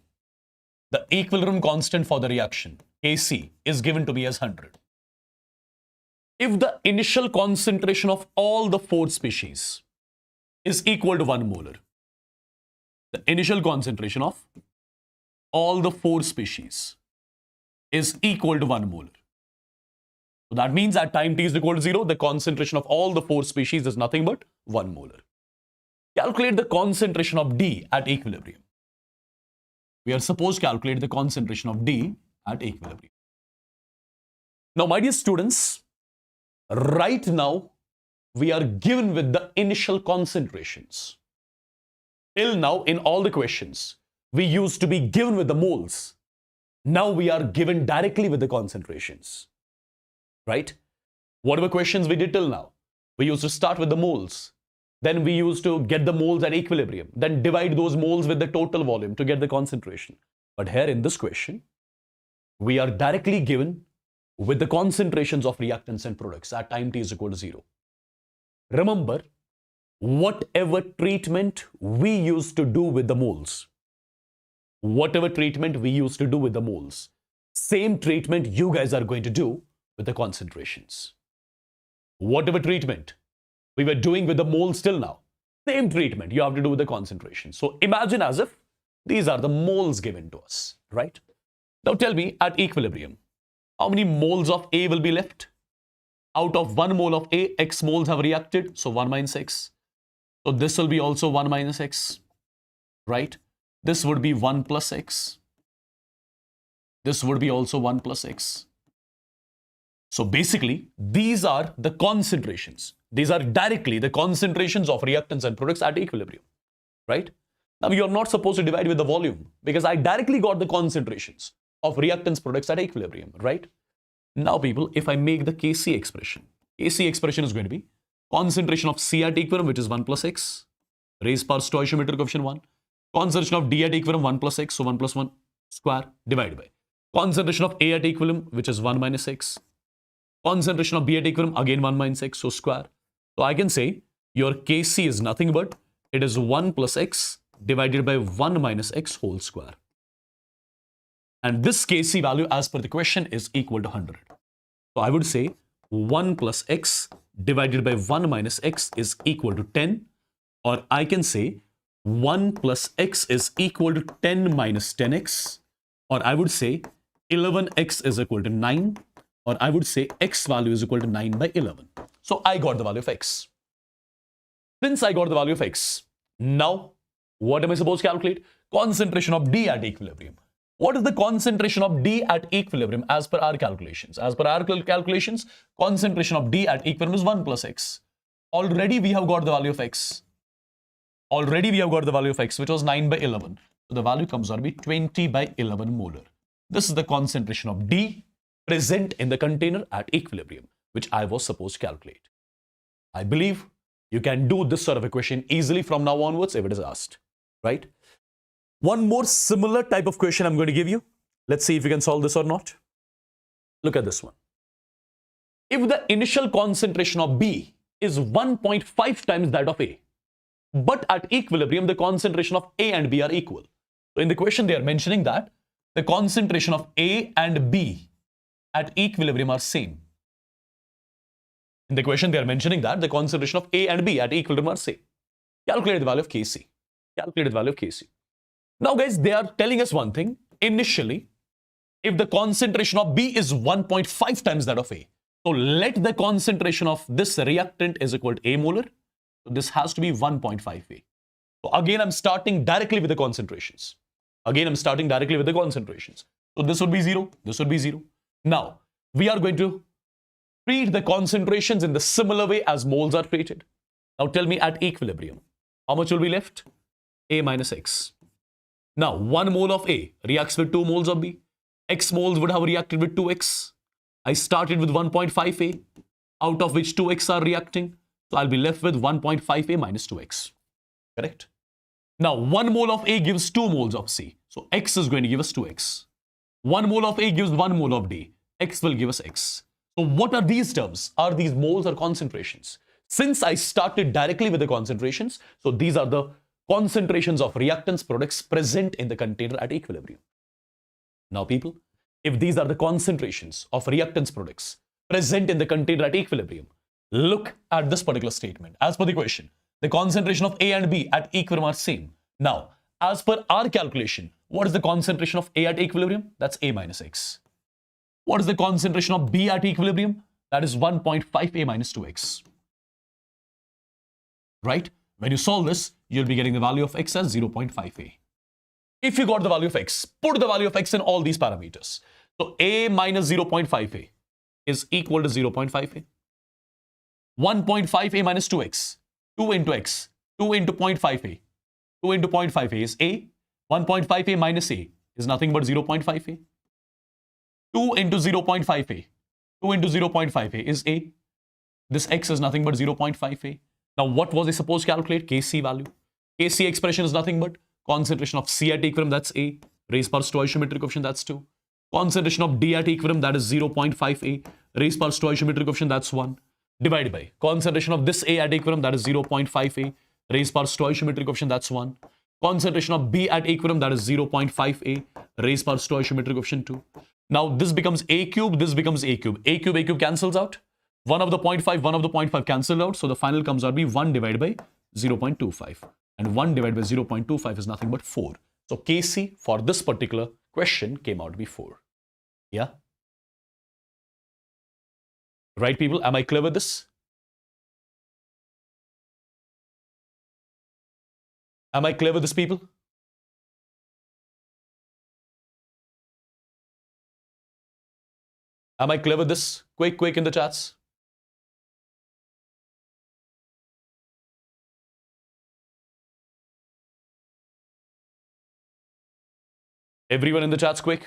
The equilibrium constant for the reaction, Kc, is given to me as 100. If the initial concentration of all the 4 species is equal to 1 molar, the initial concentration of all the 4 species is equal to 1 molar. So that means at time t is equal to 0, the concentration of all the 4 species is nothing but 1 molar. Calculate the concentration of D at equilibrium. We are supposed to calculate the concentration of D at equilibrium. Now, my dear students, right now, we are given with the initial concentrations. Till now, in all the questions, we used to be given with the moles. Now we are given directly with the concentrations, right? Whatever questions we did till now, we used to start with the moles. Then we used to get the moles at equilibrium, then divide those moles with the total volume to get the concentration. But here in this question, we are directly given with the concentrations of reactants and products at time t is equal to 0. Remember, whatever treatment we used to do with the moles, same treatment you guys are going to do with the concentrations. Whatever treatment we were doing with the moles till now, same treatment you have to do with the concentration. So imagine as if these are the moles given to us, right? Now tell me, at equilibrium, how many moles of A will be left? Out of 1 mole of A, X moles have reacted, so 1 minus X. So this will be also 1 minus X, right? This would be 1 plus X. This would be also 1 plus X. So basically, these are the concentrations. These are directly the concentrations of reactants and products at equilibrium, right? Now, you're not supposed to divide with the volume because I directly got the concentrations of reactants products at equilibrium, right? Now, people, if I make the Kc expression is going to be concentration of C at equilibrium, which is 1 plus X, raised power stoichiometric coefficient 1. Concentration of D at equilibrium, 1 plus X, so 1 plus 1 square, divided by concentration of A at equilibrium, which is 1 minus X. Concentration of B at equilibrium, again 1 minus X, so square. So I can say your Kc is nothing but it is 1 plus X divided by 1 minus X whole square. And this Kc value as per the question is equal to 100. So I would say 1 plus X divided by 1 minus X is equal to 10. Or I can say 1 plus X is equal to 10 minus 10X. Or I would say 11X is equal to 9. Or I would say X value is equal to 9 by 11. So I got the value of X. Since I got the value of X, now what am I supposed to calculate? Concentration of D at equilibrium. What is the concentration of D at equilibrium as per our calculations? As per our calculations, concentration of D at equilibrium is 1 plus X. Already we have got the value of X. Which was 9 by 11. So the value comes out to be 20 by 11 molar. This is the concentration of D present in the container at equilibrium, which I was supposed to calculate. I believe you can do this sort of equation easily from now onwards if it is asked, right? One more similar type of question I'm going to give you. Let's see if you can solve this or not. Look at this one. If the initial concentration of B is 1.5 times that of A. But at equilibrium, the concentration of A and B are equal. So in the question, they are mentioning that the concentration of A and B at equilibrium are same. In the question, they are mentioning that the concentration of A and B at equilibrium are same. Calculate the value of Kc. Calculate the value of Kc. Now, guys, they are telling us one thing. Initially, if the concentration of B is 1.5 times that of A, so let the concentration of this reactant is equal to A molar. So this has to be 1.5 A. So again, I'm starting directly with the concentrations. So this would be 0. This would be 0. Now, we are going to treat the concentrations in the similar way as moles are treated. Now tell me at equilibrium, how much will be left? A minus X. Now, 1 mole of A reacts with 2 moles of B. X moles would have reacted with 2X. I started with 1.5 A, out of which 2X are reacting. So I'll be left with 1.5 A minus 2X. Correct? Now, 1 mole of A gives 2 moles of C. So X is going to give us 2X. 1 mole of A gives 1 mole of D. X will give us X. So what are these terms? Are these moles or concentrations? Since I started directly with the concentrations, so these are the concentrations of reactants products present in the container at equilibrium. Now, people, if these are the concentrations of reactants products present in the container at equilibrium, look at this particular statement. As per the question, the concentration of A and B at equilibrium are same. Now, as per our calculation, what is the concentration of A at equilibrium? That's A minus X. What is the concentration of B at equilibrium? That is 1.5 A minus 2X. Right? When you solve this, you'll be getting the value of X as 0.5 A. If you got the value of X, put the value of X in all these parameters. So A minus 0.5 A is equal to 0.5 A. 1.5 A minus 2X. 2 into X. 2 into 0.5 A. 2 into 0.5 A is A. 1.5 A minus A is nothing but 0.5 A. 2 into 0.5 A. 2 into 0.5 A is A. This X is nothing but 0.5 A. Now, what was I supposed to calculate? Kc value. Kc expression is nothing but concentration of C at equilibrium, that's A. Raised per stoichiometric coefficient, that's 2. Concentration of D at equilibrium, that is 0.5 A. Raised per stoichiometric coefficient, that's 1. Divided by concentration of this A at equilibrium, that is 0.5 A. Raised per stoichiometric coefficient, that's 1. Concentration of B at equilibrium, that is 0.5 A. Raised per stoichiometric coefficient, 2. Now, this becomes A cube, this becomes A cube. A cube cancels out. 1 of the 0.5, 1 of the 0.5 cancelled out. So the final comes out to be 1 divided by 0.25. And 1 divided by 0.25 is nothing but 4. So Kc for this particular question came out to be 4. Yeah? Right, people? Am I clear with this? Am I clear with this, people? Am I clear with this? Quick in the chats. Everyone in the chats, quick.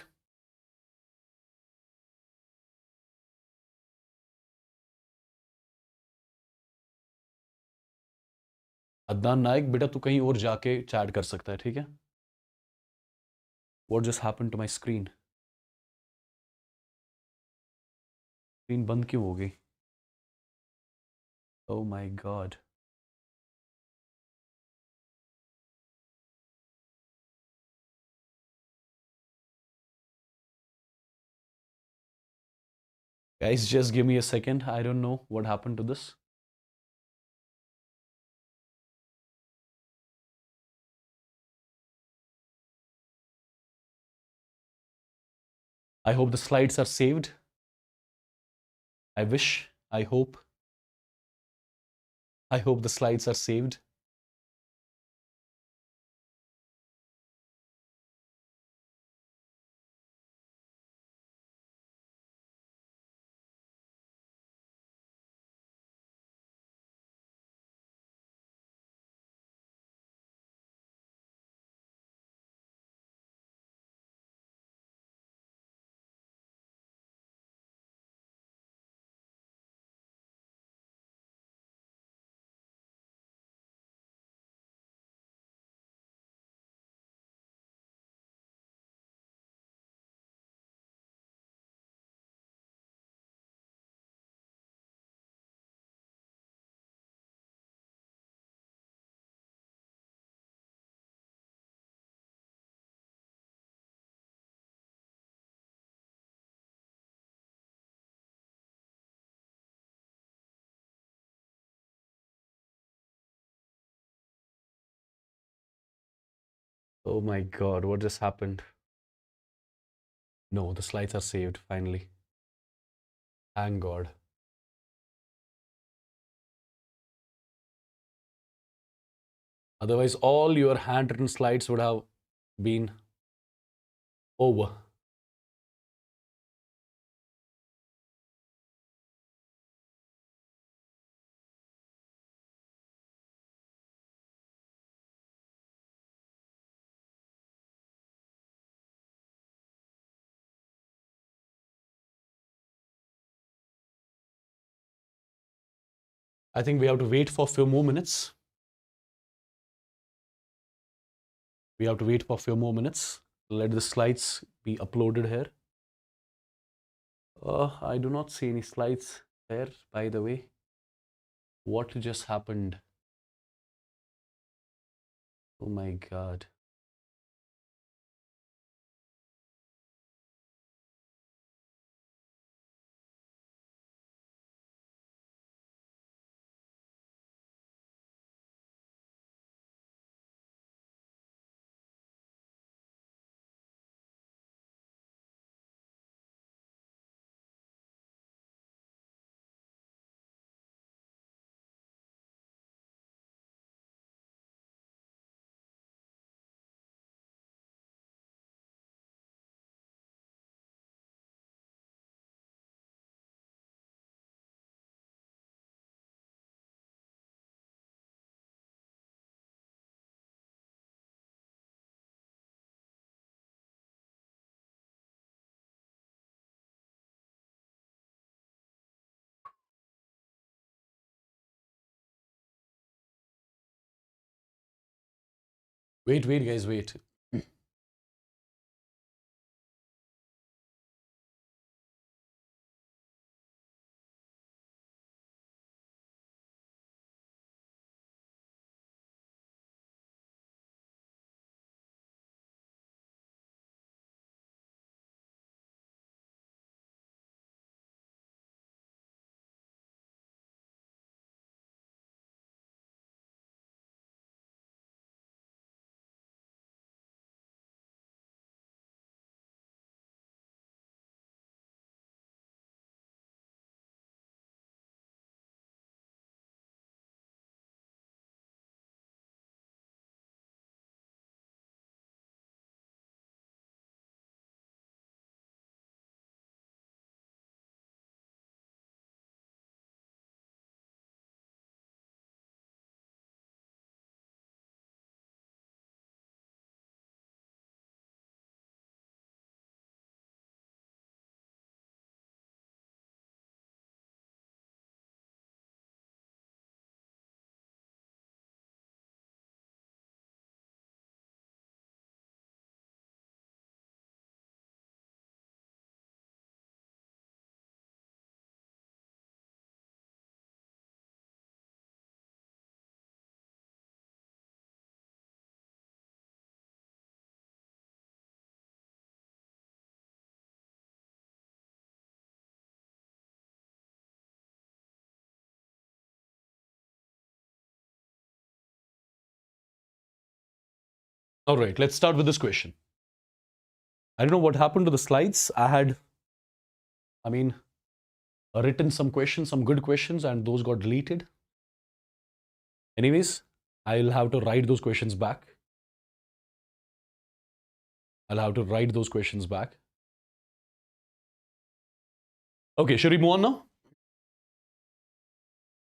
Adnan Naik, बेटा तू कहीं और जाके chat कर सकता है, ठीक है? What just happened to my screen? Screen बंद क्यों हो गई? Oh my God. Guys, just give me a second. I don't know what happened to this. I hope the slides are saved. I wish, I hope the slides are saved. Oh my God, what just happened? No, the slides are saved finally. Thank God. Otherwise, all your handwritten slides would have been over. I think we have to wait for a few more minutes. We have to wait for a few more minutes. Let the slides be uploaded here. I do not see any slides there, by the way. What just happened? Oh my God. Wait, guys, wait. All right, let's start with this question. I don't know what happened to the slides. I had, written some questions, some good questions, and those got deleted. Anyways, I'll have to write those questions back. Okay, should we move on now?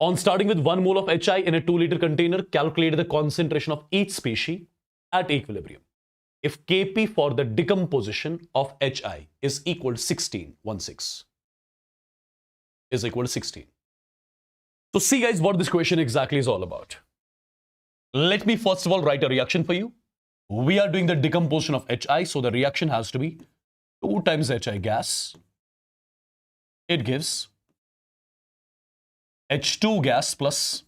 On starting with 1 mole of HI in a 2-liter container, calculate the concentration of each species at equilibrium. If Kp for the decomposition of HI is equal to 16, is equal to 16. So see guys what this question exactly is all about. Let me first of all write a reaction for you. We are doing the decomposition of HI, so the reaction has to be 2 times HI gas. It gives H2 gas plus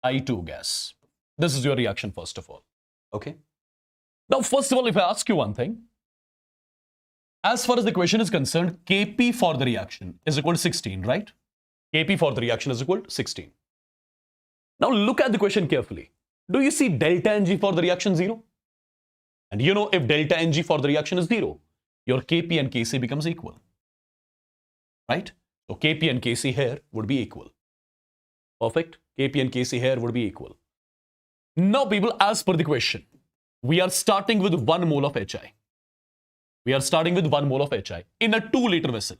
I2 gas. This is your reaction first of all. Okay. Now, first of all, if I ask you one thing, as far as the question is concerned, Kp for the reaction is equal to 16, right? Kp for the reaction is equal to 16. Now, look at the question carefully. Do you see delta Ng for the reaction 0? And you know, if delta Ng for the reaction is 0, your Kp and Kc becomes equal, right? So Kp and Kc here would be equal. Perfect. Kp and Kc here would be equal. Now, people, as per the question, we are starting with 1 mole of HI. We are starting with 1 mole of HI in a 2-liter vessel.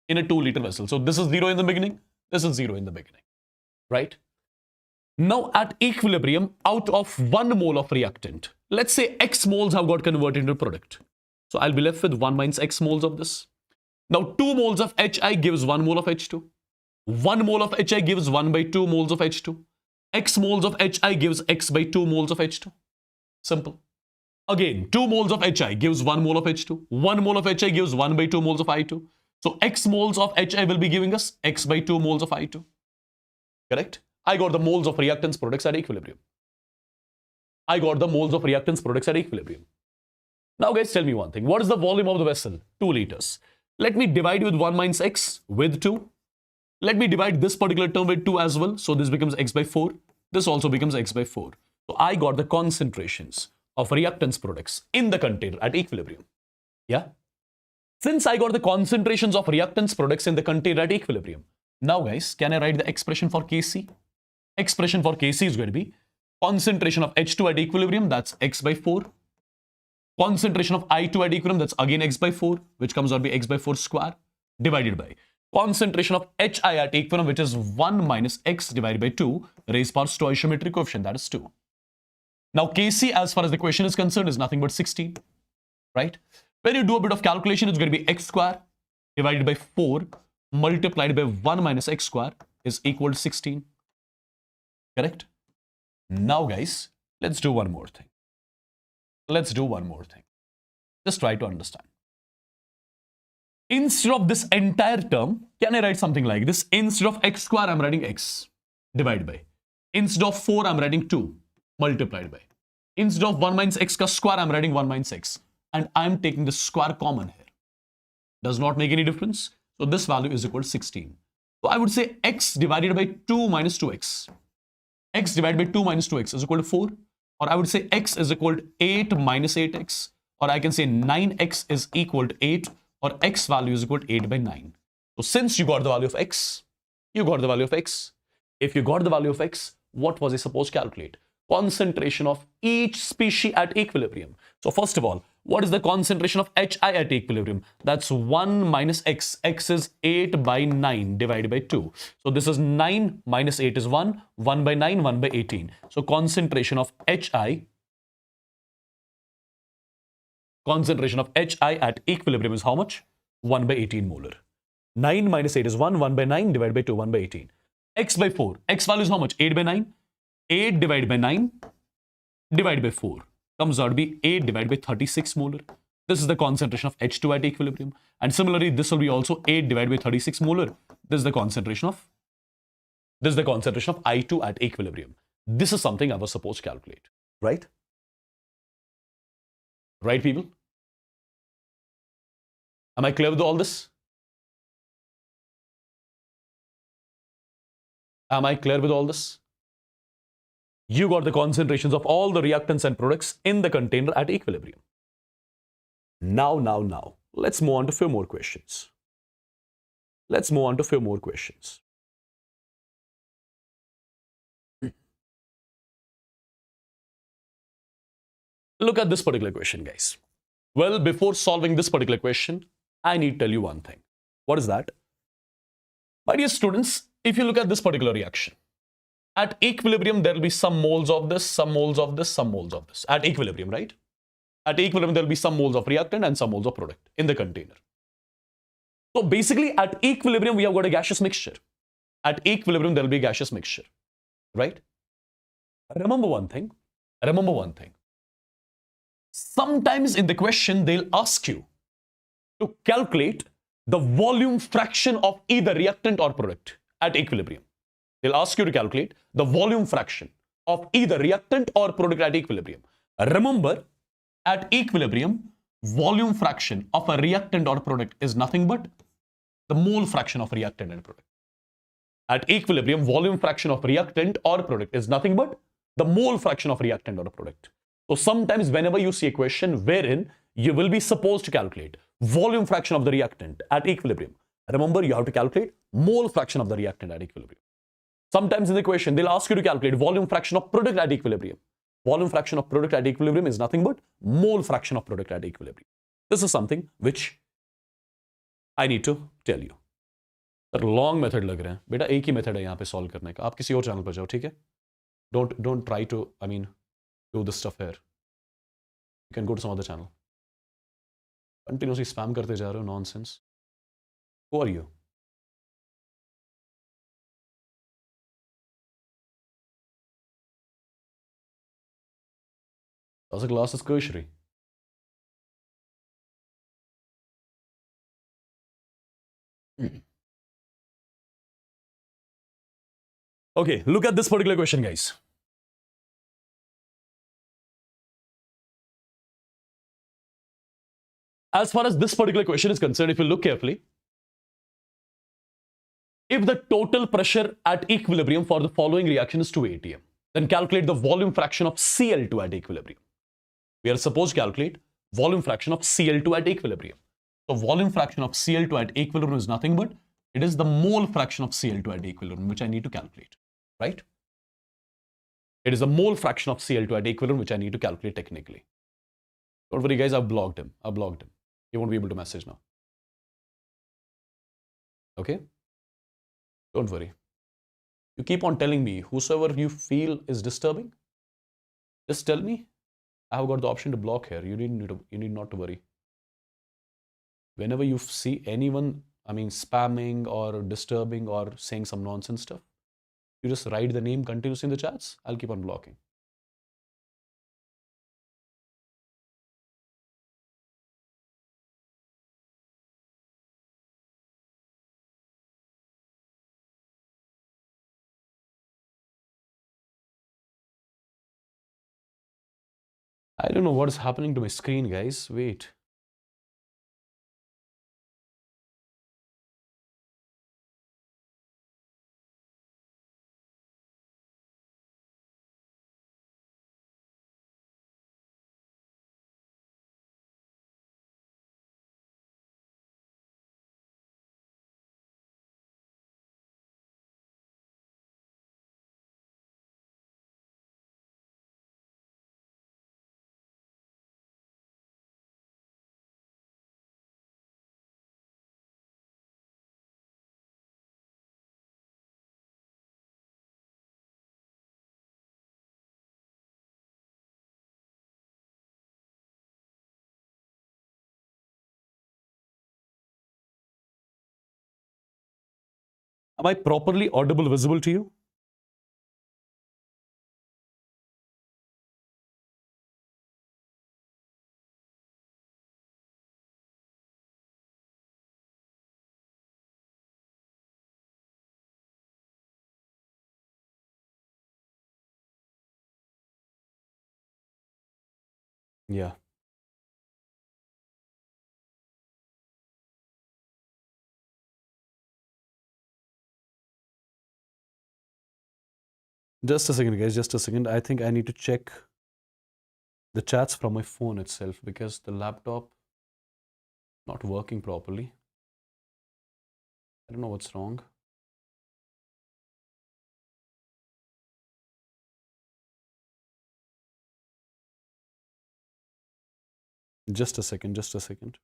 In a 2-liter vessel. So this is 0 in the beginning. This is 0 in the beginning, right? Now, at equilibrium, out of 1 mole of reactant, let's say X moles have got converted into product. So I'll be left with 1 minus X moles of this. Now, 2 moles of HI gives 1 mole of H2. 1 mole of HI gives 1 by 2 moles of H2. X moles of HI gives X by 2 moles of H2. Simple. Again, 2 moles of HI gives 1 mole of H2. 1 mole of HI gives 1 by 2 moles of I2. So X moles of HI will be giving us X by 2 moles of I2. Correct? I got the moles of reactants products at equilibrium. I got the moles of reactants products at equilibrium. Now guys, tell me one thing. What is the volume of the vessel? 2 liters. Let me divide with 1 minus X with 2. Let me divide this particular term with 2 as well. So this becomes X by 4. This also becomes X by 4. So I got the concentrations of reactants products in the container at equilibrium. Yeah? Since I got the concentrations of reactants products in the container at equilibrium, now guys, can I write the expression for Kc? Expression for Kc is going to be concentration of H2 at equilibrium, that's X by 4. Concentration of I2 at equilibrium, that's again X by 4, which comes out to be X by 4 square, divided by concentration of HI at equilibrium, which is 1 minus X divided by 2, raised power stoichiometric coefficient, that is 2. Now, Kc, as far as the question is concerned, is nothing but 16, right? When you do a bit of calculation, it's going to be X square divided by 4 multiplied by 1 minus X square is equal to 16. Correct? Now, guys, let's do one more thing. Let's do one more thing. Just try to understand. Instead of this entire term, can I write something like this? Instead of X square, I'm writing X divided by. Instead of 4, I'm writing 2 multiplied by. Instead of 1 minus X ka square, I'm writing 1 minus X. And I'm taking the square common here. Does not make any difference. So this value is equal to 16. So I would say X divided by 2 minus 2X. X divided by 2 minus 2X is equal to 4. Or I would say X is equal to 8 minus 8X. Or I can say 9X is equal to 8. Or X value is equal to 8 by 9. So since you got the value of X, you got the value of X. If you got the value of X, what was I supposed to calculate? Concentration of each species at equilibrium. So first of all, what is the concentration of HI at equilibrium? That's 1 minus X. X is 8 by 9 divided by 2. So this is 9 minus 8 is 1. 1 by 9, 1 by 18. So concentration of HI at equilibrium is how much? 1 by 18 molar. 9 minus 8 is 1. 1 by 9 divided by 2. 1 by 18. X by 4. X value is how much? 8 by 9. 8 divided by 9 divided by 4 comes out to be 8 divided by 36 molar. This is the concentration of H2 at equilibrium. And similarly, this will be also 8 divided by 36 molar. This is the concentration of I2 at equilibrium. This is something I was supposed to calculate, right? Right, people? Am I clear with all this? Am I clear with all this? You got the concentrations of all the reactants and products in the container at equilibrium. Now, let's move on to a few more questions. Look at this particular question, guys. Well, before solving this particular question, I need to tell you one thing. What is that? My dear students, if you look at this particular reaction, at equilibrium, there will be some moles of this, some moles of this, some moles of this. At equilibrium, right? At equilibrium, there will be some moles of reactant and some moles of product in the container. So basically, at equilibrium, we have got a gaseous mixture. At equilibrium, there will be a gaseous mixture, right? Remember one thing. Sometimes in the question, they'll ask you to calculate the volume fraction of either reactant or product at equilibrium. They'll ask you to calculate the volume fraction of either reactant or product at equilibrium. Remember, at equilibrium, volume fraction of a reactant or product is nothing but the mole fraction of reactant and product. At equilibrium, volume fraction of reactant or product is nothing but the mole fraction of reactant or product. So sometimes whenever you see a question wherein you will be supposed to calculate volume fraction of the reactant at equilibrium, remember you have to calculate mole fraction of the reactant at equilibrium. Sometimes in the question they'll ask you to calculate volume fraction of product at equilibrium. Volume fraction of product at equilibrium is nothing but mole fraction of product at equilibrium. This is something which I need to tell you. Sir long method लग रहे हैं बेटा, एक ही method है यहाँ पे solve करने का. आप किसी और चैनल पर जाओ, ठीक है? Don't try to do this stuff here. You can go to some other channel. Continuously spam करते जा रहे हो, nonsense. Who are you? Also class is tertiary. Okay, look at this particular question, guys. As far as this particular question is concerned, if you look carefully, if the total pressure at equilibrium for the following reaction is 2 atm, then calculate the volume fraction of Cl2 at equilibrium. We are supposed to calculate volume fraction of Cl2 at equilibrium. So volume fraction of Cl2 at equilibrium is nothing but it is the mole fraction of Cl2 at equilibrium, which I need to calculate, right? It is the mole fraction of Cl2 at equilibrium, which I need to calculate technically. Don't worry, guys, I've blocked him. He won't be able to message now. Okay? Don't worry. You keep on telling me, whosoever you feel is disturbing, just tell me. I have got the option to block here. You need not to worry. Whenever you see anyone, spamming or disturbing or saying some nonsense stuff, you just write the name continuously in the chats. I'll keep on blocking. I don't know what is happening to my screen, guys. Wait. Am I properly audible, visible to you? Yeah. Just a second, guys. Just a second. I think I need to check the chats from my phone itself because the laptop not working properly. I don't know what's wrong. Just a second. Just a second.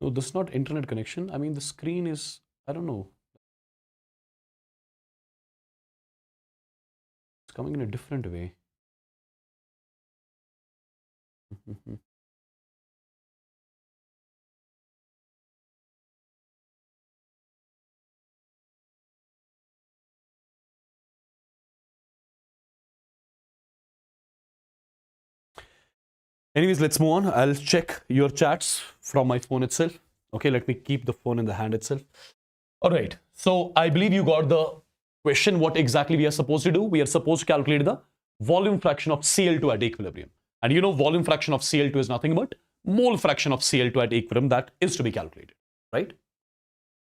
No, this is not internet connection. The screen is, I don't know. It's coming in a different way. Anyways, let's move on. I'll check your chats from my phone itself. Okay, let me keep the phone in the hand itself. All right. So I believe you got the question. What exactly we are supposed to do? We are supposed to calculate the volume fraction of Cl2 at equilibrium. And you know, volume fraction of Cl2 is nothing but mole fraction of Cl2 at equilibrium that is to be calculated, right?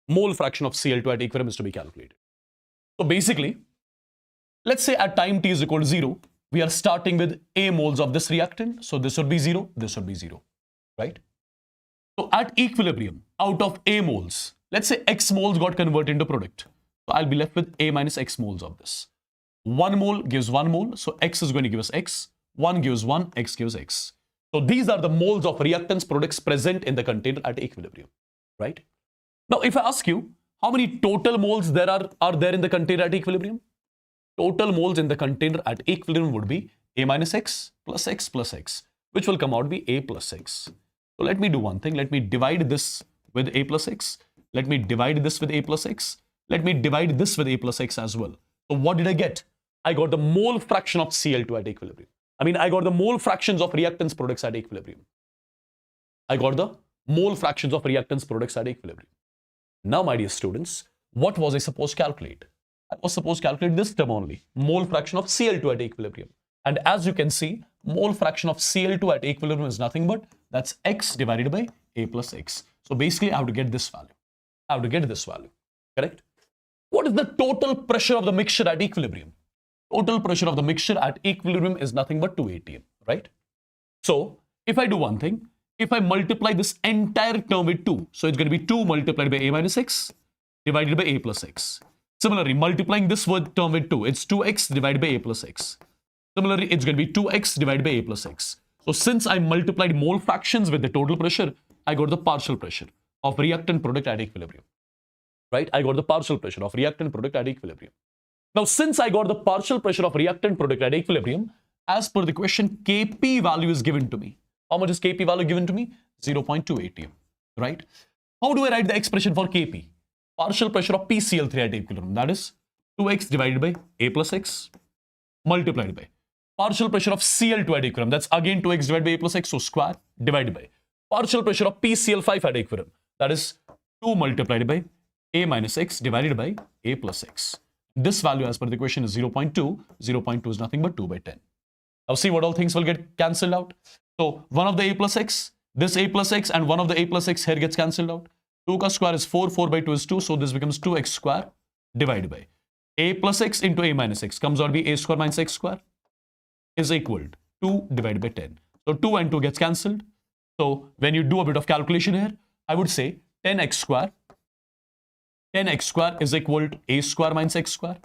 Mole fraction of Cl2 at equilibrium is to be calculated. So basically, let's say at time t is equal to 0, we are starting with A moles of this reactant. So this would be 0, this would be 0, right? So at equilibrium, out of A moles, let's say X moles got converted into product. So I'll be left with A minus X moles of this. 1 mole gives 1 mole, so X is going to give us X. 1 gives 1, X gives X. So these are the moles of reactants products present in the container at equilibrium, right? Now, if I ask you, how many total moles there are there in the container at equilibrium? Total moles in the container at equilibrium would be A minus X plus X plus X, which will come out to be A plus X. So let me do one thing. Let me divide this with A plus X. Let me divide this with A plus X. Let me divide this with A plus X as well. So what did I get? I got the mole fraction of Cl2 at equilibrium. I got the mole fractions of reactants products at equilibrium. I got the mole fractions of reactants products at equilibrium. Now, my dear students, what was I supposed to calculate? I was supposed to calculate this term only, mole fraction of Cl2 at equilibrium. And as you can see, mole fraction of Cl2 at equilibrium is nothing but that's X divided by A plus X. So basically, I have to get this value. I have to get this value, correct? What is the total pressure of the mixture at equilibrium? Total pressure of the mixture at equilibrium is nothing but 2 atm, right? So if I do one thing, if I multiply this entire term with 2, so it's going to be 2 multiplied by A minus X divided by A plus X. Similarly, multiplying this term with 2, it's 2x divided by A plus X. Similarly, it's going to be 2x divided by A plus X. So since I multiplied mole fractions with the total pressure, I got the partial pressure of reactant product at equilibrium, right? I got the partial pressure of reactant product at equilibrium. Now, since I got the partial pressure of reactant product at equilibrium, as per the question, Kp value is given to me. How much is Kp value given to me? 0.2 atm, right? How do I write the expression for Kp? Partial pressure of PCl3 at equilibrium, that is 2x divided by A plus X multiplied by partial pressure of Cl2 at equilibrium, that's again 2x divided by A plus X, so square divided by partial pressure of PCl5 at equilibrium, that is 2 multiplied by A minus X divided by A plus X. This value as per the equation is 0.2. 0.2 is nothing but 2 by 10. Now see what all things will get cancelled out. So one of the A plus X, this A plus X and one of the A plus X here gets cancelled out. 2 ka square is 4, 4 by 2 is 2, so this becomes 2x square divided by A plus X into A minus X comes out to be A square minus X square is equal to 2 divided by 10. So 2 and 2 gets cancelled. So when you do a bit of calculation here, I would say 10x square is equal to A square minus X square,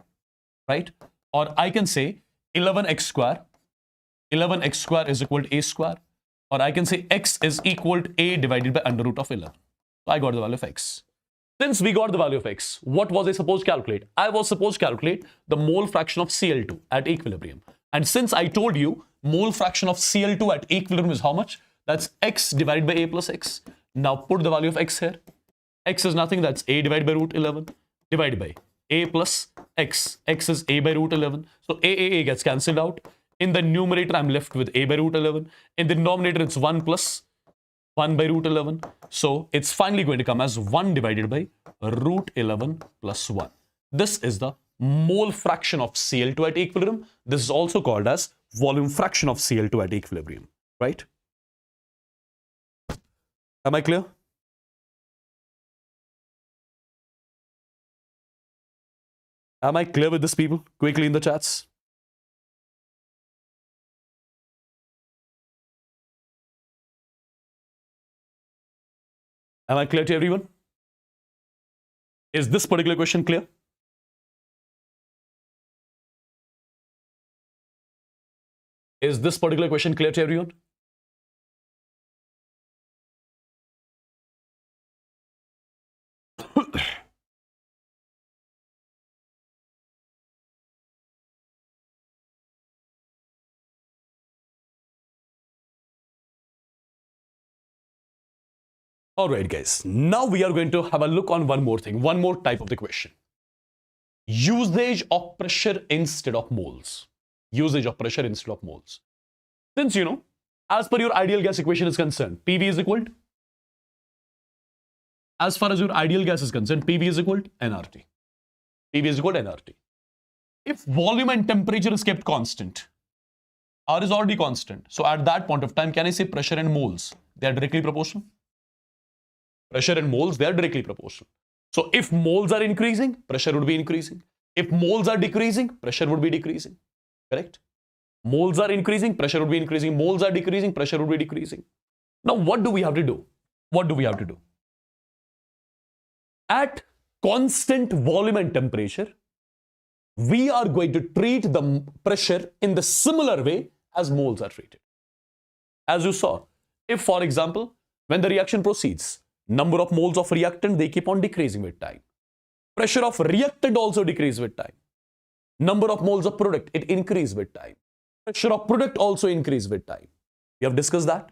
right? Or I can say 11x square is equal to A square, or I can say X is equal to A divided by under root of 11. So I got the value of X. Since we got the value of X, what was I supposed to calculate? I was supposed to calculate the mole fraction of Cl2 at equilibrium. And since I told you mole fraction of Cl2 at equilibrium is how much? That's X divided by A plus X. Now put the value of X here. X is nothing, that's A divided by root 11 divided by A plus X. X is A by root 11. So A gets cancelled out. In the numerator, I'm left with A by root 11. In the denominator, it's 1 plus 1 by root 11. So it's finally going to come as 1 divided by root 11 plus 1. This is the mole fraction of Cl2 at equilibrium. This is also called as volume fraction of Cl2 at equilibrium, right? Am I clear? Am I clear with this, people? Quickly in the chats. Am I clear to everyone? Is this particular question clear? Is this particular question clear to everyone? All right, guys. Now we are going to have a look on one more thing, one more type of the question. Usage of pressure instead of moles. Usage of pressure instead of moles. Since, you know, As per your ideal gas equation is concerned, PV is equal to, as far as your ideal gas is concerned, PV is equal to nRT. PV is equal to nRT. If volume and temperature is kept constant, R is already constant. So at that point of time, can I say pressure and moles? They are directly proportional. Pressure and moles, they are directly proportional. So if moles are increasing, pressure would be increasing. If moles are decreasing, pressure would be decreasing. Correct? Moles are increasing, pressure would be increasing. Moles are decreasing, pressure would be decreasing. Now what do we have to do? What do we have to do? At constant volume and temperature, we are going to treat the pressure in the similar way as moles are treated. As you saw, if for example, when the reaction proceeds, number of moles of reactant, they keep on decreasing with time. Pressure of reactant also decreases with time. Number of moles of product, it increases with time. Pressure of product also increases with time. We have discussed that.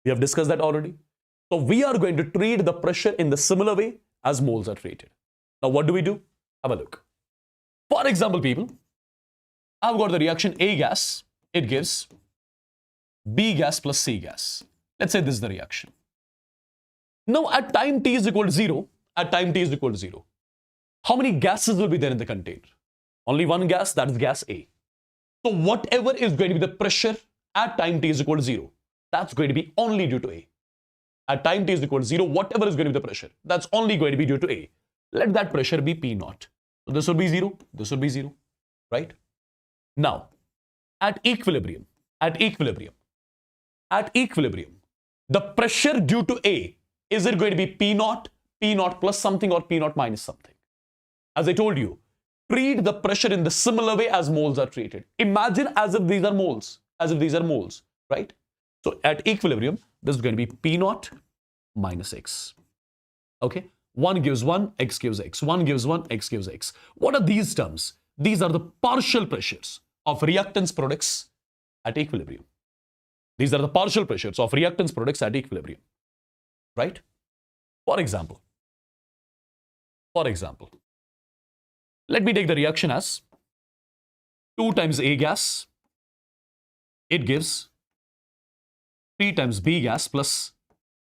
We have discussed that already. So we are going to treat the pressure in the similar way as moles are treated. Now what do we do? Have a look. For example, people, I've got the reaction A gas. It gives B gas plus C gas. Let's say this is the reaction. Now at time t is equal to 0, how many gases will be there in the container? Only one gas, that is gas A. So whatever is going to be the pressure at time t is equal to 0, that's going to be only due to A. At time t is equal to 0, whatever is going to be the pressure, that's only going to be due to A. Let that pressure be P naught. So this will be 0, this will be 0, right? Now, at equilibrium, the pressure due to A, is it going to be P naught plus something or P naught minus something? As I told you, treat the pressure in the similar way as moles are treated. Imagine as if these are moles, right? So at equilibrium, this is going to be P naught minus X. Okay? 1 gives 1, X gives X. 1 gives 1, X gives X. What are these terms? These are the partial pressures of reactants products at equilibrium. These are the partial pressures of reactants products at equilibrium. Right? For example, let me take the reaction as 2 times A gas. It gives 3 times B gas plus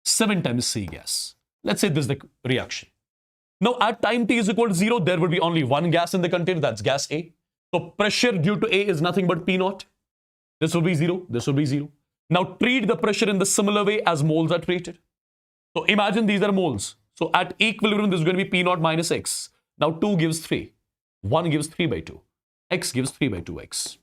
7 times C gas. Let's say this is the reaction. Now at time t is equal to 0, there will be only one gas in the container, that's gas A. So pressure due to A is nothing but P naught. This will be 0, this will be 0. Now treat the pressure in the similar way as moles are treated. So imagine these are moles. So at equilibrium, this is going to be P naught minus X. Now 2 gives 3. 1 gives 3 by 2. X gives 3 by 2X.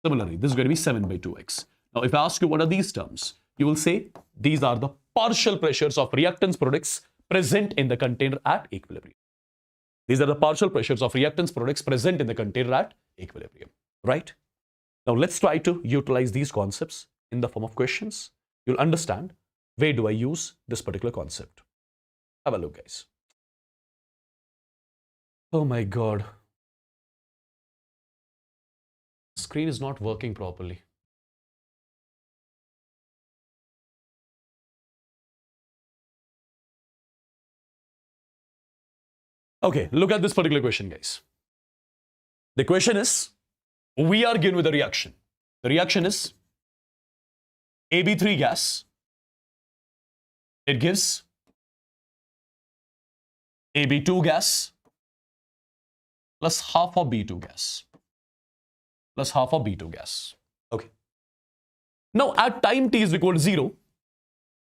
Similarly, this is going to be 7 by 2X. Now if I ask you what are these terms, you will say these are the partial pressures of reactants products present in the container at equilibrium. These are the partial pressures of reactants products present in the container at equilibrium, right? Now let's try to utilize these concepts in the form of questions. You'll understand where do I use this particular concept. Have a look, guys. Oh my God. Screen is not working properly. Okay, look at this particular question, guys. The question is, we are given with a reaction. The reaction is AB3 gas. It gives AB2 gas plus half of B2 gas. Okay. Now at time t is equal to 0,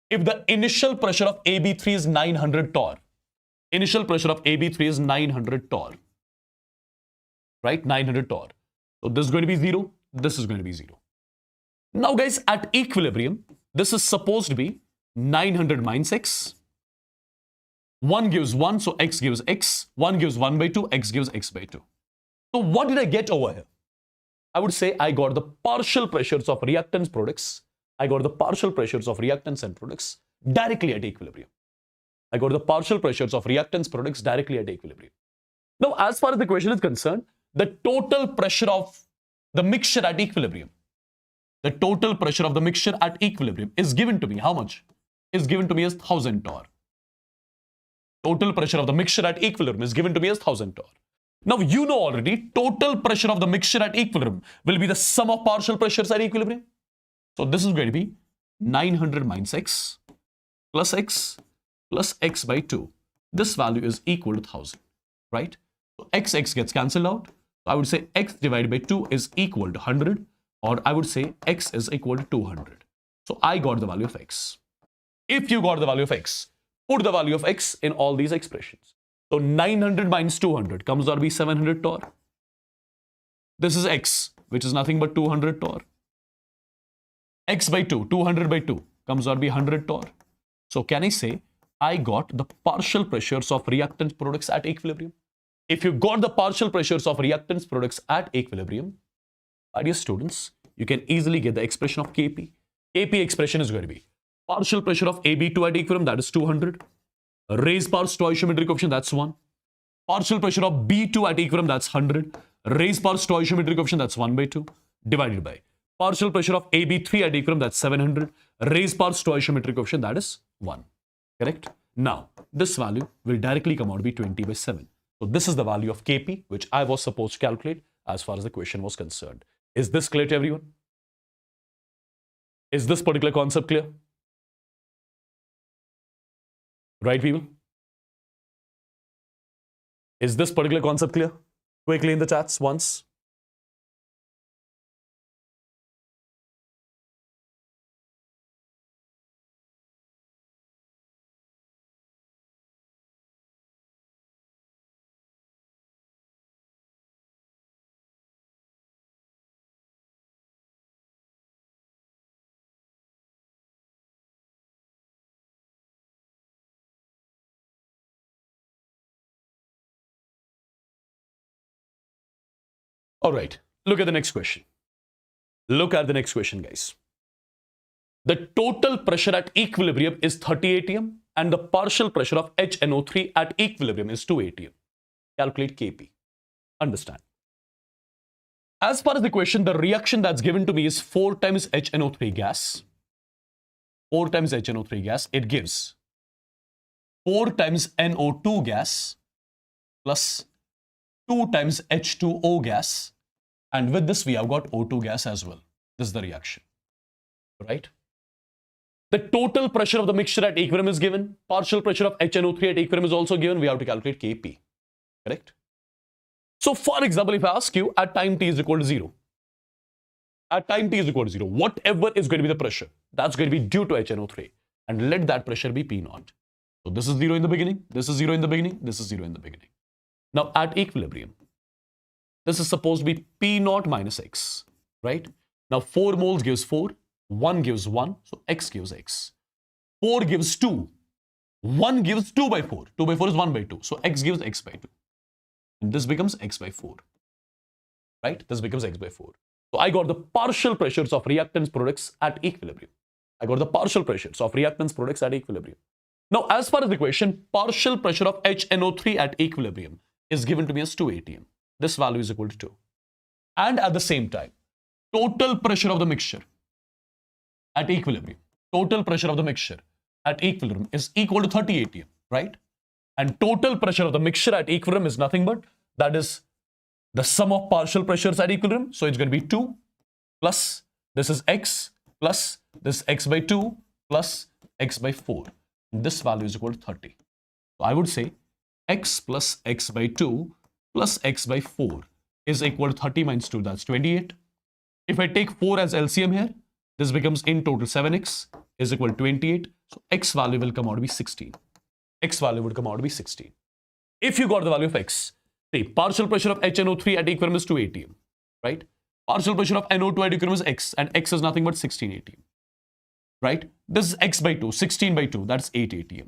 if the initial pressure of AB3 is 900 torr, initial pressure of AB3 is 900 torr, right? 900 torr. So this is going to be 0, this is going to be 0. Now guys, at equilibrium, this is supposed to be 900 minus X. 1 gives 1, so X gives X. 1 gives 1 by 2, X gives X by 2. So what did I get over here? I would say I got the partial pressures of reactants products. I got the partial pressures of reactants and products directly at equilibrium. I got the partial pressures of reactants products directly at equilibrium. Now, as far as the question is concerned, the total pressure of the mixture at equilibrium, the total pressure of the mixture at equilibrium is given to me. How much? Is given to me as 1000 torr. Total pressure of the mixture at equilibrium is given to me as 1000 torr. Now, you know already, total pressure of the mixture at equilibrium will be the sum of partial pressures at equilibrium. So this is going to be 900 minus x plus x by 2. This value is equal to 1000, right? So x gets cancelled out. So I would say x divided by 2 is equal to 100, or I would say x is equal to 200. So I got the value of x. If you got the value of x, put the value of x in all these expressions. So 900 minus 200 comes out to be 700 torr. This is x, which is nothing but 200 torr. X by 2, 200 by 2 comes out to be 100 torr. So can I say I got the partial pressures of reactant products at equilibrium? If you got the partial pressures of reactants products at equilibrium, my dear students, you can easily get the expression of Kp. Kp expression is going to be partial pressure of AB2 at equilibrium, that is 200. Raised power stoichiometric coefficient, that's 1. Partial pressure of B2 at equilibrium, that's 100. Raised power stoichiometric coefficient, that's 1 by 2, divided by partial pressure of AB3 at equilibrium, that's 700. Raised power stoichiometric coefficient, that is 1. Correct? Now, this value will directly come out to be 20 by 7. So this is the value of Kp, which I was supposed to calculate as far as the question was concerned. Is this clear to everyone? Is this particular concept clear? Right, people? Is this particular concept clear? Quickly in the chats once. All right, look at the next question. Look at the next question, guys. The total pressure at equilibrium is 30 atm and the partial pressure of HNO3 at equilibrium is 2 atm. Calculate Kp. Understand. As far as the question, the reaction that's given to me is 4 times HNO3 gas. 4 times HNO3 gas, it gives 4 times NO2 gas plus 2 times H2O gas, and with this we have got O2 gas as well. This is the reaction, right? The total pressure of the mixture at equilibrium is given. Partial pressure of HNO3 at equilibrium is also given. We have to calculate Kp, correct? So for example, if I ask you at time t is equal to 0, at time t is equal to 0, whatever is going to be the pressure, that's going to be due to HNO3, and let that pressure be P0. So this is 0 in the beginning, this is 0 in the beginning, this is 0 in the beginning. Now at equilibrium, this is supposed to be P0 minus X, right? Now 4 moles gives 4, 1 gives 1, so X gives X. 4 gives 2, 1 gives 2 by 4, 2 by 4 is 1 by 2, so X gives X by 2. And this becomes X by 4, right? This becomes X by 4. So I got the partial pressures of reactants products at equilibrium. I got the partial pressures of reactants products at equilibrium. Now, as far as the question, partial pressure of HNO3 at equilibrium is given to me as 2 atm. This value is equal to 2. And at the same time, total pressure of the mixture at equilibrium, total pressure of the mixture at equilibrium is equal to 30 atm, right? And total pressure of the mixture at equilibrium is nothing but, that is the sum of partial pressures at equilibrium. So it's going to be 2 plus, this is X plus this X by 2 plus X by 4. This value is equal to 30. So I would say X plus X by 2 plus X by 4 is equal to 30 minus 2, that's 28. If I take 4 as LCM here, this becomes in total 7X is equal to 28. So X value will come out to be 16. X value would come out to be 16. If you got the value of X, say partial pressure of HNO3 at equilibrium is 2 atm, right? Partial pressure of NO2 at equilibrium is X, and X is nothing but 16 atm, right? This is X by 2, 16 by 2, that's 8 atm.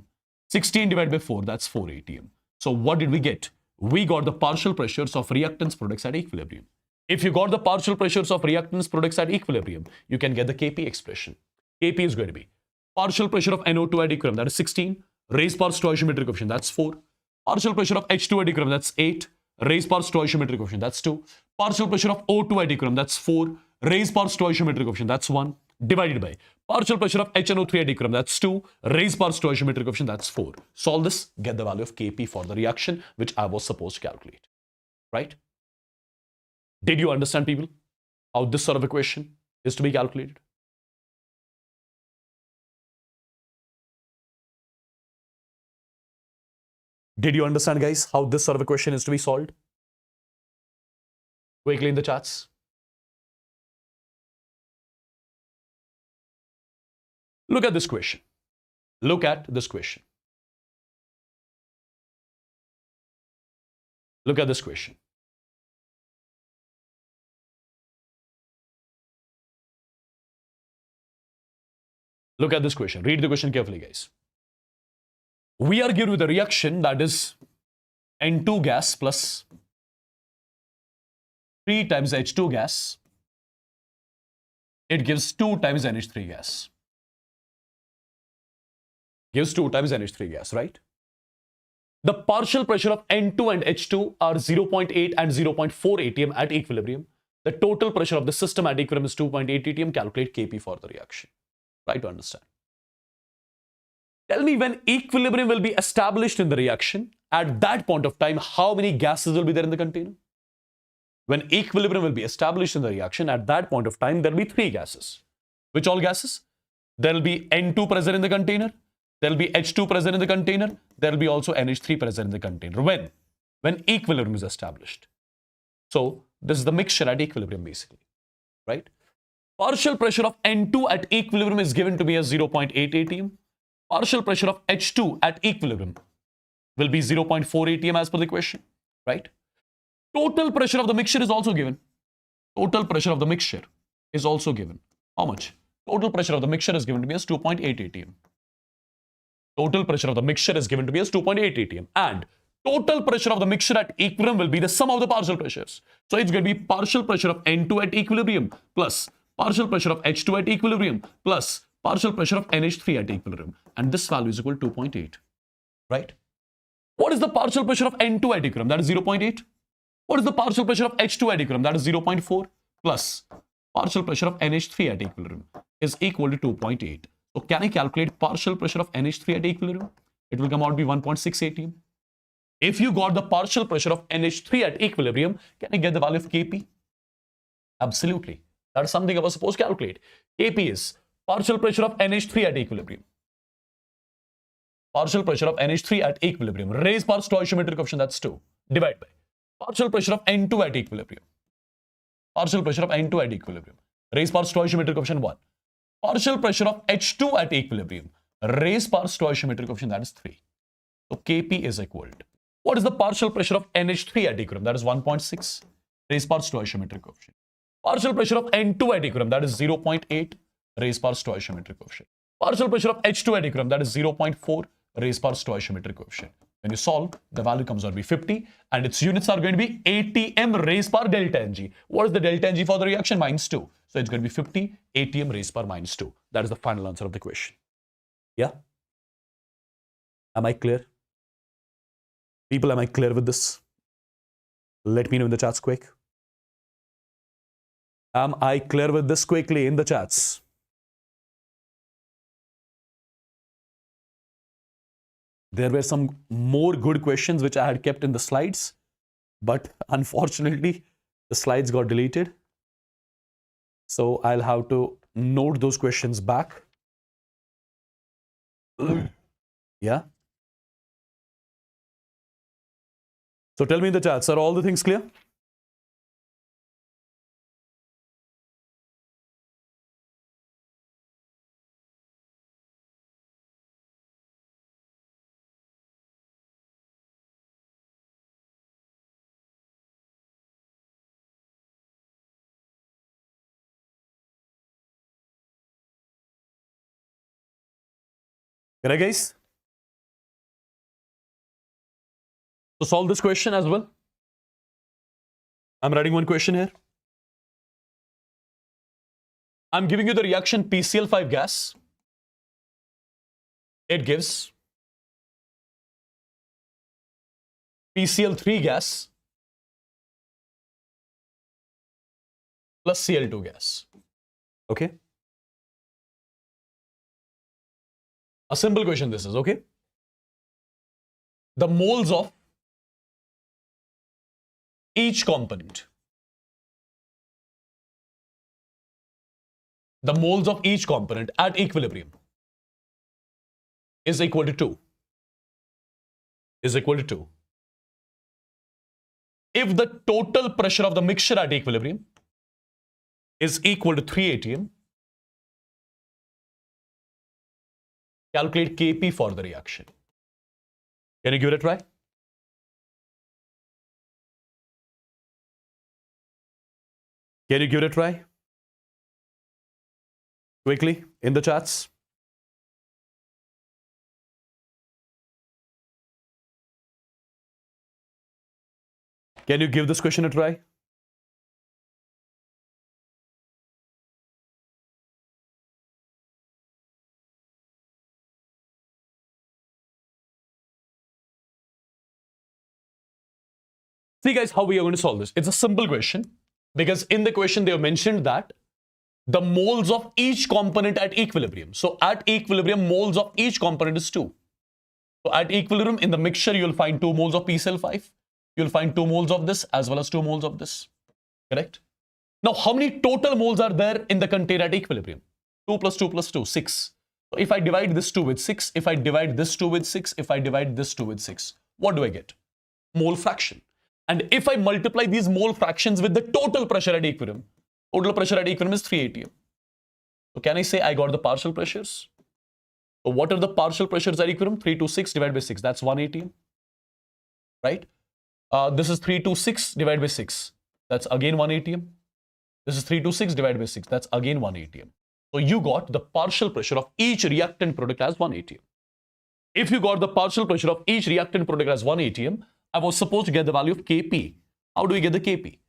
16 divided by 4, that's 4 atm. So what did we get? We got the partial pressures of reactants products at equilibrium. If you got the partial pressures of reactants products at equilibrium, you can get the Kp expression. Kp is going to be partial pressure of NO2 at equilibrium, that is 16. Raised power stoichiometric coefficient, that's 4. Partial pressure of H2 at equilibrium, that's 8. Raised power stoichiometric coefficient, that's 2. Partial pressure of O2 at equilibrium, that's 4. Raised power stoichiometric coefficient, that's 1. Divided by partial pressure of HNO3 at equilibrium, that's 2. Raised power stoichiometric coefficient, that's 4. Solve this, get the value of Kp for the reaction which I was supposed to calculate. Right? Did you understand, people, how this sort of equation is to be calculated? Did you understand, guys, how this sort of a question is to be solved? Quickly in the chats. Look at this question. Look at this question. Look at this question. Look at this question. Read the question carefully, guys. We are given with a reaction that is N2 gas plus 3 times H2 gas. It gives 2 times NH3 gas. Gives 2 times NH3 gas, right? The partial pressure of N2 and H2 are 0.8 and 0.4 atm at equilibrium. The total pressure of the system at equilibrium is 2.8 atm. Calculate Kp for the reaction. Try to understand. Tell me, when equilibrium will be established in the reaction, at that point of time, how many gases will be there in the container? When equilibrium will be established in the reaction, at that point of time, there will be 3 gases. Which all gases? There will be N2 present in the container. There will be H2 present in the container. There will be also NH3 present in the container. When equilibrium is established. So this is the mixture at equilibrium, basically, right? Partial pressure of N2 at equilibrium is given to be as 0.8 atm. Partial pressure of H2 at equilibrium will be 0.4 atm as per the question, right? Total pressure of the mixture is also given. Total pressure of the mixture is also given. How much? Total pressure of the mixture is given to be as 2.8 atm. Total pressure of the mixture is given to be as 2.8 atm. And total pressure of the mixture at equilibrium will be the sum of the partial pressures. So it's going to be partial pressure of N2 at equilibrium plus partial pressure of H2 at equilibrium plus partial pressure of NH3 at equilibrium. And this value is equal to 2.8, right? What is the partial pressure of N2 at equilibrium? That is 0.8. What is the partial pressure of H2 at equilibrium? That is 0.4 plus partial pressure of NH3 at equilibrium is equal to 2.8. So can I calculate partial pressure of NH3 at equilibrium? It will come out to be 1.6 atm. If you got the partial pressure of NH3 at equilibrium, can I get the value of Kp? Absolutely. That is something I was supposed to calculate. Kp is partial pressure of NH3 at equilibrium. Partial pressure of NH3 at equilibrium raised by stoichiometric coefficient, that's 2, divided by partial pressure of N2 at equilibrium. Partial pressure of N2 at equilibrium raised by stoichiometric coefficient 1. Partial pressure of H2 at equilibrium raised by stoichiometric coefficient, that is 3. So Kp is equal to, what is the partial pressure of NH3 at equilibrium? That is 1.6 raised by stoichiometric coefficient. Partial pressure of N2 at equilibrium, that is 0.8 raised by stoichiometric coefficient. Partial pressure of H2 at equilibrium, that is 0.4 raised by stoichiometric coefficient. When you solve, the value comes out to be 50, and its units are going to be atm raised by delta Ng. What is the delta Ng for the reaction? -2. So it's going to be 50 atm raised by -2. That is the final answer of the question. Yeah? Am I clear? People, am I clear with this? Let me know in the chats quick. Am I clear with this? Quickly in the chats. There were some more good questions which I had kept in the slides, but unfortunately, the slides got deleted. So I'll have to note those questions back. Yeah. So tell me in the chats, are all the things clear? Correct, guys? So solve this question as well. I'm writing one question here. I'm giving you the reaction PCl5 gas. It gives PCl3 gas plus Cl2 gas. Okay? A simple question this is, okay? The moles of each component. The moles of each component at equilibrium is equal to 2. is equal to 2. If the total pressure of the mixture at equilibrium is equal to 3 atm, calculate Kp for the reaction. Can you give it a try? Can you give it a try? Quickly, in the chats. Can you give this question a try? See guys, how we are going to solve this. It's a simple question because in the question they have mentioned that the moles of each component at equilibrium. So at equilibrium, moles of each component is 2. So at equilibrium, in the mixture, you'll find 2 moles of PCl5. You'll find 2 moles of this as well as 2 moles of this. Correct? Now, how many total moles are there in the container at equilibrium? 2 plus 2 plus 2, 6. So if I divide this 2 with 6, if I divide this 2 with 6, if I divide this 2 with 6, what do I get? Mole fraction. And if I multiply these mole fractions with the total pressure at equilibrium is 3 atm. So can I say I got the partial pressures? So what are the partial pressures at equilibrium? 3 to 6 divided by 6. That's 1 atm. Right? This is 3 to 6 divided by 6. That's again 1 atm. This is 3 to 6 divided by 6. That's again 1 atm. So you got the partial pressure of each reactant product as 1 atm. If you got the partial pressure of each reactant product as 1 atm, I was supposed to get the value of Kp. How do we get the Kp?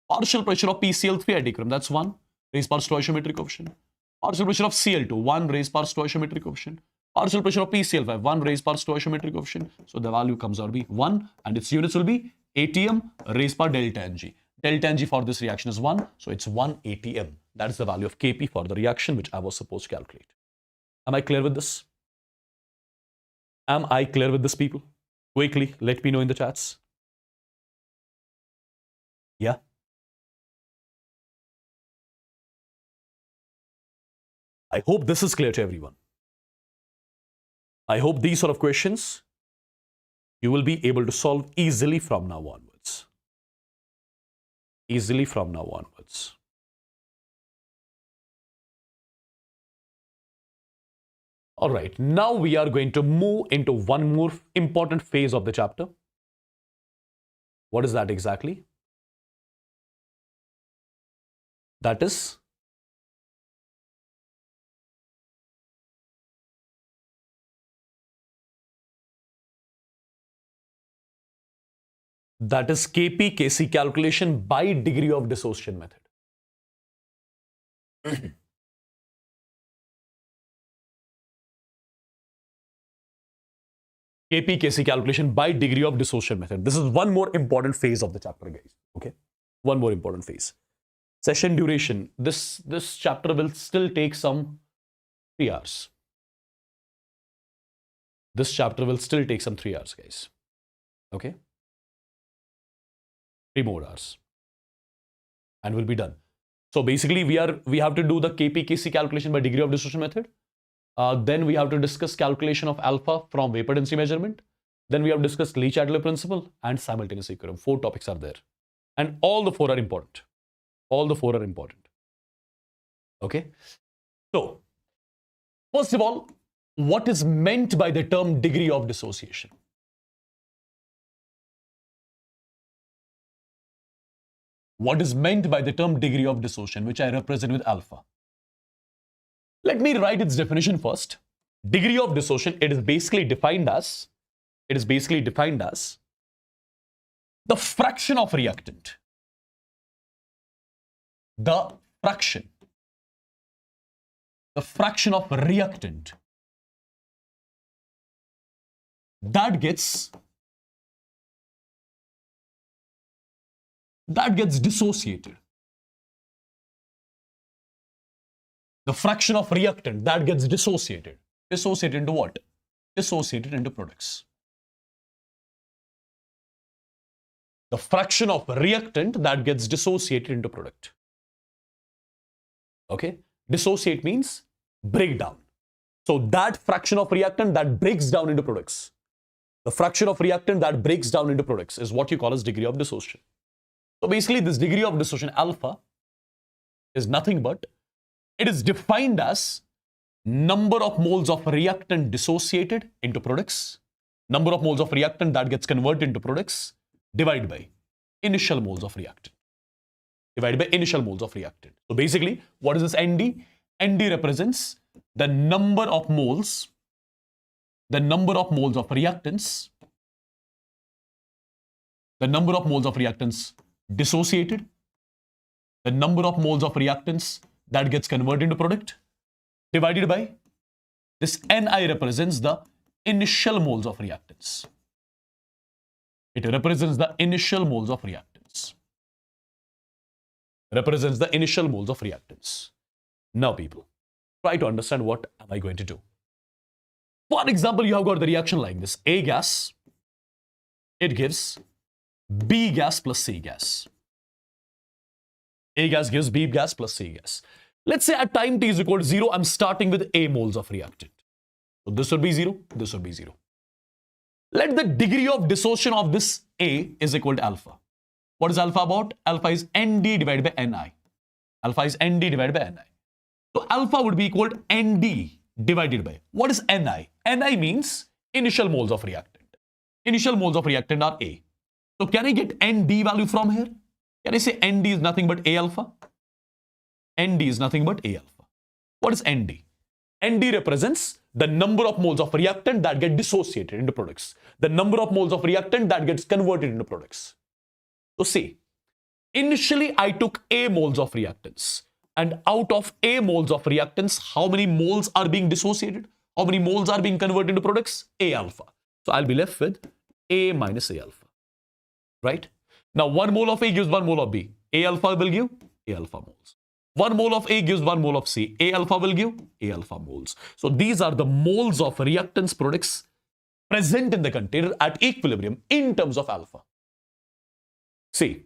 Partial pressure of PCl3 at equilibrium, that's 1 raised by stoichiometric coefficient. Partial pressure of Cl2, 1 raised by stoichiometric coefficient. Partial pressure of PCl5, 1 raised by stoichiometric coefficient. So the value comes out to be 1 and its units will be atm raised by delta Ng. Delta Ng for this reaction is 1, so it's 1 atm. That is the value of Kp for the reaction which I was supposed to calculate. Am I clear with this? Am I clear with this, people? Quickly, let me know in the chats. Yeah. I hope this is clear to everyone. I hope these sort of questions you will be able to solve easily from now onwards. Easily from now onwards. All right, now we are going to move into one more important phase of the chapter. What is that exactly? That is Kp Kc calculation by degree of dissociation method. Kp Kc calculation by degree of dissociation method. This is one more important phase of the chapter, guys. Okay, one more important phase. Session duration. This chapter will still take some 3 hours. This chapter will still take some 3 hours, guys. Okay, 3 more hours, and we'll be done. So basically, we have to do the Kp Kc calculation by degree of dissociation method. Then we have to discuss calculation of alpha from vapor density measurement. Then we have discussed Chatelier principle and simultaneous equilibrium. 4 topics are there, and all the 4 are important. All the 4 are important. Okay. So first of all, what is meant by the term degree of dissociation? What is meant by the term degree of dissociation, which I represent with alpha? Let me write its definition first. Degree of dissociation, it is basically defined as the fraction of reactant. The fraction of reactant that gets dissociated. The fraction of reactant that gets dissociated. Dissociated into what? Dissociated into products. The fraction of reactant that gets dissociated into product. Okay? Dissociate means break down. So that fraction of reactant that breaks down into products. The fraction of reactant that breaks down into products is what you call as degree of dissociation. So basically, this degree of dissociation alpha is nothing but, it is defined as number of moles of reactant dissociated into products, number of moles of reactant that gets converted into products, divided by initial moles of reactant. Divided by initial moles of reactant. So basically, what is this ND? ND represents the number of moles of reactants, the number of moles of reactants dissociated, the number of moles of reactants that gets converted into product, divided by this Ni represents the initial moles of reactants. It represents the initial moles of reactants. Represents the initial moles of reactants. Now, people, try to understand what am I going to do. For example, you have got the reaction like this. A gas, it gives B gas plus C gas. A gas gives B gas plus C gas. Let's say at time t is equal to 0, I'm starting with A moles of reactant. So this will be 0, this will be 0. Let the degree of dissociation of this A is equal to alpha. What is alpha about? Alpha is Nd divided by Ni. Alpha is Nd divided by Ni. So alpha would be equal to Nd divided by, what is Ni? Ni means initial moles of reactant. Initial moles of reactant are A. So can I get Nd value from here? Can I say Nd is nothing but A alpha? Nd is nothing but A alpha. What is Nd? Nd represents the number of moles of reactant that get dissociated into products. The number of moles of reactant that gets converted into products. So see, initially I took A moles of reactants. And out of A moles of reactants, how many moles are being dissociated? How many moles are being converted into products? A alpha. So I'll be left with A minus A alpha. Right? Now 1 mole of A gives 1 mole of B. A alpha will give A alpha moles. 1 mole of A gives 1 mole of C. A alpha will give A alpha moles. So these are the moles of reactants products present in the container at equilibrium in terms of alpha. See,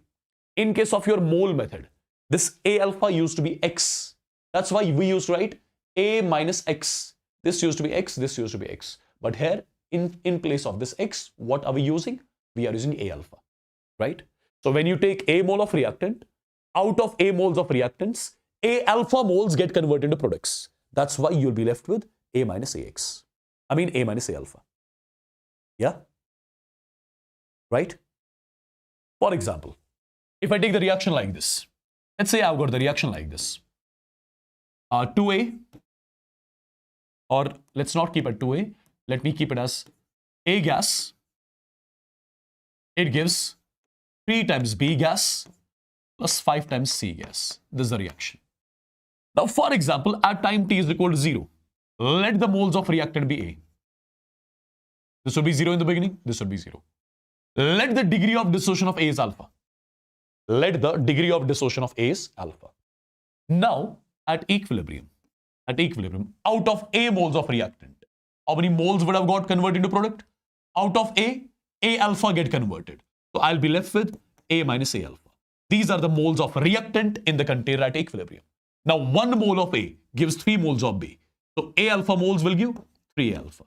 in case of your mole method, this A alpha used to be X. That's why we used to write A minus X. This used to be X, this used to be X. But here, in place of this X, what are we using? We are using A alpha, right? So when you take A mole of reactant, out of A moles of reactants, A alpha moles get converted into products. That's why you'll be left with A minus AX. I mean A minus A alpha. Yeah? Right? For example, if I take the reaction like this, let's say I've got the reaction like this. 2A, or let's not keep it 2A. Let me keep it as A gas. It gives 3 times B gas plus 5 times C gas. This is the reaction. Now, for example, at time t is equal to 0, let the moles of reactant be A. This will be 0 in the beginning. This will be 0. Let the degree of dissociation of A is alpha. Let the degree of dissociation of A is alpha. Now, at equilibrium, out of A moles of reactant, how many moles would have got converted into product? Out of A alpha get converted. So I'll be left with A minus A alpha. These are the moles of reactant in the container at equilibrium. Now, 1 mole of A gives 3 moles of B. So A alpha moles will give 3 alpha.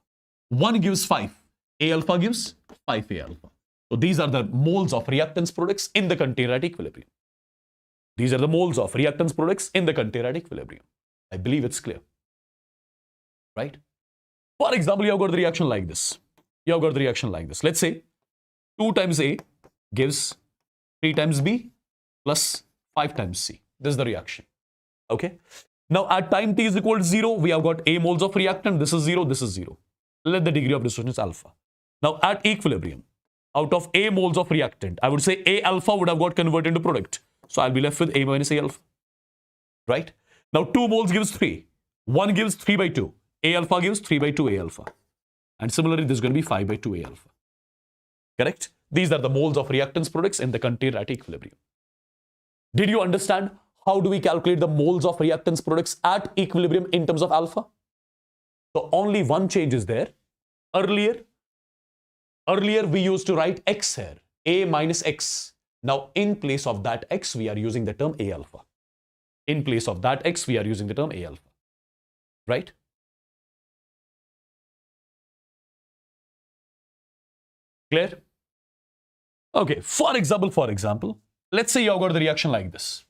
1 gives 5. A alpha gives 5 A alpha. So these are the moles of reactants products in the container at equilibrium. These are the moles of reactants products in the container at equilibrium. I believe it's clear. Right? For example, you have got the reaction like this. Let's say 2 times A gives 3 times B plus 5 times C. This is the reaction. Okay? Now at time t is equal to 0, we have got A moles of reactant. This is 0, this is 0. Let the degree of dissociation is alpha. Now at equilibrium, out of A moles of reactant, I would say A alpha would have got converted into product. So I'll be left with A minus A alpha. Right? Now 2 moles gives 3. 1 gives 3 by 2. A alpha gives 3 by 2 A alpha. And similarly, this is going to be 5 by 2 A alpha. Correct? These are the moles of reactants products in the container at equilibrium. Did you understand how do we calculate the moles of reactants products at equilibrium in terms of alpha? So only one change is there. Earlier we used to write X here, A minus X. Now in place of that X, we are using the term A alpha. In place of that X, we are using the term A alpha. Right? Clear? Okay, for example, let's say you've got the reaction like this.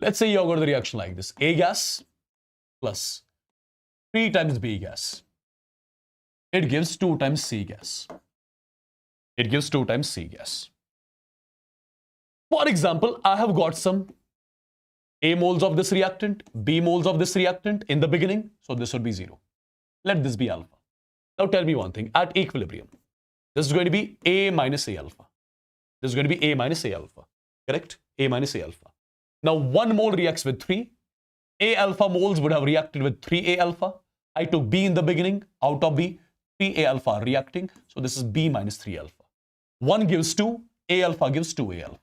Let's say you've got the reaction like this. A gas plus 3 times B gas. It gives 2 times C gas. It gives 2 times C gas. For example, I have got some A moles of this reactant, B moles of this reactant in the beginning. So this will be 0. Let this be alpha. Now tell me one thing. At equilibrium, this is going to be A minus A alpha. This is going to be A minus A alpha. Correct? A minus A alpha. Now 1 mole reacts with 3. A alpha moles would have reacted with 3A alpha. I took B in the beginning. Out of B, 3A alpha are reacting. So this is B minus 3 alpha. 1 gives 2. A alpha gives 2A alpha.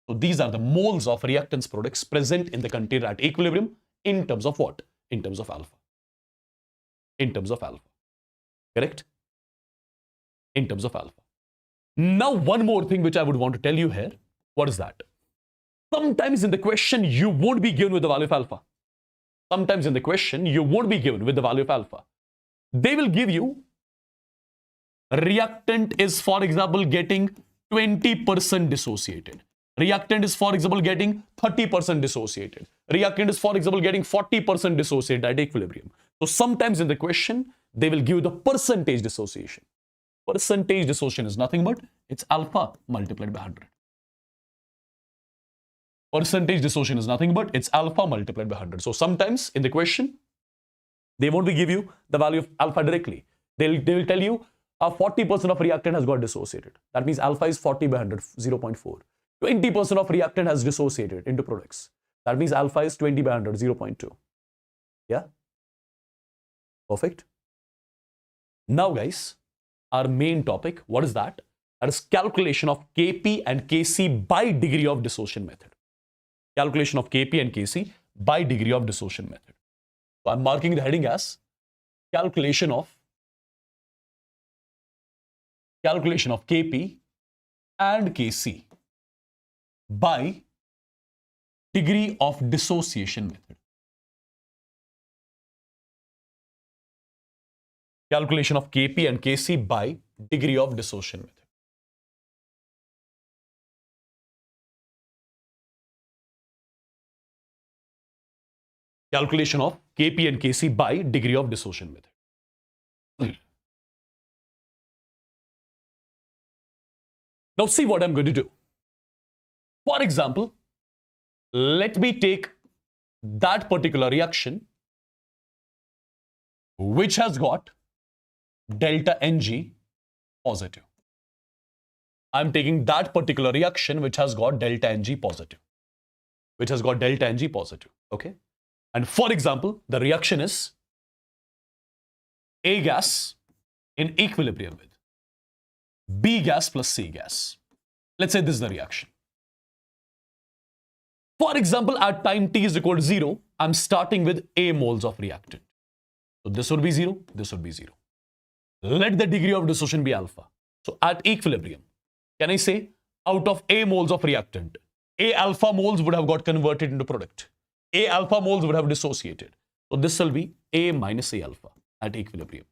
So these are the moles of reactants products present in the container at equilibrium in terms of what? In terms of alpha. In terms of alpha. Correct? In terms of alpha. Now one more thing which I would want to tell you here. What is that? Sometimes in the question you won't be given with the value of alpha. Sometimes in the question you won't be given with the value of alpha. They will give you reactant is, for example, getting 20% dissociated. Reactant is, for example, getting 30% dissociated. Reactant is, for example, getting 40% dissociated at equilibrium. So sometimes in the question, they will give you the percentage dissociation. Percentage dissociation is nothing but it's alpha multiplied by 100. Percentage dissociation is nothing but it's alpha multiplied by 100. So sometimes in the question, they won't give you the value of alpha directly. They will tell you 40% of reactant has got dissociated. That means alpha is 40 by 100, 0.4. 20% of reactant has dissociated into products. That means alpha is 20 by 100, 0.2. Yeah? Perfect. Now guys, our main topic, what is that? That is calculation of Kp and Kc by degree of dissociation method. Calculation of Kp and Kc by degree of dissociation method. So I'm marking the heading as calculation of Kp and Kc by degree of dissociation method. Calculation of Kp and Kc by degree of dissociation method. Calculation of Kp and Kc by degree of dissociation method. Now see what I'm going to do. For example, let me take that particular reaction which has got delta Ng positive. I'm taking that particular reaction which has got delta Ng positive. Which has got delta Ng positive. Okay? And for example, the reaction is A gas in equilibrium with B gas plus C gas. Let's say this is the reaction. For example, at time t is equal to 0, I'm starting with A moles of reactant. So this would be 0, this would be 0. Let the degree of dissociation be alpha. So at equilibrium, can I say out of A moles of reactant, A alpha moles would have got converted into product. A alpha moles would have dissociated. So this will be A minus A alpha at equilibrium.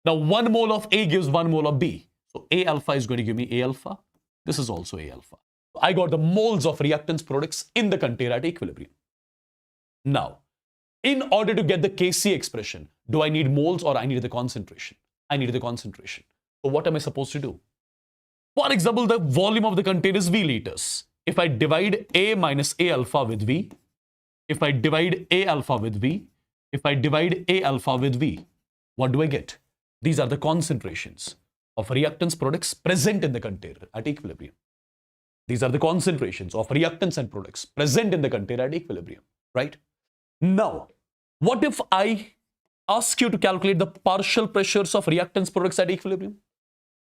Now 1 mole of A gives 1 mole of B. So A alpha is going to give me A alpha. This is also A alpha. So I got the moles of reactants products in the container at equilibrium. Now, in order to get the Kc expression, do I need moles or I need the concentration? I need the concentration. So what am I supposed to do? For example, the volume of the container is V liters. If I divide A minus A alpha with V, if I divide A alpha with V, if I divide A alpha with V, what do I get? These are the concentrations of reactants products present in the container at equilibrium. These are the concentrations of reactants and products present in the container at equilibrium, right? Now, what if I ask you to calculate the partial pressures of reactants products at equilibrium?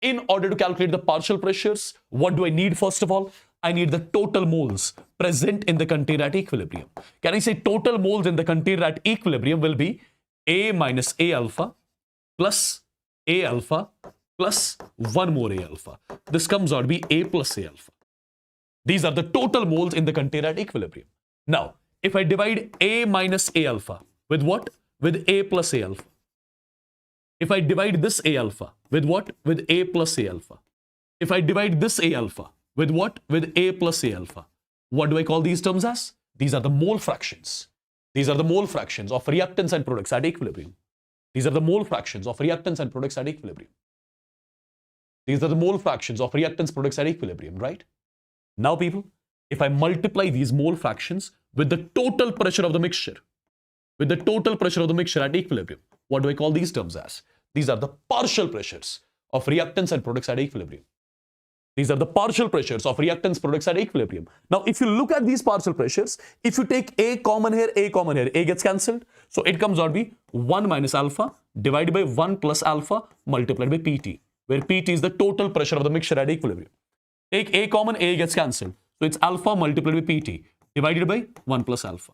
In order to calculate the partial pressures, what do I need first of all? I need the total moles present in the container at equilibrium. Can I say total moles in the container at equilibrium will be A minus A alpha plus A alpha plus 1 more A alpha. This comes out to be A plus A alpha. These are the total moles in the container at equilibrium. Now, if I divide A minus A alpha with what? With A plus A alpha. If I divide this A alpha with what? With A plus A alpha. If I divide this A alpha with what? With A plus A alpha. What do I call these terms as? These are the mole fractions. These are the mole fractions of reactants and products at equilibrium. These are the mole fractions of reactants and products at equilibrium. These are the mole fractions of reactants, products at equilibrium, right? Now, people, if I multiply these mole fractions with the total pressure of the mixture, with the total pressure of the mixture at equilibrium, what do I call these terms as? These are the partial pressures of reactants and products at equilibrium. These are the partial pressures of reactants, products at equilibrium. Now, if you look at these partial pressures, if you take A common here, A gets cancelled. So it comes out to be 1 minus alpha divided by 1 plus alpha multiplied by Pt, where Pt is the total pressure of the mixture at equilibrium. Take A common, A gets cancelled. So it's alpha multiplied by Pt divided by 1 plus alpha.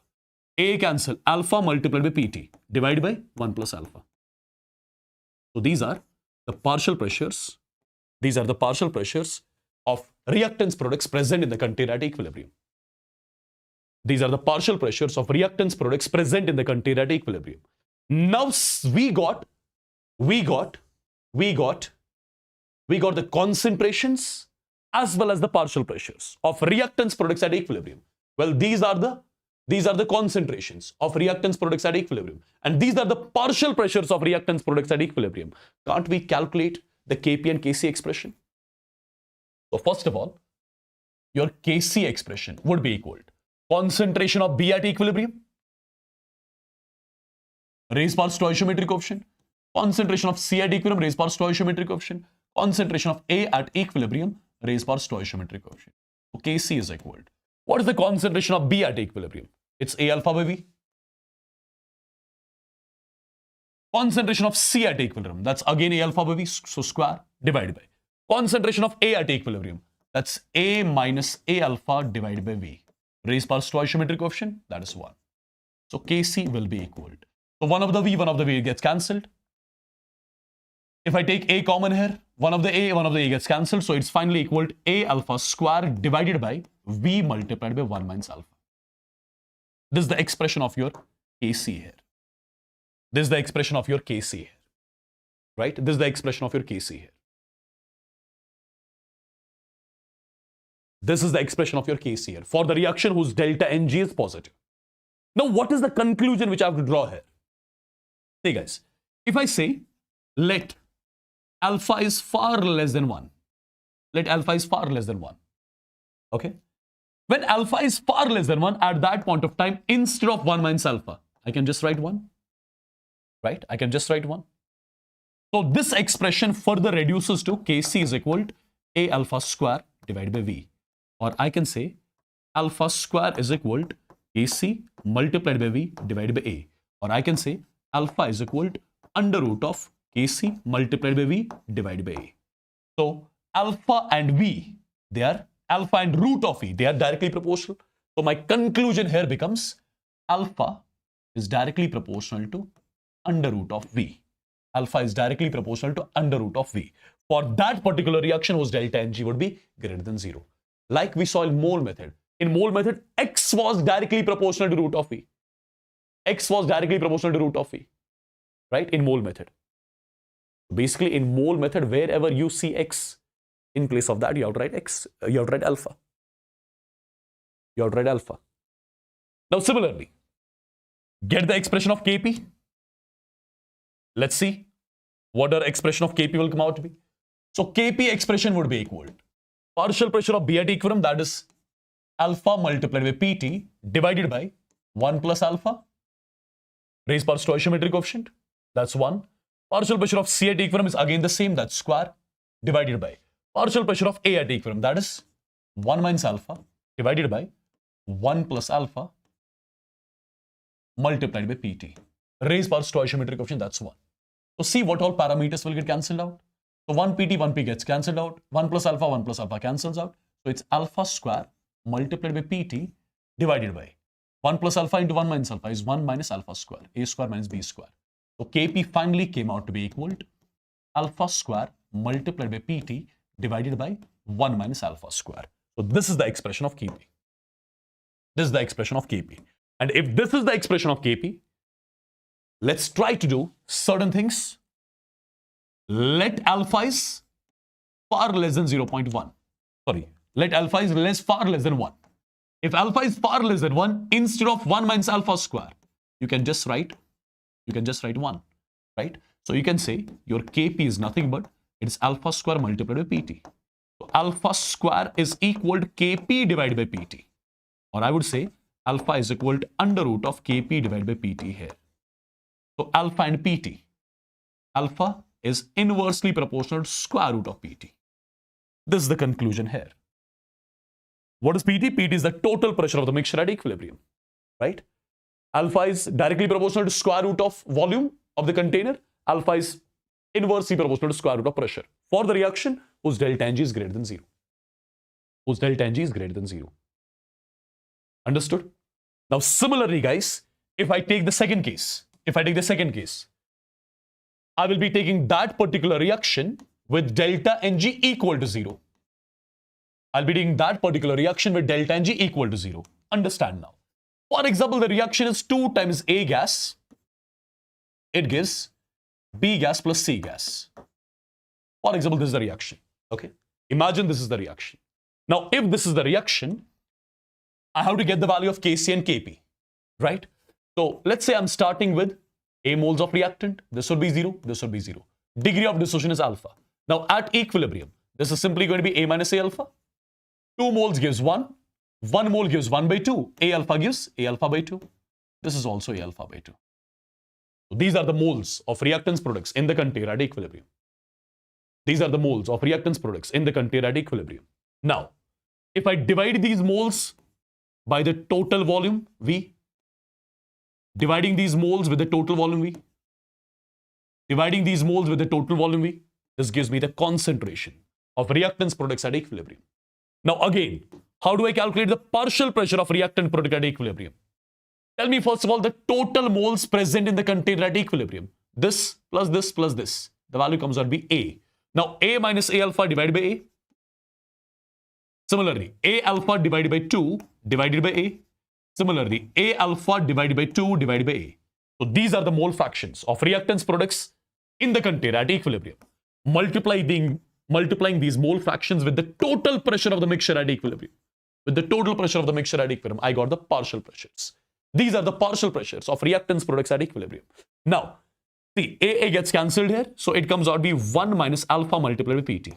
A cancel, alpha multiplied by Pt divided by 1 plus alpha. So these are the partial pressures. These are the partial pressures of reactants products present in the container at equilibrium. These are the partial pressures of reactants products present in the container at equilibrium. Now we got the concentrations as well as the partial pressures of reactants products at equilibrium. Well, these are the concentrations of reactants products at equilibrium, and these are the partial pressures of reactants products at equilibrium. Can't we calculate the Kp and Kc expression? So first of all, your Kc expression would be equal to concentration of B at equilibrium raised by stoichiometric coefficient, concentration of C at equilibrium raised by stoichiometric coefficient, concentration of A at equilibrium raised by stoichiometric coefficient. So Kc is equal to, what is the concentration of B at equilibrium? It's A alpha by V. Concentration of C at equilibrium, that's again A alpha by V, so square divided by concentration of A at equilibrium, that's A minus A alpha divided by V raised by stoichiometric coefficient, that is 1. So Kc will be equal to, so one of the V gets cancelled. If I take A common here, one of the A gets cancelled, so it's finally equal to A alpha square divided by V multiplied by 1 minus alpha. This is the expression of your Kc here. This is the expression of your Kc here. Right? This is the expression of your Kc here. This is the expression of your Kc here for the reaction whose delta Ng is positive. Now, what is the conclusion which I have to draw here? See, guys, if I say let alpha is far less than 1, let alpha is far less than 1, okay? When alpha is far less than 1, at that point of time, instead of 1 minus alpha, I can just write 1, right? I can just write 1. So this expression further reduces to Kc is equal to A alpha square divided by V. Or I can say alpha square is equal to Kc multiplied by V divided by A. Or I can say alpha is equal to under root of Kc multiplied by V divided by A. So alpha and V, they are alpha and root of V, they are directly proportional. So my conclusion here becomes alpha is directly proportional to under root of V. Alpha is directly proportional to under root of V. For that particular reaction whose delta Ng would be greater than 0. Like we saw in mole method. In mole method, X was directly proportional to root of V. X was directly proportional to root of V. Right? In mole method. Basically, in mole method, wherever you see X, in place of that, you have to write X, you have to write alpha. You have to write alpha. Now, similarly, get the expression of Kp. Let's see what our expression of Kp will come out to be. So, Kp expression would be equal to partial pressure of B at equilibrium, that is alpha multiplied by Pt divided by 1 plus alpha raised by stoichiometric coefficient, that's 1. Partial pressure of C at equilibrium is again the same, that's square, divided by partial pressure of A at equilibrium, that is 1 minus alpha divided by 1 plus alpha multiplied by Pt raised by stoichiometric coefficient, that's 1. So see what all parameters will get cancelled out. So 1 Pt, 1 P gets cancelled out, 1 plus alpha cancels out. So it's alpha square multiplied by Pt divided by 1 plus alpha into 1 minus alpha is 1 minus alpha square, A square minus B square. So Kp finally came out to be equal to alpha square multiplied by Pt divided by 1 minus alpha square. So this is the expression of Kp. This is the expression of Kp. And if this is the expression of Kp, let's try to do certain things let alpha is far less than 0.1. Sorry, let alpha is far less than 1. If alpha is far less than 1, instead of 1 minus alpha square, you can just write 1, right? So you can say your Kp is nothing but it is alpha square multiplied by Pt. So alpha square is equal to Kp divided by Pt. Or I would say alpha is equal to under root of Kp divided by Pt here. So alpha and Pt. Alpha is inversely proportional to square root of Pt. This is the conclusion here. What is Pt? Pt is the total pressure of the mixture at equilibrium, right? Alpha is directly proportional to square root of volume of the container. Alpha is inversely proportional to square root of pressure for the reaction whose delta Ng is greater than 0. Whose delta Ng is greater than 0. Understood? Now similarly, guys, if I take the second case, I will be taking that particular reaction with delta Ng equal to 0. I'll be taking that particular reaction with delta Ng equal to 0. Understand now. For example, the reaction is 2 times A gas. It gives B gas plus C gas. For example, this is the reaction. Okay. Imagine this is the reaction. Now, if this is the reaction, I have to get the value of Kc and Kp, right? So let's say I'm starting with A moles of reactant. This would be 0. This would be 0. Degree of dissociation is alpha. Now at equilibrium, this is simply going to be A minus A alpha. 2 moles gives 1. 1 mole gives 1 by 2. A alpha gives A alpha by 2. This is also A alpha by 2. So these are the moles of reactants products in the container at equilibrium. These are the moles of reactants products in the container at equilibrium. Now, if I divide these moles by the total volume V, dividing these moles with the total volume V, this gives me the concentration of reactants products at equilibrium. Now again, how do I calculate the partial pressure of reactant product at equilibrium? Tell me first of all the total moles present in the container at equilibrium. This plus this plus this. The value comes out to be A. Now A minus A alpha divided by A. Similarly, A alpha divided by 2 divided by A. Similarly, A alpha divided by 2 divided by A. So these are the mole fractions of reactants products in the container at equilibrium. Multiplying these mole fractions with the total pressure of the mixture at equilibrium. With the total pressure of the mixture at equilibrium, I got the partial pressures. These are the partial pressures of reactants products at equilibrium. Now, see, AA gets cancelled here, so it comes out to be 1 minus alpha multiplied by Pt.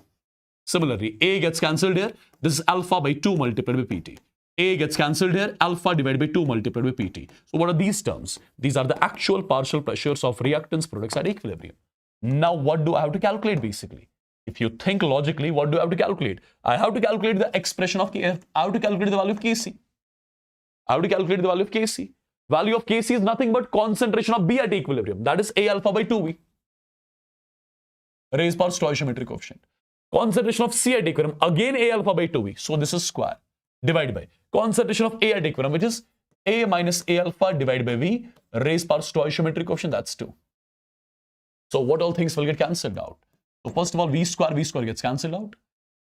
Similarly, A gets cancelled here. This is alpha by 2 multiplied by Pt. A gets cancelled here. Alpha divided by 2 multiplied by Pt. So what are these terms? These are the actual partial pressures of reactants products at equilibrium. Now, what do I have to calculate basically? If you think logically, what do I have to calculate? I have to calculate the expression of Kf. I have to calculate the value of Kc. Value of Kc is nothing but concentration of B at equilibrium. That is A alpha by 2V. Raised power stoichiometric coefficient. Concentration of C at equilibrium, again A alpha by 2V. So this is square. Divided by concentration of A at equilibrium, which is A minus A alpha divided by V. Raised power stoichiometric coefficient, that's 2. So what all things will get cancelled out? So first of all, V square gets cancelled out.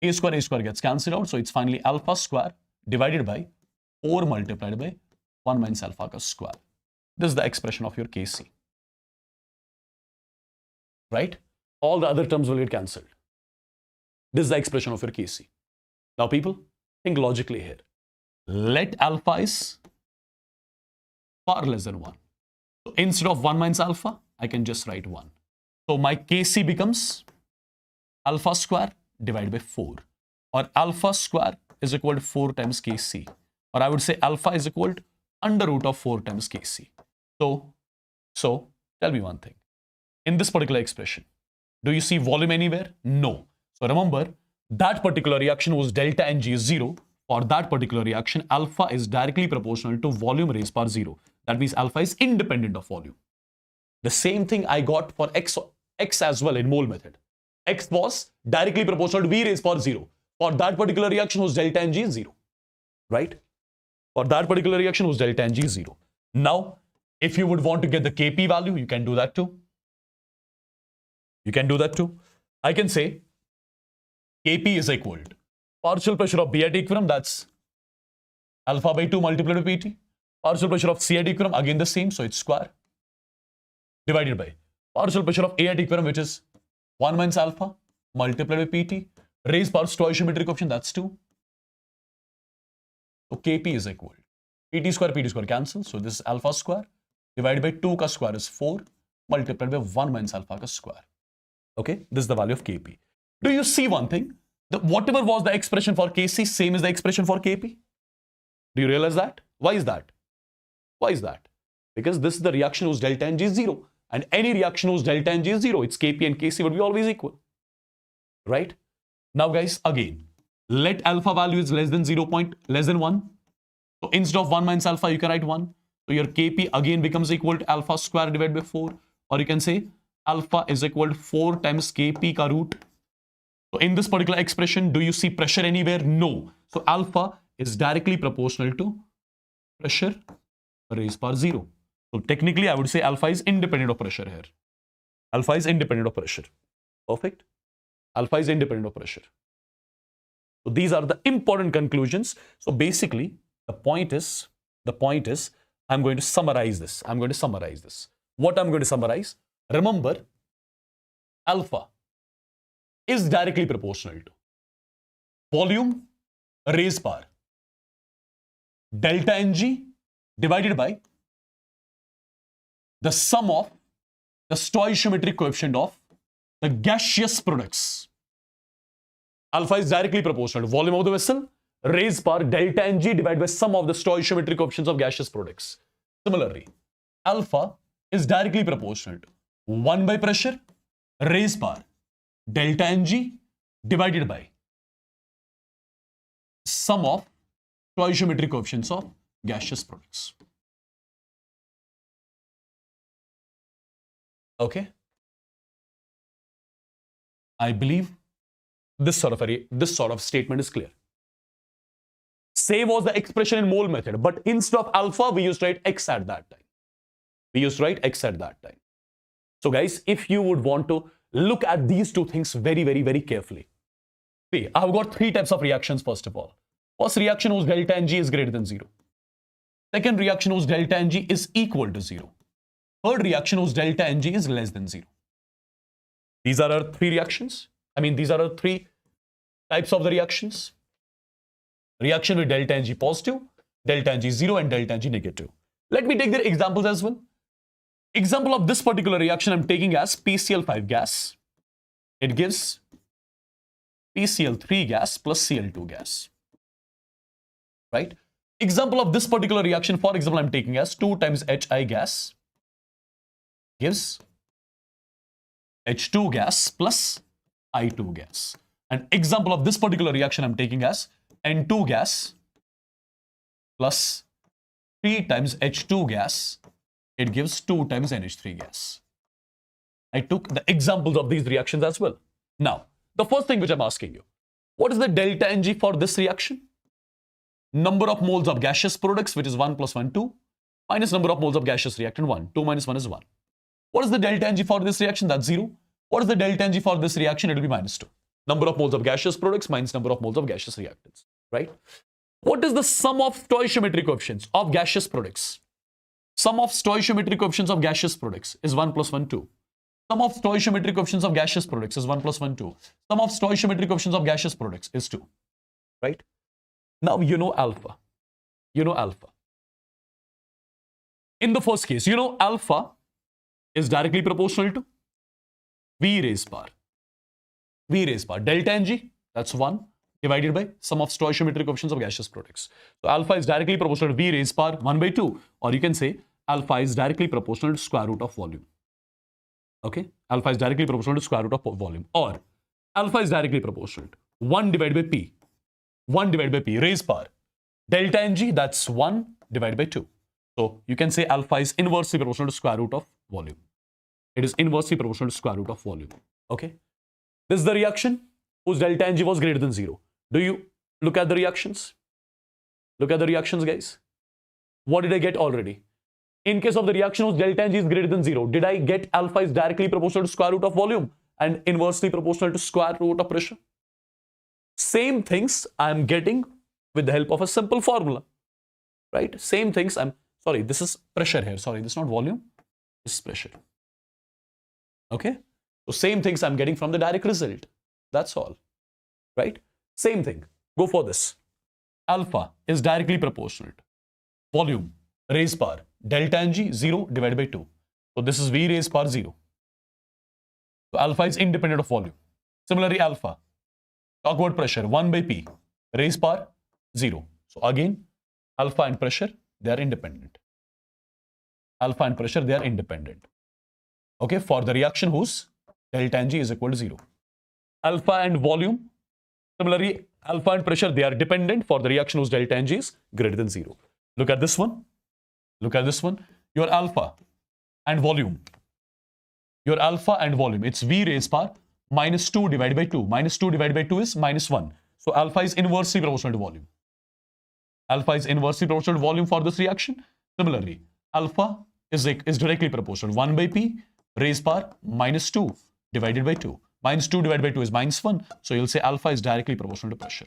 A square gets cancelled out. So it's finally alpha square divided by 4 multiplied by 1 minus alpha square. This is the expression of your Kc. Right? All the other terms will get cancelled. This is the expression of your Kc. Now people, think logically here. Let alpha is far less than 1. So instead of 1 minus alpha, I can just write 1. So my Kc becomes alpha square divided by 4. Or alpha square is equal to 4 times Kc. Or I would say alpha is equal to under root of 4 times Kc. So tell me one thing. In this particular expression, do you see volume anywhere? No. So remember, that particular reaction was delta Ng is 0. For that particular reaction, alpha is directly proportional to volume raised power 0. That means alpha is independent of volume. The same thing I got for X as well in mole method. X was directly proportional to V raised power 0. For that particular reaction whose delta Ng is 0. Right? For that particular reaction whose delta Ng is 0. Now, if you would want to get the Kp value, you can do that too. I can say Kp is equal to partial pressure of B at equilibrium, that's alpha by 2 multiplied by Pt. Partial pressure of C at equilibrium, again the same, so it's square. Divided by partial pressure of A at equilibrium, which is 1 minus alpha multiplied by PT, raised power stoichiometric coefficient, that's 2. So Kp is equal PT square cancel. So this is alpha square divided by 2 ka square is 4 multiplied by 1 minus alpha ka square. Okay, this is the value of Kp. Do you see one thing? Whatever was the expression for Kc, same as the expression for Kp. Do you realize that? Why is that? Why is that? Because this is the reaction whose delta Ng is 0. And any reaction whose delta Ng is 0, its Kp and Kc would be always equal. Right? Now guys, again, let alpha value is less than 1. So instead of 1 minus alpha, you can write 1. So your Kp again becomes equal to alpha square divided by 4. Or you can say alpha is equal to 4 times Kp ka root. So in this particular expression, do you see pressure anywhere? No. So alpha is directly proportional to pressure raised power 0. So technically, I would say alpha is independent of pressure here. Alpha is independent of pressure. Perfect. Alpha is independent of pressure. So these are the important conclusions. So basically, the point is, I'm going to summarize this. What I'm going to summarize? Remember, alpha is directly proportional to volume raised power delta Ng divided by the sum of the stoichiometric coefficient of the gaseous products. Alpha is directly proportional to volume of the vessel raised power delta Ng divided by sum of the stoichiometric coefficients of gaseous products. Similarly, alpha is directly proportional to 1 by pressure raised power delta Ng divided by sum of stoichiometric coefficients of gaseous products. Okay. I believe this sort of statement is clear. Say was the expression in mole method, but instead of alpha, we used to write x at that time. So guys, if you would want to look at these two things very, very, very carefully. See, I've got 3 types of reactions first of all. First reaction whose delta Ng is greater than 0. Second reaction whose delta Ng is equal to 0. Third reaction whose delta Ng is less than 0. These are our 3 reactions. These are our 3 types of the reactions. Reaction with delta Ng positive, delta Ng 0 and delta Ng negative. Let me take their examples as well. Example of this particular reaction I'm taking as PCl5 gas. It gives PCl3 gas plus Cl2 gas. Right? Example of this particular reaction, for example, I'm taking as 2 times Hi gas gives H2 gas plus I2 gas. And example of this particular reaction I'm taking as N2 gas plus 3 times H2 gas, it gives 2 times NH3 gas. I took the examples of these reactions as well. Now, the first thing which I'm asking you, what is the delta Ng for this reaction? Number of moles of gaseous products, which is 1 plus 1, 2, minus number of moles of gaseous reactant, 1. 2 minus 1 is 1. What is the delta Ng for this reaction? That's 0. What is the delta Ng for this reaction? It will be minus 2. Number of moles of gaseous products minus number of moles of gaseous reactants. Right? What is the sum of stoichiometric coefficients of gaseous products? Sum of stoichiometric coefficients of gaseous products is 1 plus 1, 2. Sum of stoichiometric coefficients of gaseous products is 1 plus 1, 2. Sum of stoichiometric coefficients of gaseous products is 2. Right? Now you know alpha. In the first case, alpha is directly proportional to V raised power. Delta Ng, that's 1 divided by sum of stoichiometric coefficients of gaseous products. So alpha is directly proportional to V raised power 1 by 2. Or you can say alpha is directly proportional to square root of volume. Okay? Alpha is directly proportional to square root of volume. Or alpha is directly proportional to 1 divided by P. 1 divided by P, raised power. Delta Ng, that's 1 divided by 2. So you can say alpha is inversely proportional to square root of volume. It is inversely proportional to square root of volume. Okay? This is the reaction whose delta Ng was greater than 0. Do you look at the reactions? Look at the reactions, guys. What did I get already? In case of the reaction whose delta Ng is greater than 0, did I get alpha is directly proportional to square root of volume and inversely proportional to square root of pressure? Same things I'm getting with the help of a simple formula. Right? Same things this is pressure here. Sorry, this is not volume. This is pressure. Okay? So same things I'm getting from the direct result. That's all, right? Same thing. Go for this. Alpha is directly proportional to volume raised power delta and G 0 divided by 2. So this is V raised power 0. So alpha is independent of volume. Similarly, alpha, talk about pressure, 1 by P raised power 0. So again, alpha and pressure, they are independent. Alpha and pressure, they are independent. Okay, for the reaction whose delta and G is equal to 0. Alpha and volume, similarly, alpha and pressure, they are dependent for the reaction whose delta and G is greater than 0. Look at this one. Look at this one. Your alpha and volume. Your alpha and volume, it's V raised power minus 2 divided by 2. Minus 2 divided by 2 is minus 1. So alpha is inversely proportional to volume. Alpha is inversely proportional to volume for this reaction. Similarly, alpha is directly proportional. 1 by P raised power minus 2 divided by 2. Minus 2 divided by 2 is minus 1. So you'll say alpha is directly proportional to pressure.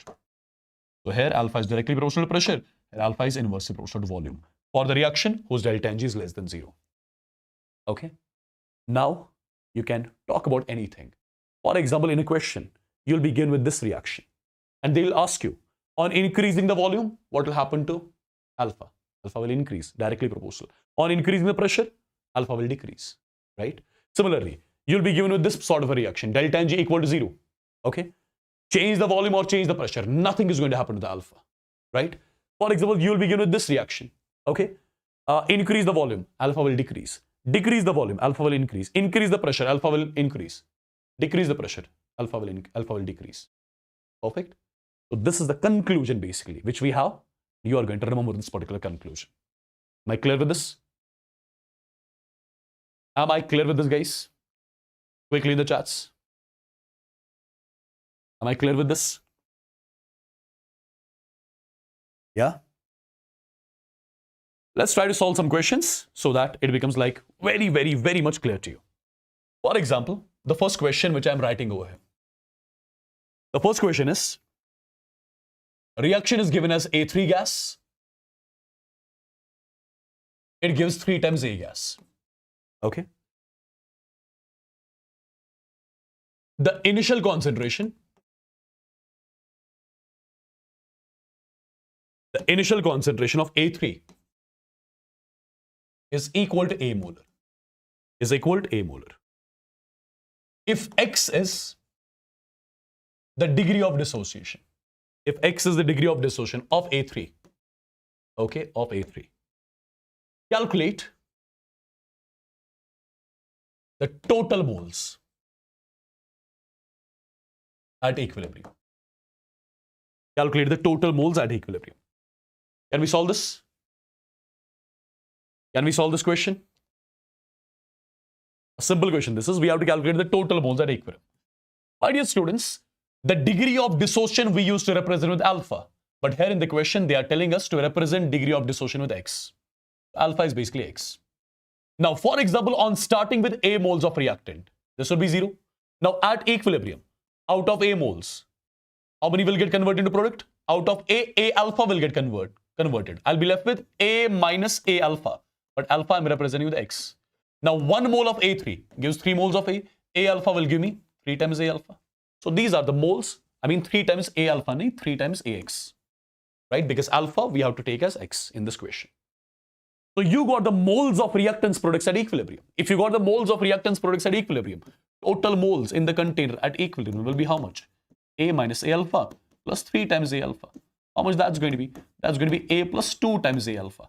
So here alpha is directly proportional to pressure. And alpha is inversely proportional to volume for the reaction whose delta and G is less than 0. Okay. Now you can talk about anything. For example, in a question, you'll begin with this reaction. And they'll ask you, on increasing the volume, what will happen to alpha? Alpha will increase, directly proportional. On increasing the pressure, alpha will decrease, right? Similarly, you'll be given with this sort of a reaction, delta and G equal to 0, okay? Change the volume or change the pressure, nothing is going to happen to the alpha, right? For example, you'll be given with this reaction, okay? Increase the volume, alpha will decrease. Decrease the volume, alpha will increase. Increase the pressure, alpha will increase. Decrease the pressure, alpha will decrease. Perfect? So this is the conclusion basically, which we have. You are going to remember this particular conclusion. Am I clear with this? Am I clear with this, guys? Quickly in the chats. Am I clear with this? Yeah? Let's try to solve some questions so that it becomes like very, very, very much clear to you. For example, the first question which I'm writing over here. The first question is, a reaction is given as A3 gas. It gives 3 times A gas. Okay. The initial concentration of A3 is equal to A molar. Is equal to A molar. If X is the degree of dissociation, if X is the degree of dissociation of A3, okay, of A3, calculate the total moles at equilibrium. Calculate the total moles at equilibrium. Can we solve this? Can we solve this question? A simple question. This is, we have to calculate the total moles at equilibrium. My dear students, the degree of dissociation we used to represent with alpha. But here in the question, they are telling us to represent degree of dissociation with X. Alpha is basically X. Now, for example, on starting with A moles of reactant, this will be 0. Now, at equilibrium, out of A moles, how many will get converted into product? Out of A alpha will get converted. I'll be left with A minus A alpha. But alpha I'm representing with X. Now 1 mole of A3 gives 3 moles of A. A alpha will give me 3 times A alpha. So these are the moles. I mean 3 times A alpha, 3 times AX. Right? Because alpha we have to take as X in this question. So you got the moles of reactants products at equilibrium. If you got the moles of reactants products at equilibrium, total moles in the container at equilibrium will be how much? A minus A alpha plus 3 times A alpha. How much that's going to be? That's going to be A plus 2 times A alpha.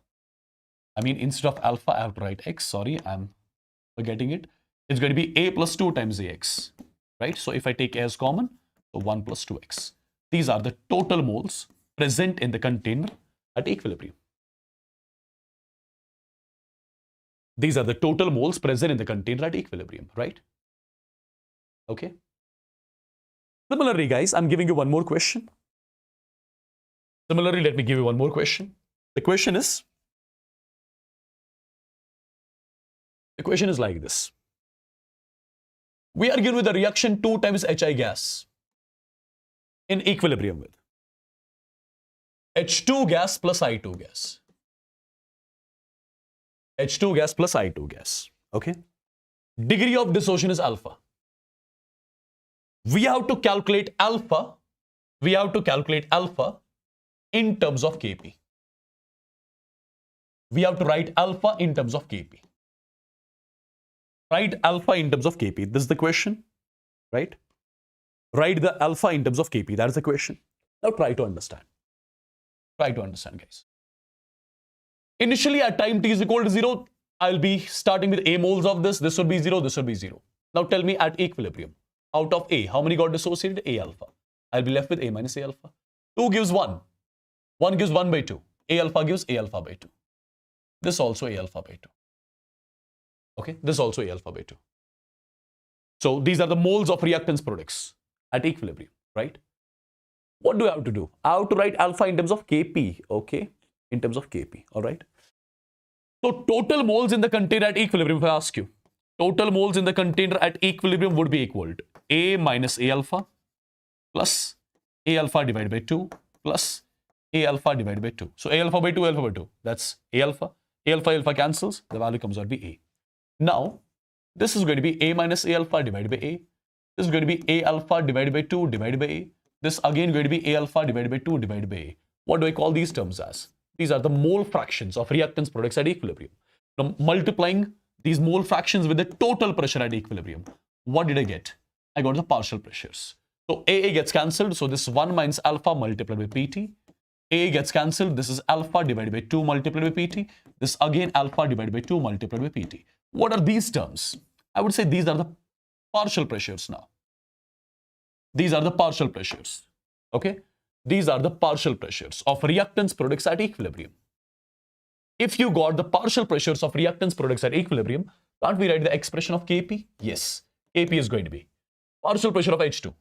I mean, instead of alpha, I have to write X. Sorry, I'm forgetting it. It's going to be A plus 2 times AX, right? So if I take A as common, so 1 plus 2X. These are the total moles present in the container at equilibrium. These are the total moles present in the container at equilibrium, right? Okay. Similarly, guys, I'm giving you one more question. Similarly, let me give you one more question. The question is like this. We are given with a reaction 2 times HI gas in equilibrium with H2 gas plus I2 gas. H2 gas plus I2 gas. Okay. Degree of dissociation is alpha. we have to calculate alpha. We have to calculate alpha in terms of Kp. We have to write alpha in terms of Kp. Write alpha in terms of Kp. This is the question, right? Write the alpha in terms of Kp. That is the question. Now try to understand. Try to understand, guys. Initially, at time t is equal to 0, I'll be starting with A moles of this. This would be 0, this would be 0. Now tell me at equilibrium, out of A, how many got dissociated? A alpha. I'll be left with A minus A alpha. 2 gives 1. 1 gives 1 by 2. A alpha gives A alpha by 2. This also A alpha by 2. Okay, this also A alpha by 2. So these are the moles of reactance products at equilibrium, right? What do I have to do? I have to write alpha in terms of Kp, okay? In terms of Kp, all right? So total moles in the container at equilibrium, if I ask you, total moles in the container at equilibrium would be equal to A minus A alpha plus A alpha divided by 2 plus A alpha divided by 2. So A alpha by 2, A alpha by 2. That's A alpha. A alpha cancels. The value comes out to be A. Now, this is going to be A minus A alpha divided by A. This is going to be A alpha divided by 2 divided by A. This again going to be A alpha divided by 2 divided by A. What do I call these terms as? These are the mole fractions of reactance products at equilibrium. Now, multiplying these mole fractions with the total pressure at equilibrium, what did I get? I got the partial pressures. So AA gets cancelled. So this 1 minus alpha multiplied by PT. A gets cancelled. This is alpha divided by 2 multiplied by PT. This again alpha divided by 2 multiplied by PT. What are these terms? I would say these are the partial pressures now. These are the partial pressures. Okay? These are the partial pressures of reactance products at equilibrium. If you got the partial pressures of reactance products at equilibrium, can't we write the expression of Kp? Yes. Kp is going to be partial pressure of H2.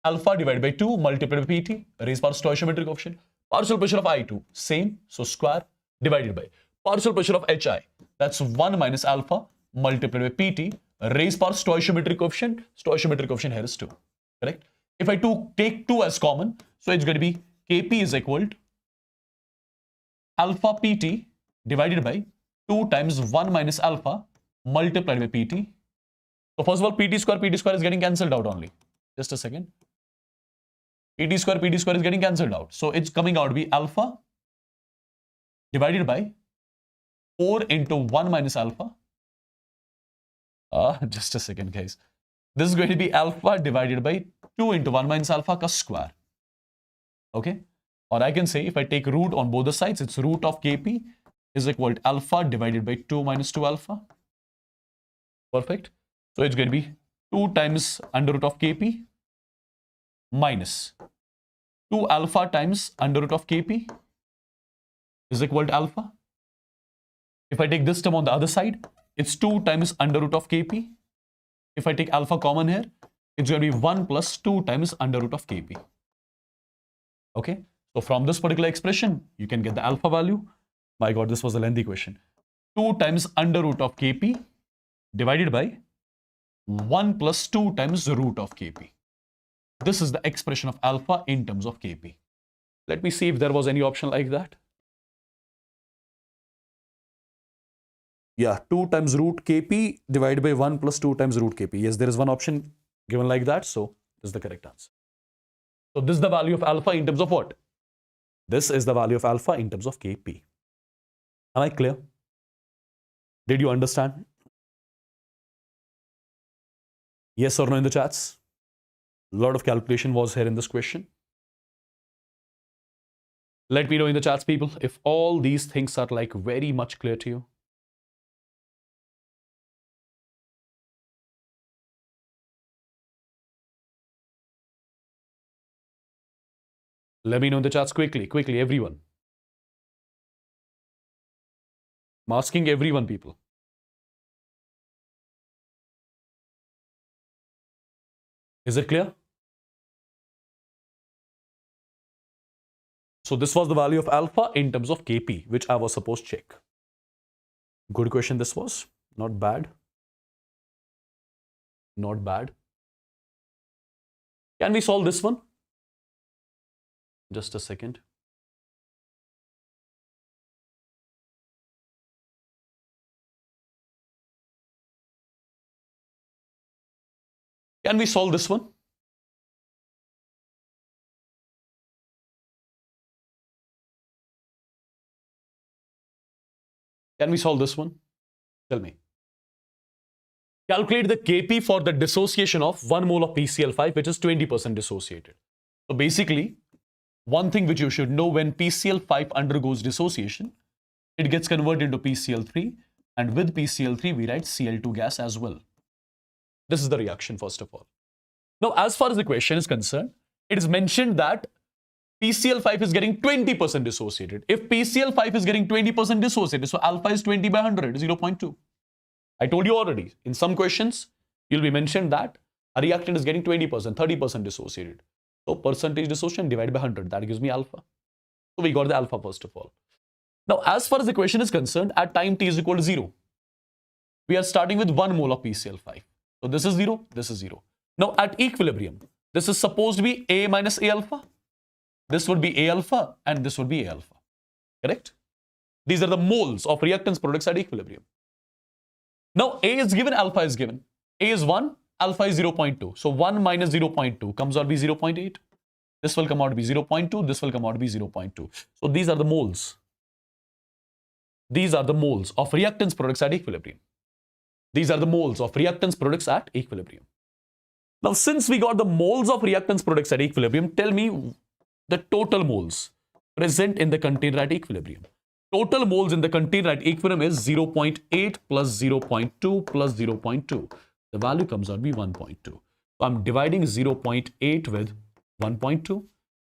Alpha divided by 2 multiplied by Pt, raised power stoichiometric coefficient. Partial pressure of I2, same, so square, divided by partial pressure of Hi. That's 1 minus alpha multiplied by Pt, raised power stoichiometric coefficient. Stoichiometric coefficient here is 2, correct? If I take 2 as common, so it's going to be Kp is equal to alpha Pt divided by 2 times 1 minus alpha multiplied by Pt. So first of all, Pt square is getting cancelled out only. Just a second. Pt square is getting cancelled out. So it's coming out to be alpha divided by 4 into 1 minus alpha. Just a second, guys. This is going to be alpha divided by 2 into 1 minus alpha ka square. Okay? Or I can say if I take root on both the sides, it's root of Kp is equal to alpha divided by 2 minus 2 alpha. Perfect. So it's going to be 2 times under root of Kp minus 2 alpha times under root of Kp is equal to alpha. If I take this term on the other side, it's 2 times under root of Kp. If I take alpha common here, it's going to be 1 plus 2 times under root of Kp. Okay? So from this particular expression, you can get the alpha value. My God, this was a lengthy question. 2 times under root of Kp divided by 1 plus 2 times the root of Kp. This is the expression of alpha in terms of Kp. Let me see if there was any option like that. Yeah, 2 times root Kp divided by 1 plus 2 times root Kp. Yes, there is one option given like that. So this is the correct answer. So this is the value of alpha in terms of what? This is the value of alpha in terms of Kp. Am I clear? Did you understand? Yes or no in the chats? A lot of calculation was here in this question. Let me know in the chats, people, if all these things are like very much clear to you. Let me know in the chats quickly, everyone. I'm asking everyone, people. Is it clear? So this was the value of alpha in terms of Kp, which I was supposed to check. Good question this was. Not bad. Not bad. Can we solve this one? Just a second. Can we solve this one? Can we solve this one? Tell me. Calculate the Kp for the dissociation of 1 mole of PCl5, which is 20% dissociated. So basically, one thing which you should know, when PCl5 undergoes dissociation, it gets converted into PCl3, and with PCl3, we write Cl2 gas as well. This is the reaction, first of all. Now, as far as the question is concerned, it is mentioned that PCl5 is getting 20% dissociated. If PCl5 is getting 20% dissociated, so alpha is 20 by 100, 0.2. I told you already, in some questions, you'll be mentioned that a reactant is getting 20%, 30% dissociated. So percentage dissociation divided by 100, that gives me alpha. So we got the alpha first of all. Now, as far as the question is concerned, at time t is equal to 0, we are starting with 1 mole of PCl5. So this is 0, this is 0. Now at equilibrium, this is supposed to be A minus A alpha. This would be A alpha and this would be A alpha. Correct? These are the moles of reactants products at equilibrium. Now A is given, alpha is given. A is 1, alpha is 0.2. So 1 minus 0.2 comes out to be 0.8. This will come out to be 0.2. This will come out to be 0.2. So these are the moles. These are the moles of reactants products at equilibrium. These are the moles of reactants products at equilibrium. Now, since we got the moles of reactants products at equilibrium, tell me the total moles present in the container at equilibrium. Total moles in the container at equilibrium is 0.8 plus 0.2 plus 0.2. The value comes out to be 1.2. So I'm dividing 0.8 with 1.2.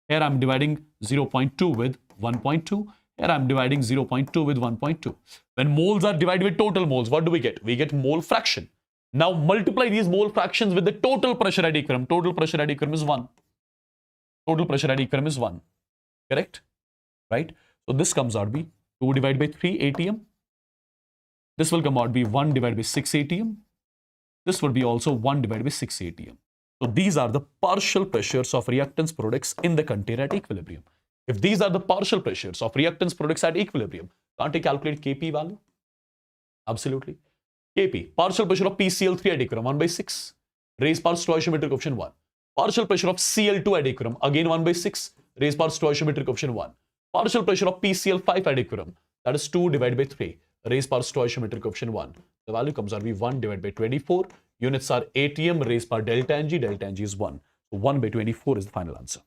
Here I'm dividing 0.2 with 1.2. Here I'm dividing 0.2 with 1.2. When moles are divided with total moles, what do we get? We get mole fraction. Now multiply these mole fractions with the total pressure at equilibrium. Total pressure at equilibrium is 1. Total pressure at equilibrium is 1. Correct? Right? So this comes out to be 2 divided by 3 atm. This will come out to be 1 divided by 6 atm. This would be also 1 divided by 6 atm. So these are the partial pressures of reactants products in the container at equilibrium. If these are the partial pressures of reactants products at equilibrium, can't I calculate Kp value? Absolutely. Kp, partial pressure of PCl3 at equilibrium, 1 by 6. Raised power stoichiometric coefficient 1. Partial pressure of Cl2 at equilibrium, again 1 by 6. Raised power stoichiometric coefficient 1. Partial pressure of PCl5 at equilibrium, that is 2 divided by 3. Raised power stoichiometric coefficient 1. The value comes out to be 1 divided by 24. Units are atm, raised power delta ng. Delta ng is 1. So 1 by 24 is the final answer.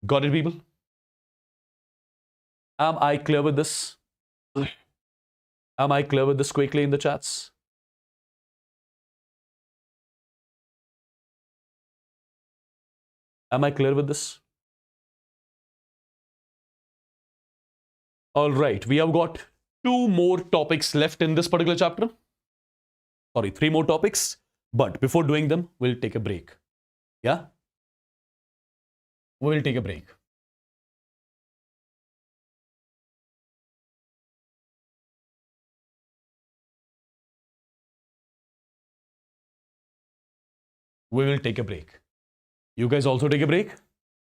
Got it, people? Am I clear with this? Am I clear with this quickly in the chats? Am I clear with this? All right, we have got 2 more topics left in this particular chapter. Sorry, 3 more topics. But before doing them, we'll take a break. Yeah? We will take a break. We will take a break. You guys also take a break,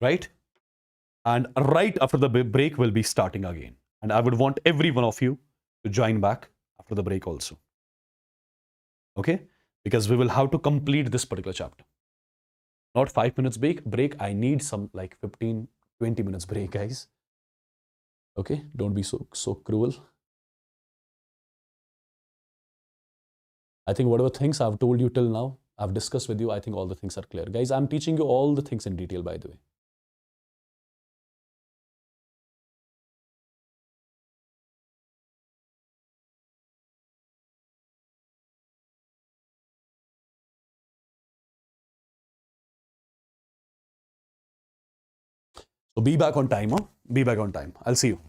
right? And right after the break, we'll be starting again. And I would want every one of you to join back after the break also. Okay? Because we will have to complete this particular chapter. Not 5 minutes break. I need some like 15, 20 minutes break, guys. Okay? Don't be so cruel. I think whatever things I've told you till now, I've discussed with you, I think all the things are clear. Guys, I'm teaching you all the things in detail, by the way. So be back on time, huh? Be back on time. I'll see you.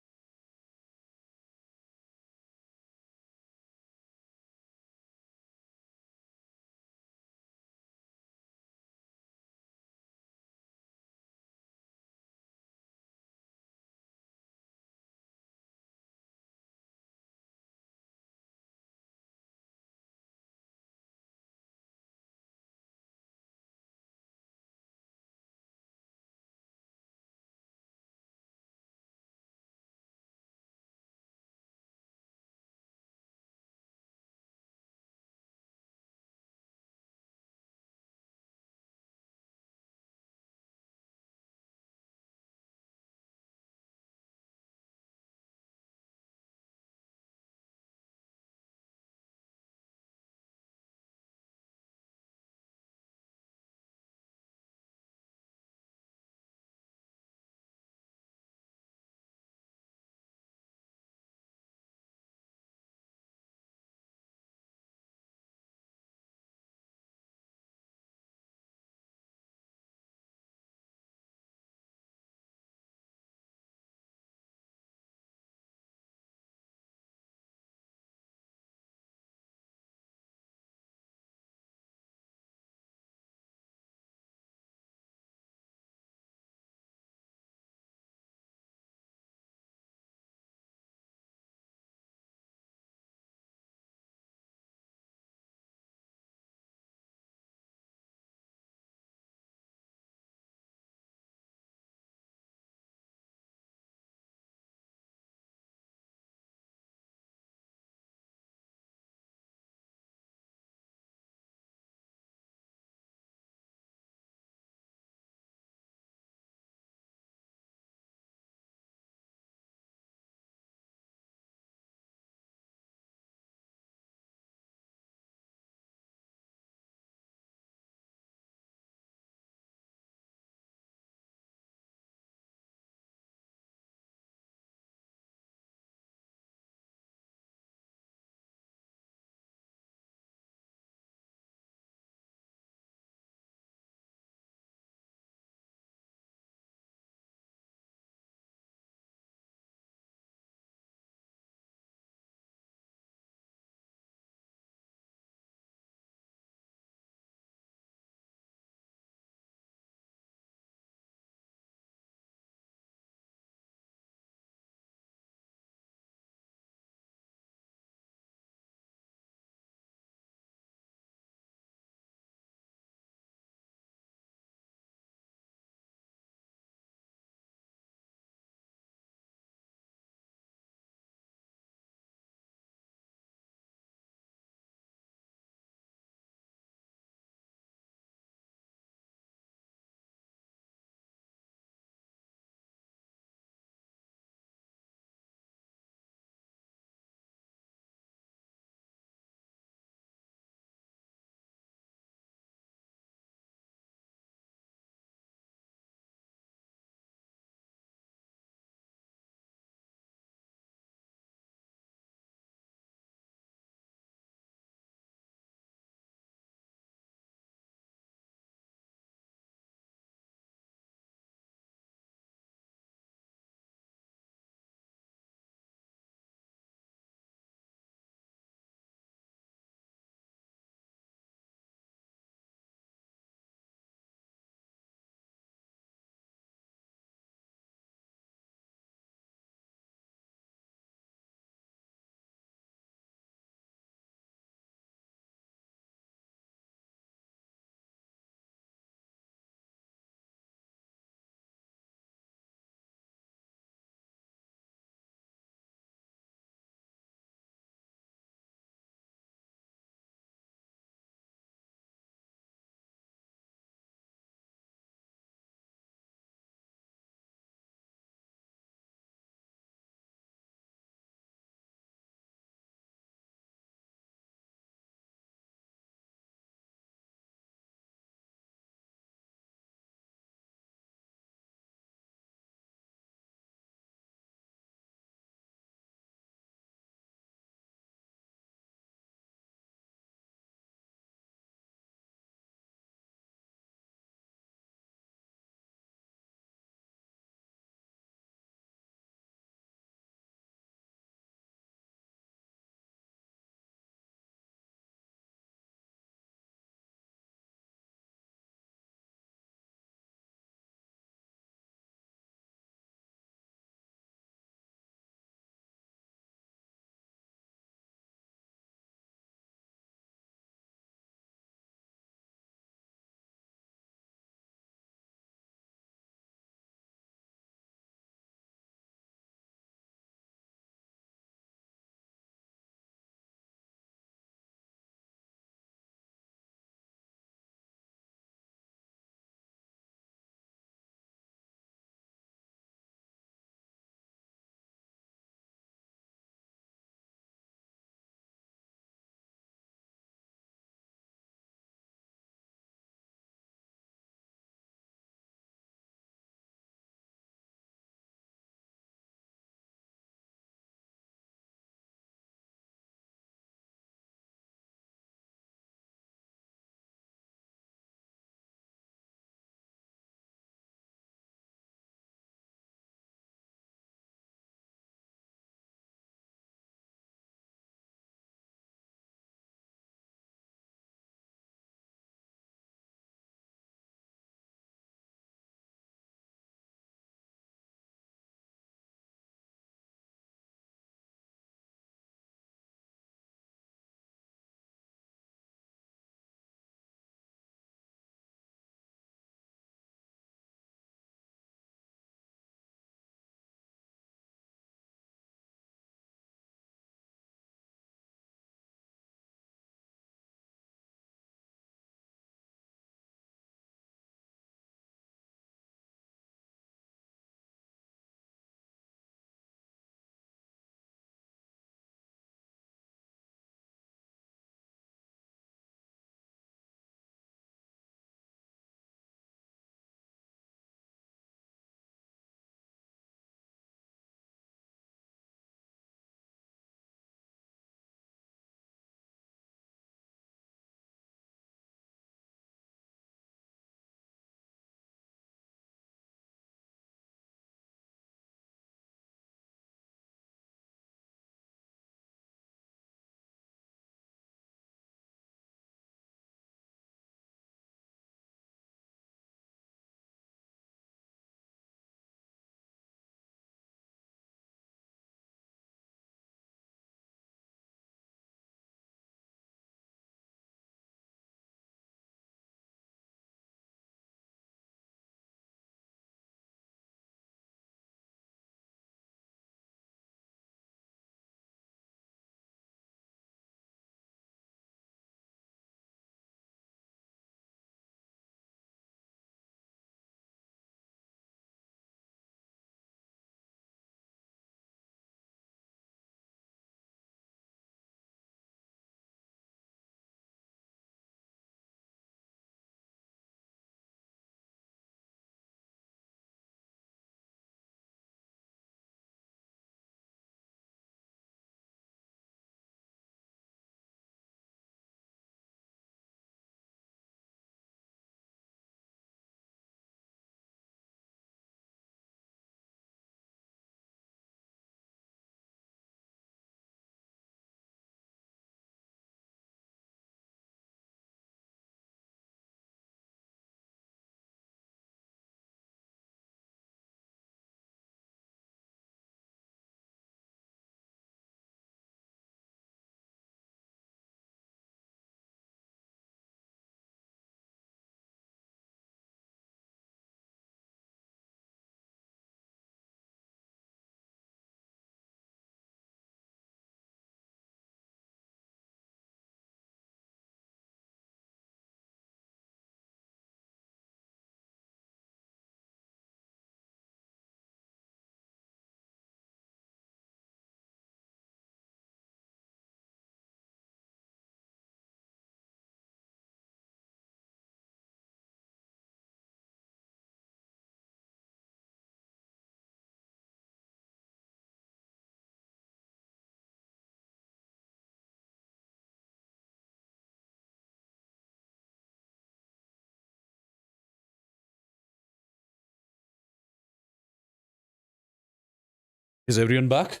Is everyone back?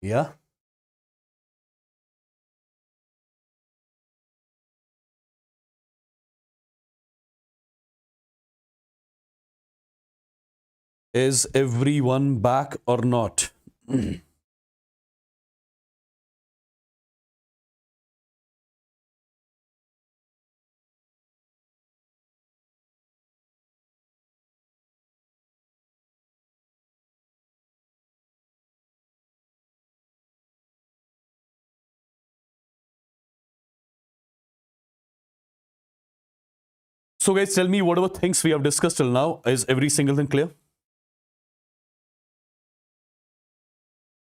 Yeah. Is everyone back or not? So guys, tell me whatever things we have discussed till now, is every single thing clear?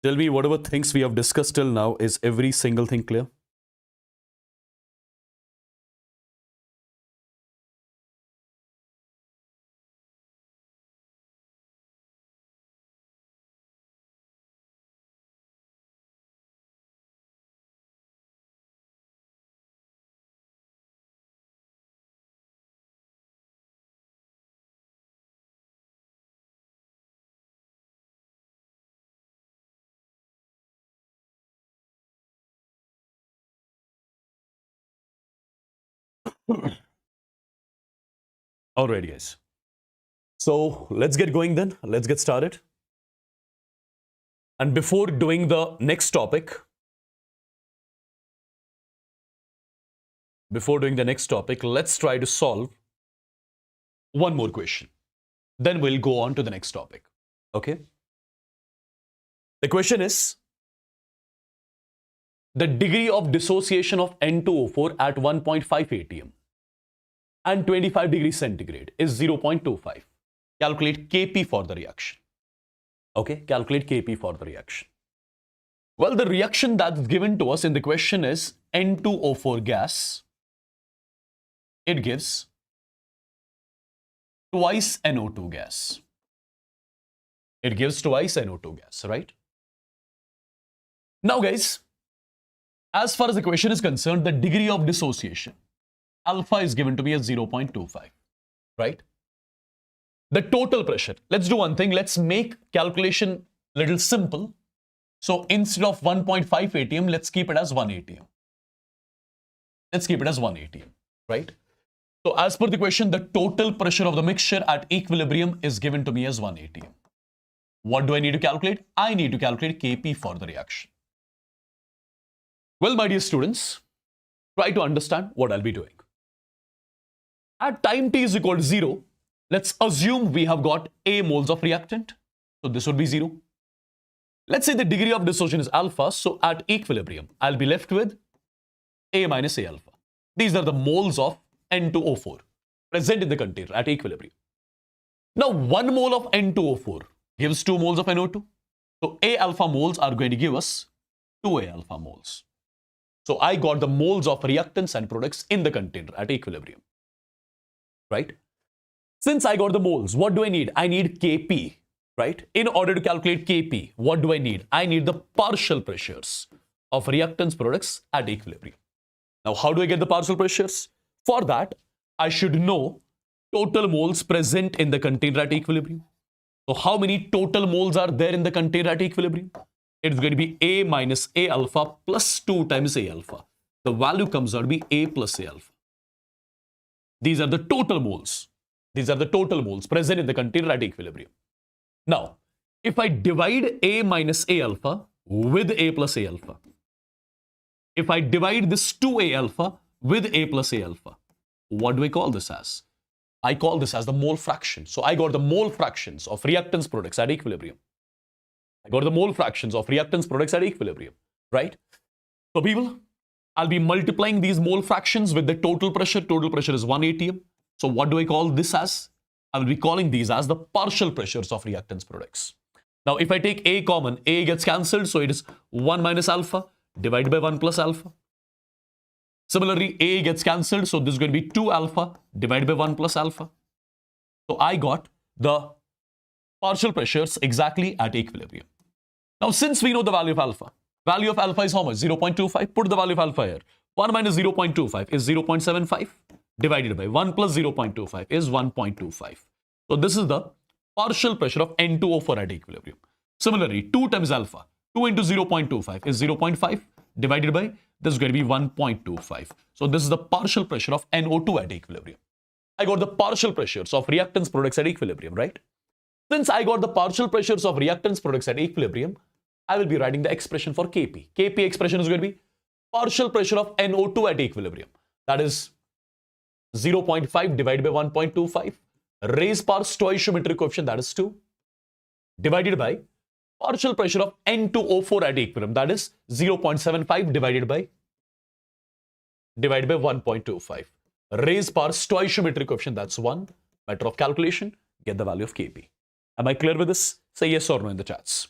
Tell me whatever things we have discussed till now, is every single thing clear? Alright guys. So let's get going then. Let's get started. And before doing the next topic, let's try to solve one more question. Then we'll go on to the next topic. Okay? The question is, the degree of dissociation of N2O4 at 1.5 atm and 25 degrees centigrade is 0.25. Calculate Kp for the reaction. Okay, calculate Kp for the reaction. Well, the reaction that's given to us in the question is N2O4 gas. It gives twice NO2 gas. It gives twice NO2 gas, right? Now, guys, as far as the question is concerned, the degree of dissociation, alpha is given to me as 0.25, right? The total pressure, let's do one thing. Let's make calculation a little simple. So instead of 1.5 atm, let's keep it as 1 atm. Let's keep it as 1 atm, right? So as per the question, the total pressure of the mixture at equilibrium is given to me as 1 atm. What do I need to calculate? I need to calculate Kp for the reaction. Well, my dear students, try to understand what I'll be doing. At time t is equal to 0, let's assume we have got A moles of reactant. So this would be 0. Let's say the degree of dissociation is alpha. So at equilibrium, I'll be left with A minus A alpha. These are the moles of N2O4 present in the container at equilibrium. Now, 1 mole of N2O4 gives 2 moles of NO2. So A alpha moles are going to give us 2A alpha moles. So I got the moles of reactants and products in the container at equilibrium, right? Since I got the moles, what do I need? I need Kp, right? In order to calculate Kp, what do I need? I need the partial pressures of reactants products at equilibrium. Now, how do I get the partial pressures? For that, I should know total moles present in the container at equilibrium. So how many total moles are there in the container at equilibrium? It's going to be A minus A alpha plus 2 times A alpha. The value comes out to be A plus A alpha. These are the total moles. These are the total moles present in the container at equilibrium. Now, if I divide A minus A alpha with A plus A alpha, if I divide this 2A alpha with A plus A alpha, what do I call this as? I call this as the mole fraction. So I got the mole fractions of reactants products at equilibrium. I got the mole fractions of reactants products at equilibrium, right? So people, I'll be multiplying these mole fractions with the total pressure. Total pressure is 1 atm. So what do I call this as? I will be calling these as the partial pressures of reactants products. Now, if I take A common, A gets cancelled. So it is 1 minus alpha divided by 1 plus alpha. Similarly, A gets cancelled. So this is going to be 2 alpha divided by 1 plus alpha. So I got the partial pressures exactly at equilibrium. Now, since we know the value of alpha is how much? 0.25. Put the value of alpha here. 1 minus 0.25 is 0.75 divided by 1 plus 0.25 is 1.25. So this is the partial pressure of N2O4 at equilibrium. Similarly, 2 times alpha, 2 into 0.25 is 0.5 divided by, this is going to be 1.25. So this is the partial pressure of NO2 at equilibrium. I got the partial pressures of reactants products at equilibrium, right? Since I got the partial pressures of reactants products at equilibrium, I will be writing the expression for Kp. Kp expression is going to be partial pressure of NO2 at equilibrium. That is 0.5 divided by 1.25. Raised power stoichiometric coefficient, that is 2. Divided by partial pressure of N2O4 at equilibrium, that is 0.75 divided by 1.25. Raised power stoichiometric coefficient, that's 1. Matter of calculation, get the value of Kp. Am I clear with this? Say yes or no in the chats.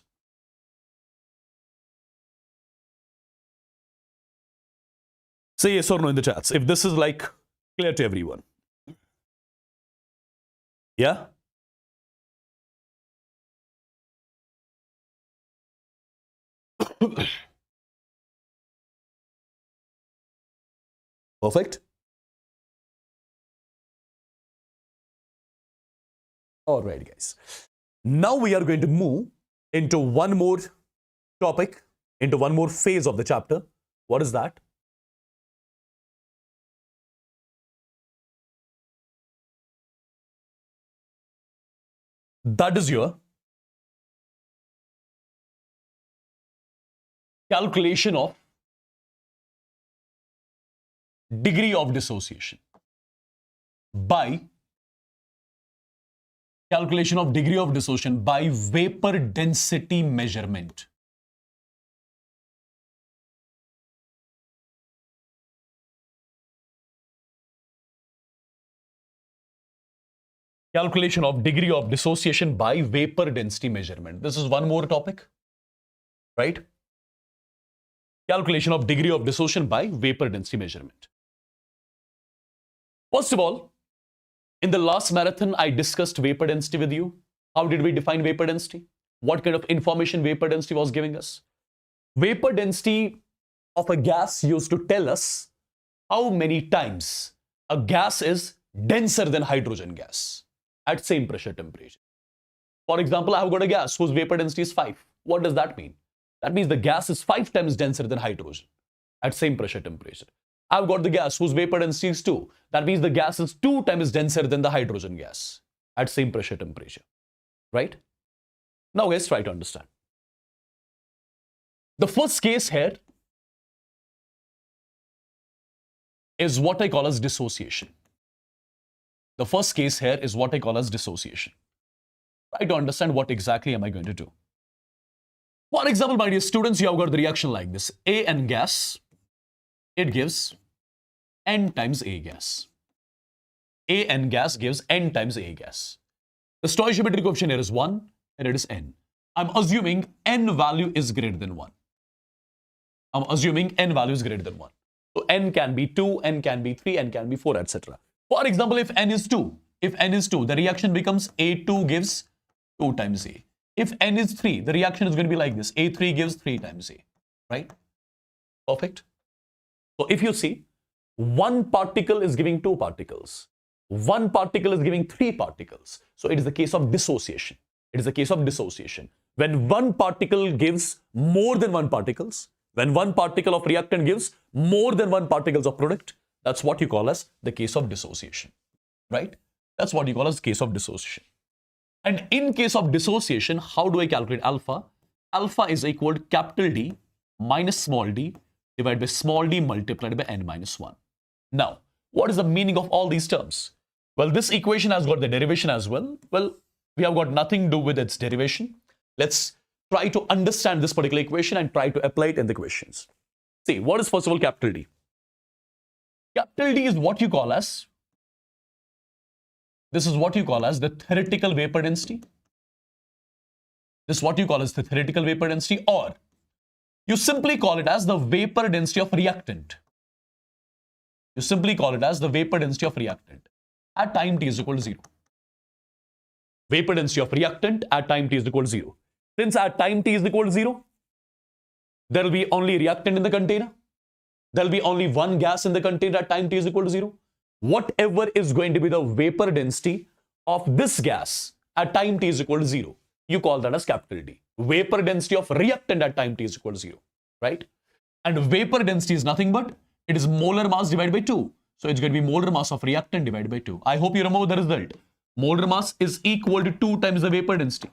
Say yes or no in the chats if this is like clear to everyone. Yeah? Perfect. All right, guys. Now we are going to move into one more topic, into one more phase of the chapter. What is that? That is your calculation of degree of dissociation by vapor density measurement. Calculation of degree of dissociation by vapor density measurement. This is one more topic, right? Calculation of degree of dissociation by vapor density measurement. First of all, in the last marathon, I discussed vapor density with you. How did we define vapor density? What kind of information vapor density was giving us? Vapor density of a gas used to tell us how many times a gas is denser than hydrogen gas at same pressure temperature. For example, I have got a gas whose vapor density is 5. What does that mean? That means the gas is 5 times denser than hydrogen at same pressure temperature. I've got the gas whose vapor density is 2. That means the gas is 2 times denser than the hydrogen gas at same pressure temperature. Right? Now guys, try to understand. The first case here is what I call as dissociation. The first case here is what I call as dissociation. Try to understand what exactly am I going to do. For example, my dear students, you have got the reaction like this. An gas, it gives N times A gas. An gas gives N times A gas. The stoichiometric coefficient here is 1 and it is N. I'm assuming N value is greater than 1. I'm assuming N value is greater than 1. So N can be 2, N can be 3, N can be 4, etc. For example, if N is 2, the reaction becomes A2 gives 2 times A. If N is 3, the reaction is going to be like this. A3 gives 3 times A, right? Perfect. So if you see, one particle is giving 2 particles. One particle is giving 3 particles. So it is the case of dissociation. It is the case of dissociation. When one particle gives more than 1 particles, when one particle of reactant gives more than 1 particles of product, that's what you call as the case of dissociation, right? That's what you call as the case of dissociation. And in case of dissociation, how do I calculate alpha? Alpha is equal to capital D minus small d divided by small d multiplied by n minus 1. Now, what is the meaning of all these terms? Well, this equation has got the derivation as well. Well, we have got nothing to do with its derivation. Let's try to understand this particular equation and try to apply it in the questions. See, what is first of all capital D? Capital D is what you call as, this is what you call as the theoretical vapor density. This is what you call as the theoretical vapor density, or you simply call it as the vapor density of reactant. You simply call it as the vapor density of reactant at time t is equal to 0. Vapor density of reactant at time t is equal to 0. Since at time t is equal to 0, there will be only reactant in the container. There will be only one gas in the container at time t is equal to 0. whatever is going to be the vapor density of this gas at time t is equal to 0, you call that as capital D. Vapor density of reactant at time t is equal to 0, right? And vapor density is nothing but, it is molar mass divided by 2. So it's going to be molar mass of reactant divided by 2. I hope you remember the result. Molar mass is equal to 2 times the vapor density,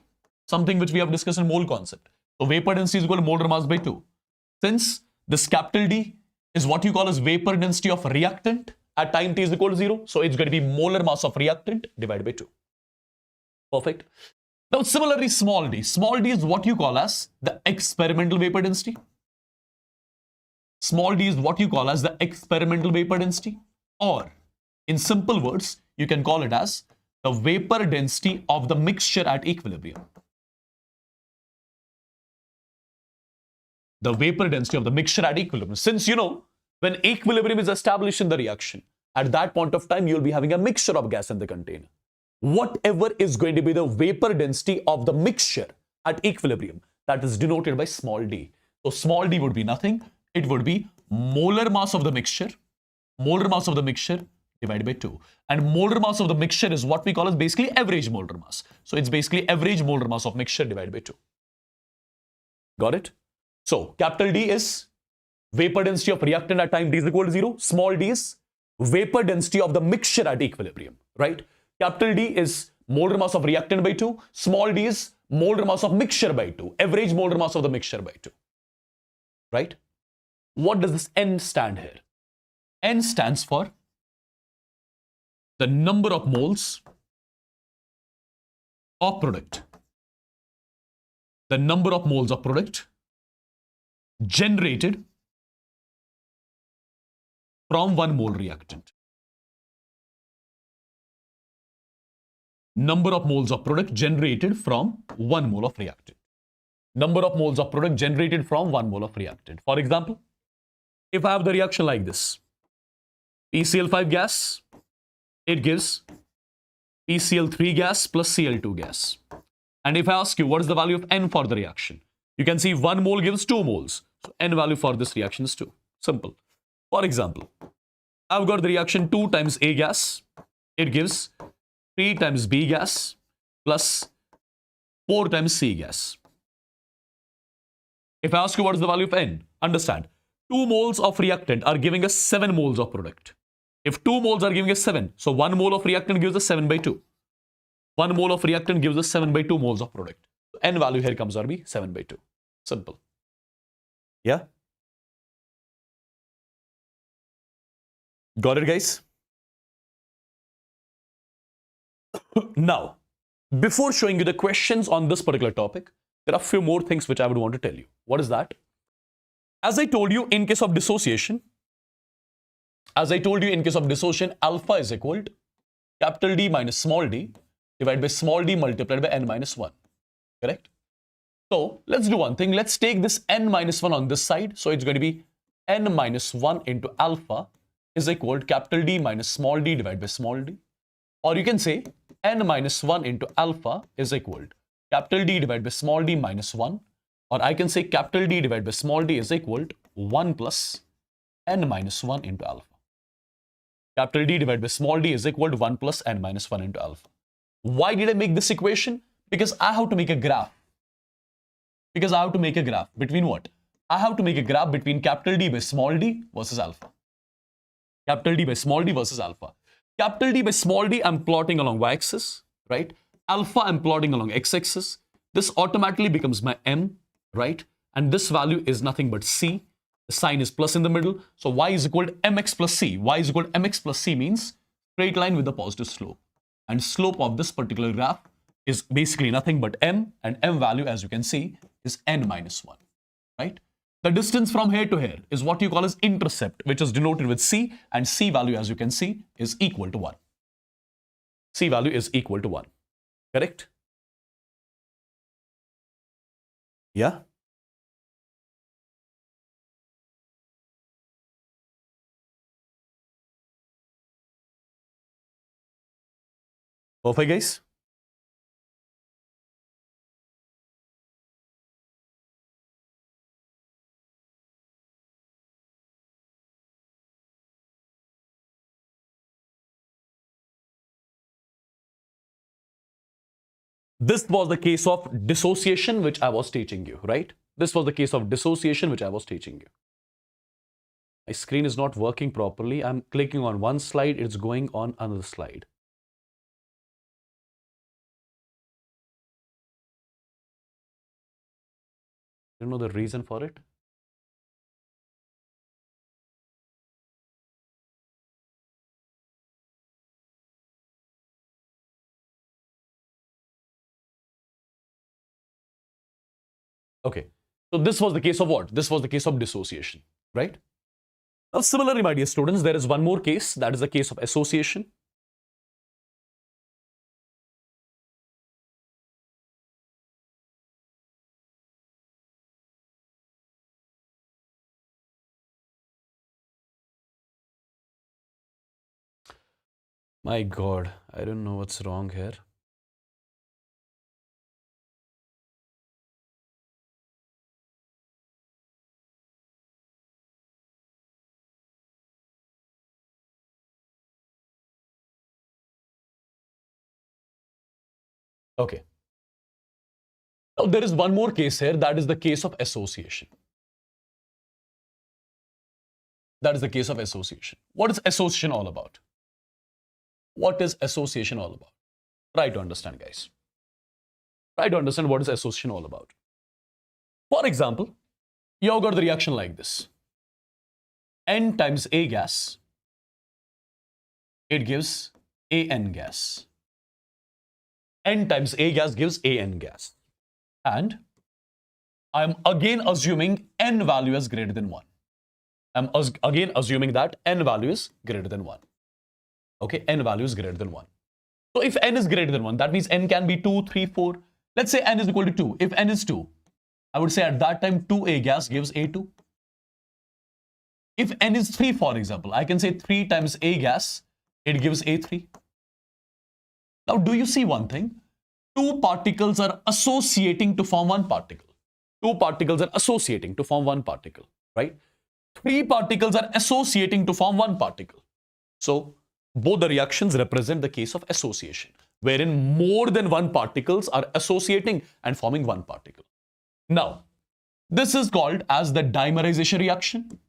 something which we have discussed in mole concept. So vapor density is equal to molar mass by 2. Since this capital D is what you call as vapor density of reactant at time t is equal to 0, so it's going to be molar mass of reactant divided by 2. Perfect. Now similarly, small d. Small d is what you call as the experimental vapor density. Small d is what you call as the experimental vapor density, or in simple words, you can call it as the vapor density of the mixture at equilibrium. The vapor density of the mixture at equilibrium. Since you know, when equilibrium is established in the reaction, at that point of time, you'll be having a mixture of gas in the container. Whatever is going to be the vapor density of the mixture at equilibrium, that is denoted by small d. So small d would be nothing. It would be molar mass of the mixture divided by 2. And molar mass of the mixture is what we call as basically average molar mass. So it's basically average molar mass of mixture divided by 2. Got it? So capital D is vapor density of reactant at time t is equal to 0. Small d is vapor density of the mixture at equilibrium, right? Capital D is molar mass of reactant by 2. Small d is molar mass of mixture by 2. Average molar mass of the mixture by 2. Right? What does this N stand here? N stands for the number of moles of product. The number of moles of product generated from 1 mole reactant. Number of moles of product generated from 1 mole of reactant. Number of moles of product generated from 1 mole of reactant. For example, if I have the reaction like this, PCl5 gas, it gives PCl3 gas plus Cl2 gas. And if I ask you what is the value of N for the reaction, you can see 1 mole gives 2 moles. So N value for this reaction is 2. Simple. For example, I've got the reaction 2 times A gas. It gives 3 times B gas plus 4 times C gas. If I ask you what is the value of N, understand, 2 moles of reactant are giving us 7 moles of product. If 2 moles are giving us 7, so 1 mole of reactant gives us 7 by 2. 1 mole of reactant gives us 7 by 2 moles of product. So N value here comes out to be 7 by 2. Simple. Yeah? Got it, guys? Now, before showing you the questions on this particular topic, there are a few more things which I would want to tell you. What is that? As I told you in case of dissociation, alpha is equal to capital D minus small d divided by small d multiplied by n minus 1. Correct? So let's do one thing. Let's take this n minus 1 on this side. So it's going to be n minus 1 into alpha is equal to capital D minus small d divided by small d. Or you can say n minus 1 into alpha is equal to capital D divided by small d minus 1. Or I can say capital D divided by small d is equal to 1 plus n minus 1 into alpha. Capital D divided by small d is equal to 1 plus n minus 1 into alpha. Why did I make this equation? Because I have to make a graph. Between what? I have to make a graph between capital D by small d versus alpha. Capital D by small d versus alpha. Capital D by small d I'm plotting along y-axis, right? Alpha I'm plotting along x-axis. This automatically becomes my m, right? And this value is nothing but c. The sign is plus in the middle. So y is equal to mx plus c. Y is equal to mx plus c means straight line with a positive slope. And slope of this particular graph is basically nothing but m, and m value, as you can see, is n minus 1, right? The distance from here to here is what you call as intercept, which is denoted with c, and c value, as you can see, is equal to 1. C value is equal to 1. Correct? Yeah? Perfect, guys? This was the case of dissociation, which I was teaching you, right? This was the case of dissociation, which I was teaching you. My screen is not working properly. I'm clicking on one slide, it's going on another slide. You know the reason for it? Okay. So this was the case of what? This was the case of dissociation, right? Now, similarly, my dear students, there is one more case, that is the case of association. My God, I don't know what's wrong here. Okay. Now, there is one more case here, that is the case of association. That is the case of association. What is association all about? What is association all about? Try to understand, guys. Try to understand what is association all about. For example, you have got the reaction like this. N times A gas, it gives AN gas. N times A gas gives AN gas. And I'm again assuming N value is greater than 1. I'm again assuming that N value is greater than 1. Okay, N value is greater than 1. So if N is greater than 1, that means N can be 2, 3, 4. Let's say N is equal to 2. If N is 2, I would say at that time 2A gas gives A2. If N is 3, for example, I can say 3 times A gas, it gives A3. Now, do you see one thing? Two particles are associating to form one particle. Two particles are associating to form one particle, right? Three particles are associating to form one particle. So, both the reactions represent the case of association, wherein more than one particles are associating and forming one particle. Now, this is called as the dimerization reaction.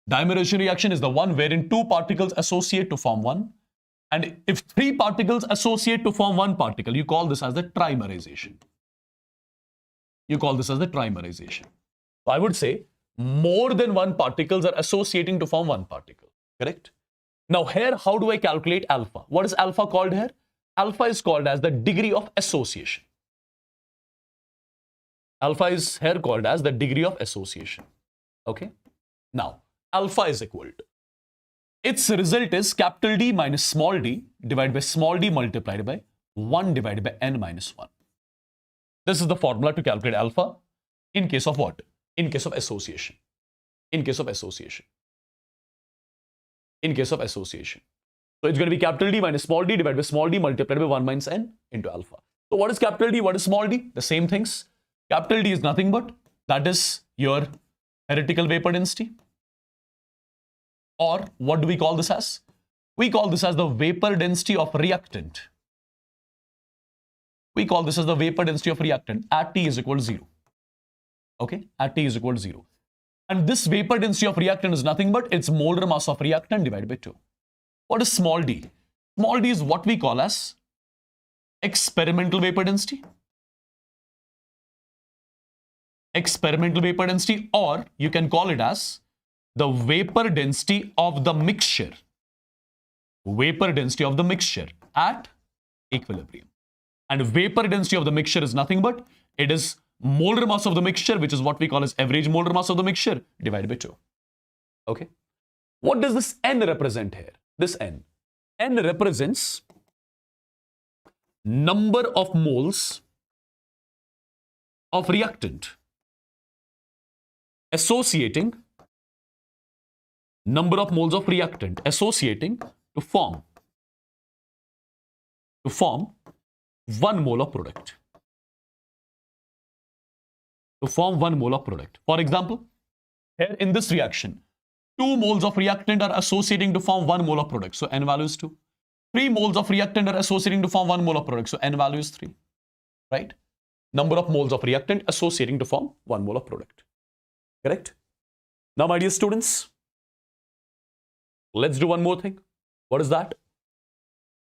Dimerization reaction is the one wherein two particles associate to form one. And if three particles associate to form one particle, you call this as the trimerization. You call this as the trimerization. So I would say more than one particles are associating to form one particle, correct? Now here, how do I calculate alpha? What is alpha called here? Alpha is called as the degree of association. Alpha is here called as the degree of association. Okay? Now, alpha is equal to, its result is capital D minus small d divided by small d multiplied by 1 divided by n minus 1. This is the formula to calculate alpha in case of what? In case of association. In case of association. In case of association. So it's going to be capital D minus small d divided by small d multiplied by 1 minus n into alpha. So what is capital D? What is small d? The same things. Capital D is nothing but, that is your heretical vapor density. Or what do we call this as? We call this as the vapor density of reactant. We call this as the vapor density of reactant at T is equal to 0. Okay, at T is equal to 0. And this vapor density of reactant is nothing but its molar mass of reactant divided by 2. What is small d? Small d is what we call as experimental vapor density. Experimental vapor density, or you can call it as the vapor density of the mixture. Vapor density of the mixture at equilibrium. And vapor density of the mixture is nothing but, it is molar mass of the mixture, which is what we call as average molar mass of the mixture, divided by 2. Okay. What does this N represent here? This N. N represents number of moles of reactant associating, number of moles of reactant associating to form 1 mole of product. To form 1 mole of product. For example, here in this reaction, 2 moles of reactant are associating to form 1 mole of product. So N value is 2. 3 moles of reactant are associating to form 1 mole of product. So N value is 3, right? Number of moles of reactant associating to form 1 mole of product. Correct? Now, my dear students, let's do one more thing. What is that?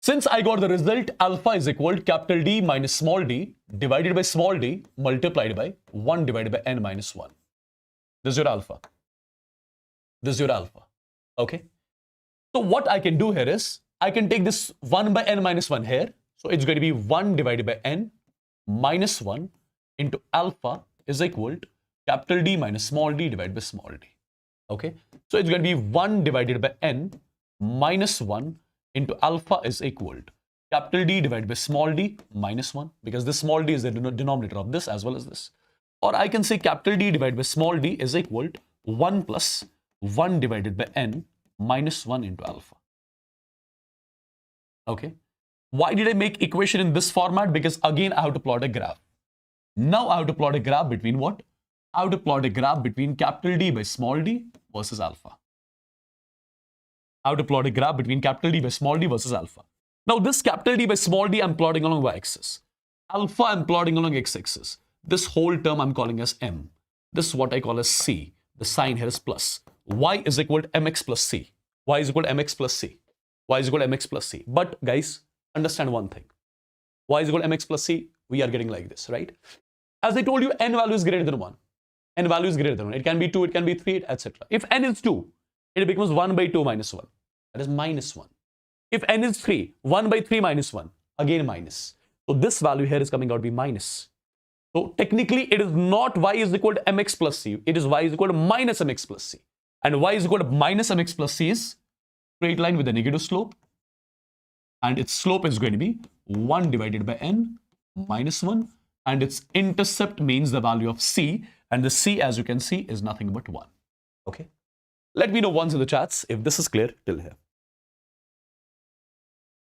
Since I got the result alpha is equal to capital D minus small d divided by small d multiplied by 1 divided by n minus 1. This is your alpha. This is your alpha. Okay? So what I can do here is, I can take this 1 by n minus 1 here. So it's going to be 1 divided by n minus 1 into alpha is equal to capital D minus small d divided by small d. Okay? So it's going to be 1 divided by n minus 1 into alpha is equal to capital D divided by small d minus 1, because this small d is the denominator of this as well as this. Or I can say capital D divided by small d is equal to 1 plus 1 divided by n minus 1 into alpha. Okay. Why did I make equation in this format? Because again, I have to plot a graph. Now I have to plot a graph between what? I have to plot a graph between capital D by small d versus alpha. I have to plot a graph between capital D by small d versus alpha. Now this capital D by small d I'm plotting along y-axis. Alpha I'm plotting along x-axis. This whole term I'm calling as m. This is what I call as c. The sign here is plus. Y is equal to mx plus c. Y is equal to mx plus c. Y is equal to mx plus c. But guys, understand one thing. Y is equal to mx plus c, we are getting like this, right? As I told you, n value is greater than 1. N value is greater than 1. It can be 2, it can be 3, etc. If n is 2, it becomes 1 by 2 minus 1. That is minus 1. If n is 3, 1 by 3 minus 1, again minus. So this value here is coming out to be minus. So technically, it is not y is equal to mx plus c. It is y is equal to minus mx plus c. And y is equal to minus mx plus c is straight line with a negative slope. And its slope is going to be 1 divided by n minus 1. And its intercept means the value of c. And the c, as you can see, is nothing but 1. Okay. Let me know once in the chats if this is clear till here.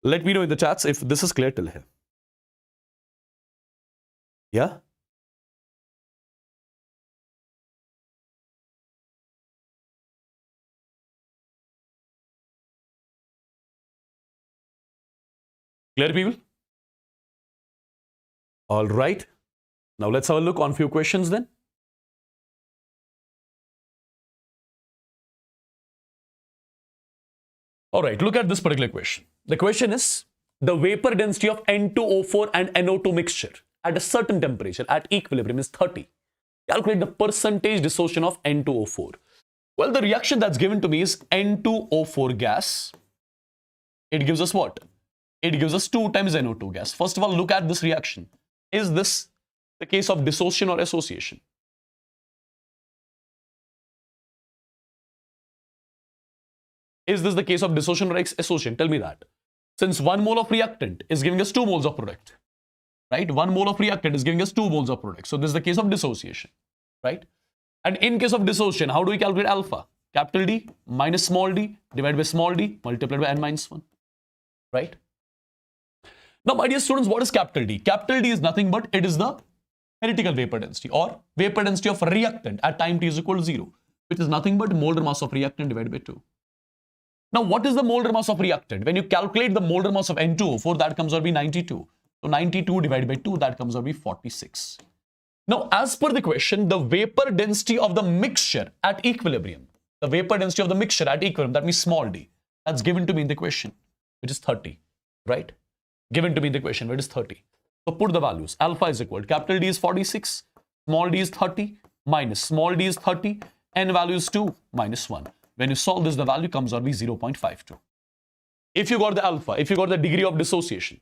Let me know in the chats if this is clear till here. Yeah? Clear, people? All right. Now let's have a look on few questions then. All right, look at this particular question. The question is, the vapor density of N2O4 and NO2 mixture at a certain temperature at equilibrium is 30. Calculate the percentage dissociation of N2O4. Well, the reaction that's given to me is N2O4 gas. It gives us what? It gives us 2 times NO2 gas. First of all, look at this reaction. Is this the case of dissociation or association? Is this the case of dissociation or association? Tell me that. Since 1 mole of reactant is giving us 2 moles of product, right? 1 mole of reactant is giving us 2 moles of product. So this is the case of dissociation, right? And in case of dissociation, how do we calculate alpha? Capital D minus small d divided by small d multiplied by n minus 1, right? Now, my dear students, what is capital D? Capital D is nothing but it is the theoretical vapor density or vapor density of reactant at time t is equal to 0, which is nothing but molar mass of reactant divided by 2. Now, what is the molar mass of reactant? When you calculate the molar mass of N2O4, that comes out to be 92. So 92 divided by 2, that comes out to be 46. Now, as per the question, the vapor density of the mixture at equilibrium, the vapor density of the mixture at equilibrium, that means small d, that's given to me in the question, which is 30, right? Given to me in the question, which is 30. So put the values. Alpha is equal to capital D is 46, small d is 30, minus small d is 30, n value is 2, minus 1. When you solve this, the value comes out to be 0.52. If you got the alpha, if you got the degree of dissociation,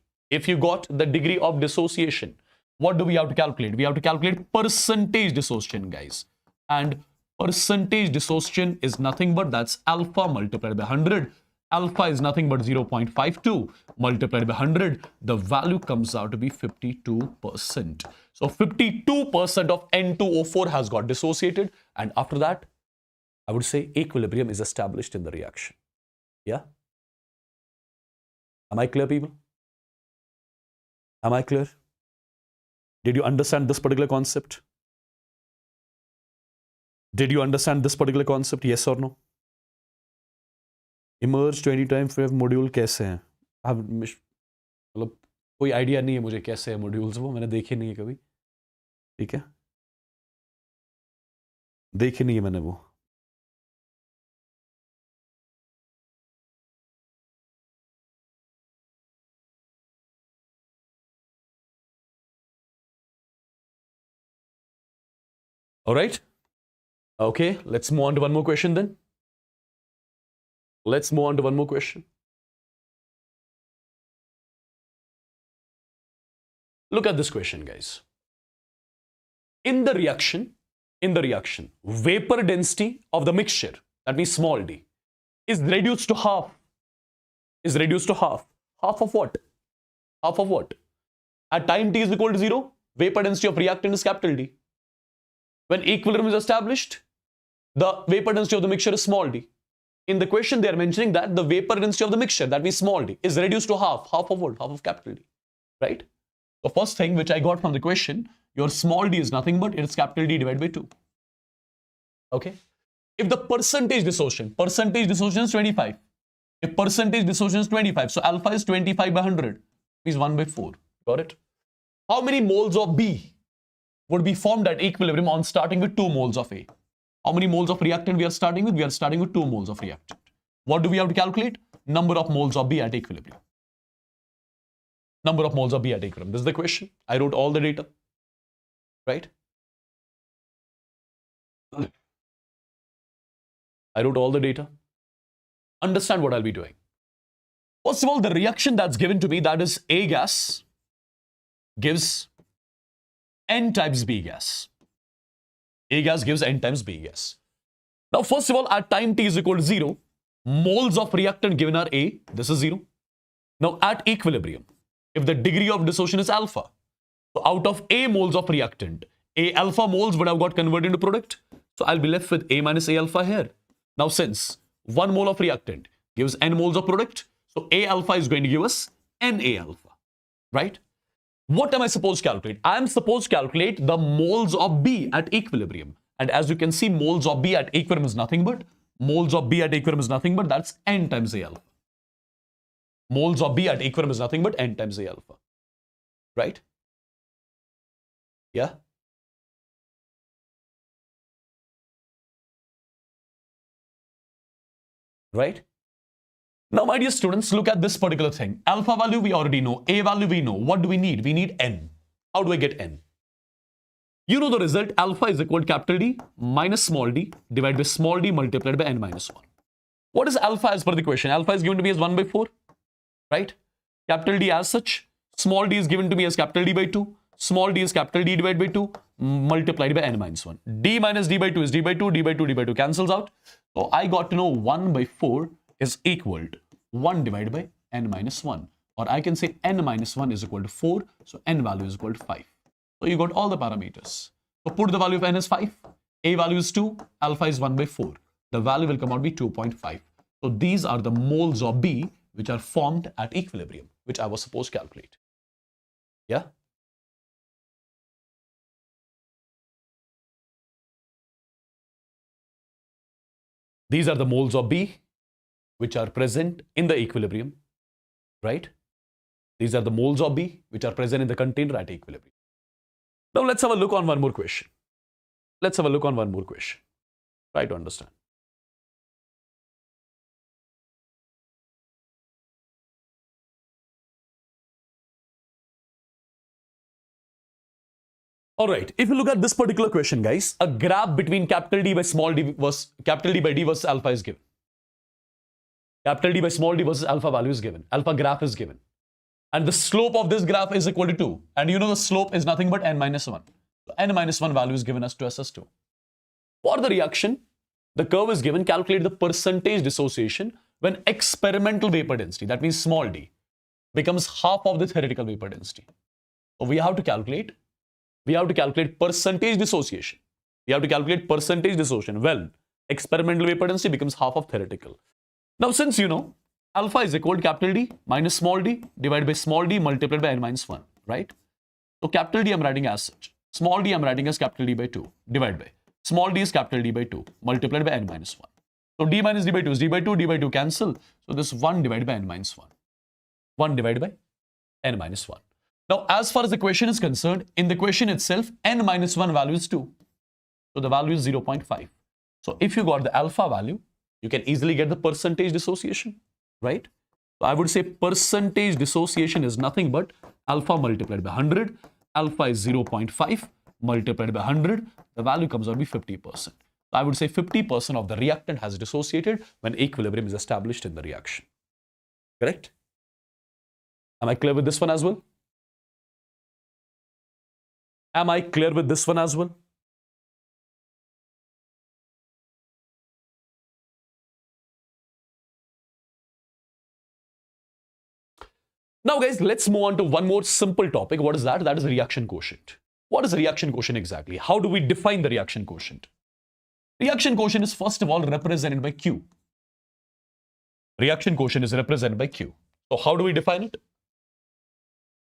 what do we have to calculate? We have to calculate percentage dissociation, guys. And percentage dissociation is nothing but that's alpha multiplied by 100. Alpha is nothing but 0.52 multiplied by 100. The value comes out to be 52%. So 52% of N2O4 has got dissociated. And after that, I would say equilibrium is established in the reaction. Yeah? Am I clear, people? Am I clear? Did you understand this particular concept? Did you understand this particular concept? Yes or no? Emerge 20 times 5 module कैसे हैं? मतलब कोई idea नहीं है मुझे कैसे है modules, वो मैंने देखे नहीं है कभी, ठीक है, देखे नहीं है मैंने वो। Alright, okay, let's move on to one more question then. Let's move on to one more question. Look at this question, guys. In the reaction, vapor density of the mixture, that means small d, is reduced to half. Is reduced to half. Half of what? Half of what? At time t is equal to 0, vapor density of reactant is capital D. When equilibrium is established, the vapor density of the mixture is small d. In the question, they are mentioning that the vapor density of the mixture, that means small d, is reduced to half. Half of what? Half of capital D. Right? The first thing which I got from the question, your small d is nothing but it's capital D divided by 2. Okay? If the percentage dissociation is 25. If percentage dissociation is 25, so alpha is 25 by 100, is 1 by 4. Got it? How many moles of B would be formed at equilibrium on starting with 2 moles of A? How many moles of reactant we are starting with? We are starting with 2 moles of reactant. What do we have to calculate? Number of moles of B at equilibrium. Number of moles of B at equilibrium. This is the question. I wrote all the data. Right? I wrote all the data. Understand what I'll be doing. First of all, the reaction that's given to me, that is A gas, gives N times B gas. A gas gives N times B gas. Now, first of all, at time t is equal to 0, moles of reactant given are A, this is 0. Now, at equilibrium, if the degree of dissociation is alpha, so out of A moles of reactant, A alpha moles would have got converted into product. So, I'll be left with A minus A alpha here. Now, since 1 mole of reactant gives N moles of product, so A alpha is going to give us Na alpha, right? What am I supposed to calculate? I am supposed to calculate the moles of B at equilibrium. And as you can see, moles of B at equilibrium is nothing but, that's N times A alpha. Moles of B at equilibrium is nothing but N times A alpha, right? Yeah? Right? Now, my dear students, look at this particular thing. Alpha value we already know. A value we know. What do we need? We need N. How do I get N? You know the result. Alpha is equal to capital D minus small d divided by small d multiplied by N minus 1. What is alpha as per the question? Alpha is given to me as 1 by 4. Right? Capital D as such. Small d is given to me as capital D by 2. Small d is capital D divided by 2 multiplied by N minus 1. D minus D by 2 is D by 2. D by 2, D by 2 cancels out. So I got to know 1 by 4 is equal to 1 divided by N minus 1. Or I can say N minus 1 is equal to 4. So N value is equal to 5. So you got all the parameters. So put the value of N as 5. A value is 2. Alpha is 1 by 4. The value will come out to be 2.5. So these are the moles of B which are formed at equilibrium, which I was supposed to calculate. Yeah? These are the moles of B which are present in the equilibrium, right? These are the moles of B which are present in the container at equilibrium. Now let's have a look on one more question. Try to understand. All right, if you look at this particular question, guys, a graph between capital D by small d was capital D by D versus alpha is given. Capital D by small d versus alpha value is given. Alpha graph is given. And the slope of this graph is equal to 2. And you know the slope is nothing but N minus 1. So N minus 1 value is given as to SS2. For the reaction, the curve is given. Calculate the percentage dissociation when experimental vapor density, that means small d, becomes half of the theoretical vapor density. So we have to calculate percentage dissociation. Well, experimental vapor density becomes half of theoretical. Now, since you know, alpha is equal to capital D minus small d divided by small d multiplied by N minus 1, right? So capital D I'm writing as such. Small d I'm writing as capital D by 2 divided by. Small d is capital D by 2 multiplied by N minus 1. So d minus d by 2 is d by 2 cancel. So this 1 divided by N minus 1. 1 divided by n minus 1. Now, as far as the question is concerned, in the question itself, n minus 1 value is 2. So the value is 0.5. So if you got the alpha value, you can easily get the percentage dissociation, right? So I would say percentage dissociation is nothing but alpha multiplied by 100. Alpha is 0.5 multiplied by 100. The value comes out to be 50%. So I would say 50% of the reactant has dissociated when equilibrium is established in the reaction. Correct? Am I clear with this one as well? Am I clear with this one as well? Now guys, let's move on to one more simple topic. What is that? That is reaction quotient. What is reaction quotient exactly? How do we define the reaction quotient? Reaction quotient is first of all represented by Q. Reaction quotient is represented by Q. So how do we define it?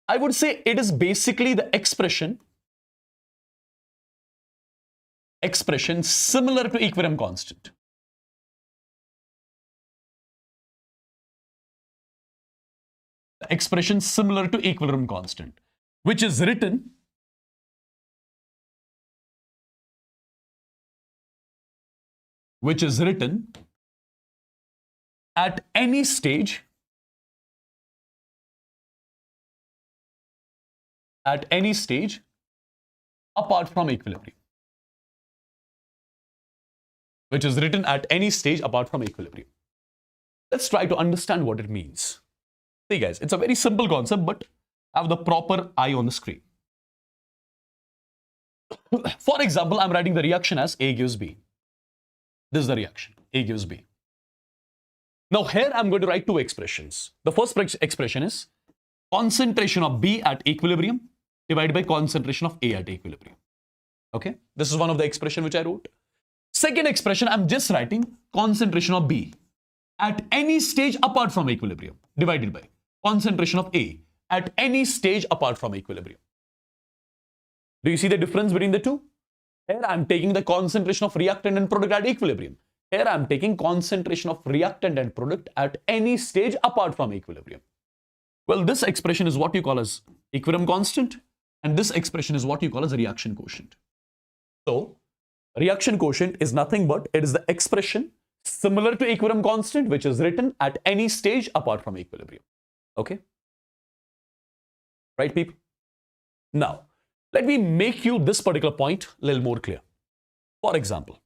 I would say it is basically the expression similar to equilibrium constant. The expression similar to equilibrium constant, which is written at any stage apart from equilibrium. Which is written at any stage apart from equilibrium. Let's try to understand what it means. See guys, it's a very simple concept, but have the proper eye on the screen. For example, I'm writing the reaction as A gives B. This is the reaction, A gives B. Now here I'm going to write two expressions. The first expression is concentration of B at equilibrium divided by concentration of A at equilibrium. Okay, this is one of the expression which I wrote. Second expression, I'm just writing concentration of B at any stage apart from equilibrium divided by concentration of A at any stage apart from equilibrium. Do you see the difference between the two? Here I'm taking the concentration of reactant and product at equilibrium. Here I'm taking concentration of reactant and product at any stage apart from equilibrium. Well, this expression is what you call as equilibrium constant, and this expression is what you call as reaction quotient. So, reaction quotient is nothing but it is the expression similar to equilibrium constant, which is written at any stage apart from equilibrium. Okay? Right, people? Now, let me make you this particular point a little more clear. For example,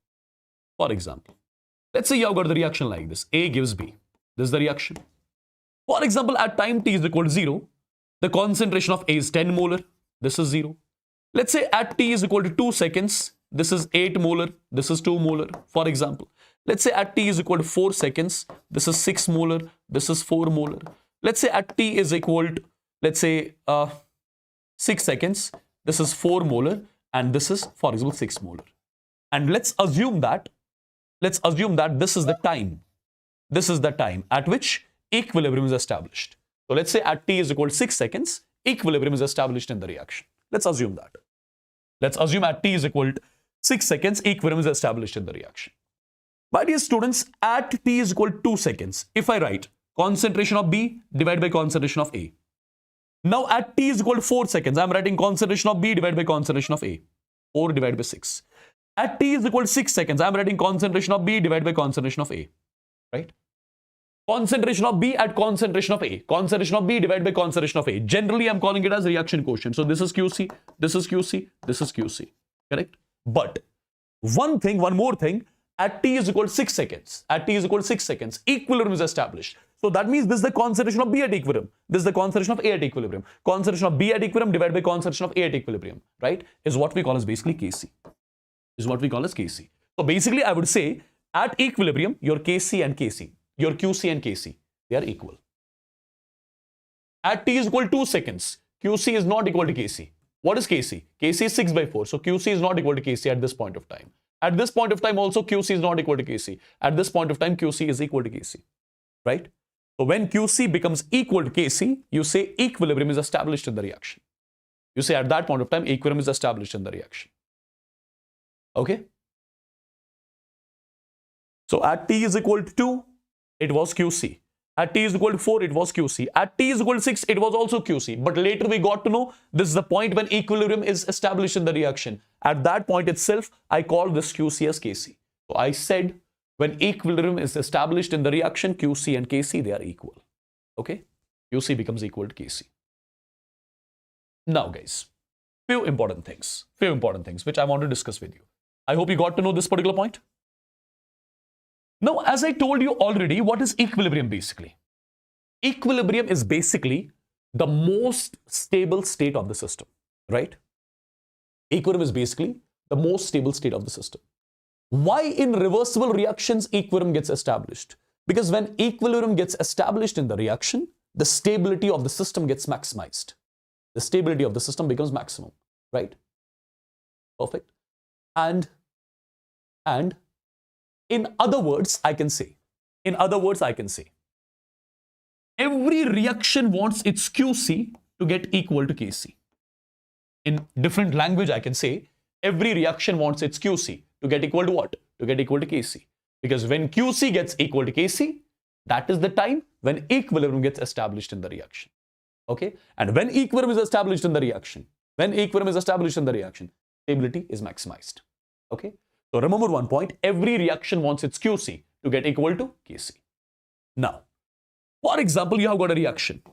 let's say you have got the reaction like this. A gives B. This is the reaction. For example, at time t is equal to 0, the concentration of A is 10 molar. This is 0. Let's say at t is equal to 2 seconds, this is 8 molar, this is 2 molar, for example. Let's say at t is equal to 4 seconds, this is 6 molar, this is 4 molar. Let's say at t is equal to, let's say, 6 seconds, this is 4 molar, and this is, for example, 6 molar. And let's assume that this is the time at which equilibrium is established. So let's say at t is equal to 6 seconds, equilibrium is established in the reaction. Let's assume that. Let's assume at t is equal to 6 seconds, equilibrium is established in the reaction. My dear students, at t is equal to 2 seconds, if I write concentration of B divided by concentration of A. Now at t is equal to 4 seconds, I'm writing concentration of B divided by concentration of A. 4 divided by 6. At t is equal to 6 seconds, I'm writing concentration of B divided by concentration of A. Right? Concentration of B at concentration of A. Concentration of B divided by concentration of A. Generally, I'm calling it as reaction quotient. So this is QC, this is QC, this is QC. Correct? But one more thing, at t is equal to 6 seconds. At t is equal to 6 seconds, equilibrium is established. So that means this is the concentration of B at equilibrium. This is the concentration of A at equilibrium. Concentration of B at equilibrium divided by concentration of A at equilibrium. Right? Is what we call as basically Kc. Is what we call as Kc. So basically, I would say at equilibrium, your Kc and Kc, your QC and Kc, they are equal. At t is equal to 2 seconds, QC is not equal to Kc. What is Kc? Kc is 6 by 4. So QC is not equal to Kc at this point of time. At this point of time also QC is not equal to Kc. At this point of time QC is equal to Kc. Right? So when QC becomes equal to Kc, you say equilibrium is established in the reaction. You say at that point of time equilibrium is established in the reaction. Okay? So at t is equal to 2, it was QC. At t is equal to 4, it was QC. At t is equal to 6, it was also QC. But later we got to know this is the point when equilibrium is established in the reaction. At that point itself, I call this QC as KC. So I said when equilibrium is established in the reaction, QC and KC, they are equal. Okay? QC becomes equal to KC. Now guys, few important things which I want to discuss with you. I hope you got to know this particular point. Now, as I told you already, what is equilibrium basically? Equilibrium is basically the most stable state of the system, right? Equilibrium is basically the most stable state of the system. Why in reversible reactions equilibrium gets established? Because when equilibrium gets established in the reaction, the stability of the system gets maximized. The stability of the system becomes maximum, right? Perfect. And in other words, I can say, every reaction wants its QC to get equal to KC. In different language, I can say, every reaction wants its QC to get equal to what? To get equal to KC. Because when QC gets equal to KC, that is the time when equilibrium gets established in the reaction. Okay? And when equilibrium is established in the reaction, stability is maximized. Okay? So remember one point, every reaction wants its QC to get equal to KC. Now, for example, you have got a reaction.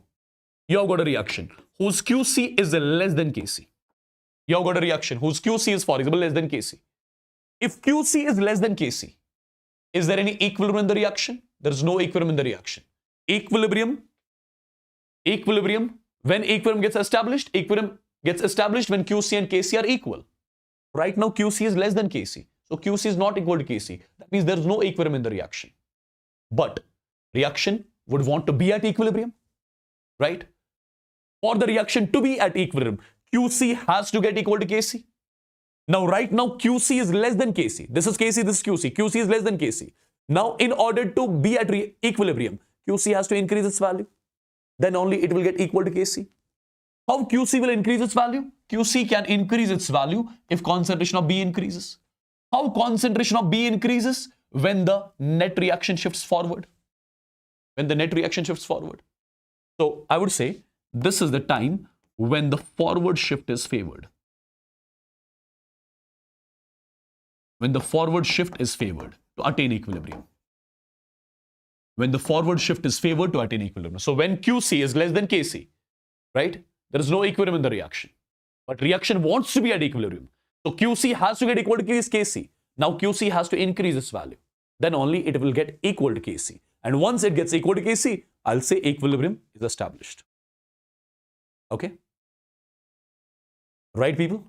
Whose QC is less than KC. You have got a reaction whose QC is, for example, less than KC. If QC is less than KC, is there any equilibrium in the reaction? There is no equilibrium in the reaction. Equilibrium, when equilibrium gets established, when QC and KC are equal. Right now, QC is less than KC. So QC is not equal to KC. That means there is no equilibrium in the reaction. But reaction would want to be at equilibrium, right? For the reaction to be at equilibrium, QC has to get equal to KC. Now, right now, QC is less than KC. This is KC, this is QC. QC is less than KC. Now, in order to be at equilibrium, QC has to increase its value. Then only it will get equal to KC. How QC will increase its value? QC can increase its value if concentration of B increases. How concentration of B increases? When the net reaction shifts forward. So I would say this is the time when the forward shift is favored. To attain equilibrium. So when QC is less than KC, right? There is no equilibrium in the reaction. But reaction wants to be at equilibrium. So QC has to get equal to KC. Now QC has to increase its value. Then only it will get equal to KC. And once it gets equal to KC, I'll say equilibrium is established. Okay? Right, people?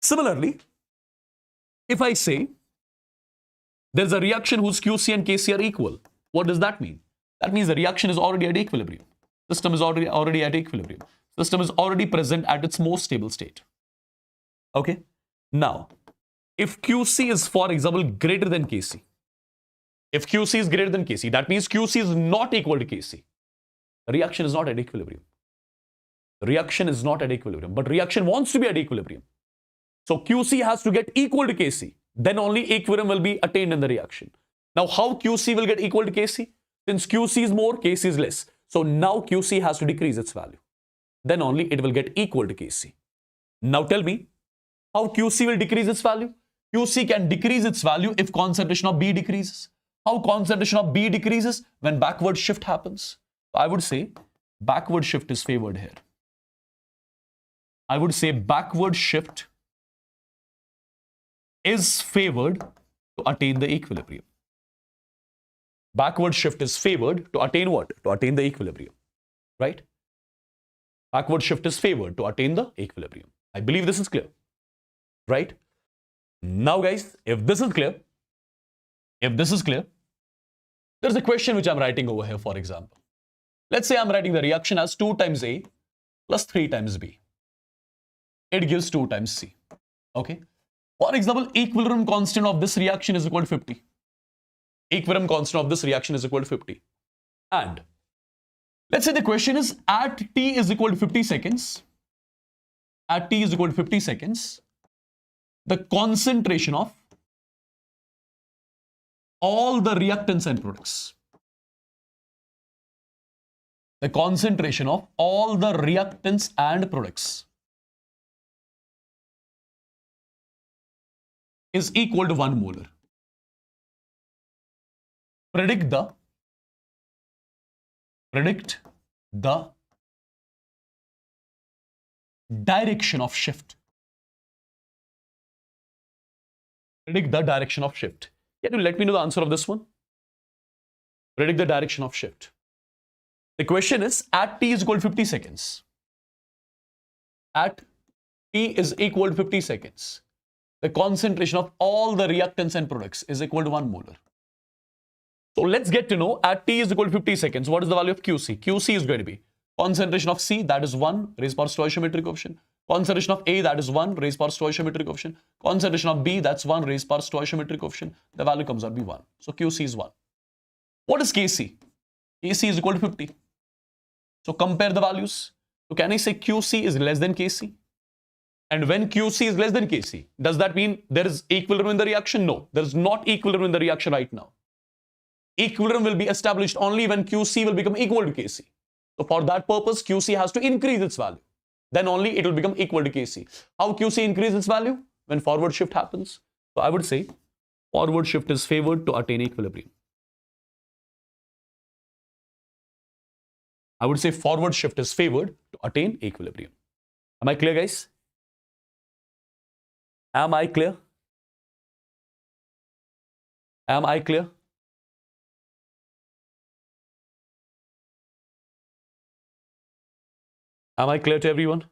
Similarly, if I say there's a reaction whose QC and KC are equal, what does that mean? That means the reaction is already at equilibrium. System is already at equilibrium. System is already present at its most stable state. Okay? Now, if QC is, for example, greater than KC, that means QC is not equal to KC. The reaction is not at equilibrium. But reaction wants to be at equilibrium. So QC has to get equal to KC. Then only equilibrium will be attained in the reaction. Now, how QC will get equal to KC? Since QC is more, KC is less. So now QC has to decrease its value. Then only it will get equal to KC. Now tell me, how QC will decrease its value? QC can decrease its value if concentration of B decreases. How concentration of B decreases? When backward shift happens. I would say backward shift is favored here. Backward shift is favored to attain the equilibrium. Backward shift is favored to attain what? To attain the equilibrium. Right? Backward shift is favored to attain the equilibrium. I believe this is clear. Right? Now guys, if this is clear, there's a question which I'm writing over here, for example. Let's say I'm writing the reaction as 2 times A plus 3 times B. It gives 2 times C. Okay? For example, equilibrium constant of this reaction is equal to 50. And let's say the question is at t is equal to 50 seconds. The concentration of all the reactants and products. The concentration of all the reactants and products is equal to 1 molar. Predict the direction of shift. Predict the direction of shift. Can you let me know the answer of this one? Predict the direction of shift. The question is, at t is equal to 50 seconds. At t is equal to 50 seconds. The concentration of all the reactants and products is equal to 1 molar. So let's get to know at t is equal to 50 seconds, what is the value of QC? QC is going to be concentration of C, that is 1 raised power stoichiometric coefficient. Concentration of A, that is 1 raised power stoichiometric coefficient. Concentration of B, that's 1 raised power stoichiometric coefficient. The value comes out to be 1. So QC is 1. What is KC? KC is equal to 50. So compare the values. So can I say QC is less than KC? And when QC is less than KC, does that mean there is equilibrium in the reaction? No, there is not equilibrium in the reaction right now. Equilibrium will be established only when QC will become equal to KC. So for that purpose, QC has to increase its value. Then only it will become equal to KC. How QC increases its value? When forward shift happens. So I would say forward shift is favored to attain equilibrium. I would say forward shift is favored to attain equilibrium. Am I clear, guys? Am I clear? Am I clear? Am I clear to everyone?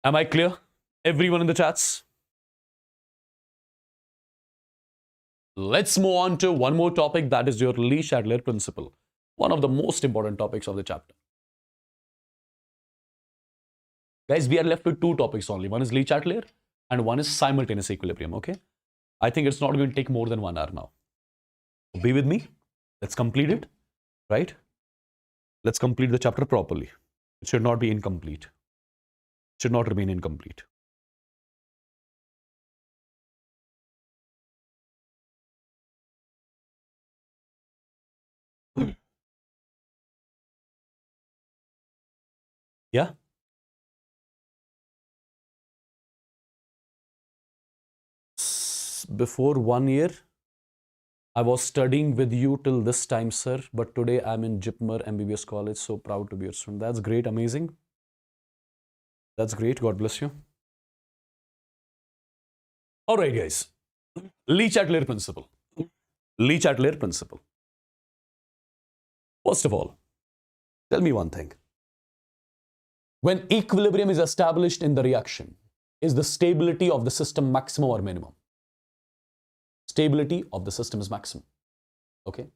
Am I clear? Everyone in the chats? Let's move on to one more topic, that is your Lee-Chatelier principle. One of the most important topics of the chapter. Guys, we are left with two topics only. One is Lee-Chatelier and one is simultaneous equilibrium, okay? I think it's not going to take more than 1 hour now. Be with me. Let's complete it, right? Let's complete the chapter properly. It should not be incomplete. It should not remain incomplete. Yeah? Before 1 year, I was studying with you till this time, sir, but today I'm in Jipmer MBBS college, so proud to be your student. That's great, amazing. That's great, God bless you. All right, guys. Lee-Chatelier principle. Lee-Chatelier principle. First of all, tell me one thing. When equilibrium is established in the reaction, is the stability of the system maximum or minimum? Stability of the system is maximum. Okay?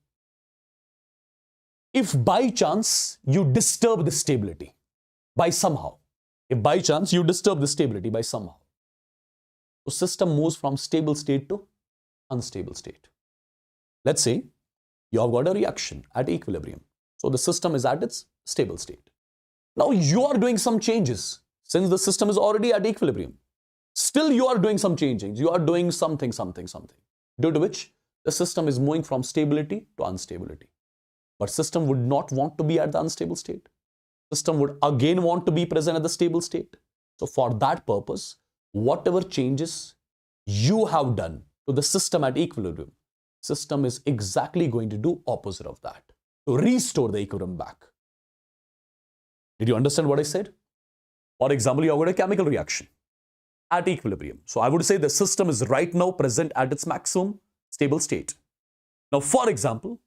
If by chance you disturb the stability by somehow, if by chance you disturb the stability by somehow, the system moves from stable state to unstable state. Let's say you have got a reaction at equilibrium. So the system is at its stable state. Now you are doing some changes since the system is already at equilibrium. Still you are doing some changes. You are doing something, due to which the system is moving from stability to instability. But system would not want to be at the unstable state. System would again want to be present at the stable state. So for that purpose, whatever changes you have done to the system at equilibrium, system is exactly going to do opposite of that to restore the equilibrium back. Did you understand what I said? For example, you have got a chemical reaction at equilibrium. So I would say the system is right now present at its maximum stable state. Now, for example,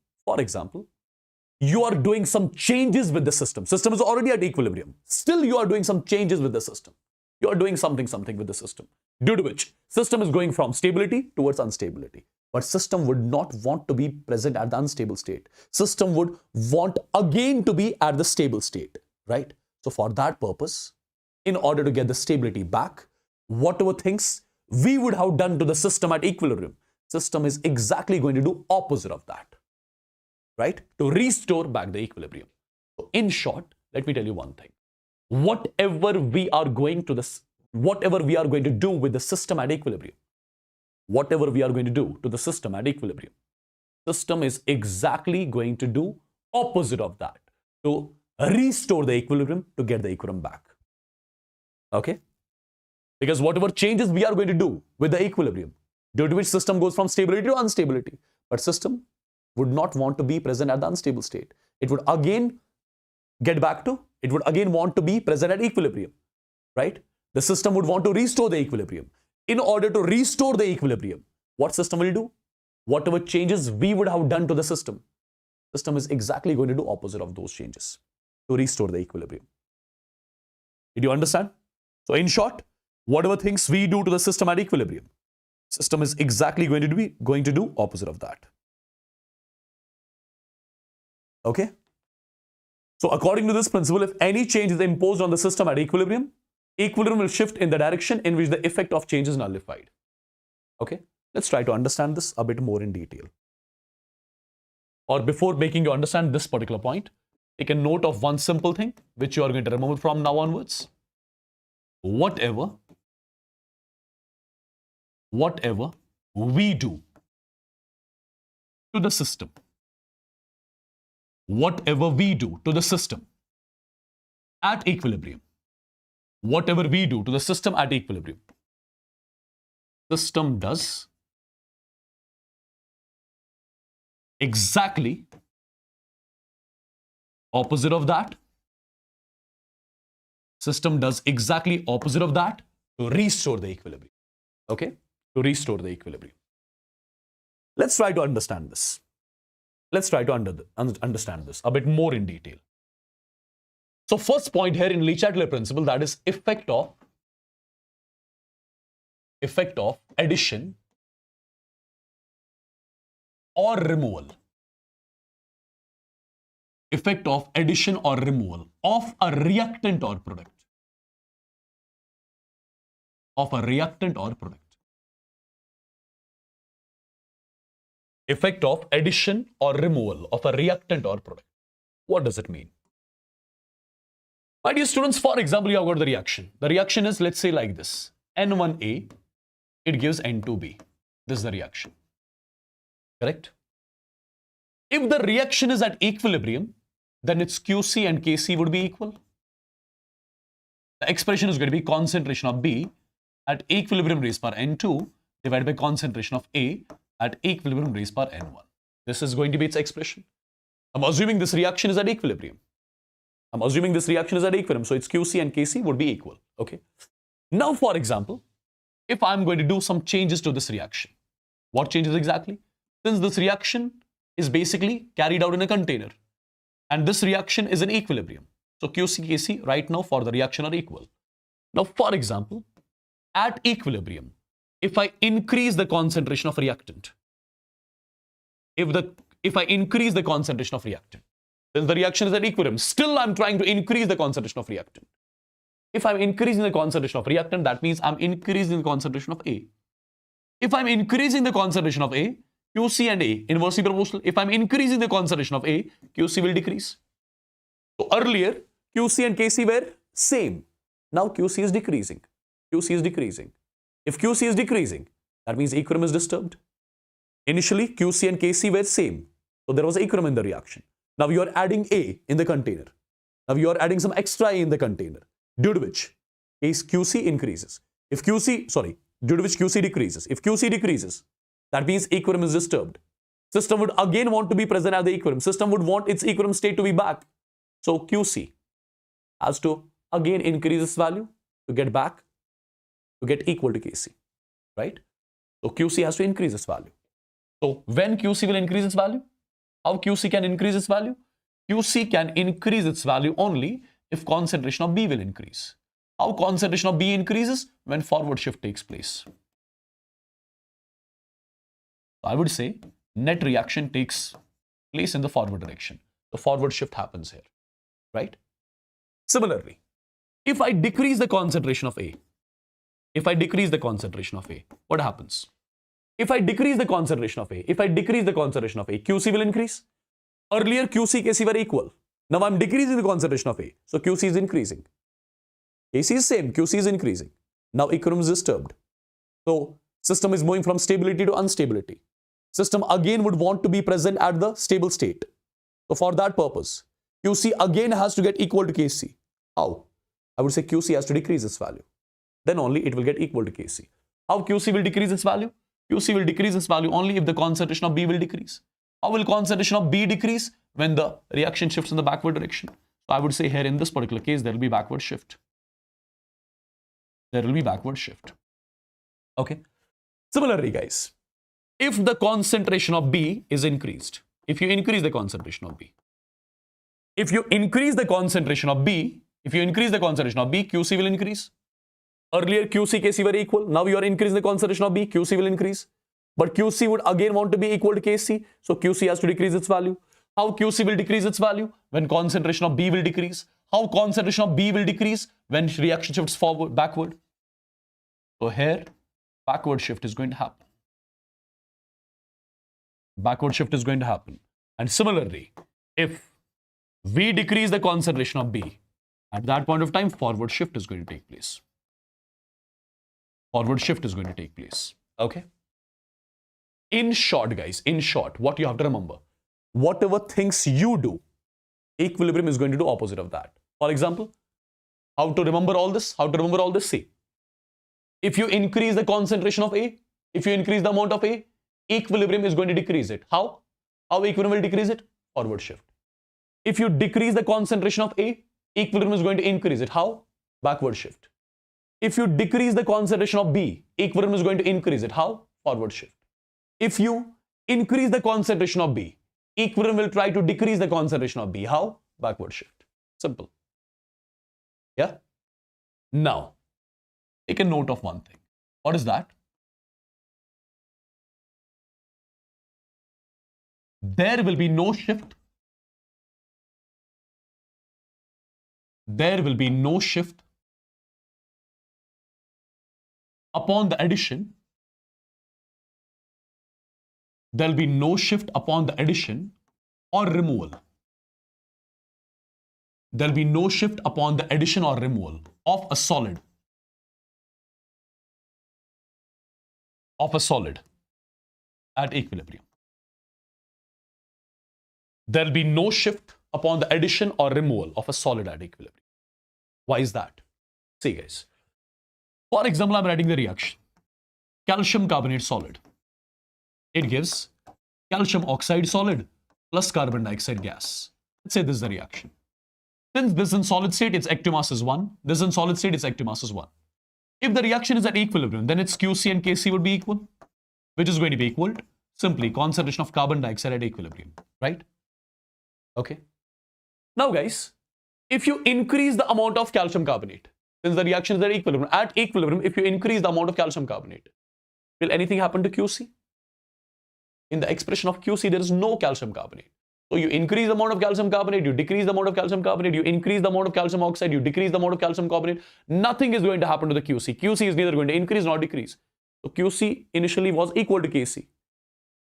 you are doing some changes with the system. System is already at equilibrium. Still, you are doing some changes with the system. You are doing something with the system, due to which system is going from stability towards instability. But system would not want to be present at the unstable state. System would want again to be at the stable state, right? So for that purpose, in order to get the stability back, whatever things we would have done to the system at equilibrium, system is exactly going to do opposite of that. right? To restore back the equilibrium. So in short, let me tell you one thing. Whatever we are going to do with the system at equilibrium, whatever we are going to do to the system at equilibrium, system is exactly going to do opposite of that, to restore the equilibrium, to get the equilibrium back. Okay? Because whatever changes we are going to do with the equilibrium, due to which system goes from stability to instability, but system would not want to be present at the unstable state. It would again want to be present at equilibrium, right? The system would want to restore the equilibrium. In order to restore the equilibrium, what system will do? Whatever changes we would have done to the system is exactly going to do opposite of those changes to restore the equilibrium. Did you understand? So in short, whatever things we do to the system at equilibrium, system is exactly going to do opposite of that. Okay? So according to this principle, if any change is imposed on the system at equilibrium, equilibrium will shift in the direction in which the effect of change is nullified. Okay? Let's try to understand this a bit more in detail. Or before making you understand this particular point, take a note of one simple thing which you are going to remember from now onwards. Whatever we do to the system, whatever we do to the system at equilibrium, whatever we do to the system at equilibrium, system does exactly opposite of that. System does exactly opposite of that to restore the equilibrium. Okay? To restore the equilibrium. Let's try to understand this. Let's try to understand this a bit more in detail. So first point here in Chatelier principle, that is effect of addition or removal. Effect of addition or removal of a reactant or product. Effect of addition or removal of a reactant or product. What does it mean? My dear students, for example, you have got the reaction. The reaction is, let's say, like this. N1A, it gives N2B. This is the reaction. Correct? If the reaction is at equilibrium, then its QC and KC would be equal. The expression is going to be concentration of B at equilibrium raised per N2 divided by concentration of A at equilibrium raised per N1. This is going to be its expression. I'm assuming this reaction is at equilibrium. So its QC and KC would be equal. Okay. Now, for example, if I'm going to do some changes to this reaction, what changes exactly? Since this reaction is basically carried out in a container, and this reaction is in equilibrium. So QC, KC right now for the reaction are equal. Now, for example, at equilibrium, if I increase the concentration of reactant, if I increase the concentration of reactant, then the reaction is at equilibrium. Still, I'm trying to increase the concentration of reactant. If I'm increasing the concentration of reactant, that means I'm increasing the concentration of A. If I'm increasing the concentration of A, QC and A inversely proportional. If I'm increasing the concentration of A, QC will decrease. So earlier, QC and KC were same. Now QC is decreasing. QC is decreasing. If QC is decreasing, that means equilibrium is disturbed. Initially, QC and KC were same. So there was equilibrium in the reaction. Now you are adding A in the container. Now you are adding some extra A in the container, due to which QC increases. Due to which QC decreases. If QC decreases, that means equilibrium is disturbed. System would again want to be present at the equilibrium. System would want its equilibrium state to be back. So QC has to again increase its value to get back, to get equal to KC, right? So QC has to increase its value. So when QC will increase its value? How QC can increase its value? QC can increase its value only if concentration of B will increase. How concentration of B increases? When forward shift takes place. I would say net reaction takes place in the forward direction. The forward shift happens here, right? Similarly, if I decrease the concentration of A, what happens? If I decrease the concentration of A, QC will increase. Earlier QC, Kc were equal. Now I'm decreasing the concentration of A. So QC is increasing. Kc is same, QC is increasing. Now equilibrium is disturbed. So system is moving from stability to instability. System again would want to be present at the stable state. So for that purpose, QC again has to get equal to Kc. How? I would say QC has to decrease its value. Then only it will get equal to Kc. How QC will decrease its value? QC will decrease its value only if the concentration of B will decrease. How will concentration of B decrease? When the reaction shifts in the backward direction. So I would say here in this particular case, there will be backward shift. There will be backward shift. Okay. Similarly, guys, if the concentration of B is increased, if you increase the concentration of B, QC will increase. Earlier QC, Kc were equal. Now you are increasing the concentration of B, QC will increase. But QC would again want to be equal to Kc. So QC has to decrease its value. How QC will decrease its value? When concentration of B will decrease. How concentration of B will decrease? When reaction shifts forward, backward. So here, backward shift is going to happen. Backward shift is going to happen. And similarly, if we decrease the concentration of B, at that point of time, forward shift is going to take place. Forward shift is going to take place. Okay? In short, guys, in short, what you have to remember, whatever things you do, equilibrium is going to do opposite of that. For example, how to remember all this? How to remember all this? See, if you increase the concentration of A, if you increase the amount of A, equilibrium is going to decrease it. How? How equilibrium will decrease it? Forward shift. If you decrease the concentration of A, equilibrium is going to increase it. How? Backward shift. If you decrease the concentration of B, equilibrium is going to increase it. How? Forward shift. If you increase the concentration of B, equilibrium will try to decrease the concentration of B. How? Backward shift. Simple. Yeah? Now, take a note of one thing. What is that? There will be no shift. There will be no shift upon the addition. There will be no shift upon the addition or removal. There will be no shift upon the addition or removal of a solid. At equilibrium. There will be no shift upon the addition or removal of a solid at equilibrium. Why is that? See, guys. For example, I'm writing the reaction. Calcium carbonate solid. It gives calcium oxide solid plus carbon dioxide gas. Let's say this is the reaction. Since this is in solid state, its active mass is 1. This is in solid state, its active mass is 1. If the reaction is at equilibrium, then its QC and Kc would be equal, which is going to be equal to simply concentration of carbon dioxide at equilibrium, right? Okay. Now, guys, if you increase the amount of calcium carbonate, since the reaction is at equilibrium, if you increase the amount of calcium carbonate, will anything happen to QC? In the expression of QC, there is no calcium carbonate. So you increase the amount of calcium carbonate, you decrease the amount of calcium carbonate, you increase the amount of calcium oxide, you decrease the amount of calcium carbonate, nothing is going to happen to the QC. QC is neither going to increase nor decrease. So QC initially was equal to Kc.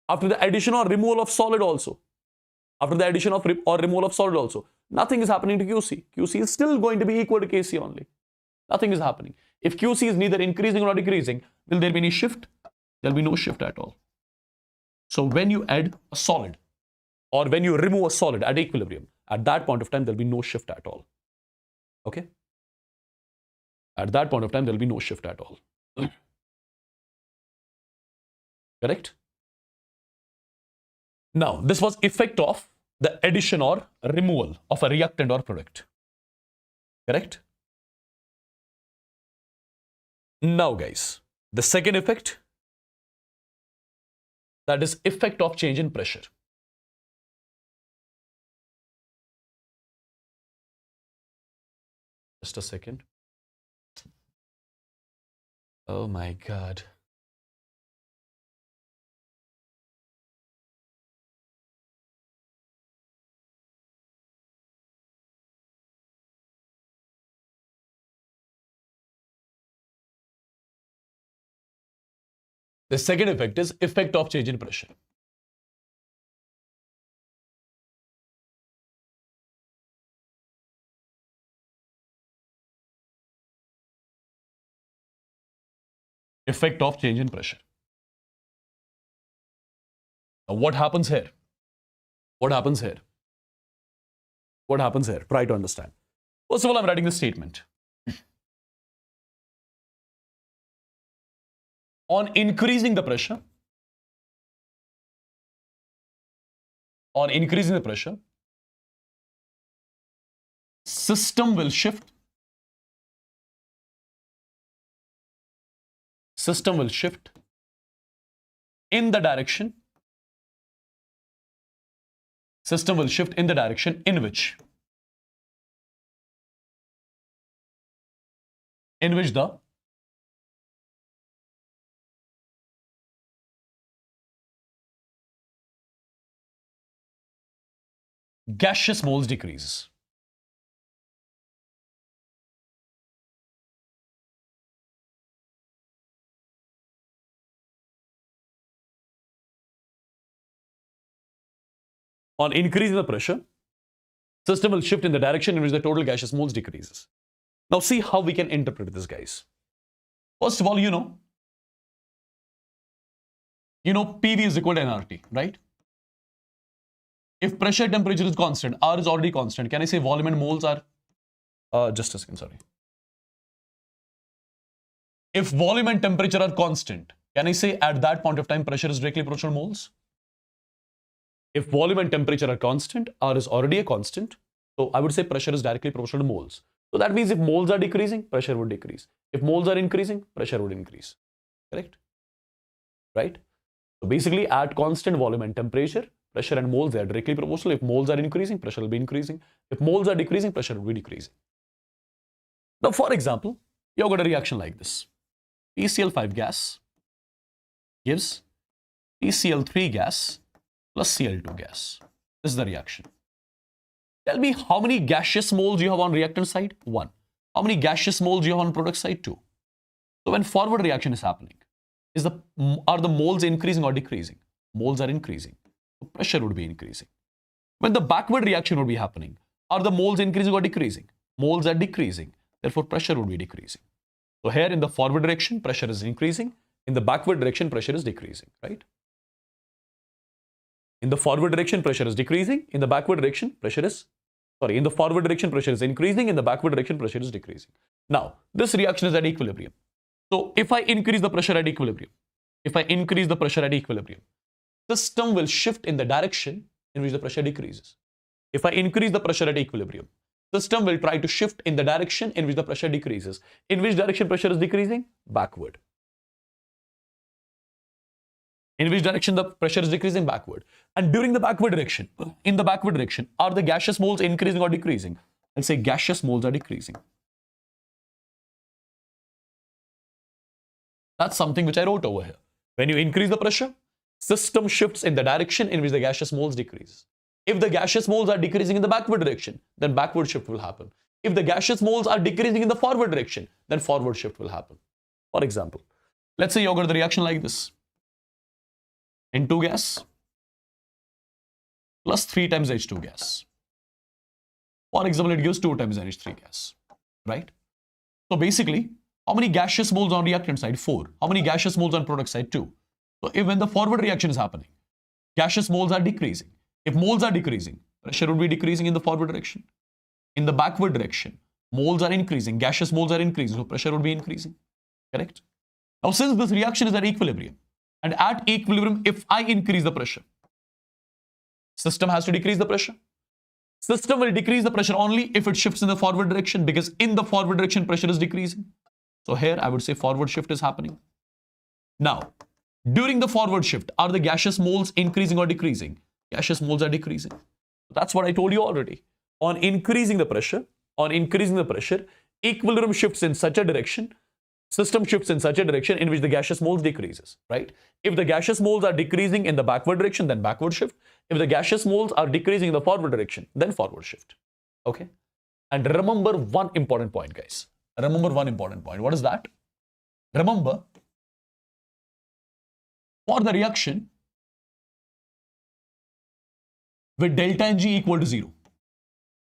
After the addition or removal of solid also, nothing is happening to QC. QC is still going to be equal to Kc only. Nothing is happening. If QC is neither increasing nor decreasing, will there be any shift? There will be no shift at all. So when you add a solid or when you remove a solid at equilibrium, at that point of time, there will be no shift at all. Okay? At that point of time, there will be no shift at all. Correct? Now, this was effect of the addition or removal of a reactant or product. Correct? Now, guys, the second effect, that is effect of change in pressure. Just a second. Oh my God. The second effect is effect of change in pressure. Effect of change in pressure. Now, what happens here? What happens here? What happens here? Try to understand. First of all, I'm writing the statement. On increasing the pressure, system will shift in the direction in which the gaseous moles decreases. On increasing the pressure, system will shift in the direction in which the total gaseous moles decreases. Now see how we can interpret this, guys. First of all, you know PV is equal to nRT, right? If pressure temperature is constant, R is already constant. Can I say volume and moles are? Just a second, sorry. If volume and temperature are constant, can I say at that point of time pressure is directly proportional to moles? If volume and temperature are constant, R is already a constant. So I would say pressure is directly proportional to moles. So that means if moles are decreasing, pressure would decrease. If moles are increasing, pressure would increase. Correct? Right? So basically at constant volume and temperature, pressure and moles, they are directly proportional. If moles are increasing, pressure will be increasing. If moles are decreasing, pressure will be decreasing. Now, for example, you've got a reaction like this. PCl5 gas gives PCl3 gas plus Cl2 gas. This is the reaction. Tell me how many gaseous moles you have on reactant side? 1. How many gaseous moles you have on product side? 2. So when forward reaction is happening, are the moles increasing or decreasing? Moles are increasing. So pressure would be increasing. When the backward reaction would be happening, are the moles increasing or decreasing? Moles are decreasing. Therefore, pressure would be decreasing. So here in the forward direction, pressure is increasing. In the backward direction, pressure is decreasing, right? In the forward direction, pressure is decreasing. In the backward direction, in the forward direction, pressure is increasing. In the backward direction, pressure is decreasing. Now, this reaction is at equilibrium. So if I increase the pressure at equilibrium, system will shift in the direction in which the pressure decreases. If I increase the pressure at equilibrium, system will try to shift in the direction in which the pressure decreases. In which direction pressure is decreasing? Backward. In which direction the pressure is decreasing? Backward. And during the backward direction, are the gaseous moles increasing or decreasing? I'll say gaseous moles are decreasing. That's something which I wrote over here. When you increase the pressure, system shifts in the direction in which the gaseous moles decrease. If the gaseous moles are decreasing in the backward direction, then backward shift will happen. If the gaseous moles are decreasing in the forward direction, then forward shift will happen. For example, let's say you've got the reaction like this. N2 gas plus 3 times H2 gas. For example, it gives 2 times NH3 gas, right? So basically, how many gaseous moles on reactant side? 4. How many gaseous moles on product side? 2. So if when the forward reaction is happening, gaseous moles are decreasing. If moles are decreasing, pressure would be decreasing in the forward direction. In the backward direction, moles are increasing, gaseous moles are increasing, so pressure would be increasing. Correct? Now, since this reaction is at equilibrium, and at equilibrium, if I increase the pressure, system has to decrease the pressure. System will decrease the pressure only if it shifts in the forward direction, because in the forward direction, pressure is decreasing. So here, I would say forward shift is happening. Now, during the forward shift, are the gaseous moles increasing or decreasing? Gaseous moles are decreasing. That's what I told you already. On increasing the pressure, equilibrium shifts in such a direction, system shifts in such a direction in which the gaseous moles decreases, right? If the gaseous moles are decreasing in the backward direction, then backward shift. If the gaseous moles are decreasing in the forward direction, then forward shift. Okay? And remember one important point, guys. Remember one important point. What is that? Remember, for the reaction with delta Ng equal to 0,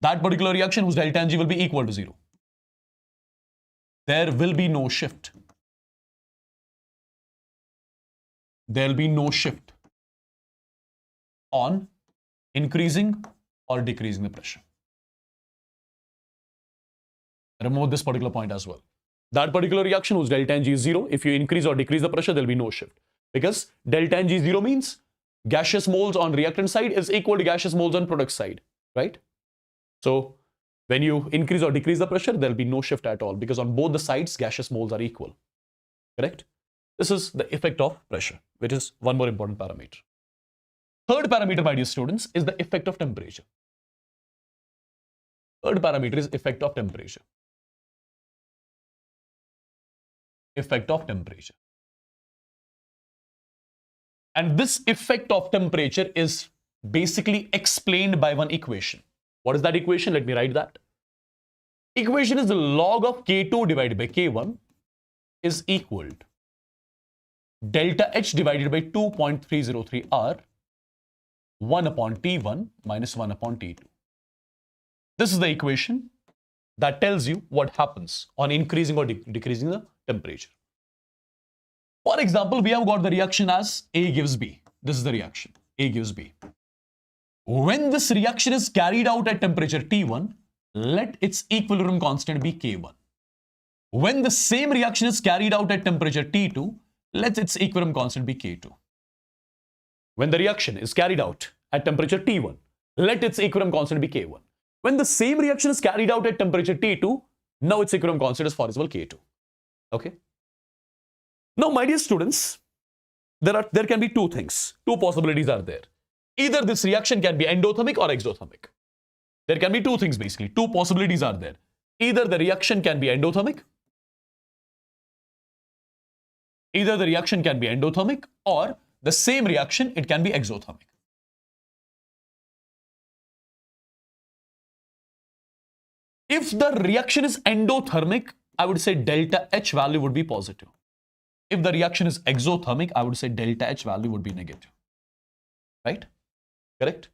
that particular reaction whose delta Ng will be equal to 0, there will be no shift. there'll be no shift on increasing or decreasing the pressure. Remember this particular point as well. That particular reaction whose delta N G is 0, if you increase or decrease the pressure, there'll be no shift. Because delta N G 0 means gaseous moles on reactant side is equal to gaseous moles on product side, right? So when you increase or decrease the pressure, there'll be no shift at all because on both the sides, gaseous moles are equal, correct? This is the effect of pressure, which is one more important parameter. Third parameter, my dear students, is the effect of temperature. Third parameter is effect of temperature. Effect of temperature. And this effect of temperature is basically explained by one equation. What is that equation? Let me write that. Equation is the log of K2 divided by K1 is equal to delta H divided by 2.303 R 1 upon T1 minus 1 upon T2. This is the equation that tells you what happens on increasing or decreasing the temperature. For example, we have got the reaction as A gives B. This is the reaction. A gives B. When this reaction is carried out at temperature T1, let its equilibrium constant be K1. When the same reaction is carried out at temperature T2, let its equilibrium constant be K2. When the reaction is carried out at temperature T1, let its equilibrium constant be K1. When the same reaction is carried out at temperature T2, now its equilibrium constant is, for example, K2. Okay? Now, my dear students, there can be two things. Two possibilities are there. Either this reaction can be endothermic or exothermic. There can be two things basically. Two possibilities are there. Either the reaction can be endothermic. Either the reaction can be endothermic or the same reaction, it can be exothermic. If the reaction is endothermic, I would say delta H value would be positive. If the reaction is exothermic, I would say delta H value would be negative. Right? Correct?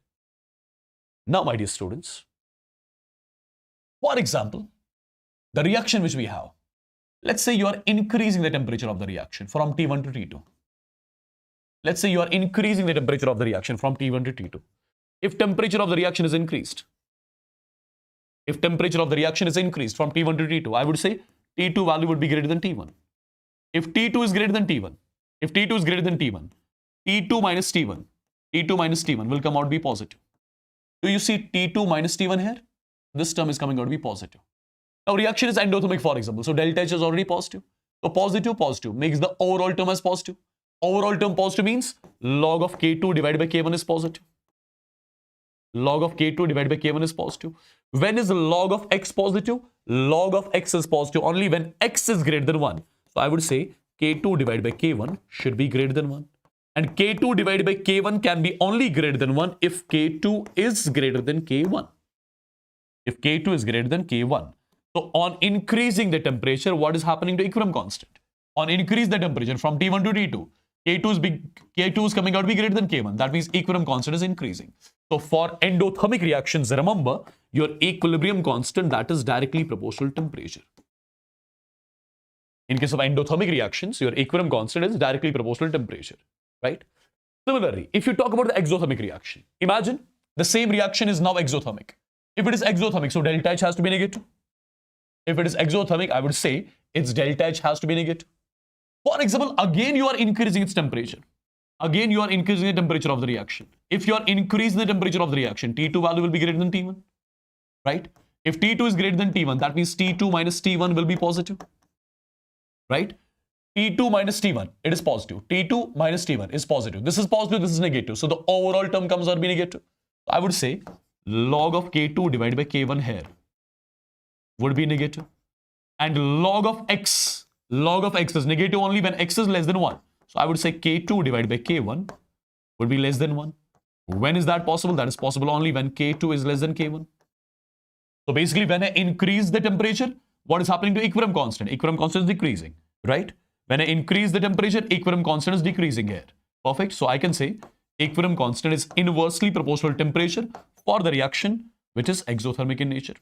Now, my dear students, for example, the reaction which we have, let's say you are increasing the temperature of the reaction from T1 to T2. Let's say you are increasing the temperature of the reaction from T1 to T2. If temperature of the reaction is increased, from T1 to T2, I would say T2 value would be greater than T1. If T2 is greater than T1, T2 minus T1 will come out to be positive. Do you see T2 minus T1 here? This term is coming out to be positive. Now reaction is endothermic, for example. So delta H is already positive. So positive makes the overall term as positive. Overall term positive means log of K2 divided by K1 is positive. Log of K2 divided by K1 is positive. When is the log of X positive? Log of X is positive only when X is greater than 1. So I would say K2 divided by K1 should be greater than 1. And K2 divided by K1 can be only greater than 1 if K2 is greater than K1. If K2 is greater than K1. So on increasing the temperature, what is happening to equilibrium constant? On increase the temperature from T1 to T2, K2 is coming out to be greater than K1. That means equilibrium constant is increasing. So for endothermic reactions, remember your equilibrium constant that is directly proportional to temperature. In case of endothermic reactions, your equilibrium constant is directly proportional to temperature, right? Similarly, if you talk about the exothermic reaction, imagine the same reaction is now exothermic. If it is exothermic, so delta H has to be negative. If it is exothermic, I would say its delta H has to be negative. For example, again you are increasing its temperature. Again you are increasing the temperature of the reaction. If you are increasing the temperature of the reaction, T2 value will be greater than T1, right? If T2 is greater than T1, that means T2 minus T1 will be positive, right? T2 minus T1, it is positive. T2 minus T1 is positive. This is positive, this is negative. So the overall term comes out to be negative. I would say log of K2 divided by K1 here would be negative. And log of X is negative only when X is less than 1. So I would say K2 divided by K1 would be less than 1. When is that possible? That is possible only when K2 is less than K1. So basically when I increase the temperature, what is happening to equilibrium constant? Equilibrium constant is decreasing, right? When I increase the temperature, equilibrium constant is decreasing here. Perfect. So I can say equilibrium constant is inversely proportional to temperature for the reaction which is exothermic in nature.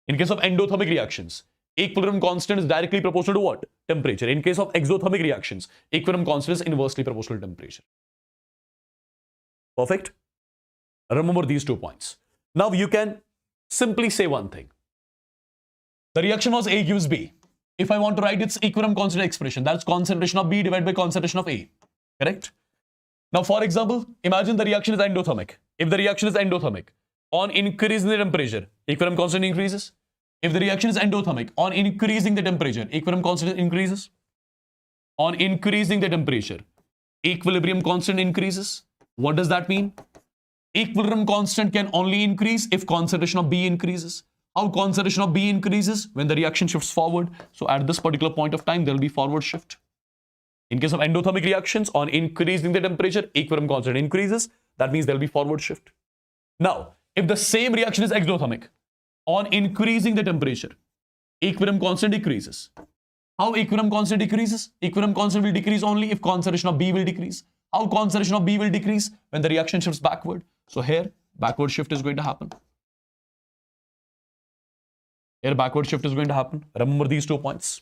In case of endothermic reactions, Equilibrium constant is directly proportional to what? Temperature. In case of exothermic reactions, equilibrium constant is inversely proportional to temperature. Perfect? Remember these 2 points. Now you can simply say one thing. The reaction was A gives B. If I want to write its equilibrium constant expression, that's concentration of B divided by concentration of A. Correct? Now, for example, imagine the reaction is endothermic. If the reaction is endothermic, on increasing the temperature, equilibrium constant increases. If the reaction is endothermic, on increasing the temperature, equilibrium constant increases. On increasing the temperature, equilibrium constant increases. What does that mean? Equilibrium constant can only increase if concentration of B increases. How concentration of B increases? When the reaction shifts forward. So at this particular point of time, there will be forward shift. In case of endothermic reactions, on increasing the temperature, equilibrium constant increases. That means there will be forward shift. Now, if the same reaction is exothermic, on increasing the temperature, equilibrium constant decreases. How equilibrium constant decreases? Equilibrium constant will decrease only if concentration of B will decrease. How concentration of B will decrease? When the reaction shifts backward. So here, backward shift is going to happen. Here, backward shift is going to happen. Remember these 2 points.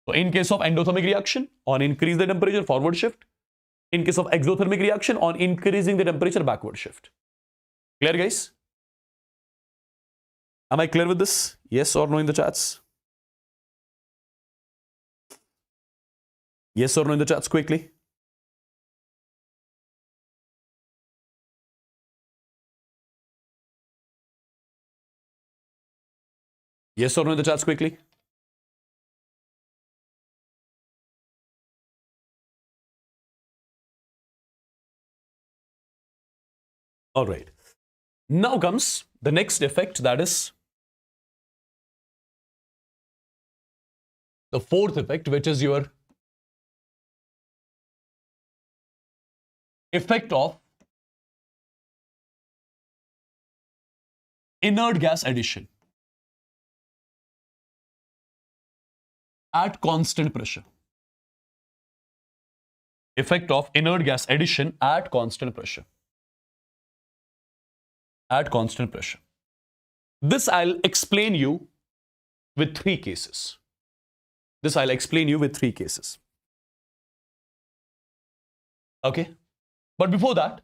So in case of endothermic reaction, on increase the temperature, forward shift. In case of exothermic reaction, on increasing the temperature, backward shift. Clear, guys? Am I clear with this? Yes or no in the chats? Yes or no in the chats quickly? Yes or no in the chats quickly? All right. Now comes the next effect, that is the fourth effect, which is your effect of inert gas addition at constant pressure. Effect of inert gas addition at constant pressure. At constant pressure. This I'll explain you with 3 cases. This I'll explain you with 3 cases. Okay? But before that,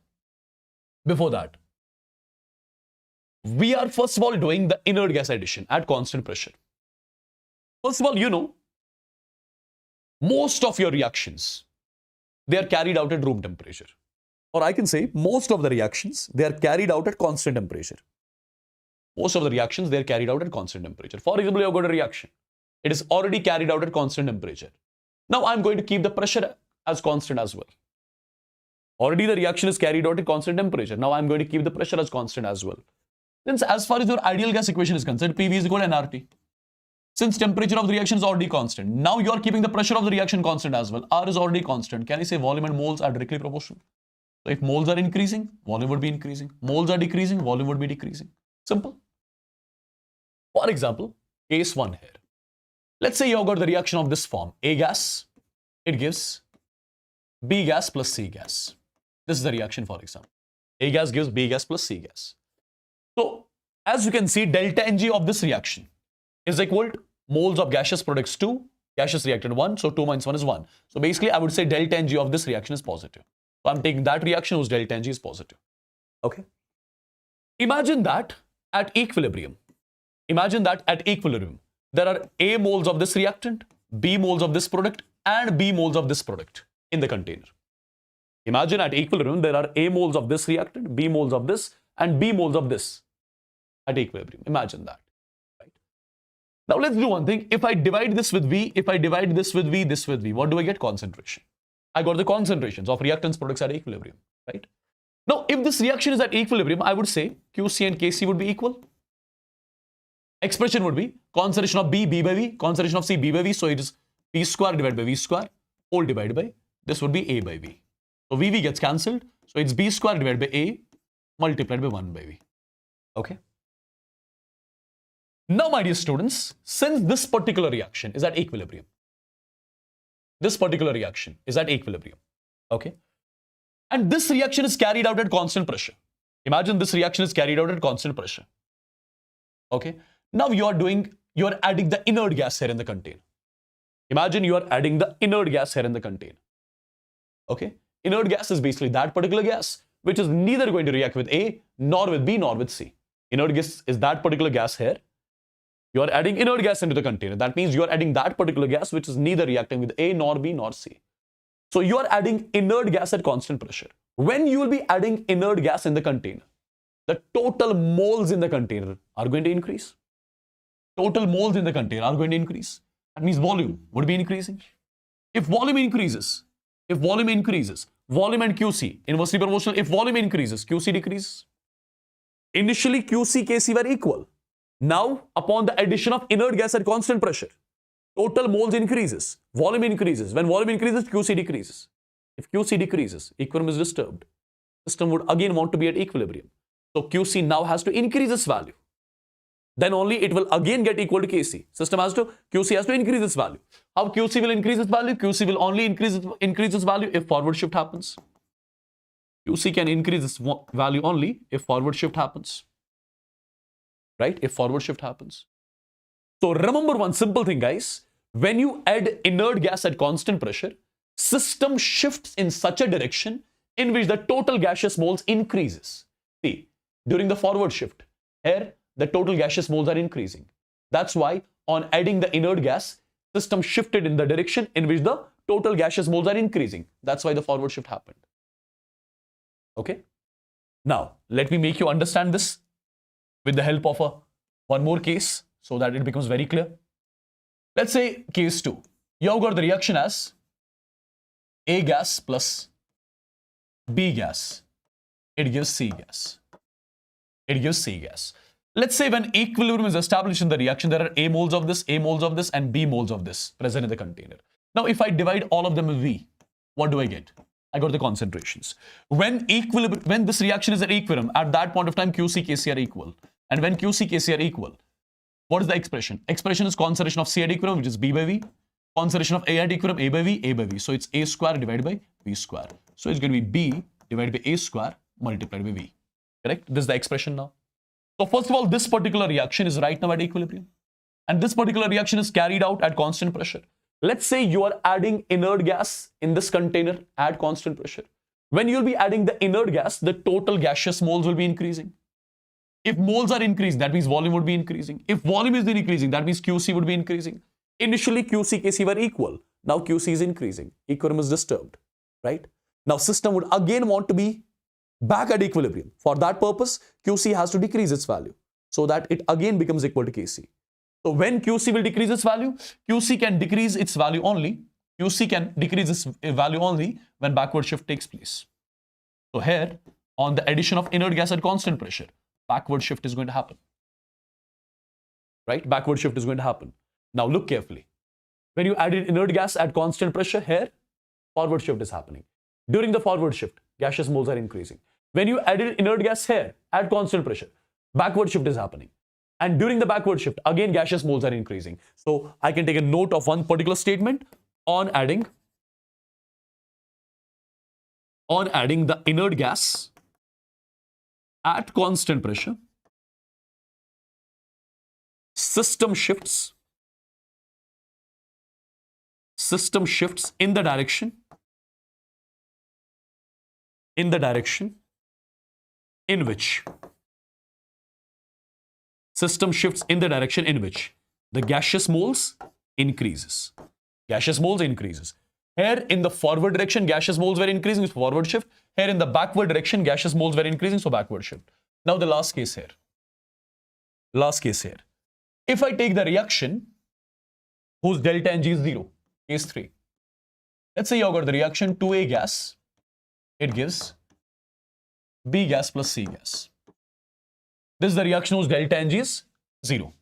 we are first of all doing the inert gas addition at constant pressure. First of all, you know, most of your reactions, they are carried out at room temperature. Or I can say most of the reactions, they are carried out at constant temperature. Most of the reactions, they are carried out at constant temperature. For example, you have got a reaction. It is already carried out at constant temperature. Now I'm going to keep the pressure as constant as well. Already the reaction is carried out at constant temperature. Now I'm going to keep the pressure as constant as well. Since as far as your ideal gas equation is concerned, PV is equal to nRT. Since temperature of the reaction is already constant, now you are keeping the pressure of the reaction constant as well. R is already constant. Can I say volume and moles are directly proportional? So if moles are increasing, volume would be increasing. Moles are decreasing, volume would be decreasing. Simple. For example, case 1 here. Let's say you have got the reaction of this form. A gas, it gives B gas plus C gas. This is the reaction, for example. A gas gives B gas plus C gas. So, as you can see, delta Ng of this reaction is equal to moles of gaseous products 2, gaseous reactant 1. So, 2 minus 1 is 1. So, basically, I would say delta Ng of this reaction is positive. So, I'm taking that reaction whose delta Ng is positive. Okay. Imagine that at equilibrium. There are A moles of this reactant, B moles of this product, and B moles of this product in the container. Imagine at equilibrium, there are A moles of this reactant, B moles of this, and B moles of this at equilibrium. Imagine that. Right? Now, let's do one thing. If I divide this with V, this with V, what do I get? Concentration. I got the concentrations of reactants products at equilibrium. Right? Now, if this reaction is at equilibrium, I would say QC and KC would be equal. Expression would be concentration of B, B by V, concentration of C, B by V. So it is P square divided by V square, whole divided by, this would be A by V. So VV gets cancelled. So it's B square divided by A multiplied by 1 by V. Okay. Now, my dear students, since this particular reaction is at equilibrium, okay, and this reaction is carried out at constant pressure. Imagine this reaction is carried out at constant pressure. Okay. Now you are doing you are adding the inert gas here in the container. Imagine you are adding the inert gas here in the container. Okay? Inert gas is basically that particular gas which is neither going to react with A, nor with B, nor with C. Inert gas is that particular gas here. You are adding inert gas into the container. That means you are adding that particular gas which is neither reacting with A, nor B, nor C. So you are adding inert gas at constant pressure. When you will be adding inert gas in the container, the total moles in the container are going to increase. Total moles in the container are going to increase. That means volume would be increasing. If volume increases, volume and QC inversely proportional. If volume increases, QC decreases. Initially, QC, KC were equal. Now, upon the addition of inert gas at constant pressure, total moles increases, volume increases. When volume increases, QC decreases. If QC decreases, equilibrium is disturbed. System would again want to be at equilibrium. So QC now has to increase its value. Then only it will again get equal to QC. QC has to increase its value. How QC will increase its value? QC will only increase its value if forward shift happens. QC can increase its value only if forward shift happens. Right? If forward shift happens. So remember one simple thing, guys. When you add inert gas at constant pressure, system shifts in such a direction in which the total gaseous moles increases. See, during the forward shift, here the total gaseous moles are increasing. That's why on adding the inert gas, system shifted in the direction in which the total gaseous moles are increasing. That's why the forward shift happened. Okay? Now, let me make you understand this with the help of one more case so that it becomes very clear. Let's say case 2. You have got the reaction as A gas plus B gas. It gives C gas. It gives C gas. Let's say when equilibrium is established in the reaction, there are A moles of this, and B moles of this present in the container. Now, if I divide all of them with V, what do I get? I got the concentrations. When this reaction is at equilibrium, at that point of time, QC, KC are equal. And when QC, KC are equal, what is the expression? Expression is concentration of C at equilibrium, which is B by V. Concentration of A at equilibrium, A by V, A by V. So it's A square divided by V square. So it's going to be B divided by A square multiplied by V. Correct? This is the expression now. So first of all, this particular reaction is right now at equilibrium. And this particular reaction is carried out at constant pressure. Let's say you are adding inert gas in this container at constant pressure. When you'll be adding the inert gas, the total gaseous moles will be increasing. If moles are increasing, that means volume would be increasing. If volume is increasing, that means QC would be increasing. Initially, QC, KC were equal. Now QC is increasing. Equilibrium is disturbed. Right? Now system would again want to be back at equilibrium. For that purpose, QC has to decrease its value so that it again becomes equal to KC. So when QC will decrease its value, QC can decrease its value only. QC can decrease its value only when backward shift takes place. So here, on the addition of inert gas at constant pressure, backward shift is going to happen. Right? Backward shift is going to happen. Now look carefully. When you added inert gas at constant pressure, here, forward shift is happening. During the forward shift, gaseous moles are increasing. When you added inert gas here at constant pressure, backward shift is happening. And during the backward shift, again gaseous moles are increasing. So I can take a note of one particular statement on adding the inert gas at constant pressure, system shifts in the direction in which the gaseous moles increases. Gaseous moles increases. Here in the forward direction, gaseous moles were increasing, so forward shift. Here in the backward direction, gaseous moles were increasing, so backward shift. Now the last case here. If I take the reaction whose delta Ng is 0, case 3. Let's say you have got the reaction 2A gas. It gives B gas plus C gas. This is the reaction whose delta Ng is 0.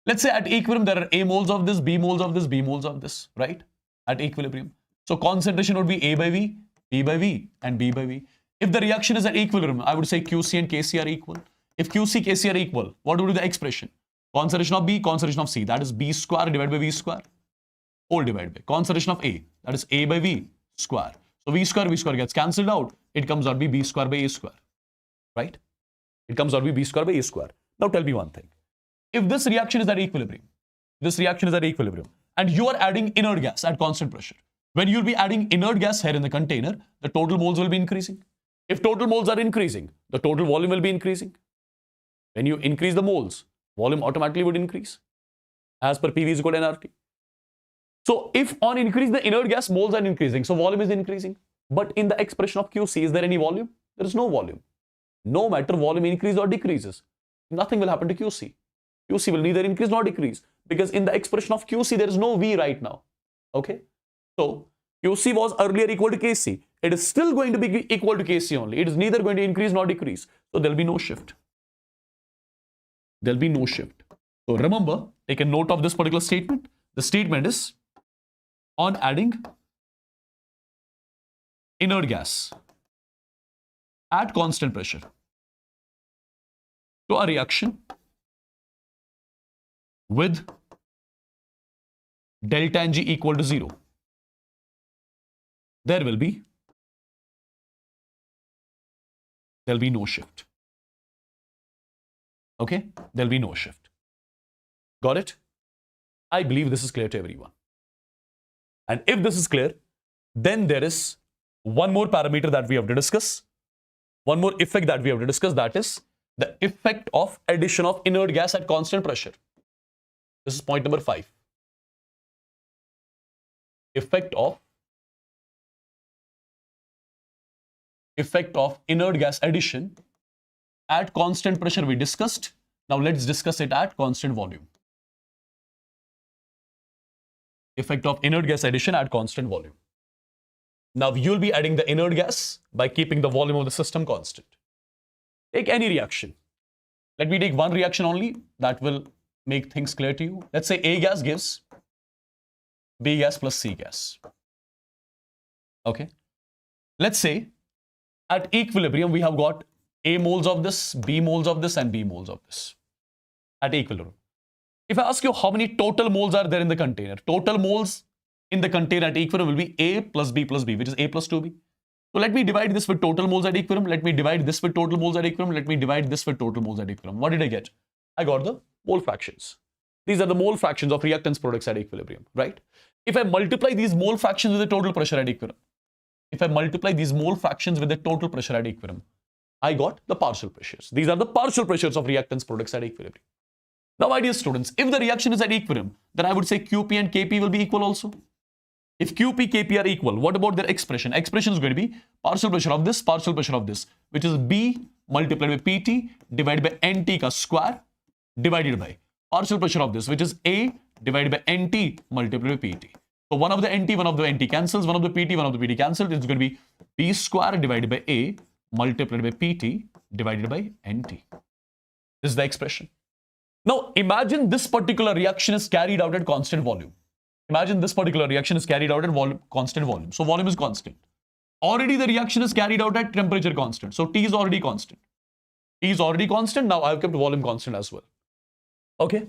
Let's say at equilibrium there are A moles of this, B moles of this, B moles of this, right? At equilibrium. So concentration would be A by V, B by V, and B by V. If the reaction is at equilibrium, I would say QC and KC are equal. If QC, KC are equal, what would be the expression? Concentration of B, concentration of C, that is B square divided by V square, whole divided by concentration of A, that is A by V square. So V square gets cancelled out. It comes out to be B square by A square, right? It comes out to be B square by A square. Now tell me one thing. if this reaction is at equilibrium, and you are adding inert gas at constant pressure, when you'll be adding inert gas here in the container, the total moles will be increasing. If total moles are increasing, the total volume will be increasing. When you increase the moles, volume automatically would increase as per PV is equal to nRT. So if on increase the inert gas, moles are increasing, so volume is increasing. But in the expression of QC, is there any volume? There is no volume. No matter volume increases or decreases, nothing will happen to QC. QC will neither increase nor decrease because in the expression of QC, there is no V right now. Okay? So QC was earlier equal to KC. It is still going to be equal to KC only. It is neither going to increase nor decrease. So there will be no shift. There will be no shift. So remember, take a note of this particular statement. The statement is on adding inert gas at constant pressure to a reaction with delta Ng equal to 0, there will be no shift. Okay, there'll be no shift. Got it? I believe this is clear to everyone. And if this is clear, then there is one more parameter that we have to discuss, one more effect that we have to discuss, that is the effect of addition of inert gas at constant pressure. This is point number 5. Effect of inert gas addition at constant pressure we discussed. Now let's discuss it at constant volume. Effect of inert gas addition at constant volume. Now you'll be adding the inert gas by keeping the volume of the system constant. Take any reaction. Let me take one reaction only that will make things clear to you. Let's say A gas gives B gas plus C gas. Okay. Let's say at equilibrium we have got A moles of this, B moles of this, and B moles of this at equilibrium. If I ask you how many total moles are there in the container, total moles in the container at equilibrium will be A plus B, which is A plus 2B. So let me divide this with total moles at equilibrium. Let me divide this with total moles at equilibrium. Let me divide this with total moles at equilibrium. What did I get? I got the mole fractions. These are the mole fractions of reactants products at equilibrium, right? If I multiply these mole fractions with the total pressure at equilibrium, I got the partial pressures. These are the partial pressures of reactants products at equilibrium. Now, my dear students, if the reaction is at equilibrium, then I would say QP and KP will be equal also. If QP, KP are equal, what about their expression? Expression is going to be partial pressure of this, which is B multiplied by PT divided by NT ka square divided by partial pressure of this, which is A divided by NT multiplied by PT. So one of the NT cancels, one of the PT cancels. It's going to be B square divided by A multiplied by PT divided by NT. This is the expression. Now imagine this particular reaction is carried out at constant volume. Constant volume. So volume is constant. Already the reaction is carried out at temperature constant. So T is already constant. Now I have kept volume constant as well. Okay.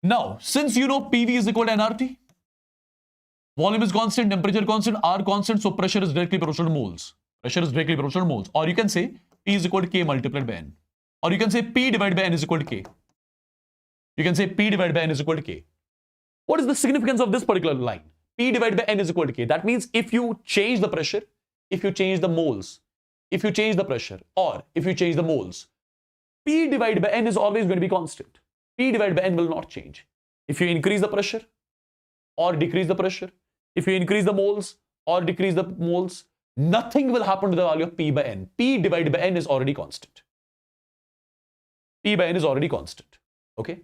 Now, since you know PV is equal to nRT, volume is constant, temperature constant, R constant, so pressure is directly proportional to moles. Or you can say P is equal to K multiplied by N. Or you can say P divided by N is equal to K. What is the significance of this particular line? P divided by N is equal to K. That means if you change the pressure, if you change the moles, if you change the pressure, or if you change the moles, P divided by N is always going to be constant. P divided by N will not change. If you increase the pressure or decrease the pressure, if you increase the moles or decrease the moles, nothing will happen to the value of P by N. P divided by N is already constant. Okay.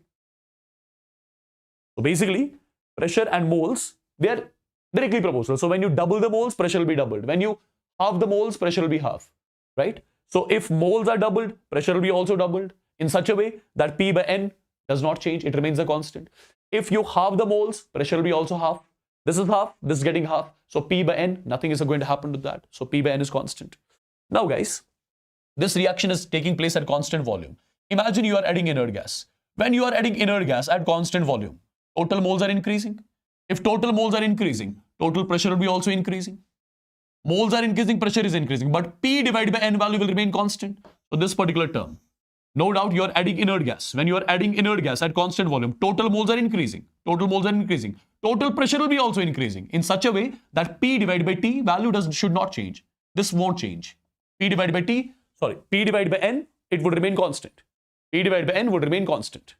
So basically, pressure and moles, they are directly proportional. So when you double the moles, pressure will be doubled. When you halve the moles, pressure will be half, right? So if moles are doubled, pressure will be also doubled in such a way that P by N does not change. It remains a constant. If you halve the moles, pressure will be also half. This is half, this is getting half. So P by N, nothing is going to happen to that. So P by N is constant. Now guys, this reaction is taking place at constant volume. Imagine you are adding inert gas. When you are adding inert gas at constant volume, total moles are increasing. If total moles are increasing, total pressure will be also increasing. Moles are increasing, pressure is increasing, but P divided by N value will remain constant. So this particular term, No doubt you're adding inert gas. When you're adding inert gas at constant volume, total moles are increasing. Total moles are increasing. Total pressure will be also increasing in such a way that P divided by T value should not change. This won't change. P divided by N, it would remain constant. P divided by N would remain constant.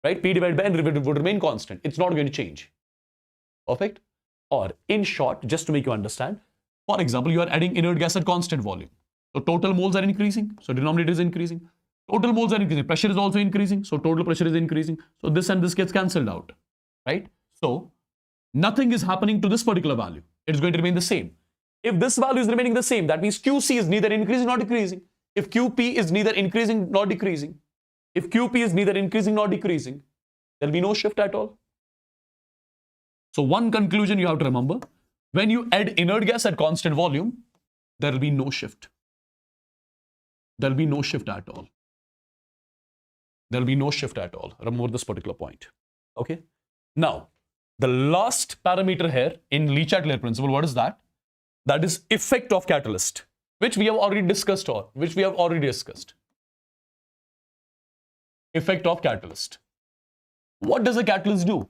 Right? P divided by N would remain constant. It's not going to change. Perfect? Or in short, just to make you understand, for example, you are adding inert gas at constant volume. So total moles are increasing. So denominator is increasing. Total moles are increasing. Pressure is also increasing. So total pressure is increasing. So this and this gets cancelled out. Right? So nothing is happening to this particular value. It's going to remain the same. If this value is remaining the same, that means QC is neither increasing nor decreasing. If QP is neither increasing nor decreasing, if QP is neither increasing nor decreasing, there will be no shift at all. So one conclusion you have to remember, when you add inert gas at constant volume, there will be no shift. There will be no shift at all. There will be no shift at all. Remember this particular point. Okay. Now, the last parameter here in Chatelier principle, what is that? That is effect of catalyst, which we have already discussed Effect of catalyst. What does a catalyst do?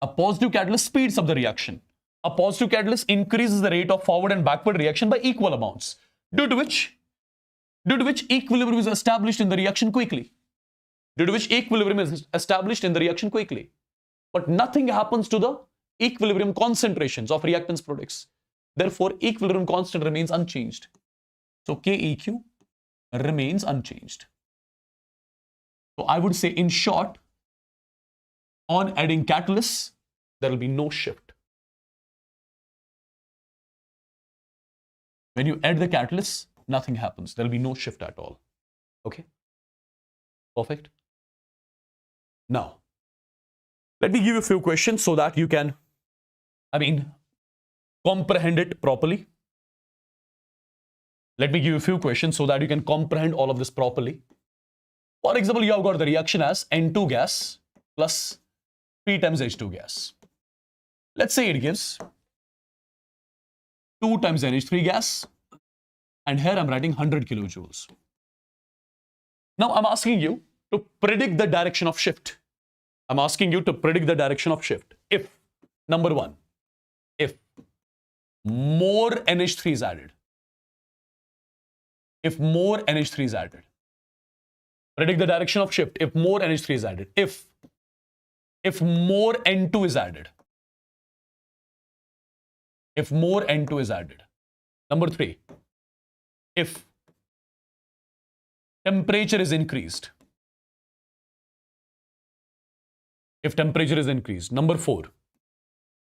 A positive catalyst speeds up the reaction. A positive catalyst increases the rate of forward and backward reaction by equal amounts, due to which equilibrium is established in the reaction quickly. But nothing happens to the equilibrium concentrations of reactants products. Therefore, equilibrium constant remains unchanged. So KEQ remains unchanged. So I would say, in short, on adding catalysts, there will be no shift. When you add the catalysts, nothing happens. There will be no shift at all. Okay? Perfect. Now, let me give you a few questions so that you can, comprehend it properly. Let me give you a few questions so that you can comprehend all of this properly. For example, you have got the reaction as N2 gas plus P times H2 gas. Let's say it gives 2 times NH3 gas, and here I'm writing 100 kilojoules. Now I'm asking you to predict the direction of shift. If, number one, if more NH3 is added. Predict the direction of shift if more NH3 is added. If more N2 is added. Number 3, if temperature is increased. Number 4,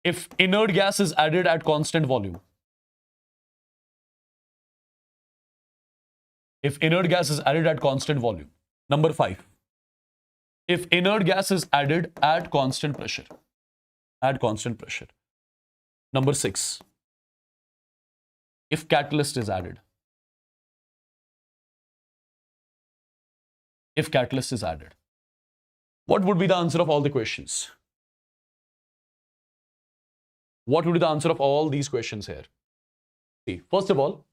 if inert gas is added at constant volume. Number 5, if inert gas is added at constant pressure. Number 6, if catalyst is added. What would be the answer of all the questions? What would be the answer of all these questions here? See, first of all,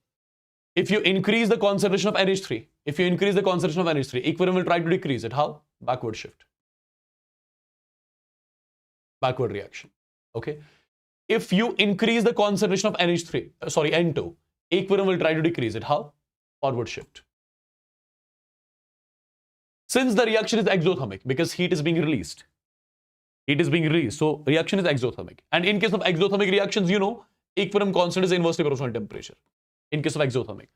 if you increase the concentration of NH3, equilibrium will try to decrease it. How? Backward shift. Backward reaction. Okay. If you increase the concentration of N2, equilibrium will try to decrease it. How? Forward shift. Since the reaction is exothermic, because heat is being released, so reaction is exothermic. And in case of exothermic reactions, equilibrium constant is inversely proportional to temperature. In case of exothermic.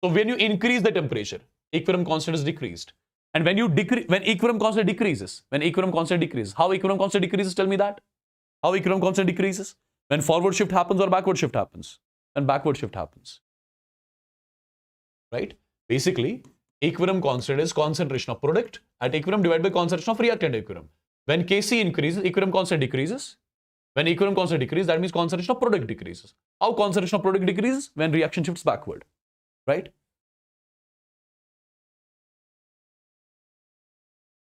So when you increase the temperature, equilibrium constant is decreased. And when equilibrium constant decreases, how equilibrium constant decreases? Tell me that. How equilibrium constant decreases? When forward shift happens or backward shift happens? When backward shift happens. Right? Basically, equilibrium constant is concentration of product at equilibrium divided by concentration of reactant equilibrium. When Kc increases, equilibrium constant decreases. When equilibrium constant decreases, that means concentration of product decreases. How concentration of product decreases? When reaction shifts backward. Right?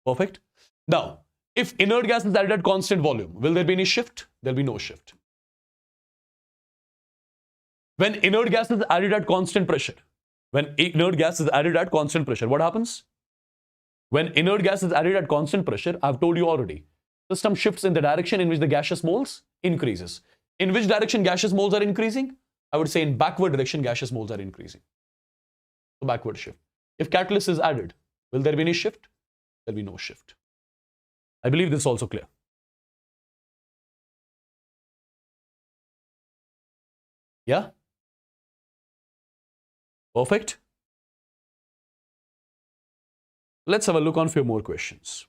Perfect. Now, if inert gas is added at constant volume, will there be any shift? There will be no shift. When inert gas is added at constant pressure, When inert gas is added at constant pressure, what happens? When inert gas is added at constant pressure, I've told you already, system shifts in the direction in which the gaseous moles increases. In which direction gaseous moles are increasing? I would say in backward direction gaseous moles are increasing. So backward shift. If catalyst is added, will there be any shift? There will be no shift. I believe this is also clear. Yeah? Perfect. Let's have a look on a few more questions.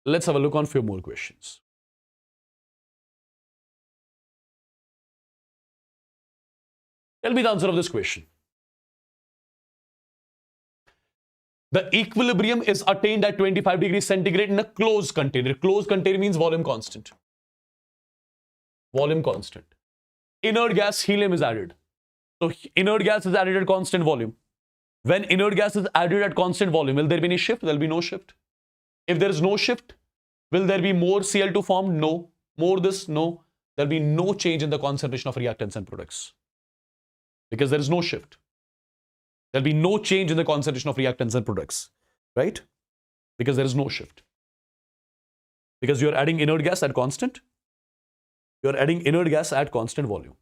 Let's have a look on a few more questions. Tell me the answer of this question. The equilibrium is attained at 25 degrees centigrade in a closed container. Closed container means volume constant. Volume constant. Inert gas helium is added. So inert gas is added at constant volume. When inert gas is added at constant volume, will there be any shift? There will be no shift. If there is no shift, will there be more Cl2 formed? No. More this? No. There will be no change in the concentration of reactants and products. Because there is no shift. There will be no change in the concentration of reactants and products. Right? Because there is no shift. Because you are adding inert gas at constant. You are adding inert gas at constant volume.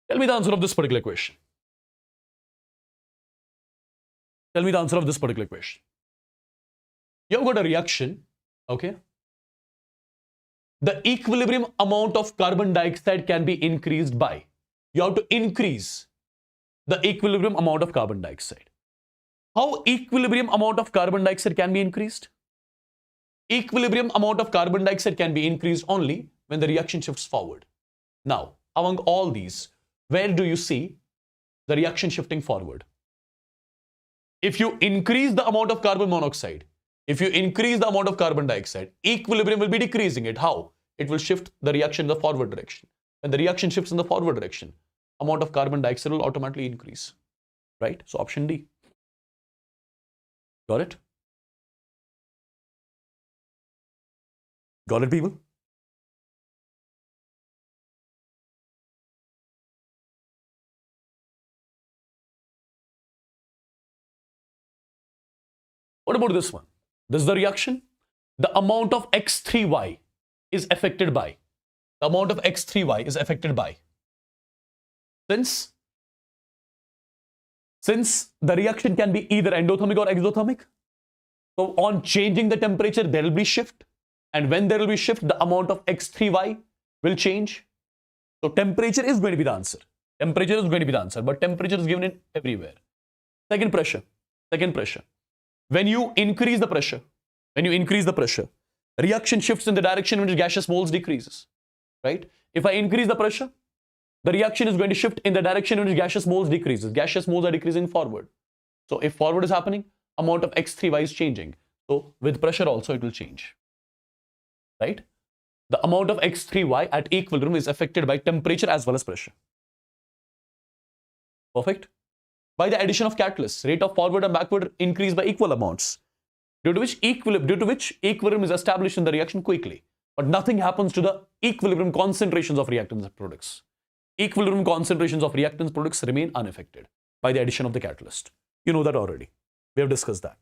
Tell me the answer of this particular question. Tell me the answer of this particular question. You have got a reaction, okay? The equilibrium amount of carbon dioxide can be increased by. You have to increase the equilibrium amount of carbon dioxide. How equilibrium amount of carbon dioxide can be increased? Equilibrium amount of carbon dioxide can be increased only when the reaction shifts forward. Now, among all these, where do you see the reaction shifting forward? If you increase the amount of carbon monoxide, if you increase the amount of carbon dioxide, equilibrium will be decreasing it. How? It will shift the reaction in the forward direction. When the reaction shifts in the forward direction, amount of carbon dioxide will automatically increase. Right? So option D. Got it? Got it, people? What about this one? This is the reaction. The amount of X3Y is affected by. The amount of X3Y is affected by. Since the reaction can be either endothermic or exothermic, so on changing the temperature, there will be shift. And when there will be shift, the amount of X3Y will change. So temperature is going to be the answer. Temperature is going to be the answer, but temperature is given in everywhere. Second, pressure. Second, pressure. When you increase the pressure, reaction shifts in the direction in which gaseous moles decreases, right? If I increase the pressure, the reaction is going to shift in the direction in which gaseous moles decreases. Gaseous moles are decreasing forward. So if forward is happening, amount of X3Y is changing. So with pressure also it will change, right? The amount of X3Y at equilibrium is affected by temperature as well as pressure. Perfect. By the addition of catalysts, rate of forward and backward increase by equal amounts, due to which equilibrium is established in the reaction quickly. But nothing happens to the equilibrium concentrations of reactants and products. Equilibrium concentrations of reactants products remain unaffected by the addition of the catalyst. You know that already. We have discussed that.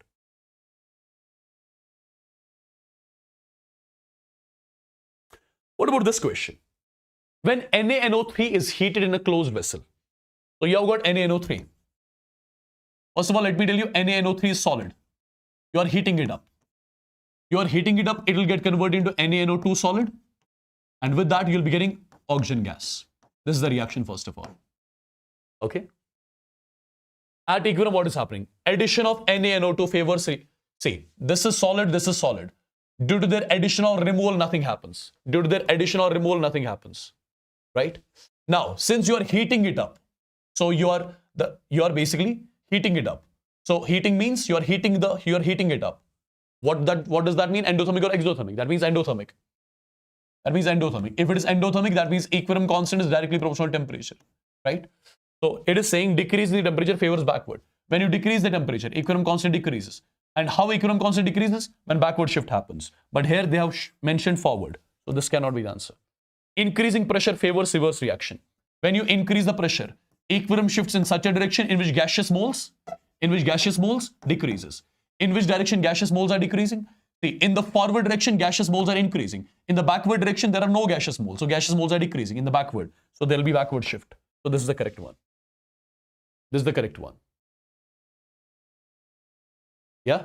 What about this question? When NaNO3 is heated in a closed vessel, so you have got NaNO3. First of all, let me tell you, NaNO3 is solid. You are heating it up. You are heating it up, it will get converted into NaNO2 solid. And with that, you'll be getting oxygen gas. This is the reaction, first of all. Okay? At equilibrium, what is happening? Addition of NaNO2 favors, see, this is solid, this is solid. Due to their addition or removal, nothing happens. Due to their addition or removal, nothing happens. Right? Now, since you are heating it up, so you are basically heating it up. So heating means you are heating it up. What does that mean? Endothermic or exothermic? That means endothermic. That means endothermic. If it is endothermic, that means equilibrium constant is directly proportional to temperature. Right? So it is saying decrease in the temperature favors backward. When you decrease the temperature, equilibrium constant decreases. And how equilibrium constant decreases? When backward shift happens. But here they have mentioned forward. So this cannot be the answer. Increasing pressure favors reverse reaction. When you increase the pressure, equilibrium shifts in such a direction in which gaseous moles decreases. In which direction gaseous moles are decreasing? See, in the forward direction, gaseous moles are increasing. In the backward direction, there are no gaseous moles. So gaseous moles are decreasing in the backward. So there will be backward shift. So this is the correct one. This is the correct one. Yeah,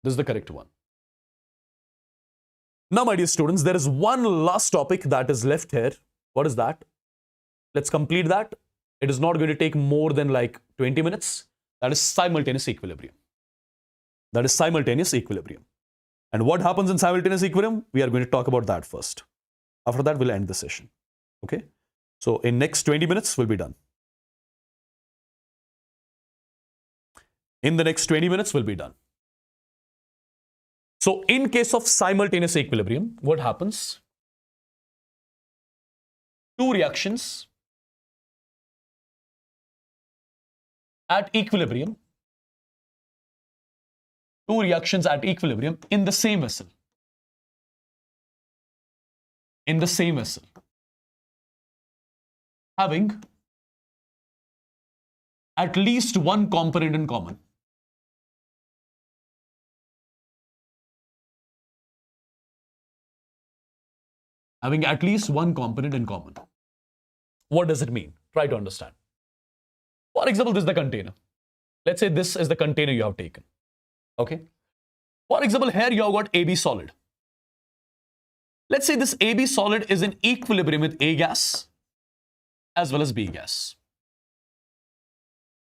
this is the correct one. Now, my dear students, there is one last topic that is left here. What is that? Let's complete that. It is not going to take more than like 20 minutes. That is simultaneous equilibrium. That is simultaneous equilibrium. And what happens in simultaneous equilibrium? We are going to talk about that first. After that, we'll end the session. Okay? So in next 20 minutes, we'll be done. In the next 20 minutes, we'll be done. So in case of simultaneous equilibrium, what happens? Two reactions at equilibrium. Two reactions at equilibrium in the same vessel. In the same vessel. Having at least one component in common. Having at least one component in common. What does it mean? Try to understand. For example, this is the container. Let's say this is the container you have taken. Okay. For example, here you have got AB solid. Let's say this AB solid is in equilibrium with A gas as well as B gas.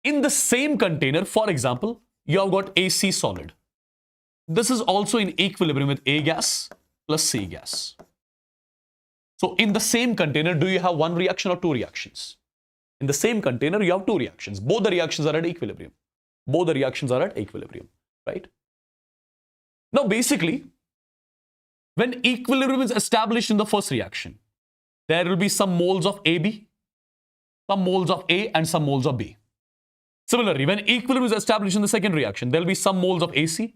In the same container, for example, you have got AC solid. This is also in equilibrium with A gas plus C gas. So in the same container, do you have one reaction or two reactions? In the same container, you have two reactions. Both the reactions are at equilibrium. Both the reactions are at equilibrium. Right? Now, basically, when equilibrium is established in the first reaction, there will be some moles of AB, some moles of A, and some moles of B. Similarly, when equilibrium is established in the second reaction, there will be some moles of AC,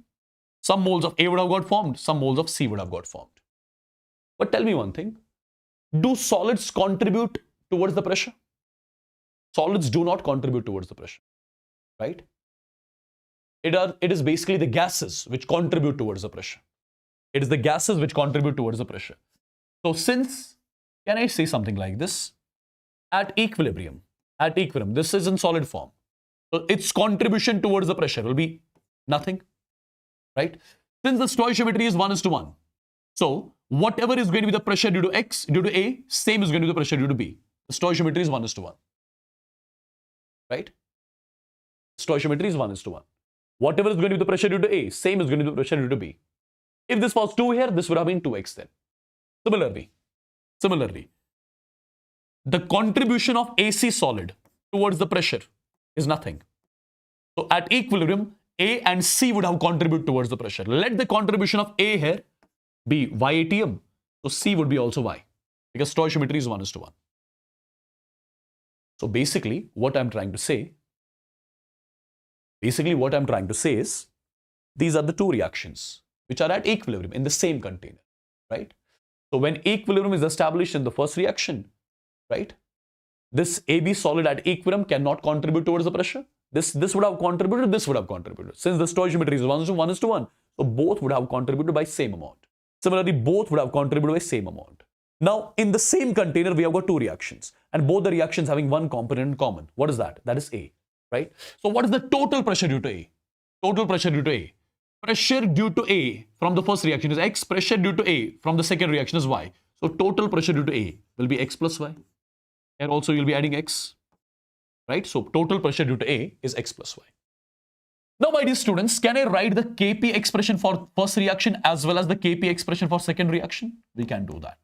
some moles of A would have got formed, some moles of C would have got formed. But tell me one thing, do solids contribute towards the pressure? Solids do not contribute towards the pressure, right? It is basically the gases which contribute towards the pressure. It is the gases which contribute towards the pressure. So since, can I say something like this? At equilibrium, this is in solid form. So its contribution towards the pressure will be nothing, right? Since the stoichiometry is 1:1. So whatever is going to be the pressure due to X, due to A, same is going to be the pressure due to B. The stoichiometry is 1:1, right? Stoichiometry is 1:1. Whatever is going to be the pressure due to A, same is going to be the pressure due to B. If this was 2 here, this would have been 2x then. Similarly, the contribution of AC solid towards the pressure is nothing. So at equilibrium, A and C would have contributed towards the pressure. Let the contribution of A here be Y ATM. So C would be also Y, because stoichiometry is 1:1. So basically, what I'm trying to say is, these are the two reactions which are at equilibrium in the same container, right? So when equilibrium is established in the first reaction, right, this AB solid at equilibrium cannot contribute towards the pressure. This would have contributed, this would have contributed. Since the stoichiometry is 1:1, so both would have contributed by same amount. Similarly, both would have contributed by same amount. Now, in the same container, we have got two reactions, and both the reactions having one component in common. What is that? That is A, right? So what is the total pressure due to A? Total pressure due to A. Pressure due to A from the first reaction is X. Pressure due to A from the second reaction is Y. So total pressure due to A will be X plus Y. Here also you'll be adding X, right? So total pressure due to A is X plus Y. Now, my dear students, can I write the Kp expression for first reaction as well as the Kp expression for second reaction? We can do that.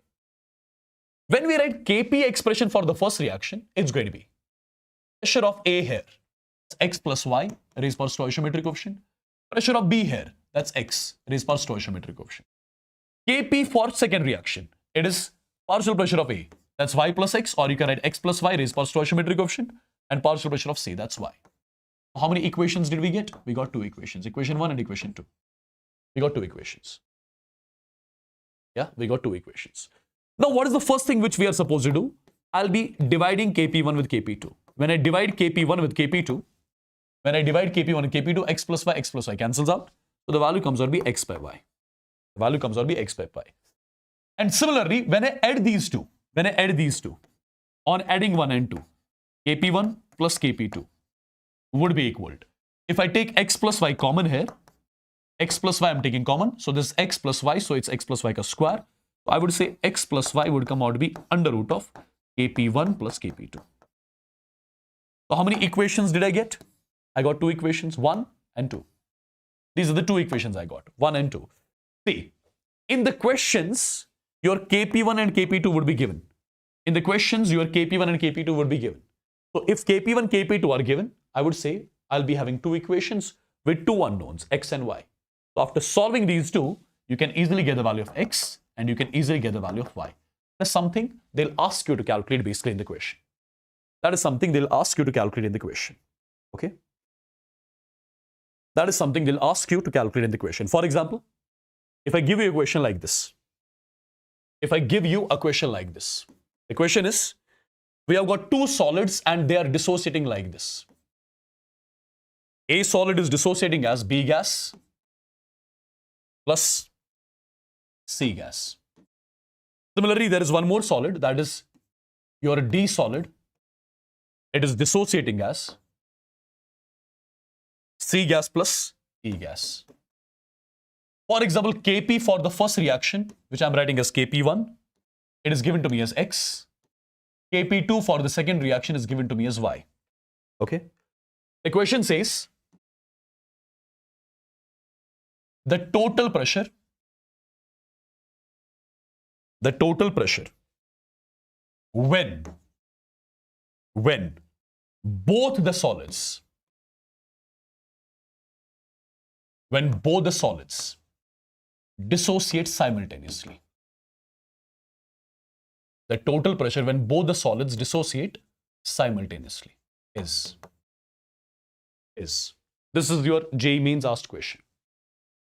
When we write Kp expression for the first reaction, it's going to be pressure of A here, that's X plus Y raised by stoichiometric coefficient. Pressure of B here, that's X raised by stoichiometric coefficient. Kp for second reaction, it is partial pressure of A, that's Y plus X, or you can write X plus Y raised by stoichiometric coefficient, and partial pressure of C, that's Y. How many equations did we get? We got two equations, equation 1 and equation 2. We got two equations. Yeah, we got two equations. Now, what is the first thing which we are supposed to do? I'll be dividing Kp1 with Kp2. When I divide Kp1 with Kp2, x plus y cancels out. So the value comes out to be x by y. The value comes out to be x by y. And similarly, when I add these two, on adding 1 and 2, Kp1 plus Kp2 would be equal to, if I take x plus y common here, x plus y I'm taking common, so this is x plus y, so it's x plus y ka square. So I would say x plus y would come out to be under root of Kp1 plus Kp2. So how many equations did I get? I got two equations, 1 and 2. These are the two equations I got, 1 and 2. See, in the questions, your Kp1 and Kp2 would be given. In the questions, your Kp1 and Kp2 would be given. So if Kp1, Kp2 are given, I would say I'll be having two equations with two unknowns, x and y. So after solving these two, you can easily get the value of x and you can easily get the value of y. That's something they'll ask you to calculate basically in the question. That is something they'll ask you to calculate in the question. Okay? That is something they'll ask you to calculate in the question. For example, if I give you a question like this, the question is, we have got two solids and they are dissociating like this. A solid is dissociating as B gas plus C gas. Similarly, there is one more solid, that is your D solid. It is dissociating as C gas plus E gas. For example, Kp for the first reaction, which I'm writing as Kp1, it is given to me as X. Kp2 for the second reaction is given to me as Y. Okay? The question says, the total pressure when both the solids dissociate simultaneously. The total pressure when both the solids dissociate simultaneously is. This is your JEE Mains asked question.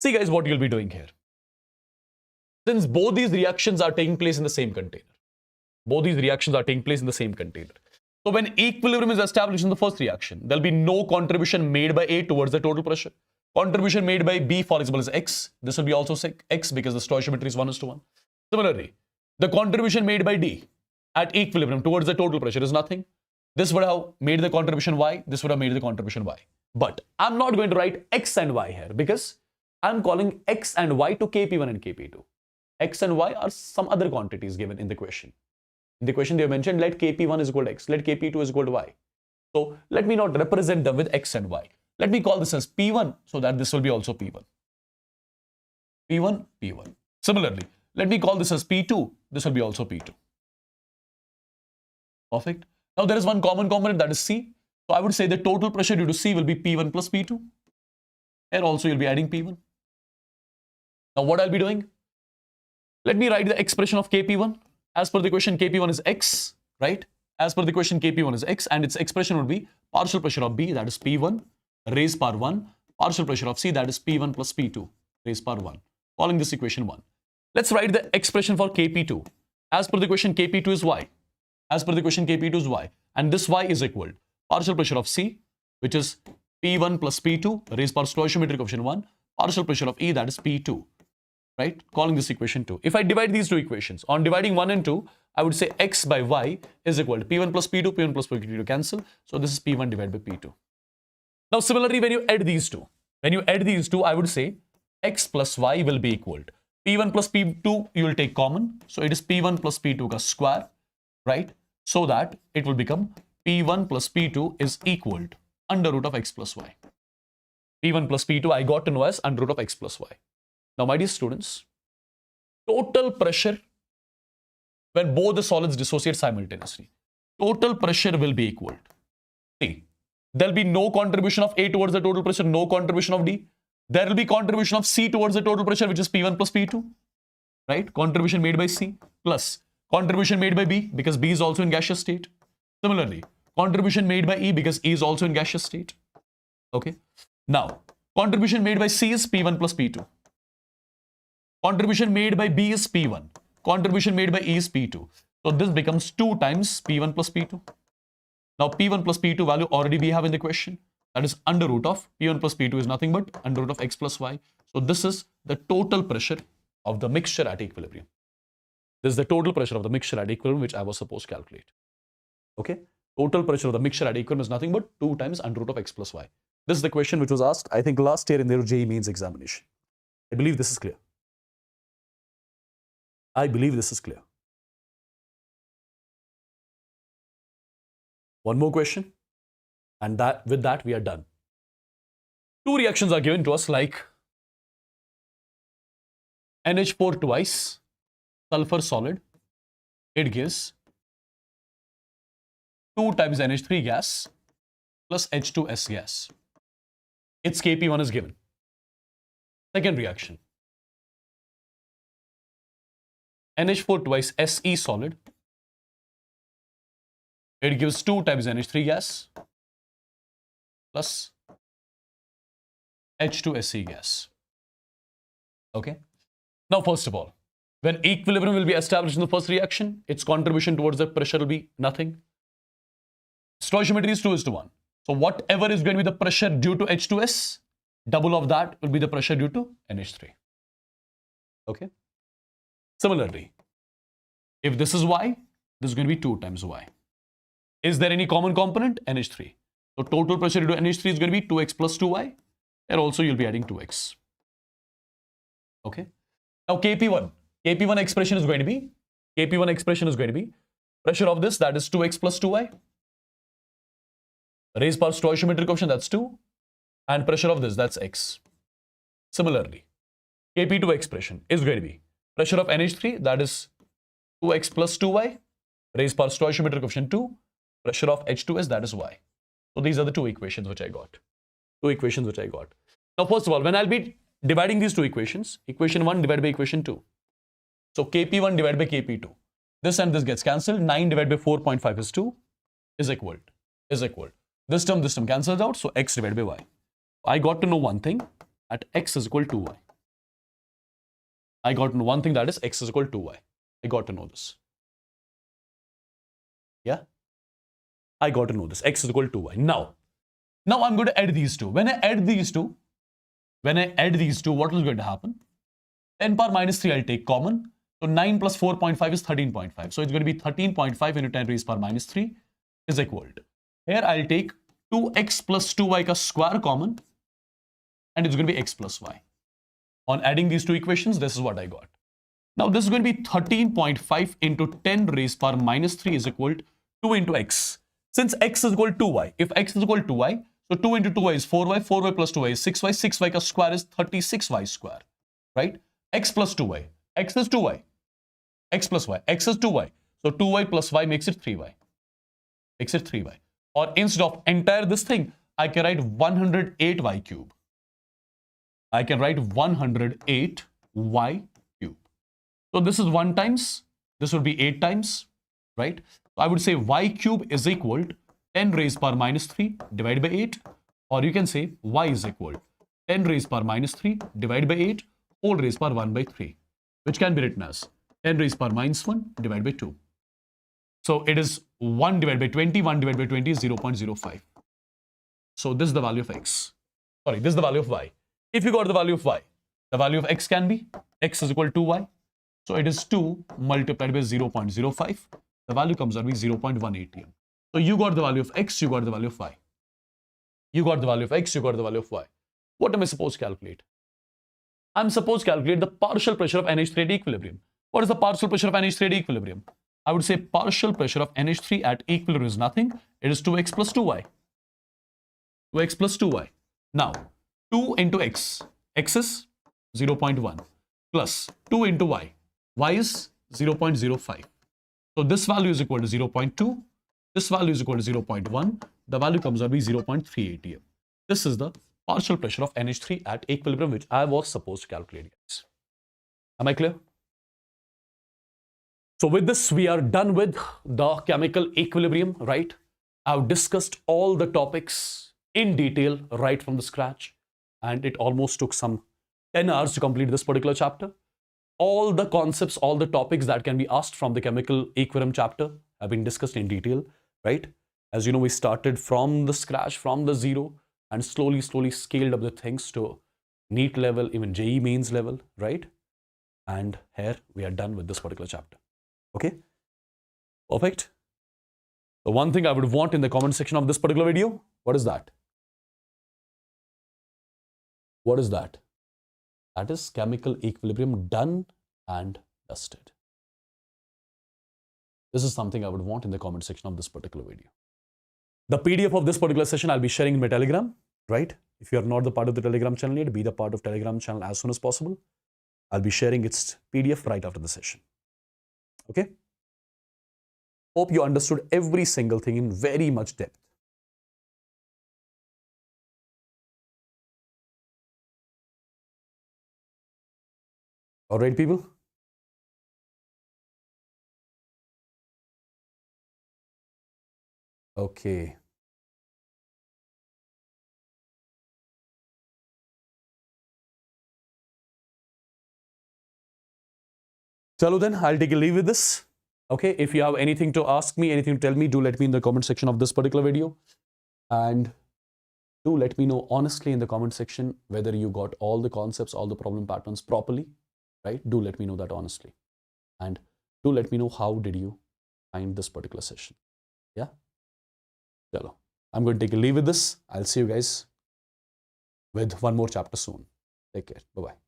See guys, what you'll be doing here. Since both these reactions are taking place in the same container. So when equilibrium is established in the first reaction, there'll be no contribution made by A towards the total pressure. Contribution made by B, for example, is X. This will be also X because the stoichiometry is 1:1. Similarly, the contribution made by D at equilibrium towards the total pressure is nothing. This would have made the contribution Y. This would have made the contribution Y. But I'm not going to write X and Y here because I'm calling X and Y to Kp1 and Kp2. X and Y are some other quantities given in the question. In the question, they have mentioned let Kp1 is equal to X, let Kp2 is equal to Y. So let me not represent them with X and Y. Let me call this as P1 so that this will be also P1. P1. Similarly, let me call this as P2. This will be also P2. Perfect. Now there is one common component, that is C. So I would say the total pressure due to C will be P1 plus P2. Here also you'll be adding P1. Now what I'll be doing? Let me write the expression of Kp1. As per the question, Kp1 is X, right? As per the question, Kp1 is X and its expression would be partial pressure of B, that is P1, raised power 1, partial pressure of C, that is P1 plus P2, raised power 1. Calling this equation 1. Let's write the expression for Kp2. As per the question, Kp2 is Y. And this Y is equal to partial pressure of C, which is P1 plus P2, raised power stoichiometric coefficient 1, partial pressure of E, that is P2. Right? Calling this equation 2. If I divide these two equations, on dividing 1 and 2, I would say X by Y is equal to P1 plus P2, P1 plus P2 cancel. So this is P1 divided by P2. Now similarly, when you add these two, I would say X plus Y will be equal to P1 plus P2, you will take common. So it is P1 plus P2 ka square, right? So that it will become P1 plus P2 is equal to under root of X plus Y. P1 plus P2 I got to know as under root of X plus Y. Now, my dear students, total pressure when both the solids dissociate simultaneously, total pressure will be equal to, see, there will be no contribution of A towards the total pressure, no contribution of D. There will be contribution of C towards the total pressure, which is P1 plus P2, right? Contribution made by C plus contribution made by B because B is also in gaseous state. Similarly, contribution made by E because E is also in gaseous state. Okay. Now, contribution made by C is P1 plus P2. Contribution made by B is P1. Contribution made by E is P2. So this becomes 2 times P1 plus P2. Now P1 plus P2 value already we have in the question. That is under root of P1 plus P2 is nothing but under root of X plus Y. So this is the total pressure of the mixture at equilibrium. This is the total pressure of the mixture at equilibrium which I was supposed to calculate. Okay. Total pressure of the mixture at equilibrium is nothing but 2 times under root of X plus Y. This is the question which was asked, I think, last year in their JEE Mains examination. I believe this is clear. I believe this is clear. One more question, and with that we are done. 2 reactions are given to us like NH4 twice, sulfur solid. It gives 2 times NH3 gas plus H2S gas. Its Kp1 is given. Second reaction. NH4 twice Se solid. It gives 2 times NH3 gas plus H2Se gas. Okay. Now, first of all, when equilibrium will be established in the first reaction, its contribution towards the pressure will be nothing. Stoichiometry is 2:1. So whatever is going to be the pressure due to H2S, double of that will be the pressure due to NH3. Okay. Similarly, if this is Y, this is going to be 2 times Y. Is there any common component? NH3. So total pressure due to NH3 is going to be 2x plus 2y. And also you'll be adding 2x. Okay. Now Kp1. Kp1 expression is going to be, pressure of this, that is 2x plus 2y. Raised power stoichiometric coefficient, that's 2. And pressure of this, that's x. Similarly, Kp2 expression is going to be pressure of NH3, that is 2x plus 2y. Raised power stoichiometric coefficient 2. Pressure of H2S, that is y. So these are the 2 equations which I got. Now, first of all, when I'll be dividing these 2 equations, equation 1 divided by equation 2. So Kp1 divided by Kp2. This and this gets cancelled. 9 divided by 4.5 is 2 is equal. This term cancels out. So x divided by y. I got to know one thing, at x is equal to y. I got to know one thing, that is x is equal to y. I got to know this. Yeah? I got to know this. X is equal to y. Now I'm going to add these two. When I add these two, what is going to happen? 10 power minus 3 I'll take common. So 9 plus 4.5 is 13.5. So it's going to be 13.5 into 10 raised power minus 3 is equal to. Here I'll take 2x plus 2y ka square common, and it's going to be x plus y. On adding these 2 equations, this is what I got. Now this is going to be 13.5 into 10 raised power minus 3 is equal to 2 into x. Since x is equal to y, if x is equal to y, so 2 into 2y is 4y, 4y plus 2y is 6y, 6y ka square is 36y square, right? X plus 2y, x is 2y, x plus y, x is 2y, so 2y plus y makes it 3y, Or instead of entire this thing, I can write 108y cube. So this is 1 times, this would be 8 times, right? So I would say y cube is equal to 10 raised power minus 3 divided by 8. Or you can say y is equal to 10 raised power minus 3 divided by 8 whole raised power 1 by 3. Which can be written as 10 raised power minus 1 divided by 2. So it is 1 divided by 20. 1 divided by 20 is 0.05. So this is the value of x. Sorry, this is the value of y. If you got the value of y, the value of x can be x is equal to y. So it is 2 multiplied by 0.05. The value comes out to be 0.1 atm. So you got the value of x, you got the value of y. What am I supposed to calculate? I'm supposed to calculate the partial pressure of NH3 at equilibrium. What is the partial pressure of NH3 at equilibrium? I would say partial pressure of NH3 at equilibrium is nothing. It is 2x plus 2y. Now, 2 into x. X is 0.1 plus 2 into y. Y is 0.05. So this value is equal to 0.2. This value is equal to 0.1. The value comes out to be 0.3 atm. This is the partial pressure of NH3 at equilibrium which I was supposed to calculate, guys. Am I clear? So with this, we are done with the chemical equilibrium, right? I've discussed all the topics in detail right from the scratch. And it almost took some 10 hours to complete this particular chapter. All the concepts, all the topics that can be asked from the chemical equilibrium chapter have been discussed in detail, right? As you know, we started from the scratch, from the zero, and slowly scaled up the things to NEET level, even JEE mains level, right? And here we are done with this particular chapter. Okay, perfect. The one thing I would want in the comment section of this particular video, what is that? What is that? That is chemical equilibrium done and dusted. This is something I would want in the comment section of this particular video. The PDF of this particular session I'll be sharing in my Telegram, right? If you are not the part of the Telegram channel yet, be the part of Telegram channel as soon as possible. I'll be sharing its PDF right after the session. Okay? Hope you understood every single thing in very much depth. All right, people? Okay. Chalo then, I'll take a leave with this. Okay, if you have anything to ask me, anything to tell me, do let me in the comment section of this particular video. And do let me know honestly in the comment section whether you got all the concepts, all the problem patterns properly, right? Do let me know that honestly. And do let me know how did you find this particular session. Yeah? Chalo. I'm going to take a leave with this. I'll see you guys with one more chapter soon. Take care. Bye-bye.